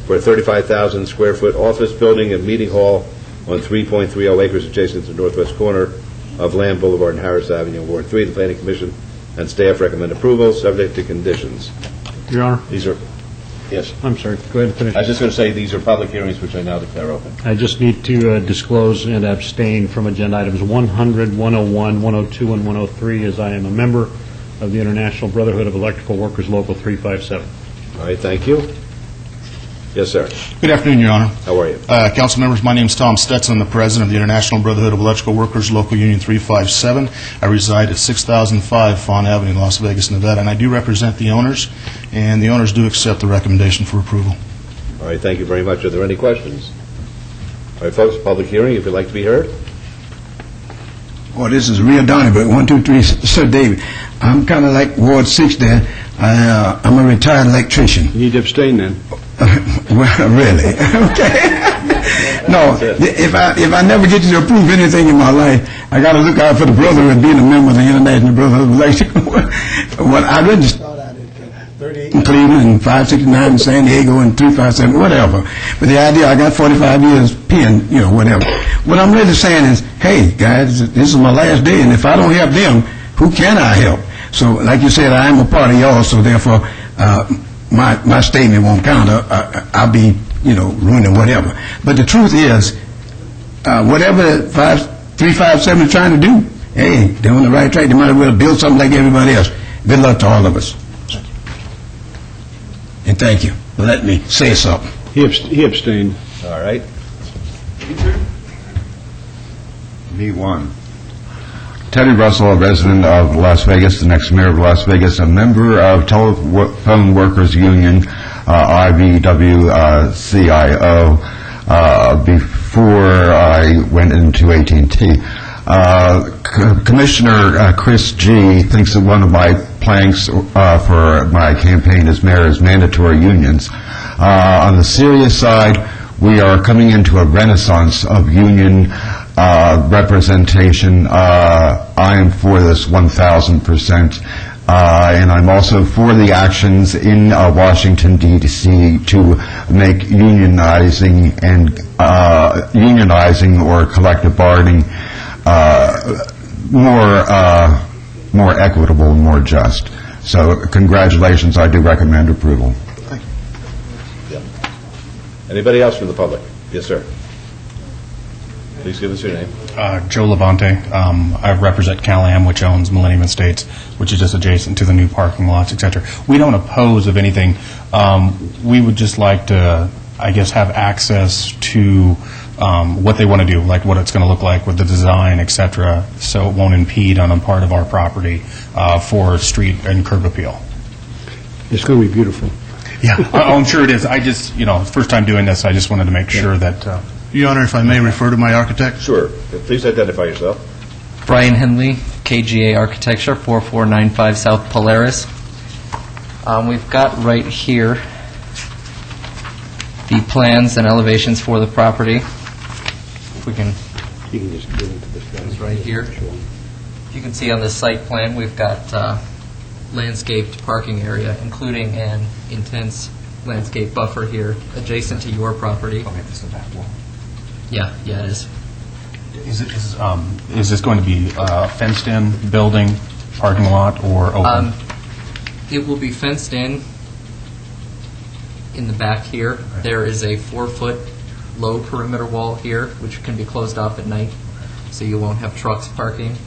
for a 35,000 square foot office building and meeting hall on 3.30 acres adjacent to the northwest corner of Land Boulevard and Harris Avenue, Ward 3. The Planning Commission and staff recommend approval, subject to conditions. Your Honor. These are, yes. I'm sorry, go ahead and finish. I was just going to say, these are public hearings, which I now declare open. I just need to disclose and abstain from agenda items 100, 101, 102, and 103, as I am a member of the International Brotherhood of Electrical Workers Local 357. All right, thank you. Yes, sir. Good afternoon, Your Honor. How are you? Council members, my name is Tom Stetson. I'm the president of the International Brotherhood of Electrical Workers, Local Union 357. I reside at 6005 Fawn Avenue, Las Vegas, Nevada, and I do represent the owners, and the owners do accept the recommendation for approval. All right, thank you very much. Are there any questions? All right, folks, public hearing, if you'd like to be heard. Well, this is real Donnie, but 1, 2, 3, Sir David. I'm kind of like Ward 6 there. I'm a retired electrician. You need to abstain then. Well, really? Okay. No, if I never get to approve anything in my life, I got to look out for the Brotherhood, being a member of the International Brotherhood of Electrical. Well, I read in Cleveland, 569 in San Diego, and 357, whatever. But the idea, I got 45 years pen, whatever. What I'm really saying is, hey, guys, this is my last day, and if I don't help them, who can I help? So, like you said, I am a part of y'all, so therefore, my statement won't count. I'll be, ruining whatever. But the truth is, whatever 357 is trying to do, hey, they're on the right track. They might as well build something like everybody else. Good luck to all of us. And thank you for letting me say something. He abstained. All right. Me one. Teddy Russell, a resident of Las Vegas, the next mayor of Las Vegas, a member of Telephone Workers Union, IBW-CIO, before I went into AT&T. Commissioner Chris G. thinks that one of my planks for my campaign as mayor is mandatory unions. On the serious side, we are coming into a renaissance of union representation. I am for this 1,000%, and I'm also for the actions in Washington, D.C. to make unionizing or collective bargaining more equitable and more just. So congratulations, I do recommend approval. Anybody else from the public? Yes, sir. Please give us your name. Joe Levante. I represent Callahan, which owns Millennium Estates, which is just adjacent to the new parking lots, et cetera. We don't oppose of anything. We would just like to, I guess, have access to what they want to do, like what it's going to look like with the design, et cetera, so it won't impede on a part of our property for street and curb appeal. It's going to be beautiful. Yeah, I'm sure it is. I just, first time doing this, I just wanted to make sure that... Your Honor, if I may refer to my architect? Sure. Please identify yourself. Brian Henley, KGA Architecture, 4495 South Polaris. We've got right here the plans and elevations for the property. If we can... You can just get into this. It's right here. You can see on this site plan, we've got landscaped parking area, including an intense landscape buffer here adjacent to your property. Okay, this is the back wall. Yeah, it is. Is this going to be fenced-in building, parking lot, or open? It will be fenced in the back here. There is a 4-foot low perimeter wall here, which can be closed off at night, so you won't have trucks parking.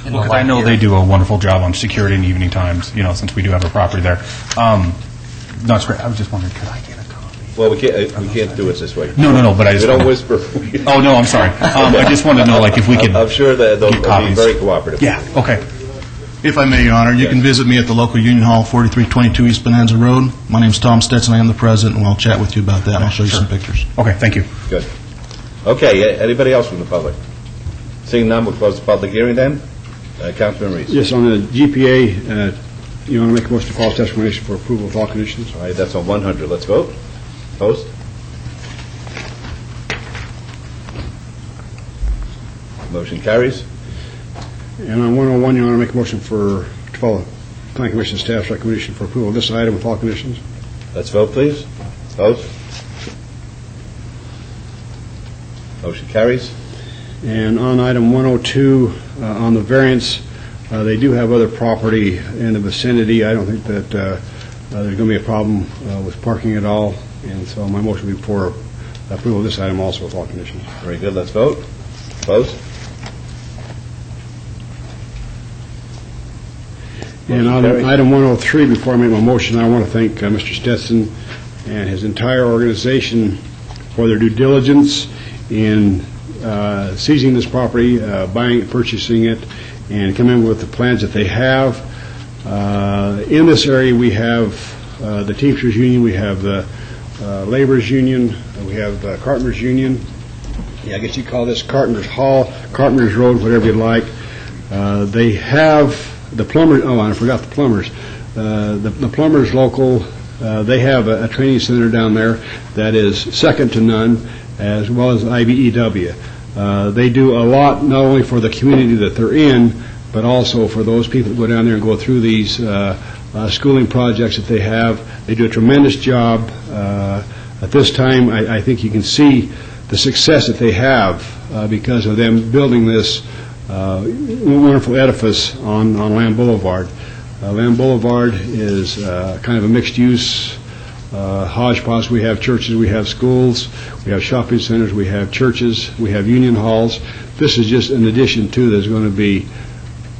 Well, 'cause I know they do a wonderful job on security in the evening times, since we do have a property there. No, it's great. I was just wondering, could I get a copy? Well, we can't do it this way. No, but I just... We don't whisper. Oh, no, I'm sorry. I just wanted to know, if we could... I'm sure that they'll be very cooperative. Yeah, okay. If I may, Your Honor, you can visit me at the local Union Hall, 4322 East Bonanza Road. My name's Tom Stetson. I am the president, and we'll chat with you about that, and I'll show you some pictures. Okay, thank you. Good. Okay, anybody else from the public? Seeing none, we'll close the public hearing then. Councilman Reese. Yes, on the GPA, you want to make a motion to follow staff's recommendation for approval with all conditions? All right, that's on 100. Let's vote. Opposed? Motion carries. And on 101, you want to make a motion to follow Planning Commission staff's recommendation for approval of this item with all conditions? Let's vote, please. Opposed? Motion carries. And on item 102, on the variance, they do have other property in the vicinity. I don't think that there's going to be a problem with parking at all, and so my motion will be for approval of this item also with all conditions. Very good. Let's vote. Opposed? And on item 103, before I make my motion, I want to thank Mr. Stetson and his entire organization for their due diligence in seizing this property, buying it, purchasing it, and coming with the plans that they have. In this area, we have the Teamsters Union, we have the Laborers Union, we have the Carpenters Union. Yeah, I guess you call this Carpenters Hall, Carpenters Road, whatever you'd like. They have the plumbers. Oh, I forgot the plumbers. The plumbers local. They have a training center down there that is second to none, as well as IBEW. They do a lot not only for the community that they're in, but also for those people that go down there and go through these schooling projects that they have. They do a tremendous job. At this time, I think you can see the success that they have because of them building this wonderful edifice on Lamb Boulevard. Lamb Boulevard is kind of a mixed-use hodgepodge. We have churches, we have schools, we have shopping centers, we have churches, we have union halls. This is just an addition to there's going to be,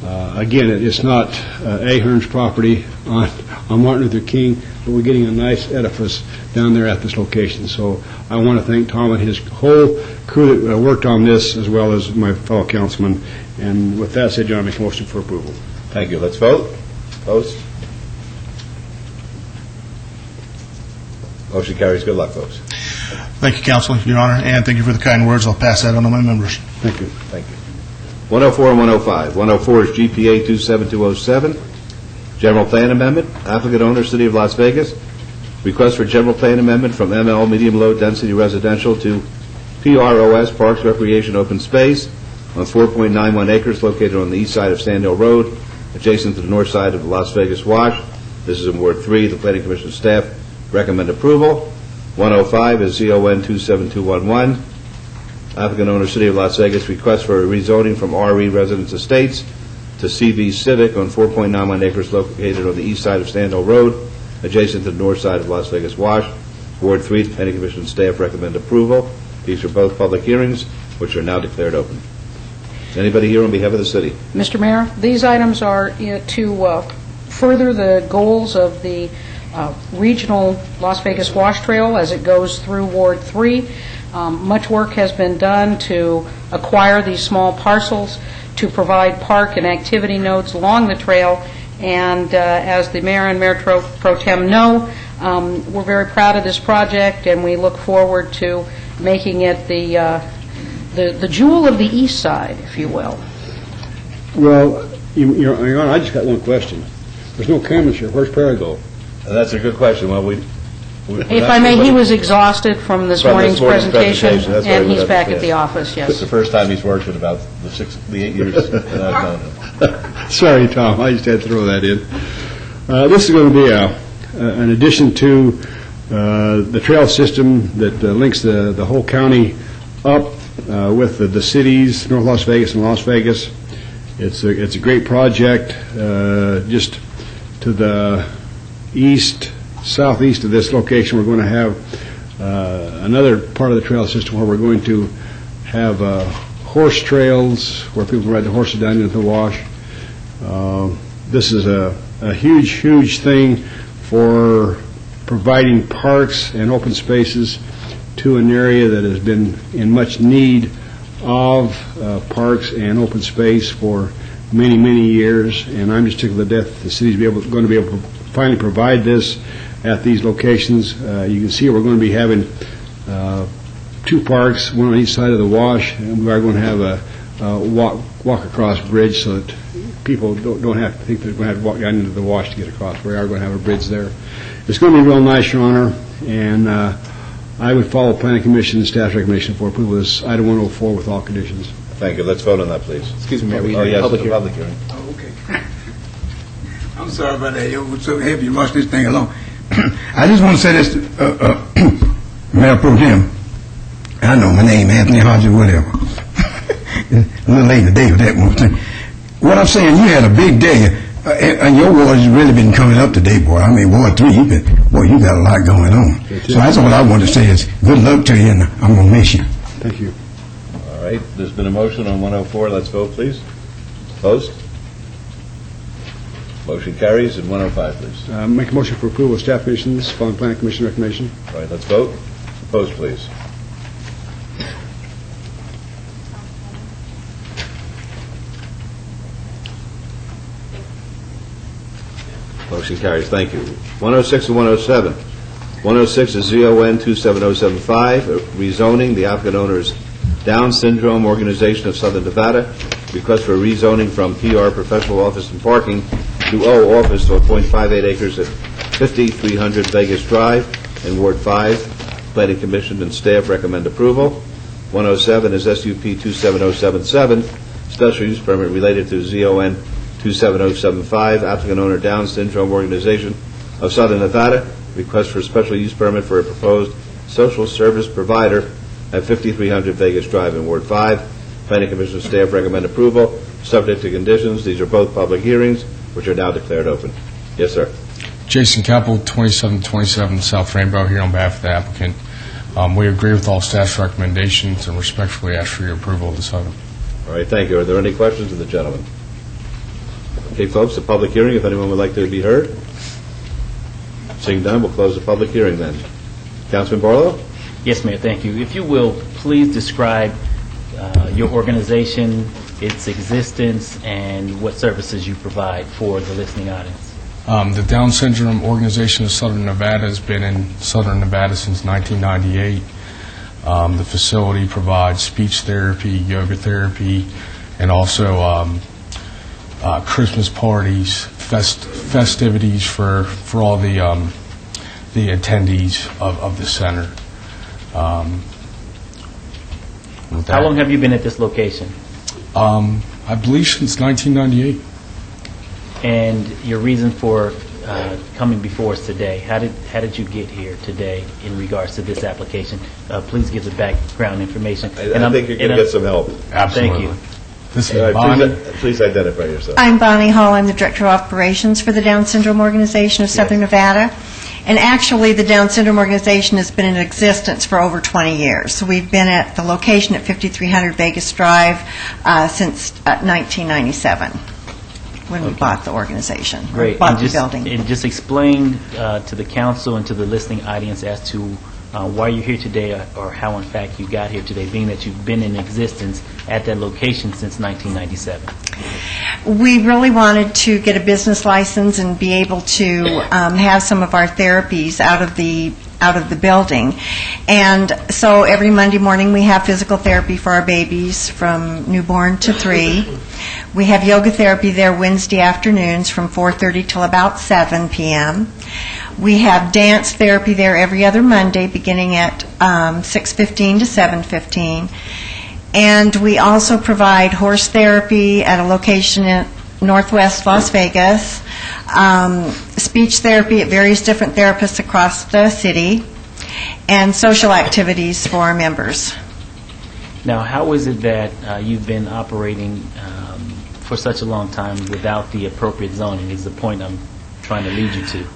again, it's not Ahern's property on Martin Luther King, but we're getting a nice edifice down there at this location. So I want to thank Tom and his whole crew that worked on this, as well as my fellow councilman. And with that said, John, I make a motion for approval. Thank you. Let's vote. Opposed? Motion carries. Good luck, folks. Thank you, Council, Your Honor, and thank you for the kind words. I'll pass that on to my members. Thank you. Thank you. 104 and 105. 104 is GPA 27207, General Plan Amendment. Applicant owner, City of Las Vegas. Request for general plan amendment from ML, medium low density residential, to PROS, Parks, Recreation, Open Space, on 4.91 acres located on the east side of Sand Hill Road, adjacent to the north side of the Las Vegas Wash. This is in Ward 3. The Planning Commission staff recommend approval. 105 is ZON 27211. Applicant owner, City of Las Vegas, request for a rezoning from RE Residence Estates to CV Civic on 4.91 acres located on the east side of Sand Hill Road, adjacent to the north side of Las Vegas Wash. Ward 3, the Planning Commission staff recommend approval. These are both public hearings, which are now declared open. Is anybody here on behalf of the city? Mr. Mayor, these items are to further the goals of the regional Las Vegas Wash Trail as it goes through Ward 3. Much work has been done to acquire these small parcels to provide park and activity nodes along the trail. And as the mayor and Mayor Pro Tem know, we're very proud of this project, and we look forward to making it the jewel of the east side, if you will. Well, Your Honor, I just got one question. There's no cameras here. Where's Perigo? That's a good question. Well, If I may, he was exhausted from this morning's presentation, and he's back at the office, yes. It's the first time he's worked in about the 8 years that I've known him. Sorry, Tom, I just had to throw that in. This is going to be an addition to the trail system that links the whole county up with the cities, North Las Vegas and Las Vegas. It's a great project. Just to the southeast of this location, we're going to have another part of the trail system where we're going to have horse trails where people ride the horses down into the wash. This is a huge, huge thing for providing parks and open spaces to an area that has been in much need of parks and open space for many, many years. And I'm just tickled to death the city's going to be able to finally provide this at these locations. You can see we're going to be having 2 parks, one on each side of the wash, and we are going to have a walk-across bridge so that people don't have to think they're going to have to walk down into the wash to get across. We are going to have a bridge there. It's going to be real nice, Your Honor, and I would follow Planning Commission and staff's recommendation for approval of this item 104 with all conditions. Thank you. Let's vote on that, please. Excuse me, Mayor, we Oh, yes, public it's a hearing. public hearing. Oh, okay. I'm sorry about that. It was so heavy, you rushed this thing along. I just want to say this, Mayor Pro Tem. I know my name, Anthony Hodges, whatever. A little late in the day with that one thing. What I'm saying, you had a big day, and your ward has really been coming up today, boy. I mean, Ward 3, you got a lot going on. So that's what I want to say is good luck to you, and I'm going to miss you. Thank you. All right, there's been a motion on 104. Let's vote, please. Opposed? Motion carries. And 105, please. Make a motion for approval of staff conditions following Planning Commission recommendation. All right, let's vote. Opposed, please. Motion carries. Thank you. 106 and 107. 106 is ZON 27075, rezoning. The applicant owner is Down Syndrome Organization of Southern Nevada. Request for rezoning from PR Professional Office and Parking to O Office to a .58 acres at 5300 Vegas Drive in Ward 5. Planning Commission and staff recommend approval. 107 is SUP 27077, special use permit related to ZON 27075, applicant owner Down Syndrome Organization of Southern Nevada. Request for special use permit for a proposed social service provider at 5300 Vegas Drive in Ward 5. Planning Commission staff recommend approval, subject to conditions. These are both public hearings, which are now declared open. Yes, sir. Jason Keppel, 2727 South Rainbow, here on behalf of the applicant. We agree with all staff's recommendations and respectfully ask for your approval of this item. All right, thank you. Are there any questions of the gentleman? Okay, folks, the public hearing, if anyone would like to be heard. Seeing none, we'll close the public hearing then. Councilman Barlow? Yes, Mayor, thank you. If you will, please describe your organization, its existence, and what services you provide for the listening audience. The Down Syndrome Organization of Southern Nevada has been in Southern Nevada since 1998. The facility provides speech therapy, yoga therapy, and also Christmas parties, festivities for all the attendees of the center. How long have you been at this location? I believe since 1998. And your reason for coming before us today, how did you get here today in regards to this application? Please give the background information. I think you're going to get some help. Thank you. This All is right, Bonnie. please identify yourself. I'm Bonnie Hall. I'm the Director of Operations for the Down Syndrome Organization of Southern Nevada. And actually, the Down Syndrome Organization has been in existence for over 20 years. So we've been at the location at 5300 Vegas Drive since 1997, when we bought the organization, or Great. bought the building. And just explain to the council and to the listening audience as to why you're here today, or how in fact you got here today, being that you've been in existence at that location since 1997. We really wanted to get a business license and be able to have some of our therapies out of the building. And so every Monday morning we have physical therapy for our babies from newborn to 3. We have yoga therapy there Wednesday afternoons from 4:30 till about 7 p.m. We have dance therapy there every other Monday beginning at 6:15 to 7:15. And we also provide horse therapy at a location in Northwest Las Vegas, speech therapy at various different therapists across the city, and social activities for our members. Now, how is it that you've been operating for such a long time without the appropriate zoning, is the point I'm trying to lead you to.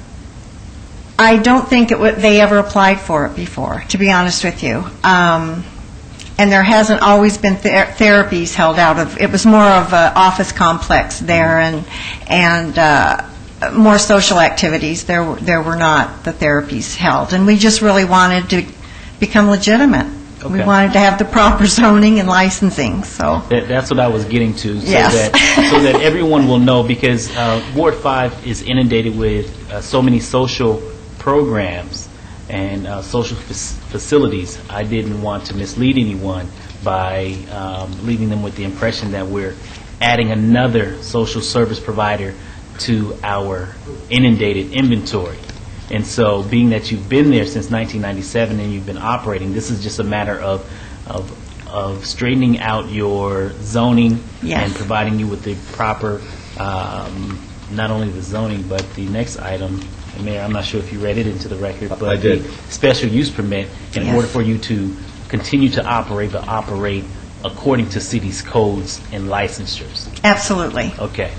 I don't think they ever applied for it before, to be honest with you. And there hasn't always been therapies held out of. It was more of an office complex there, and more social activities. There were not the therapies held, and we just really wanted to become legitimate. Okay. We wanted to have the proper zoning and licensing. So that's what I was getting to, so Yes. so that everyone will know, because Ward 5 is inundated with so many social programs, and social facilities. I didn't want to mislead anyone by leaving them with the impression that we're adding another social service provider to our inundated inventory. And so, being that you've been there since 1997 and you've been operating, this is just a matter of straightening out your zoning and providing you with the proper, not only the zoning, but the next item, Mayor, I'm not sure if you read it into the record, but I did. the special use permit, in order for you to continue to operate, but operate according to city's codes and licensures. Absolutely. Okay.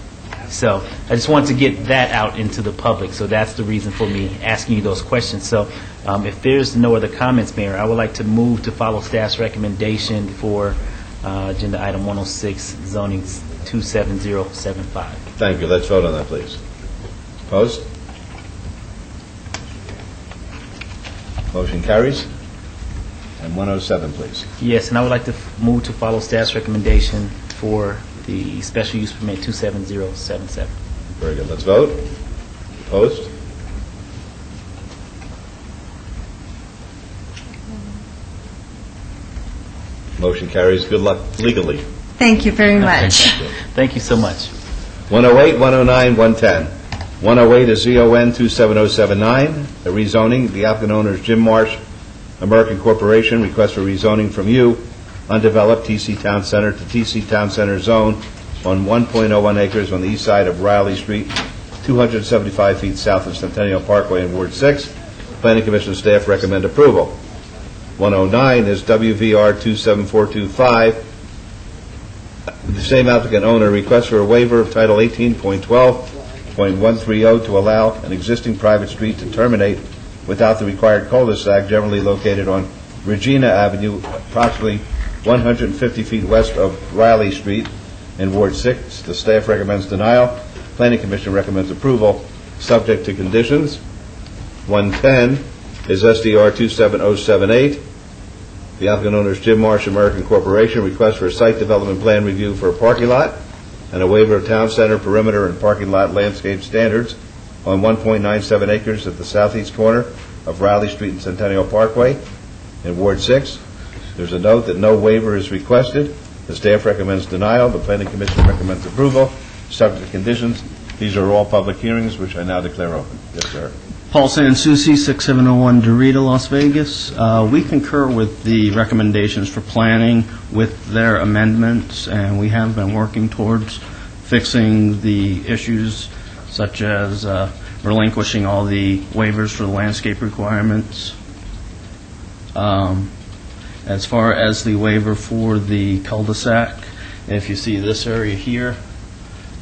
So I just wanted to get that out into the public, so that's the reason for me asking you those questions. So if there's no other comments, Mayor, I would like to move to follow staff's recommendation for agenda item 106, zoning 27075. Thank you. Let's vote on that, please. Opposed? Motion carries. And 107, please. Yes, and I would like to move to follow staff's recommendation for the special use permit 27077. Very good. Let's vote. Opposed? Motion carries. Good luck legally. Thank you very much. Thank you so much. 108, 109, 110. 108 is ZON 27079, a rezoning. The applicant owner is Jim Marsh, American Corporation. Request for rezoning from you, undeveloped TC Town Center to TC Town Center zone on 1.01 acres on the east side of Riley Street, 275 feet south of Centennial Parkway in Ward 6. Planning Commission staff recommend approval. 109 is WVR 27425. The same applicant owner requests for a waiver of Title 18.12.130 to allow an existing private street to terminate without the required cul-de-sac generally located on Regina Avenue, approximately 150 feet west of Riley Street in Ward 6. The staff recommends denial. Planning Commission recommends approval, subject to conditions. 110 is SDR 27078. The applicant owner is Jim Marsh, American Corporation. Request for a site development plan review for a parking lot and a waiver of town center perimeter and parking lot landscape standards on 1.97 acres at the southeast corner of Riley Street and Centennial Parkway in Ward 6. There's a note that no waiver is requested. The staff recommends denial. The Planning Commission recommends approval, subject to conditions. These are all public hearings, which I now declare open. Yes, sir. Paul Sansucci, 6701 Dorita, Las Vegas. We concur with the recommendations for planning with their amendments, and we have been working towards fixing the issues such as relinquishing all the waivers for the landscape requirements. As far as the waiver for the cul-de-sac, if you see this area here,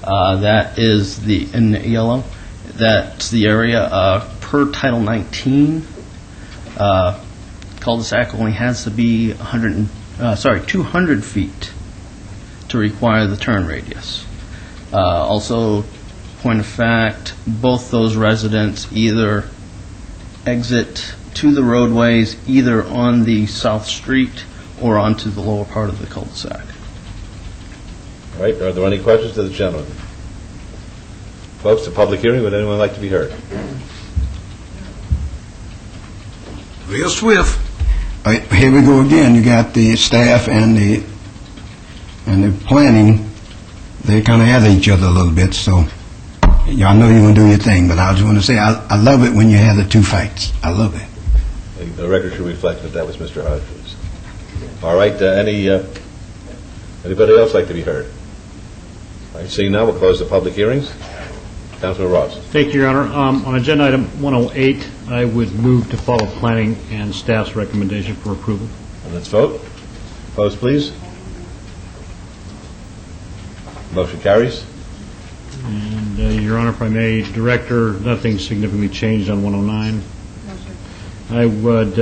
that is in yellow, that's the area per Title 19. Cul-de-sac only has to be 200 feet to require the turn radius. Also, point of fact, both those residents either exit to the roadways either on the south street or onto the lower part of the cul-de-sac. All right. Are there any questions to the gentleman? Folks, a public hearing. Would anyone like to be heard? Real swift. Here we go again. You got the staff and the planning. They kind of have each other a little bit, so y'all know you're going to do your thing, but I just want to say I love it when you have the two fights. I love it. The record should reflect that was Mr. Hodges. All right. Anybody else like to be heard? All right. Seeing now, we'll close the public hearings. Councilman Ross. Thank you, Your Honor. On agenda item 108, I would move to follow planning and staff's recommendation for approval. And let's vote. Opposed, please. Motion carries. And, Your Honor, if I may, Director, nothing significantly changed on 109. I would,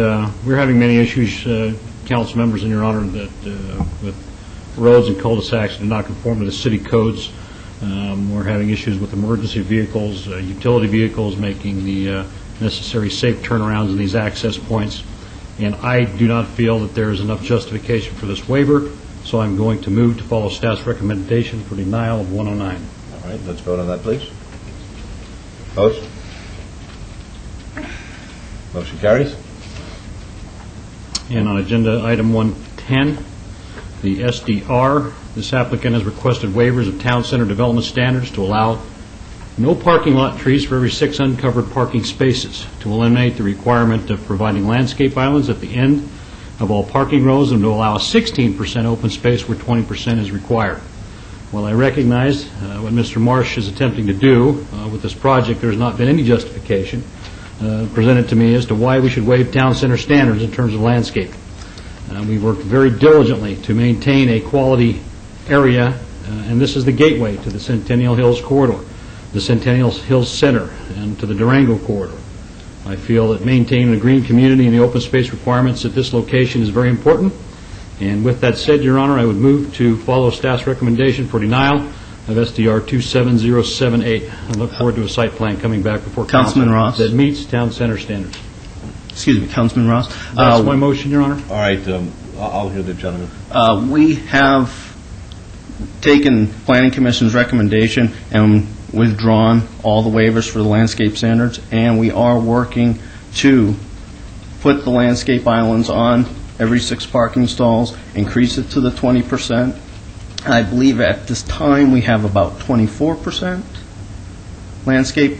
we're having many issues, council members, in Your Honor, that with roads and cul-de-sacs do not conform to the city codes. We're having issues with emergency vehicles, utility vehicles making the necessary safe turnarounds in these access points. And I do not feel that there is enough justification for this waiver, so I'm going to move to follow staff's recommendation for denial of 109. All right, let's vote on that, please. Opposed? Motion carries. And on agenda item 110, the SDR, this applicant has requested waivers of town center development standards to allow no parking lot trees for every 6 uncovered parking spaces, to eliminate the requirement of providing landscape islands at the end of all parking rows, and to allow a 16% open space where 20% is required. While I recognize what Mr. Marsh is attempting to do with this project, there has not been any justification presented to me as to why we should waive town center standards in terms of landscaping. We've worked very diligently to maintain a quality area, and this is the gateway to the Centennial Hills corridor, the Centennial Hills Center, and to the Durango corridor. I feel that maintaining a green community and the open space requirements at this location is very important. And with that said, Your Honor, I would move to follow staff's recommendation for denial of SDR 27078. I look forward to a site plan coming back before Councilman Ross. that meets town center standards. Excuse me, Councilman Ross. That's my motion, Your Honor. All right, I'll hear the gentleman. We have taken Planning Commission's recommendation and withdrawn all the waivers for the landscape standards, and we are working to put the landscape islands on every 6 parking stalls, increase it to the 20%. I believe at this time we have about 24% landscape,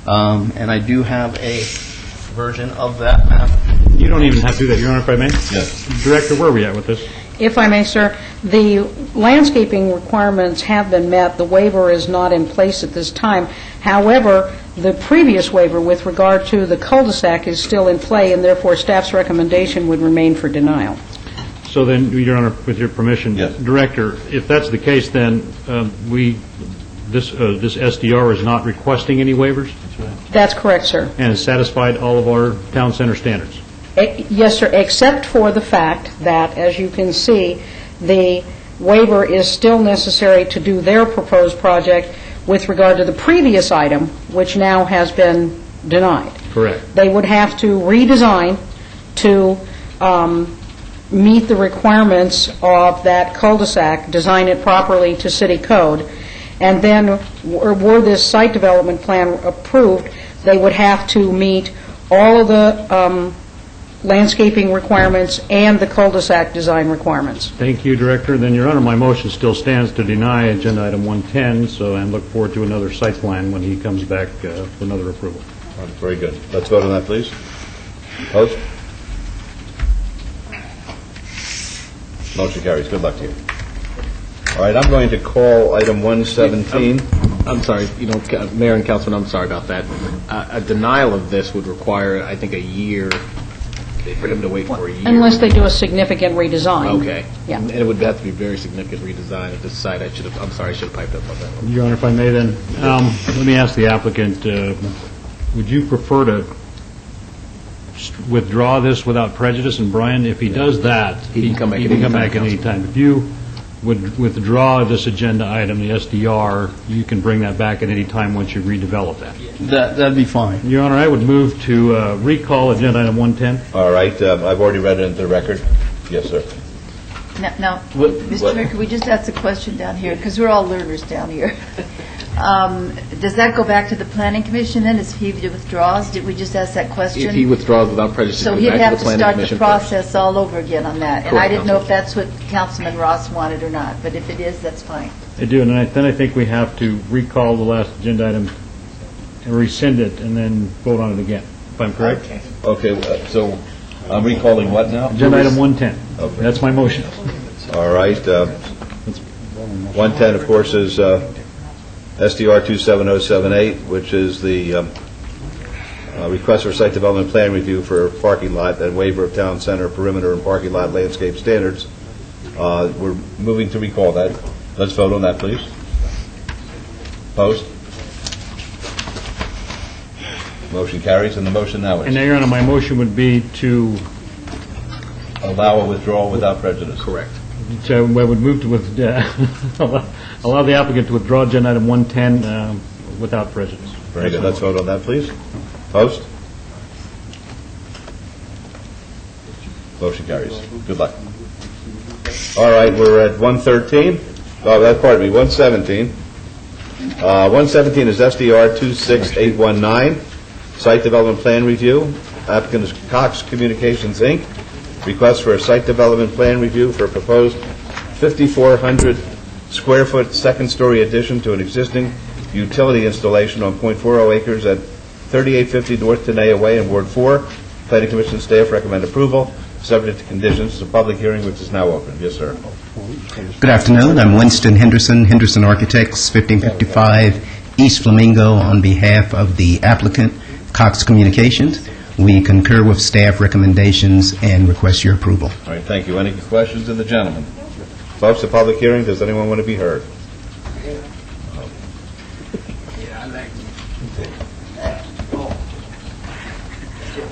and I do have a version of that map. You don't even have to do that, Your Honor, if I may? Yes. Director, where are we at with this? If I may, sir, the landscaping requirements have been met. The waiver is not in place at this time. However, the previous waiver with regard to the cul-de-sac is still in play, and therefore staff's recommendation would remain for denial. So then, Your Honor, with your permission, Yes. Director, if that's the case, then this SDR is not requesting any waivers That's correct, sir. and has satisfied all of our town center standards. Yes, sir, except for the fact that, as you can see, the waiver is still necessary to do their proposed project with regard to the previous item, which now has been denied. Correct. They would have to redesign to meet the requirements of that cul-de-sac, design it properly to city code, and then, were this site development plan approved, they would have to meet all of the landscaping requirements and the cul-de-sac design requirements. Thank you, Director. Then, Your Honor, my motion still stands to deny agenda item 110, so I look forward to another site plan when he comes back for another approval. All right, very good. Let's vote on that, please. Opposed? Motion carries. Good luck to you. All right, I'm going to call item 117. I'm sorry, Mayor and Councilman, I'm sorry about that. A denial of this would require, I think, a year, for him to wait for a year. Unless they do a significant redesign. Okay. Yeah. And it would have to be very significant redesign of this site. I'm sorry, I should have piped up on that one. Your Honor, if I may then, let me ask the applicant, would you prefer to withdraw this without prejudice? And Brian, if he does that, He can come back he at can any come time, back at any time. If you would withdraw this agenda item, the SDR, you can bring that back at any time once you redevelop that. That'd be fine. Your Honor, I would move to recall agenda item 110. All right, I've already read it into the record. Yes, sir. Now, What- Mr. Mayor, could we just ask a question down here, because we're all learners down here. Does that go back to the Planning Commission then, if he withdraws? Did we just ask that question? If he withdraws without prejudice, it So goes he'd back have to to the Planning start the Commission first. process all over again on that. And I Correct, didn't know if that's what Councilman Ross wanted or not, but if it is, that's fine. I do, and then I think we have to recall the last agenda item and rescind it, and then vote on it again, if I'm correct? Okay, so I'm recalling what now? Agenda item 110. Okay. That's my motion. All right. 110, of course, is SDR 27078, which is the request for site development plan review for parking lot and waiver of town center perimeter and parking lot landscape standards. We're moving to recall that. Let's vote on that, please. Opposed? Motion carries, and the motion now And is now, Your Honor, my motion would be to, allow a withdrawal without prejudice. Correct. so I would move to allow the applicant to withdraw agenda item 110 without prejudice. Very good. Let's vote on that, please. Opposed? Motion carries. Good luck. All right, we're at 113. Pardon me, 117. 117 is SDR 26819, Site Development Plan Review. Applicant is Cox Communications, Inc. Request for a site development plan review for a proposed 5,400 square foot second-story addition to an existing utility installation on .40 acres at 3850 North Tenaya Way in Ward 4. Planning Commission staff recommend approval, subject to conditions. It's a public hearing which is now open. Yes, sir. Good afternoon. I'm Winston Henderson, Henderson Architects, 1555 East Flamingo, on behalf of the applicant, Cox Communications. We concur with staff recommendations and request your approval. All right, thank you. Any questions of the gentleman? Folks, the public hearing, does anyone want to be heard?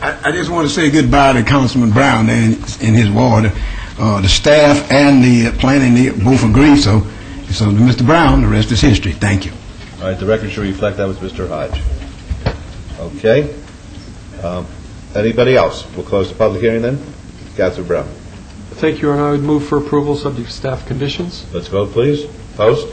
I just want to say goodbye to Councilman Brown there in his ward. The staff and the planning, they both agree, so to Mr. Brown, the rest is history. Thank you. All right, the record should reflect that was Mr. Hodge. Okay. Anybody else? We'll close the public hearing then. Councilor Brown. Thank you, Your Honor. I would move for approval subject to staff conditions. Let's vote, please. Opposed?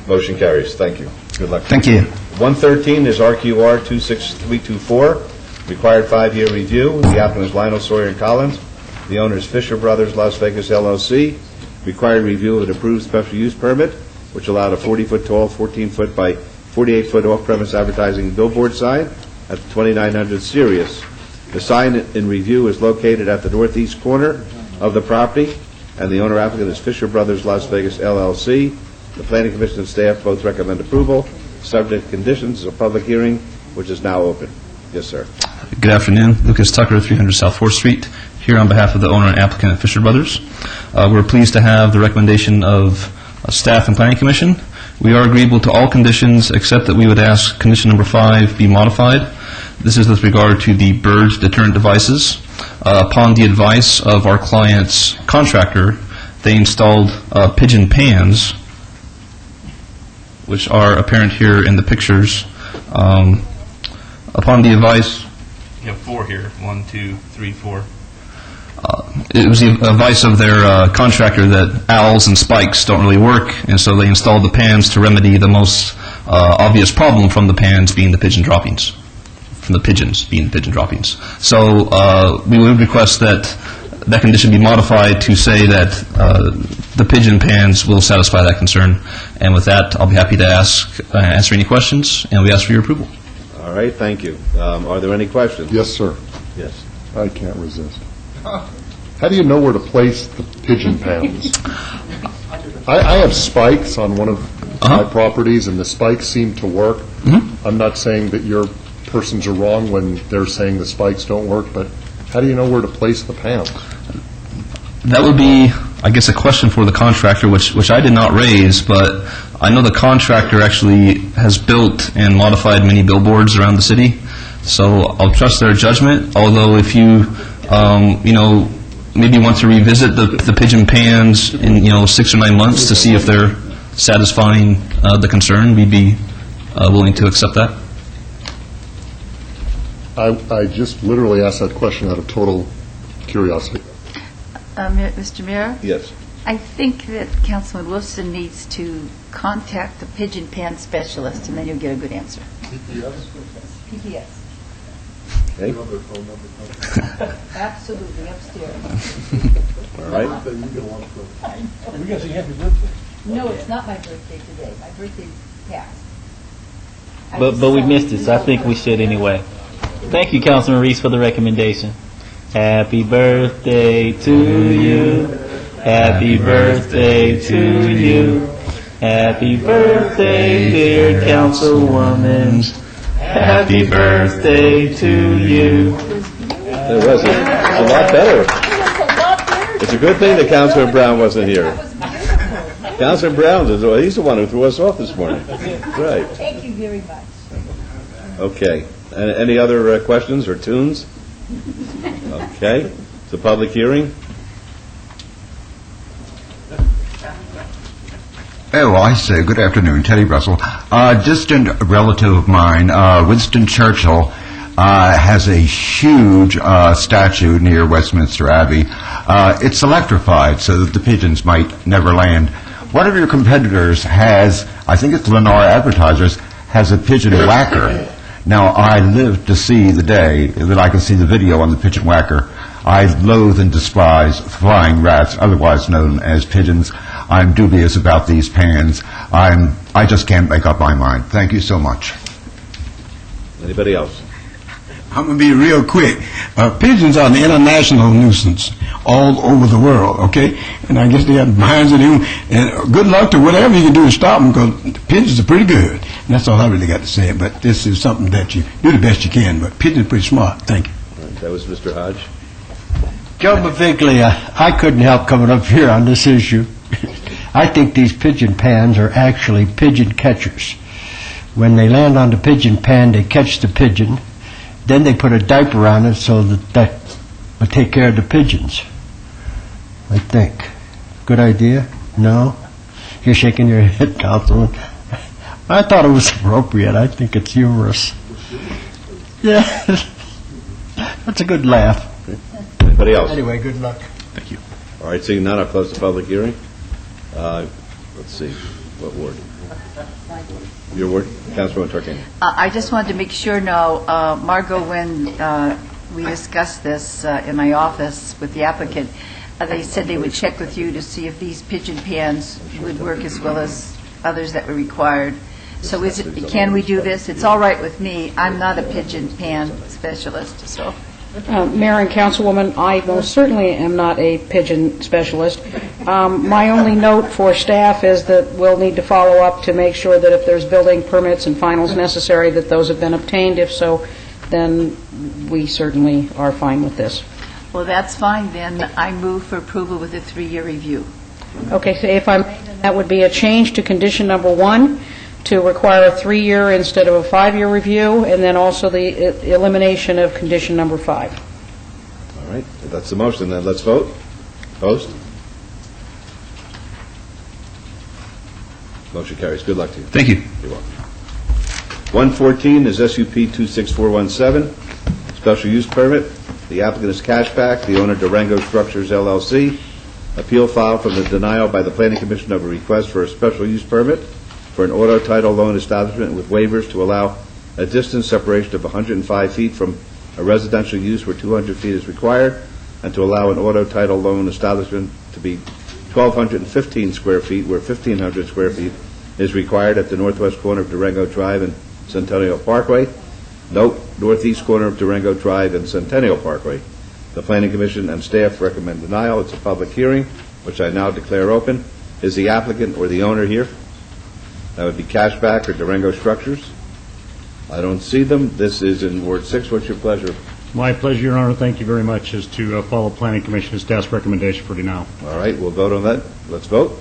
Motion carries. Thank you. Good luck. Thank you. 113 is RQR 26324, required 5-year review. The applicant is Lionel Sawyer and Collins. The owner is Fisher Brothers Las Vegas, LLC. Required review of an approved special use permit, which allowed a 40-foot tall, 14-foot by 48-foot off-premise advertising billboard sign at 2900 Sirius. The sign in review is located at the northeast corner of the property, and the owner applicant is Fisher Brothers Las Vegas, LLC. The Planning Commission and staff both recommend approval, subject to conditions. It's a public hearing, which is now open. Yes, sir. Good afternoon. Lucas Tucker, 300 South 4th Street, here on behalf of the owner and applicant at Fisher Brothers. We're pleased to have the recommendation of staff and Planning Commission. We are agreeable to all conditions except that we would ask condition number 5 be modified. This is with regard to the bird deterrent devices. Upon the advice of our client's contractor, they installed pigeon pans, which are apparent here in the pictures. Upon the advice... You have 4 here. 1, 2, 3, 4. It was the advice of their contractor that owls and spikes don't really work, and so they installed the pans to remedy the most obvious problem from the pans being the pigeon droppings, from the pigeons being pigeon droppings. So we would request that that condition be modified to say that the pigeon pans will satisfy that concern. And with that, I'll be happy to answer any questions, and we ask for your approval. All right, thank you. Are there any questions? Yes, sir. Yes. I can't resist. How do you know where to place the pigeon pans? I have spikes on one of my properties, and the spikes seem to work. I'm not saying that your persons are wrong when they're saying the spikes don't work, but how do you know where to place the pans? That would be, I guess, a question for the contractor, which I did not raise, but I know the contractor actually has built and modified many billboards around the city, so I'll trust their judgment. Although if you, maybe want to revisit the pigeon pans in 6 or 9 months to see if they're satisfying the concern, we'd be willing to accept that. I just literally asked that question out of total curiosity. Mr. Mayor? Yes. I think that Councilman Wilson needs to contact the pigeon pan specialist, and then you'll get a good answer. PPS. Okay. Absolutely, upstairs. All right. We got to say happy birthday. No, it's not my birthday today. My birthday's past. But we missed it, so I think we should anyway. Thank you, Councilman Reese, for the recommendation. Happy birthday to you. Happy birthday to you. Happy birthday, dear Councilwoman. Happy birthday to you. It was a lot better. It's a good thing that Councilor Brown wasn't here. Councilor Brown, he's the one who threw us off this morning. Right. Thank you very much. Okay. Any other questions or tunes? Okay. It's a public hearing. Oh, I say, good afternoon, Teddy Russell. Distant relative of mine, Winston Churchill, has a huge statue near Westminster Abbey. It's electrified so that the pigeons might never land. One of your competitors has, I think it's Lennar Advertisers, has a pigeon whacker. Now, I live to see the day that I can see the video on the pigeon whacker. I loathe and despise flying rats, otherwise known as pigeons. I'm dubious about these pans. I just can't make up my mind. Thank you so much. Anybody else? I'm going to be real quick. Pigeons are an international nuisance all over the world, okay? And I guess they have minds of their own. And good luck to whatever you can do to stop them, because pigeons are pretty good. And that's all I really got to say. But this is something that you do the best you can. But pigeons are pretty smart. Thank you. All right, that was Mr. Hodge. Joe Baviglia, I couldn't help coming up here on this issue. I think these pigeon pans are actually pigeon catchers. When they land on the pigeon pan, they catch the pigeon. Then they put a diaper on it so that will take care of the pigeons. I think. Good idea? No? You're shaking your head, Councilman. I thought it was appropriate. I think it's humorous. Yeah. That's a good laugh. Anybody else? Anyway, good luck. Thank you. All right, seeing none, I'll close the public hearing. Let's see, what ward? Your ward? Councilwoman Tarkanian. I just wanted to make sure now, Margot, when we discussed this in my office with the applicant, they said they would check with you to see if these pigeon pans would work as well as others that were required. So can we do this? It's all right with me. I'm not a pigeon pan specialist, so. Mayor and Councilwoman, I most certainly am not a pigeon specialist. My only note for staff is that we'll need to follow up to make sure that if there's building permits and finals necessary, that those have been obtained. If so, then we certainly are fine with this. Well, that's fine, then. I move for approval with a 3-year review. Okay, so if that would be a change to condition number 1, to require a 3-year instead of a 5-year review, and then also the elimination of condition number 5. All right, if that's the motion, then let's vote. Opposed? Motion carries. Good luck to you. Thank you. You're welcome. 114 is SUP 26417, special use permit. The applicant is Cashback, the owner Durango Structures LLC. Appeal filed from the denial by the Planning Commission of a request for a special use permit for an auto title loan establishment with waivers to allow a distance separation of 105 feet from a residential use where 200 feet is required, and to allow an auto title loan establishment to be 1,215 square feet where 1,500 square feet is required at the northwest corner of Durango Drive and Centennial Parkway. Note, northeast corner of Durango Drive and Centennial Parkway. The Planning Commission and staff recommend denial. It's a public hearing, which I now declare open. Is the applicant or the owner here? That would be Cashback or Durango Structures. I don't see them. This is in Ward 6. What's your pleasure? My pleasure, Your Honor. Thank you very much. Is to follow Planning Commission's staff's recommendation for denial. All right, we'll vote on that. Let's vote.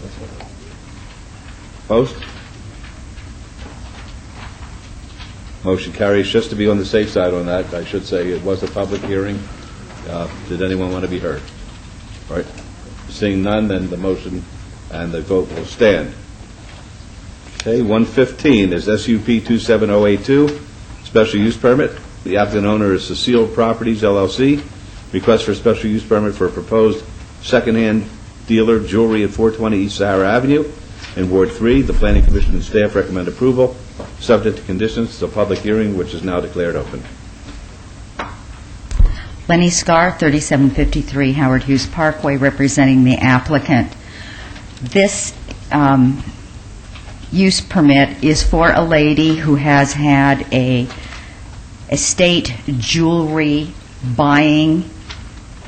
Opposed? Motion carries. Just to be on the safe side on that, I should say it was a public hearing. Did anyone want to be heard? All right. Seeing none, then the motion and the vote will stand. Okay, 115 is SUP 27082, special use permit. The applicant owner is Cecile Properties, LLC. Request for special use permit for a proposed secondhand dealer jewelry at 420 East Sahara Avenue in Ward 3. The Planning Commission and staff recommend approval, subject to conditions. It's a public hearing, which is now declared open. Lenny Scar, 3753 Howard Hughes Parkway, representing the applicant. This use permit is for a lady who has had a estate jewelry buying,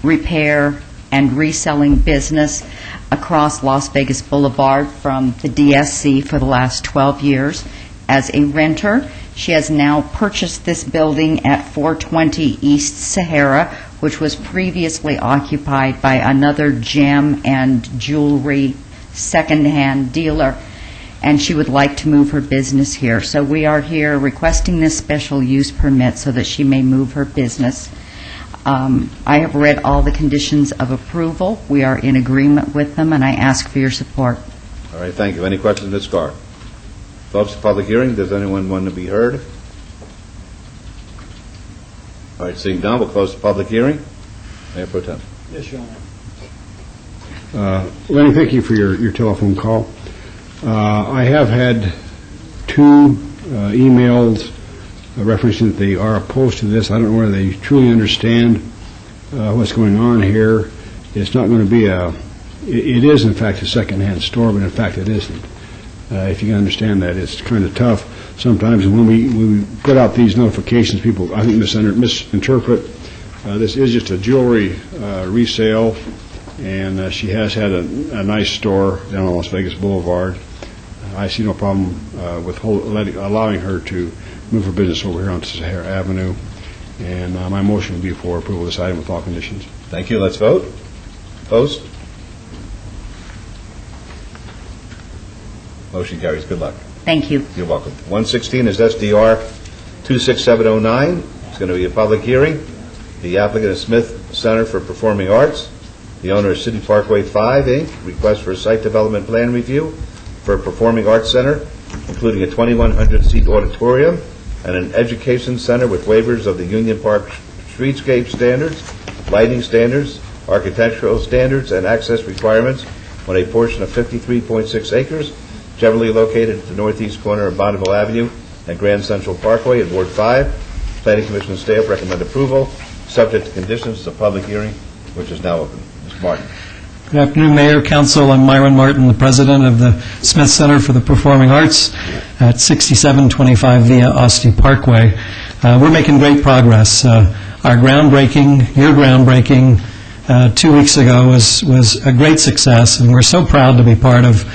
repair, and reselling business across Las Vegas Boulevard from the DSC for the last 12 years as a renter. She has now purchased this building at 420 East Sahara, which was previously occupied by another gem and jewelry secondhand dealer, and she would like to move her business here. So we are here requesting this special use permit so that she may move her business. I have read all the conditions of approval. We are in agreement with them, and I ask for your support. All right, thank you. Any questions, Ms. Scar? Folks, public hearing. Does anyone want to be heard? All right, seeing none, we'll close the public hearing. Mayor Pro Tem. Yes, Your Honor. Lenny, thank you for your telephone call. I have had two emails referencing that they are opposed to this. I don't know whether they truly understand what's going on here. It's not going to be it is in fact a secondhand store, but in fact it isn't. If you can understand that, it's kind of tough sometimes. When we put out these notifications, people, I think, misinterpret. This is just a jewelry resale, and she has had a nice store down on Las Vegas Boulevard. I see no problem with allowing her to move her business over here onto Sahara Avenue, and my motion would be for approval of this item with all conditions. Thank you. Let's vote. Opposed? Motion carries. Good luck. Thank you. You're welcome. 116 is SDR 26709. It's going to be a public hearing. The applicant is Smith Center for Performing Arts. The owner is City Parkway 5, Inc. Request for a site development plan review for a performing arts center, including a 2,100-seat auditorium and an education center with waivers of the Union Park streetscape standards, lighting standards, architectural standards, and access requirements on a portion of 53.6 acres, generally located at the northeast corner of Bonneville Avenue and Grand Central Parkway in Ward 5. Planning Commission staff recommend approval, subject to conditions. The public hearing, which is now open. Mr. Martin. Good afternoon, Mayor, Council. I'm Myron Martin, the president of the Smith Center for the Performing Arts at 6725 via Austin Parkway. We're making great progress. Your groundbreaking 2 weeks ago was a great success, and we're so proud to be part of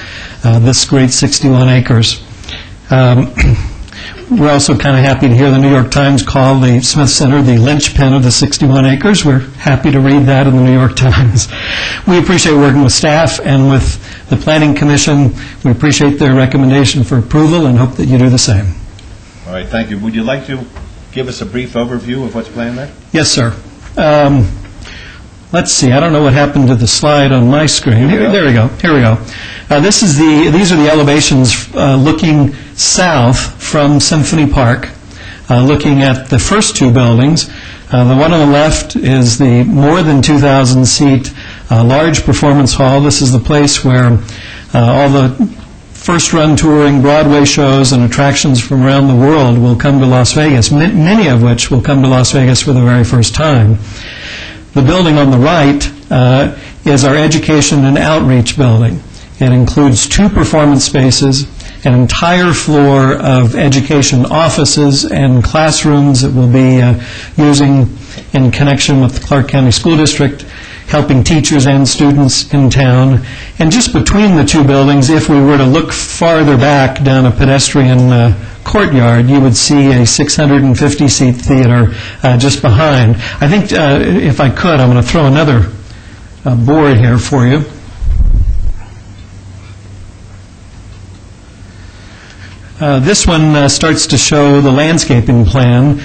this great 61 acres. We're also kind of happy to hear the New York Times call the Smith Center the linchpin of the 61 acres. We're happy to read that in the New York Times. We appreciate working with staff and with the Planning Commission. We appreciate their recommendation for approval and hope that you do the same. All right, thank you. Would you like to give us a brief overview of what's planned there? Yes, sir. Let's see. I don't know what happened to the slide on my screen. There we go. Here we go. These are the elevations looking south from Symphony Park, looking at the first two buildings. The one on the left is the more than 2,000-seat large performance hall. This is the place where all the first-run touring Broadway shows and attractions from around the world will come to Las Vegas, many of which will come to Las Vegas for the very first time. The building on the right is our education and outreach building. It includes 2 performance spaces, an entire floor of education offices and classrooms that we'll be using in connection with the Clark County School District, helping teachers and students in town. And just between the 2 buildings, if we were to look farther back down a pedestrian courtyard, you would see a 650-seat theater just behind. I think, if I could, I'm going to throw another board here for you. This one starts to show the landscaping plan,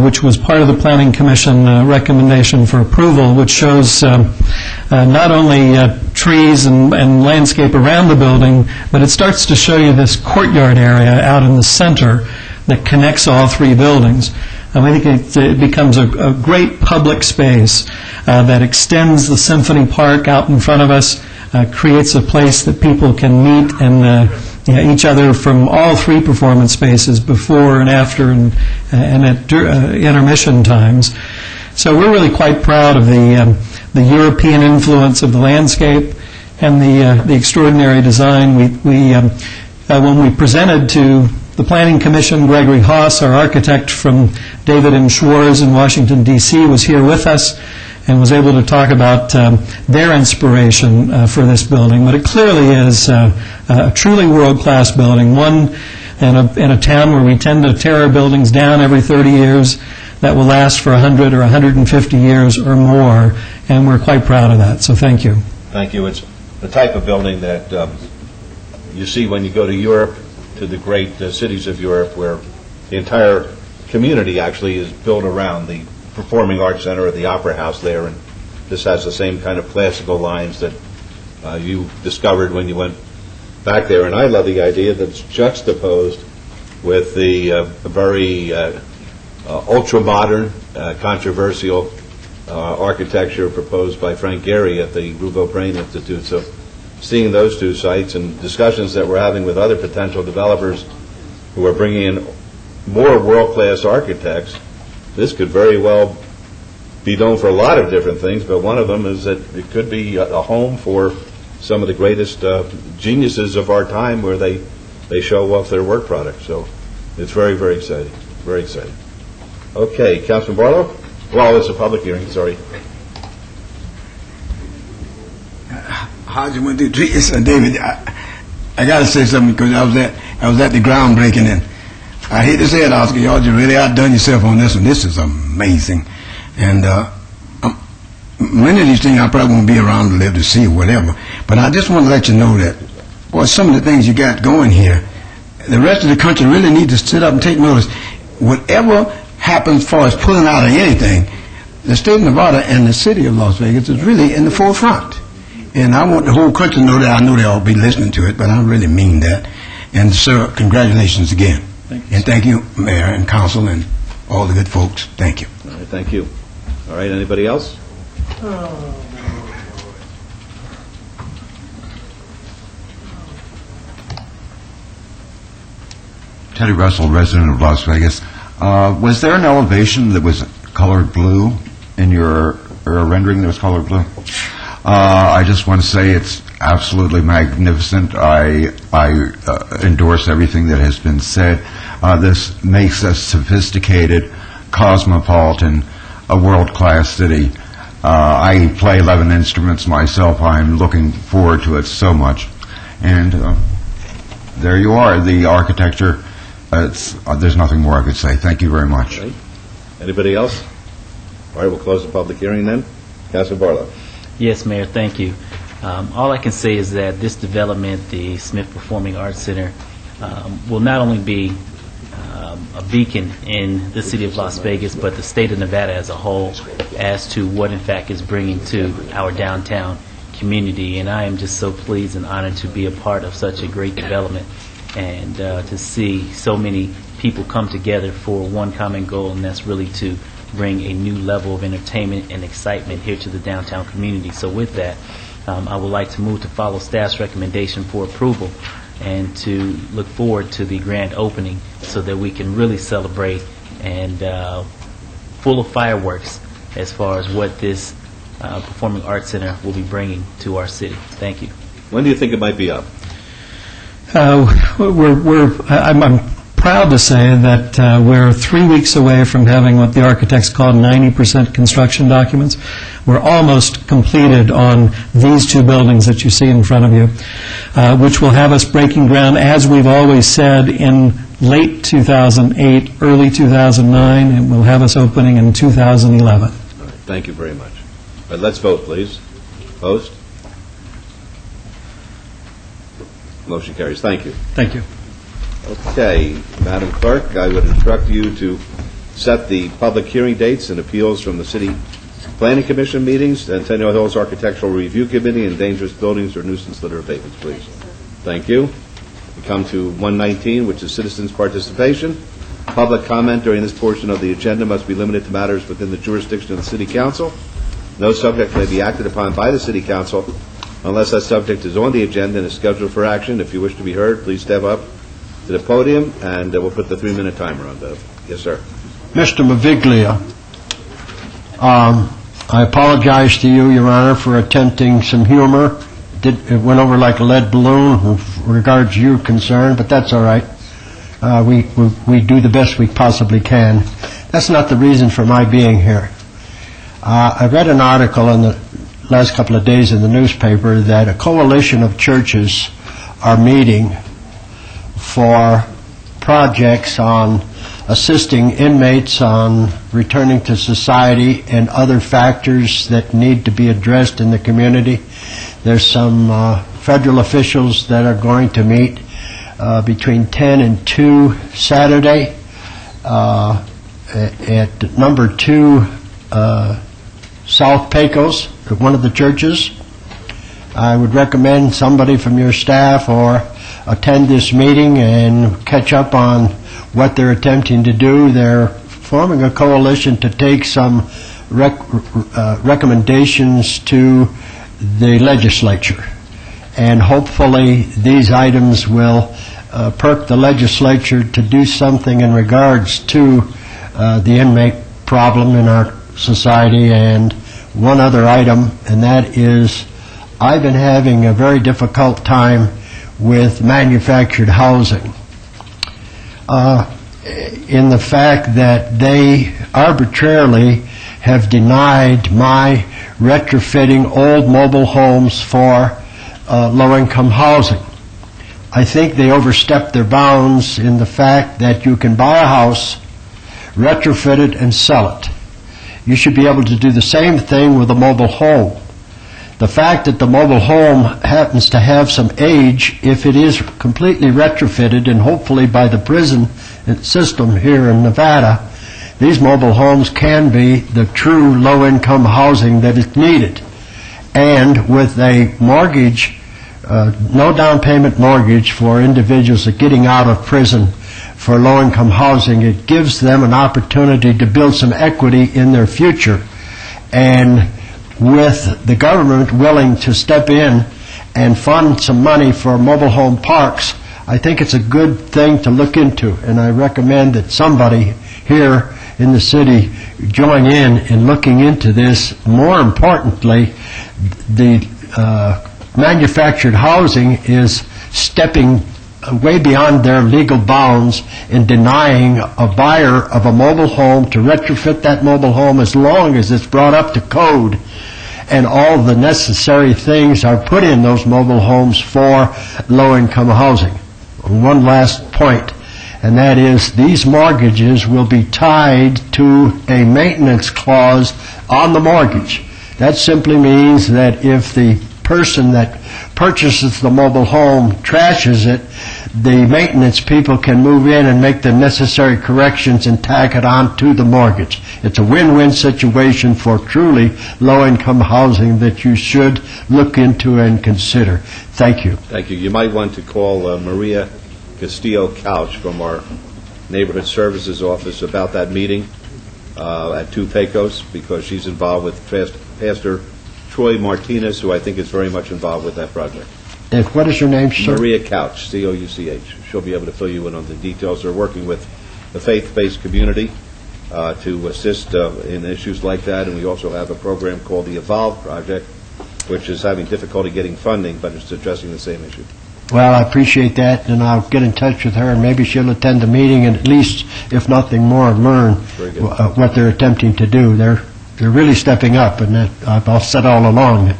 which was part of the Planning Commission recommendation for approval, which shows not only trees and landscape around the building, but it starts to show you this courtyard area out in the center that connects all 3 buildings. I think it becomes a great public space that extends the Symphony Park out in front of us, creates a place that people can meet and each other from all 3 performance spaces before and after and at intermission times. So we're really quite proud of the European influence of the landscape and the extraordinary design. When we presented to the Planning Commission, Gregory Haas, our architect from David and Schwartz in Washington, D.C., was here with us and was able to talk about their inspiration for this building. But it clearly is a truly world-class building, one in a town where we tend to tear our buildings down every 30 years that will last for 100 or 150 years or more, and we're quite proud of that. So thank you. Thank you. It's the type of building that you see when you go to Europe, to the great cities of Europe, where the entire community actually is built around the Performing Arts Center or the Opera House there, and this has the same kind of classical lines that you discovered when you went back there. And I love the idea that it's juxtaposed with the very ultra-modern, controversial architecture proposed by Frank Gehry at the Rouveau Brain Institute. So seeing those 2 sites and discussions that we're having with other potential developers who are bringing in more world-class architects, this could very well be known for a lot of different things, but one of them is that it could be a home for some of the greatest geniuses of our time where they show off their work product. So it's very, very exciting. Very exciting. Okay, Councilman Barlow? Well, it's a public hearing, sorry. How'd you want to do this, David? I got to say something because I was at the groundbreaking, and I hate to say it, Oscar, y'all just really outdone yourself on this one. This is amazing, and many of these things I probably won't be around to live to see or whatever. But I just want to let you know that, boy, some of the things you got going here, the rest of the country really needs to sit up and take notice. Whatever happens as far as pulling out of anything, the state of Nevada and the city of Las Vegas is really in the forefront. And I want the whole country to know that. I know they'll be listening to it, but I really mean that. And, sir, congratulations again. And thank you, Mayor and Council and all the good folks. Thank you. All right, thank you. All right, anybody else? Teddy Russell, resident of Las Vegas. Was there an elevation that was colored blue in your rendering that was colored blue? I just want to say it's absolutely magnificent. I endorse everything that has been said. This makes us sophisticated, cosmopolitan, a world-class city. I play 11 instruments myself. I'm looking forward to it so much. And there you are, the architecture. There's nothing more I could say. Thank you very much. Right. Anybody else? All right, we'll close the public hearing then. Councilman Barlow. Yes, Mayor, thank you. All I can say is that this development, the Smith Performing Arts Center, will not only be a beacon in the city of Las Vegas, but the state of Nevada as a whole as to what, in fact, is bringing to our downtown community. And I am just so pleased and honored to be a part of such a great development and to see so many people come together for one common goal, and that's really to bring a new level of entertainment and excitement here to the downtown community. So with that, I would like to move to follow staff's recommendation for approval and to look forward to the grand opening so that we can really celebrate and full of fireworks as far as what this Performing Arts Center will be bringing to our city. Thank you. When do you think it might be up? I'm proud to say that we're 3 weeks away from having what the architects call 90% construction documents. We're almost completed on these two buildings that you see in front of you, which will have us breaking ground, as we've always said, in late 2008, early 2009, and will have us opening in 2011. All right, thank you very much. All right, let's vote, please. Opposed? Motion carries. Thank you. Thank you. Okay, Madam Clerk, I would instruct you to set the public hearing dates and appeals from the City Planning Commission meetings, Centennial Hills Architectural Review Committee, and dangerous buildings or nuisance litter abatements, please. Thank you. We come to 119, which is citizens' participation. Public comment during this portion of the agenda must be limited to matters within the jurisdiction of the City Council. No subject may be acted upon by the City Council unless that subject is on the agenda and is scheduled for action. If you wish to be heard, please step up to the podium, and we'll put the 3-minute timer on, Bev. Yes, sir. Mr. Maviglia, I apologize to you, Your Honor, for attempting some humor. It went over like a lead balloon with regards to your concern, but that's all right. We do the best we possibly can. That's not the reason for my being here. I read an article in the last couple of days in the newspaper that a coalition of churches are meeting for projects on assisting inmates on returning to society and other factors that need to be addressed in the community. There's some federal officials that are going to meet between 10 and 2 Saturday at number 2 South Pecos at one of the churches. I would recommend somebody from your staff or attend this meeting and catch up on what they're attempting to do. They're forming a coalition to take some recommendations to the legislature, and hopefully these items will perk the legislature to do something in regards to the inmate problem in our society. And one other item, and that is I've been having a very difficult time with manufactured housing in the fact that they arbitrarily have denied my retrofitting old mobile homes for low-income housing. I think they overstepped their bounds in the fact that you can buy a house, retrofit it, and sell it. You should be able to do the same thing with a mobile home. The fact that the mobile home happens to have some age, if it is completely retrofitted, and hopefully by the prison system here in Nevada, these mobile homes can be the true low-income housing that is needed. And with a mortgage, no down payment mortgage for individuals that are getting out of prison for low-income housing, it gives them an opportunity to build some equity in their future. And with the government willing to step in and fund some money for mobile home parks, I think it's a good thing to look into, and I recommend that somebody here in the city join in looking into this. More importantly, the manufactured housing is stepping way beyond their legal bounds in denying a buyer of a mobile home to retrofit that mobile home as long as it's brought up to code and all the necessary things are put in those mobile homes for low-income housing. One last point, and that is these mortgages will be tied to a maintenance clause on the mortgage. That simply means that if the person that purchases the mobile home trashes it, the maintenance people can move in and make the necessary corrections and tack it on to the mortgage. It's a win-win situation for truly low-income housing that you should look into and consider. Thank you. Thank you. You might want to call Maria Castillo Couch from our Neighborhood Services Office about that meeting at 2 Pecos, because she's involved with Pastor Troy Martinez, who I think is very much involved with that project. And what is your name, sir? Maria Couch, C-O-U-C-H. She'll be able to fill you in on the details. They're working with the faith-based community to assist in issues like that, and we also have a program called the Evolve Project, which is having difficulty getting funding, but it's addressing the same issue. Well, I appreciate that, and I'll get in touch with her, and maybe she'll attend the meeting and at least, if nothing more, learn what they're attempting to do. They're really stepping up, and that, I've said all along that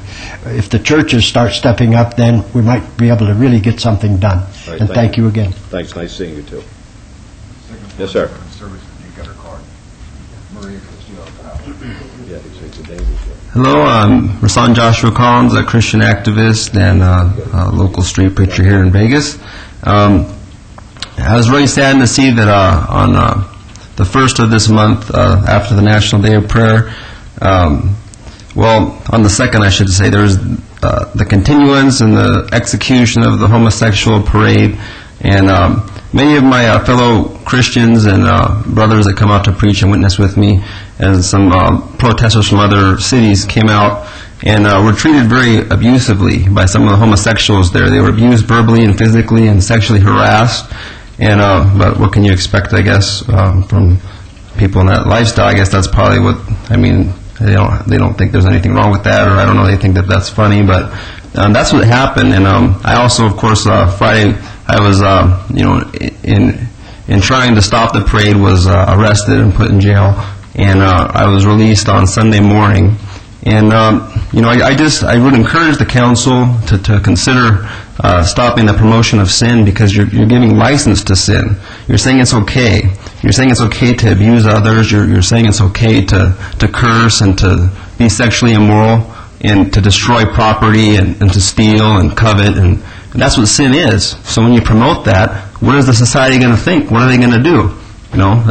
if the churches start stepping up, then we might be able to really get something done. Right, and thank you again. Thanks. Nice seeing you, too. Yes, sir. Hello, I'm Rasan Joshua Collins, a Christian activist and a local street preacher here in Vegas. I was really saddened to see that on the 1st of this month, after the National Day of Prayer, well, on the 2nd, I should say, there was the continuance and the execution of the homosexual parade, and many of my fellow Christians and brothers that come out to preach and witness with me, and some protesters from other cities came out and were treated very abusively by some of the homosexuals there. They were abused verbally and physically and sexually harassed. And but what can you expect, I guess, from people in that lifestyle? I guess that's probably what, I mean, they don't think there's anything wrong with that, or I don't know, they think that that's funny, but that's what happened. And I also, of course, Friday, I was, in trying to stop the parade, was arrested and put in jail, and I was released on Sunday morning. And, I would encourage the council to consider stopping the promotion of sin, because you're giving license to sin. You're saying it's okay. You're saying it's okay to abuse others. You're saying it's okay to curse and to be sexually immoral and to destroy property and to steal and covet. And that's what sin is. So when you promote that, what is the society going to think? What are they going to do?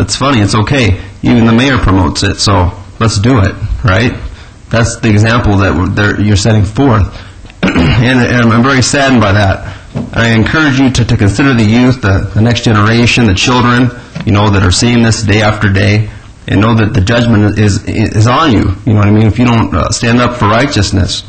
It's funny. It's okay. Even the mayor promotes it. So let's do it, right? That's the example that you're setting forth. And I'm very saddened by that. I encourage you to consider the youth, the next generation, the children, that are seeing this day after day, and know that the judgment is on you. You know what I mean? If you don't stand up for righteousness.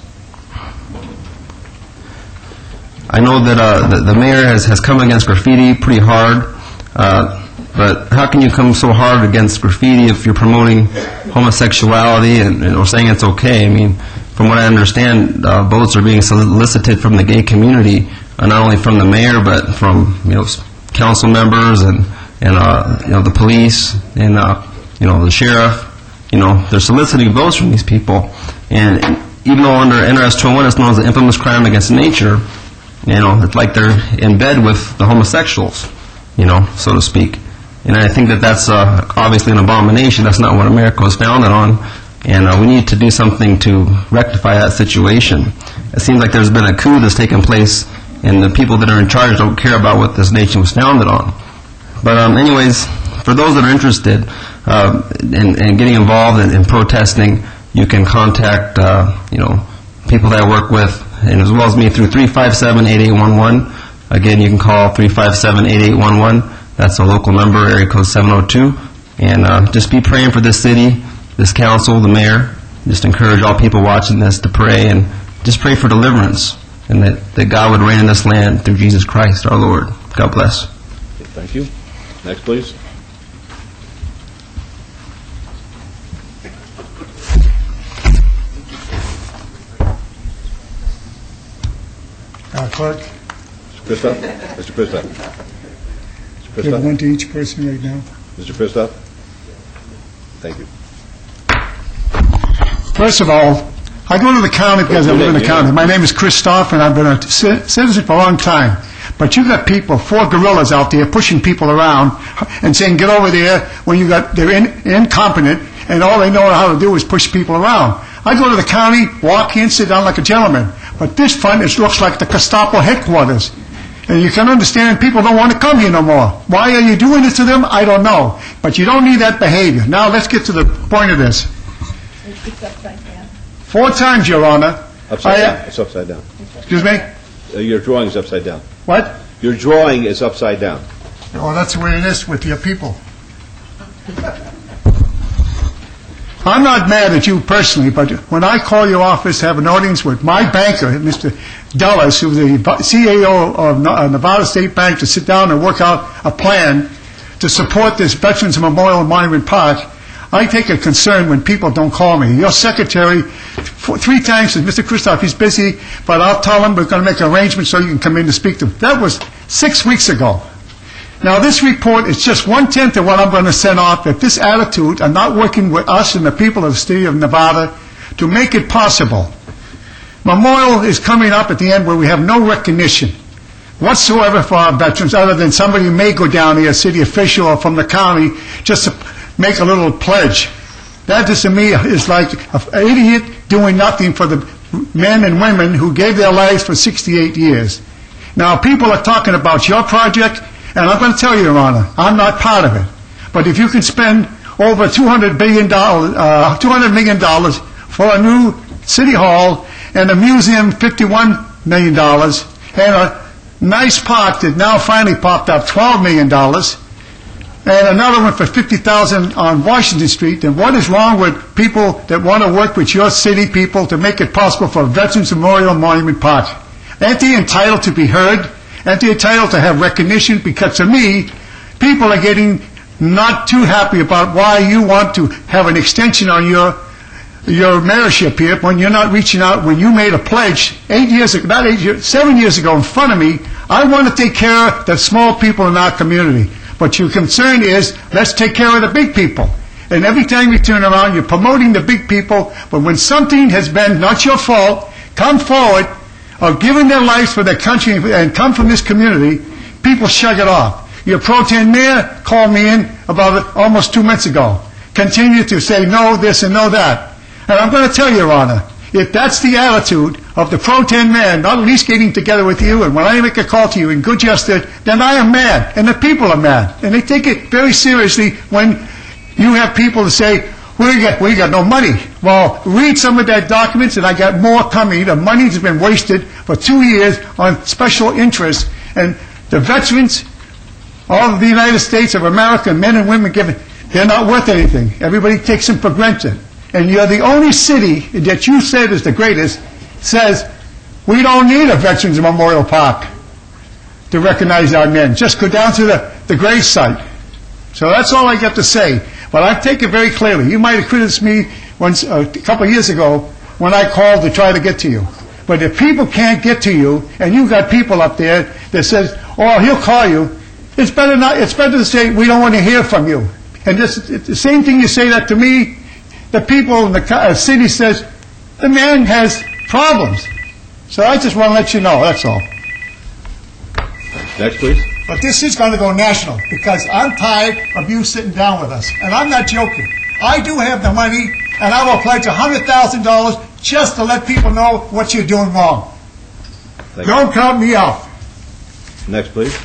I know that the mayor has come against graffiti pretty hard, but how can you come so hard against graffiti if you're promoting homosexuality or saying it's okay? I mean, from what I understand, votes are being solicited from the gay community, not only from the mayor, but from council members and the police and the sheriff. They're soliciting votes from these people, and even though under NRS 201 it's known as the infamous crime against nature, it's like they're in bed with the homosexuals, so to speak. And I think that that's obviously an abomination. That's not what America was founded on, and we need to do something to rectify that situation. It seems like there's been a coup that's taken place, and the people that are in charge don't care about what this nation was founded on. But anyways, for those that are interested in getting involved in protesting, you can contact people that I work with, and as well as me, through 357-8811. Again, you can call 357-8811. That's a local number, area code 702. And just be praying for this city, this council, the mayor. Just encourage all people watching this to pray, and just pray for deliverance, and that God would reign in this land through Jesus Christ, our Lord. God bless. Thank you. Next, please. Clerk, Christoph? Mr. Christoph? Mr. give Christoph? one to each person right now. Mr. Christoph? Thank you. First of all, I go to the county because I live in the county. My name is Christoph, and I've been a citizen for a long time. But you've got people, 4 guerrillas out there pushing people around and saying, get over there, when they're incompetent, and all they know how to do is push people around. I go to the county, walk in, sit down like a gentleman. But this front, it looks like the Gestapo headquarters. And you can understand people don't want to come here no more. Why are you doing this to them? I don't know. But you don't need that behavior. Now let's get to the point of this. It's upside down. 4 times, Your Honor. Upside down. It's upside down. Excuse me? Your drawing is upside down. What? Your drawing is upside down. Oh, that's the way it is with your people. I'm not mad at you personally, but when I call your office to have an audience with my banker, Mr. Dulles, who's the CEO of Nevada State Bank, to sit down and work out a plan to support this Veterans Memorial Monument Park, I take a concern when people don't call me. Your secretary 3 times says, Mr. Christoph, he's busy, but I'll tell him we're going to make arrangements so you can come in to speak to him. That was 6 weeks ago. Now, this report is just 1/10 of what I'm going to send off. If this attitude and not working with us and the people of the state of Nevada to make it possible. Memorial is coming up at the end where we have no recognition whatsoever for our veterans, other than somebody may go down here, a city official or from the county, just to make a little pledge. That just to me is like an idiot doing nothing for the men and women who gave their lives for 68 years. Now, people are talking about your project, and I'm going to tell you, Your Honor, I'm not part of it. But if you can spend over $200 million for a new city hall and a museum, $51 million, and a nice park that now finally popped up, $12 million, and another one for $50,000 on Washington Street, then what is wrong with people that want to work with your city people to make it possible for Veterans Memorial Monument Park? Aren't they entitled to be heard? Aren't they entitled to have recognition? Because to me, people are getting not too happy about why you want to have an extension on your mayorship here when you're not reaching out. When you made a pledge 7 years ago in front of me, I want to take care of the small people in our community. But your concern is, let's take care of the big people. And every time you turn around, you're promoting the big people. But when something has been not your fault, come forward, or given their lives for their country and come from this community, people shrug it off. Your pro tem mayor called me in about it almost 2 months ago. Continue to say no this and no that. And I'm going to tell you, Your Honor, if that's the attitude of the pro tem mayor, not at least getting together with you, and when I make a call to you in good justice, then I am mad, and the people are mad. And they take it very seriously when you have people to say, we got no money. Well, read some of that documents, and I got more coming. The money's been wasted for 2 years on special interests, and the veterans, all of the United States of America, men and women they're not worth anything. Everybody takes them for granted. And you're the only city that you said is the greatest, says We don't need a Veterans Memorial Park to recognize our men. Just go down to the grave site. So that's all I got to say. But I take it very clearly. You might have criticized me once a couple of years ago when I called to try to get to you. But if people can't get to you, and you've got people up there that says, "Oh, he'll call you," it's better not. It's better to say, "We don't want to hear from you." And it's the same thing you say that to me. The people in the city says, "The man has problems." So I just want to let you know. That's all. Next, please. But this is going to go national, because I'm tired of you sitting down with us. And I'm not joking. I do have the money, and I will pledge $100,000 just to let people know what you're doing wrong. Don't count me out. Next, please.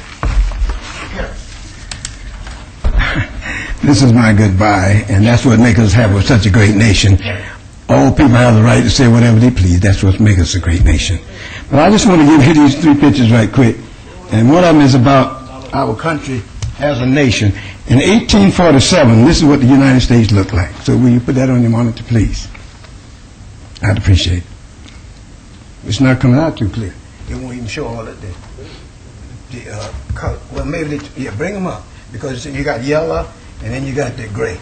This is my goodbye, and that's what makes us have such a great nation. All people have the right to say whatever they please. That's what makes us a great nation. But I just want to give you these 3 pictures right quick. And one of them is about our country as a nation. In 1847, this is what the United States looked like. So will you put that on your monitor, please? I'd appreciate it. It's not coming out too clear. It won't even show all of the color. Well, maybe bring them up, because you got yellow and then you got the gray.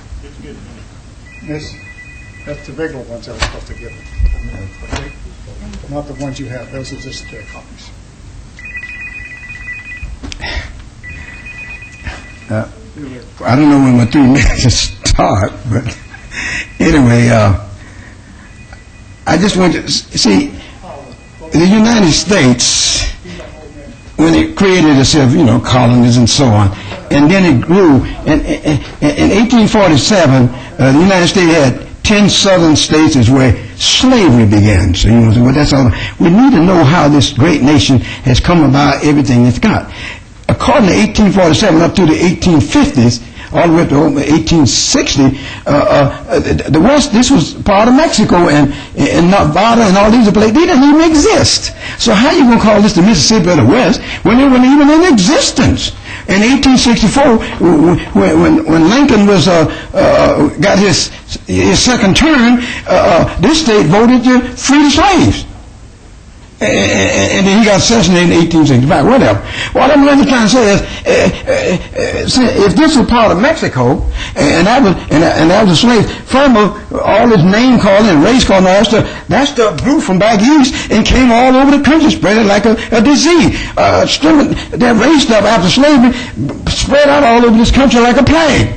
Yes, that's the bigger ones I was supposed to give them. Not the ones you have. Those are just copies. I don't know when my 3 minutes start, but anyway, I just want to see the United States, when it created itself, colonies and so on, and then it grew. And in 1847, the United States had 10 southern states is where slavery began. So well, that's all. We need to know how this great nation has come about everything it's got. According to 1847 up to the 1850s, all the way to 1860, the West, this was part of Mexico, and Nevada and all these places, they didn't even exist. So how you going to call this the Mississippi of the West when they weren't even in existence? In 1864, when Lincoln was got his second term, this state voted to free the slaves. And then he got assassinated in 1865, whatever. What I'm really trying to say is, if this was part of Mexico, and that was a slave, from all this name calling and race calling and all that stuff grew from back east and came all over the country, spread it like a disease. That race stuff after slavery spread out all over this country like a plague.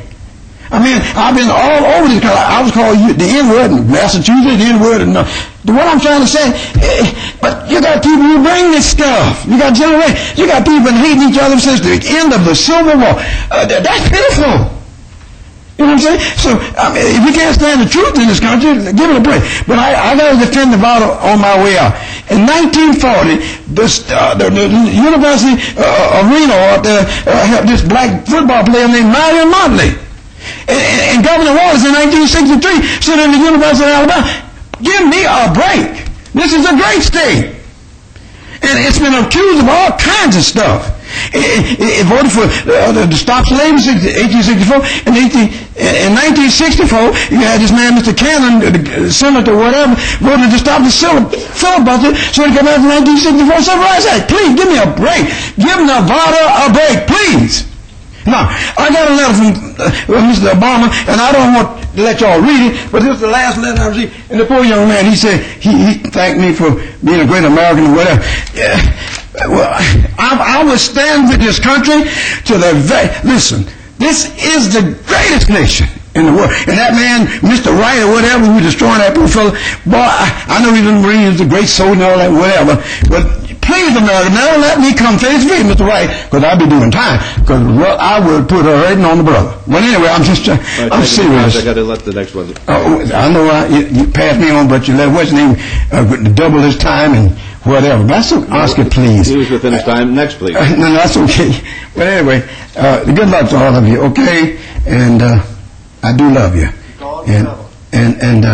I mean, I've been all over this country. I was called the N-word in Massachusetts, the N-word in what I'm trying to say, but you got people who bring this stuff. You got generations. You got people hating each other since the end of the Civil War. That's pitiful. You know what I'm saying? So, I mean, if we can't stand the truth in this country, give it a break. But I got to defend the Bible on my way out. In 1940, the University of Reno had this black football player named Mario Motley. And Governor Wallace in 1963 said in the University of Alabama, "Give me a break. This is a great state." And it's been accused of all kinds of stuff. It voted for to stop slavery in 1864. In 1964, you had this man, Mr. Cannon, the senator, whatever, voted to stop the filibuster so he could pass the 1964 Civil Rights Act. Please, give me a break. Give Nevada a break, please. Now, I got a letter from Mr. Obama, and I don't want to let y'all read it, but this is the last letter I received. And the poor young man, he said, he thanked me for being a great American or whatever. Well, I will stand with this country to the listen, this is the greatest nation in the world. And that man, Mr. Wright or whatever, who was destroying that poor fellow, boy, I know he's a Marine, he's a great soldier and all that, whatever, but please, America, never let me come face to face, Mr. Wright, because I'll be doing time, because I would put her right on the brother. But anyway, I'm just, I'm serious. I got to let the next one. I know you passed me on, but you let what's his name double his time and whatever. That's okay. Oscar, please. He was within his time. Next, please. No, that's okay. But anyway, good luck to all of you, okay? And I do love you. And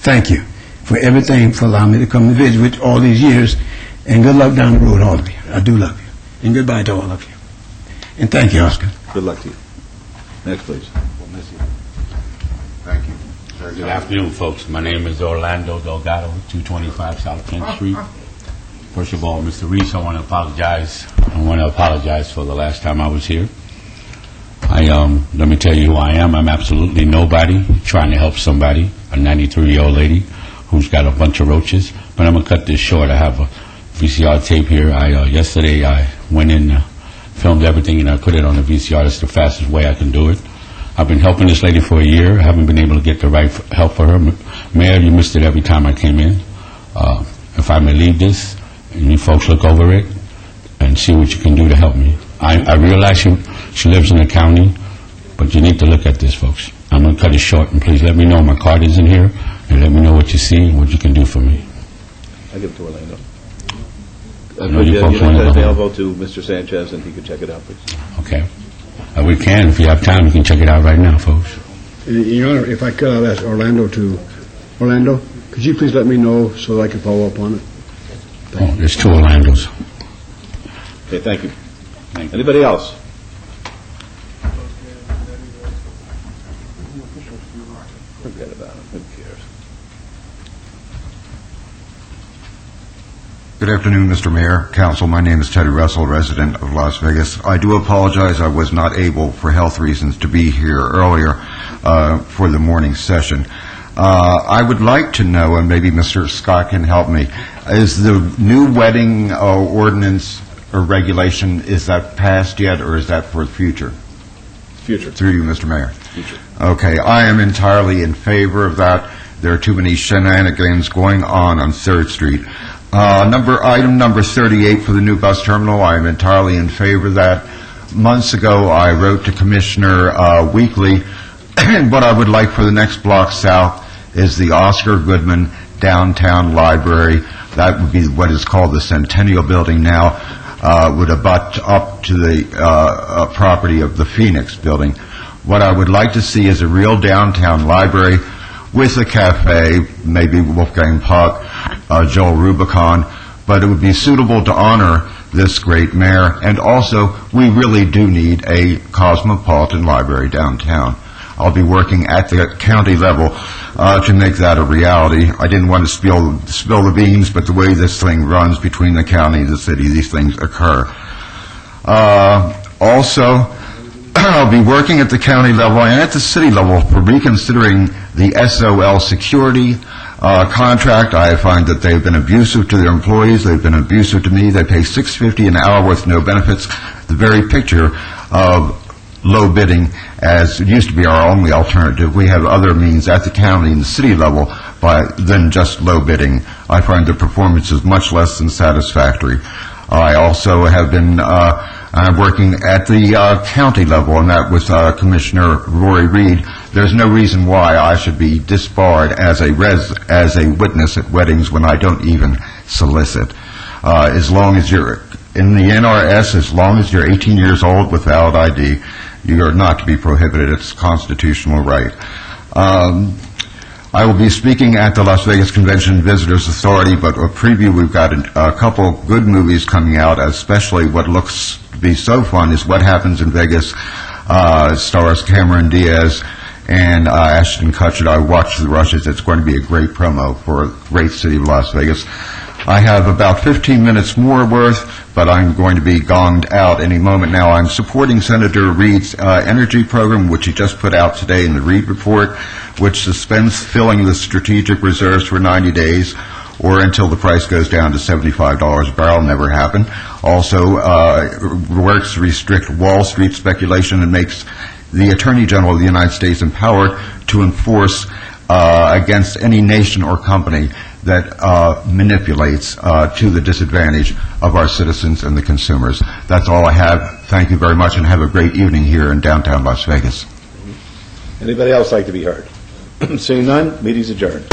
thank you for everything, for allowing me to come and visit with you all these years. And good luck down the road, all of you. I do love you. And goodbye to all of you. And thank you, Oscar. Good luck to you. Next, please. We'll miss you. Thank you. Good afternoon, folks. My name is Orlando Delgado, 225 South 10th Street. First of all, Mr. Reese, I want to apologize. I want to apologize for the last time I was here. Let me tell you who I am. I'm absolutely nobody trying to help somebody, a 93-year-old lady who's got a bunch of roaches. But I'm going to cut this short. I have a VCR tape here. Yesterday I went in, filmed everything, and I put it on the VCR. That's the fastest way I can do it. I've been helping this lady for a year. I haven't been able to get the right help for her. Mayor, you missed it every time I came in. If I may leave this, and you folks look over it and see what you can do to help me. I realize she lives in the county, but you need to look at this, folks. I'm going to cut it short, and please let me know. My card is in here, and let me know what you see and what you can do for me. I'll give it to Orlando. I know you folks Make want that to go home. available to Mr. Sanchez, and he could check it out, please. Okay. We can. If you have time, you can check it out right now, folks. Your Honor, if I could, I'll ask Orlando, could you please let me know so that I can follow up on it? Oh, there's two Orlandos. Okay, thank you. Anybody else? Forget about it. Who cares? Good afternoon, Mr. Mayor, Council. My name is Teddy Russell, resident of Las Vegas. I do apologize I was not able, for health reasons, to be here earlier for the morning session. I would like to know, and maybe Mr. Scott can help me, is the new wedding ordinance or regulation, is that passed yet, or is that for the future? Future. Through you, Mr. Mayor. Future. Okay, I am entirely in favor of that. There are too many shenanigans going on 3rd Street. Item number 38 for the new bus terminal, I am entirely in favor of that. Months ago, I wrote to Commissioner Weekly, and what I would like for the next block south is the Oscar Goodman Downtown Library. That would be what is called the Centennial Building now, would abut up to the property of the Phoenix Building. What I would like to see is a real downtown library with a cafe, maybe Wolfgang Puck, Joel Rubicon, but it would be suitable to honor this great mayor, and also we really do need a cosmopolitan library downtown. I'll be working at the county level to make that a reality. I didn't want to spill the beans, but the way this thing runs between the county and the city, these things occur. Also, I'll be working at the county level and at the city level for reconsidering the SOL security contract. I find that they've been abusive to their employees. They've been abusive to me. They pay $6.50 an hour with no benefits. The very picture of low bidding, as it used to be our only alternative. We have other means at the county and the city level than just low bidding. I find the performance is much less than satisfactory. I also have been working at the county level, and that was Commissioner Rory Reed. There's no reason why I should be disbarred as a witness at weddings when I don't even solicit. As long as you're in the NRS, as long as you're 18 years old with valid ID, you are not to be prohibited. It's a constitutional right. I will be speaking at the Las Vegas Convention and Visitors Authority, but a preview, we've got a couple good movies coming out, especially what looks to be so fun is What Happens in Vegas. Stars Cameron Diaz and Ashton Kutcher. I watched The Rushes. It's going to be a great promo for a great city of Las Vegas. I have about 15 minutes more worth, but I'm going to be gonged out any moment now. I'm supporting Senator Reed's energy program, which he just put out today in the Reed Report, which suspends filling the strategic reserves for 90 days or until the price goes down to $75 a barrel. Never happen. Also works to restrict Wall Street speculation and makes the Attorney General of the United States empowered to enforce against any nation or company that manipulates to the disadvantage of our citizens and the consumers. That's all I have. Thank you very much, and have a great evening here in downtown Las Vegas. Anybody else like to be heard? Seeing none, meeting's adjourned.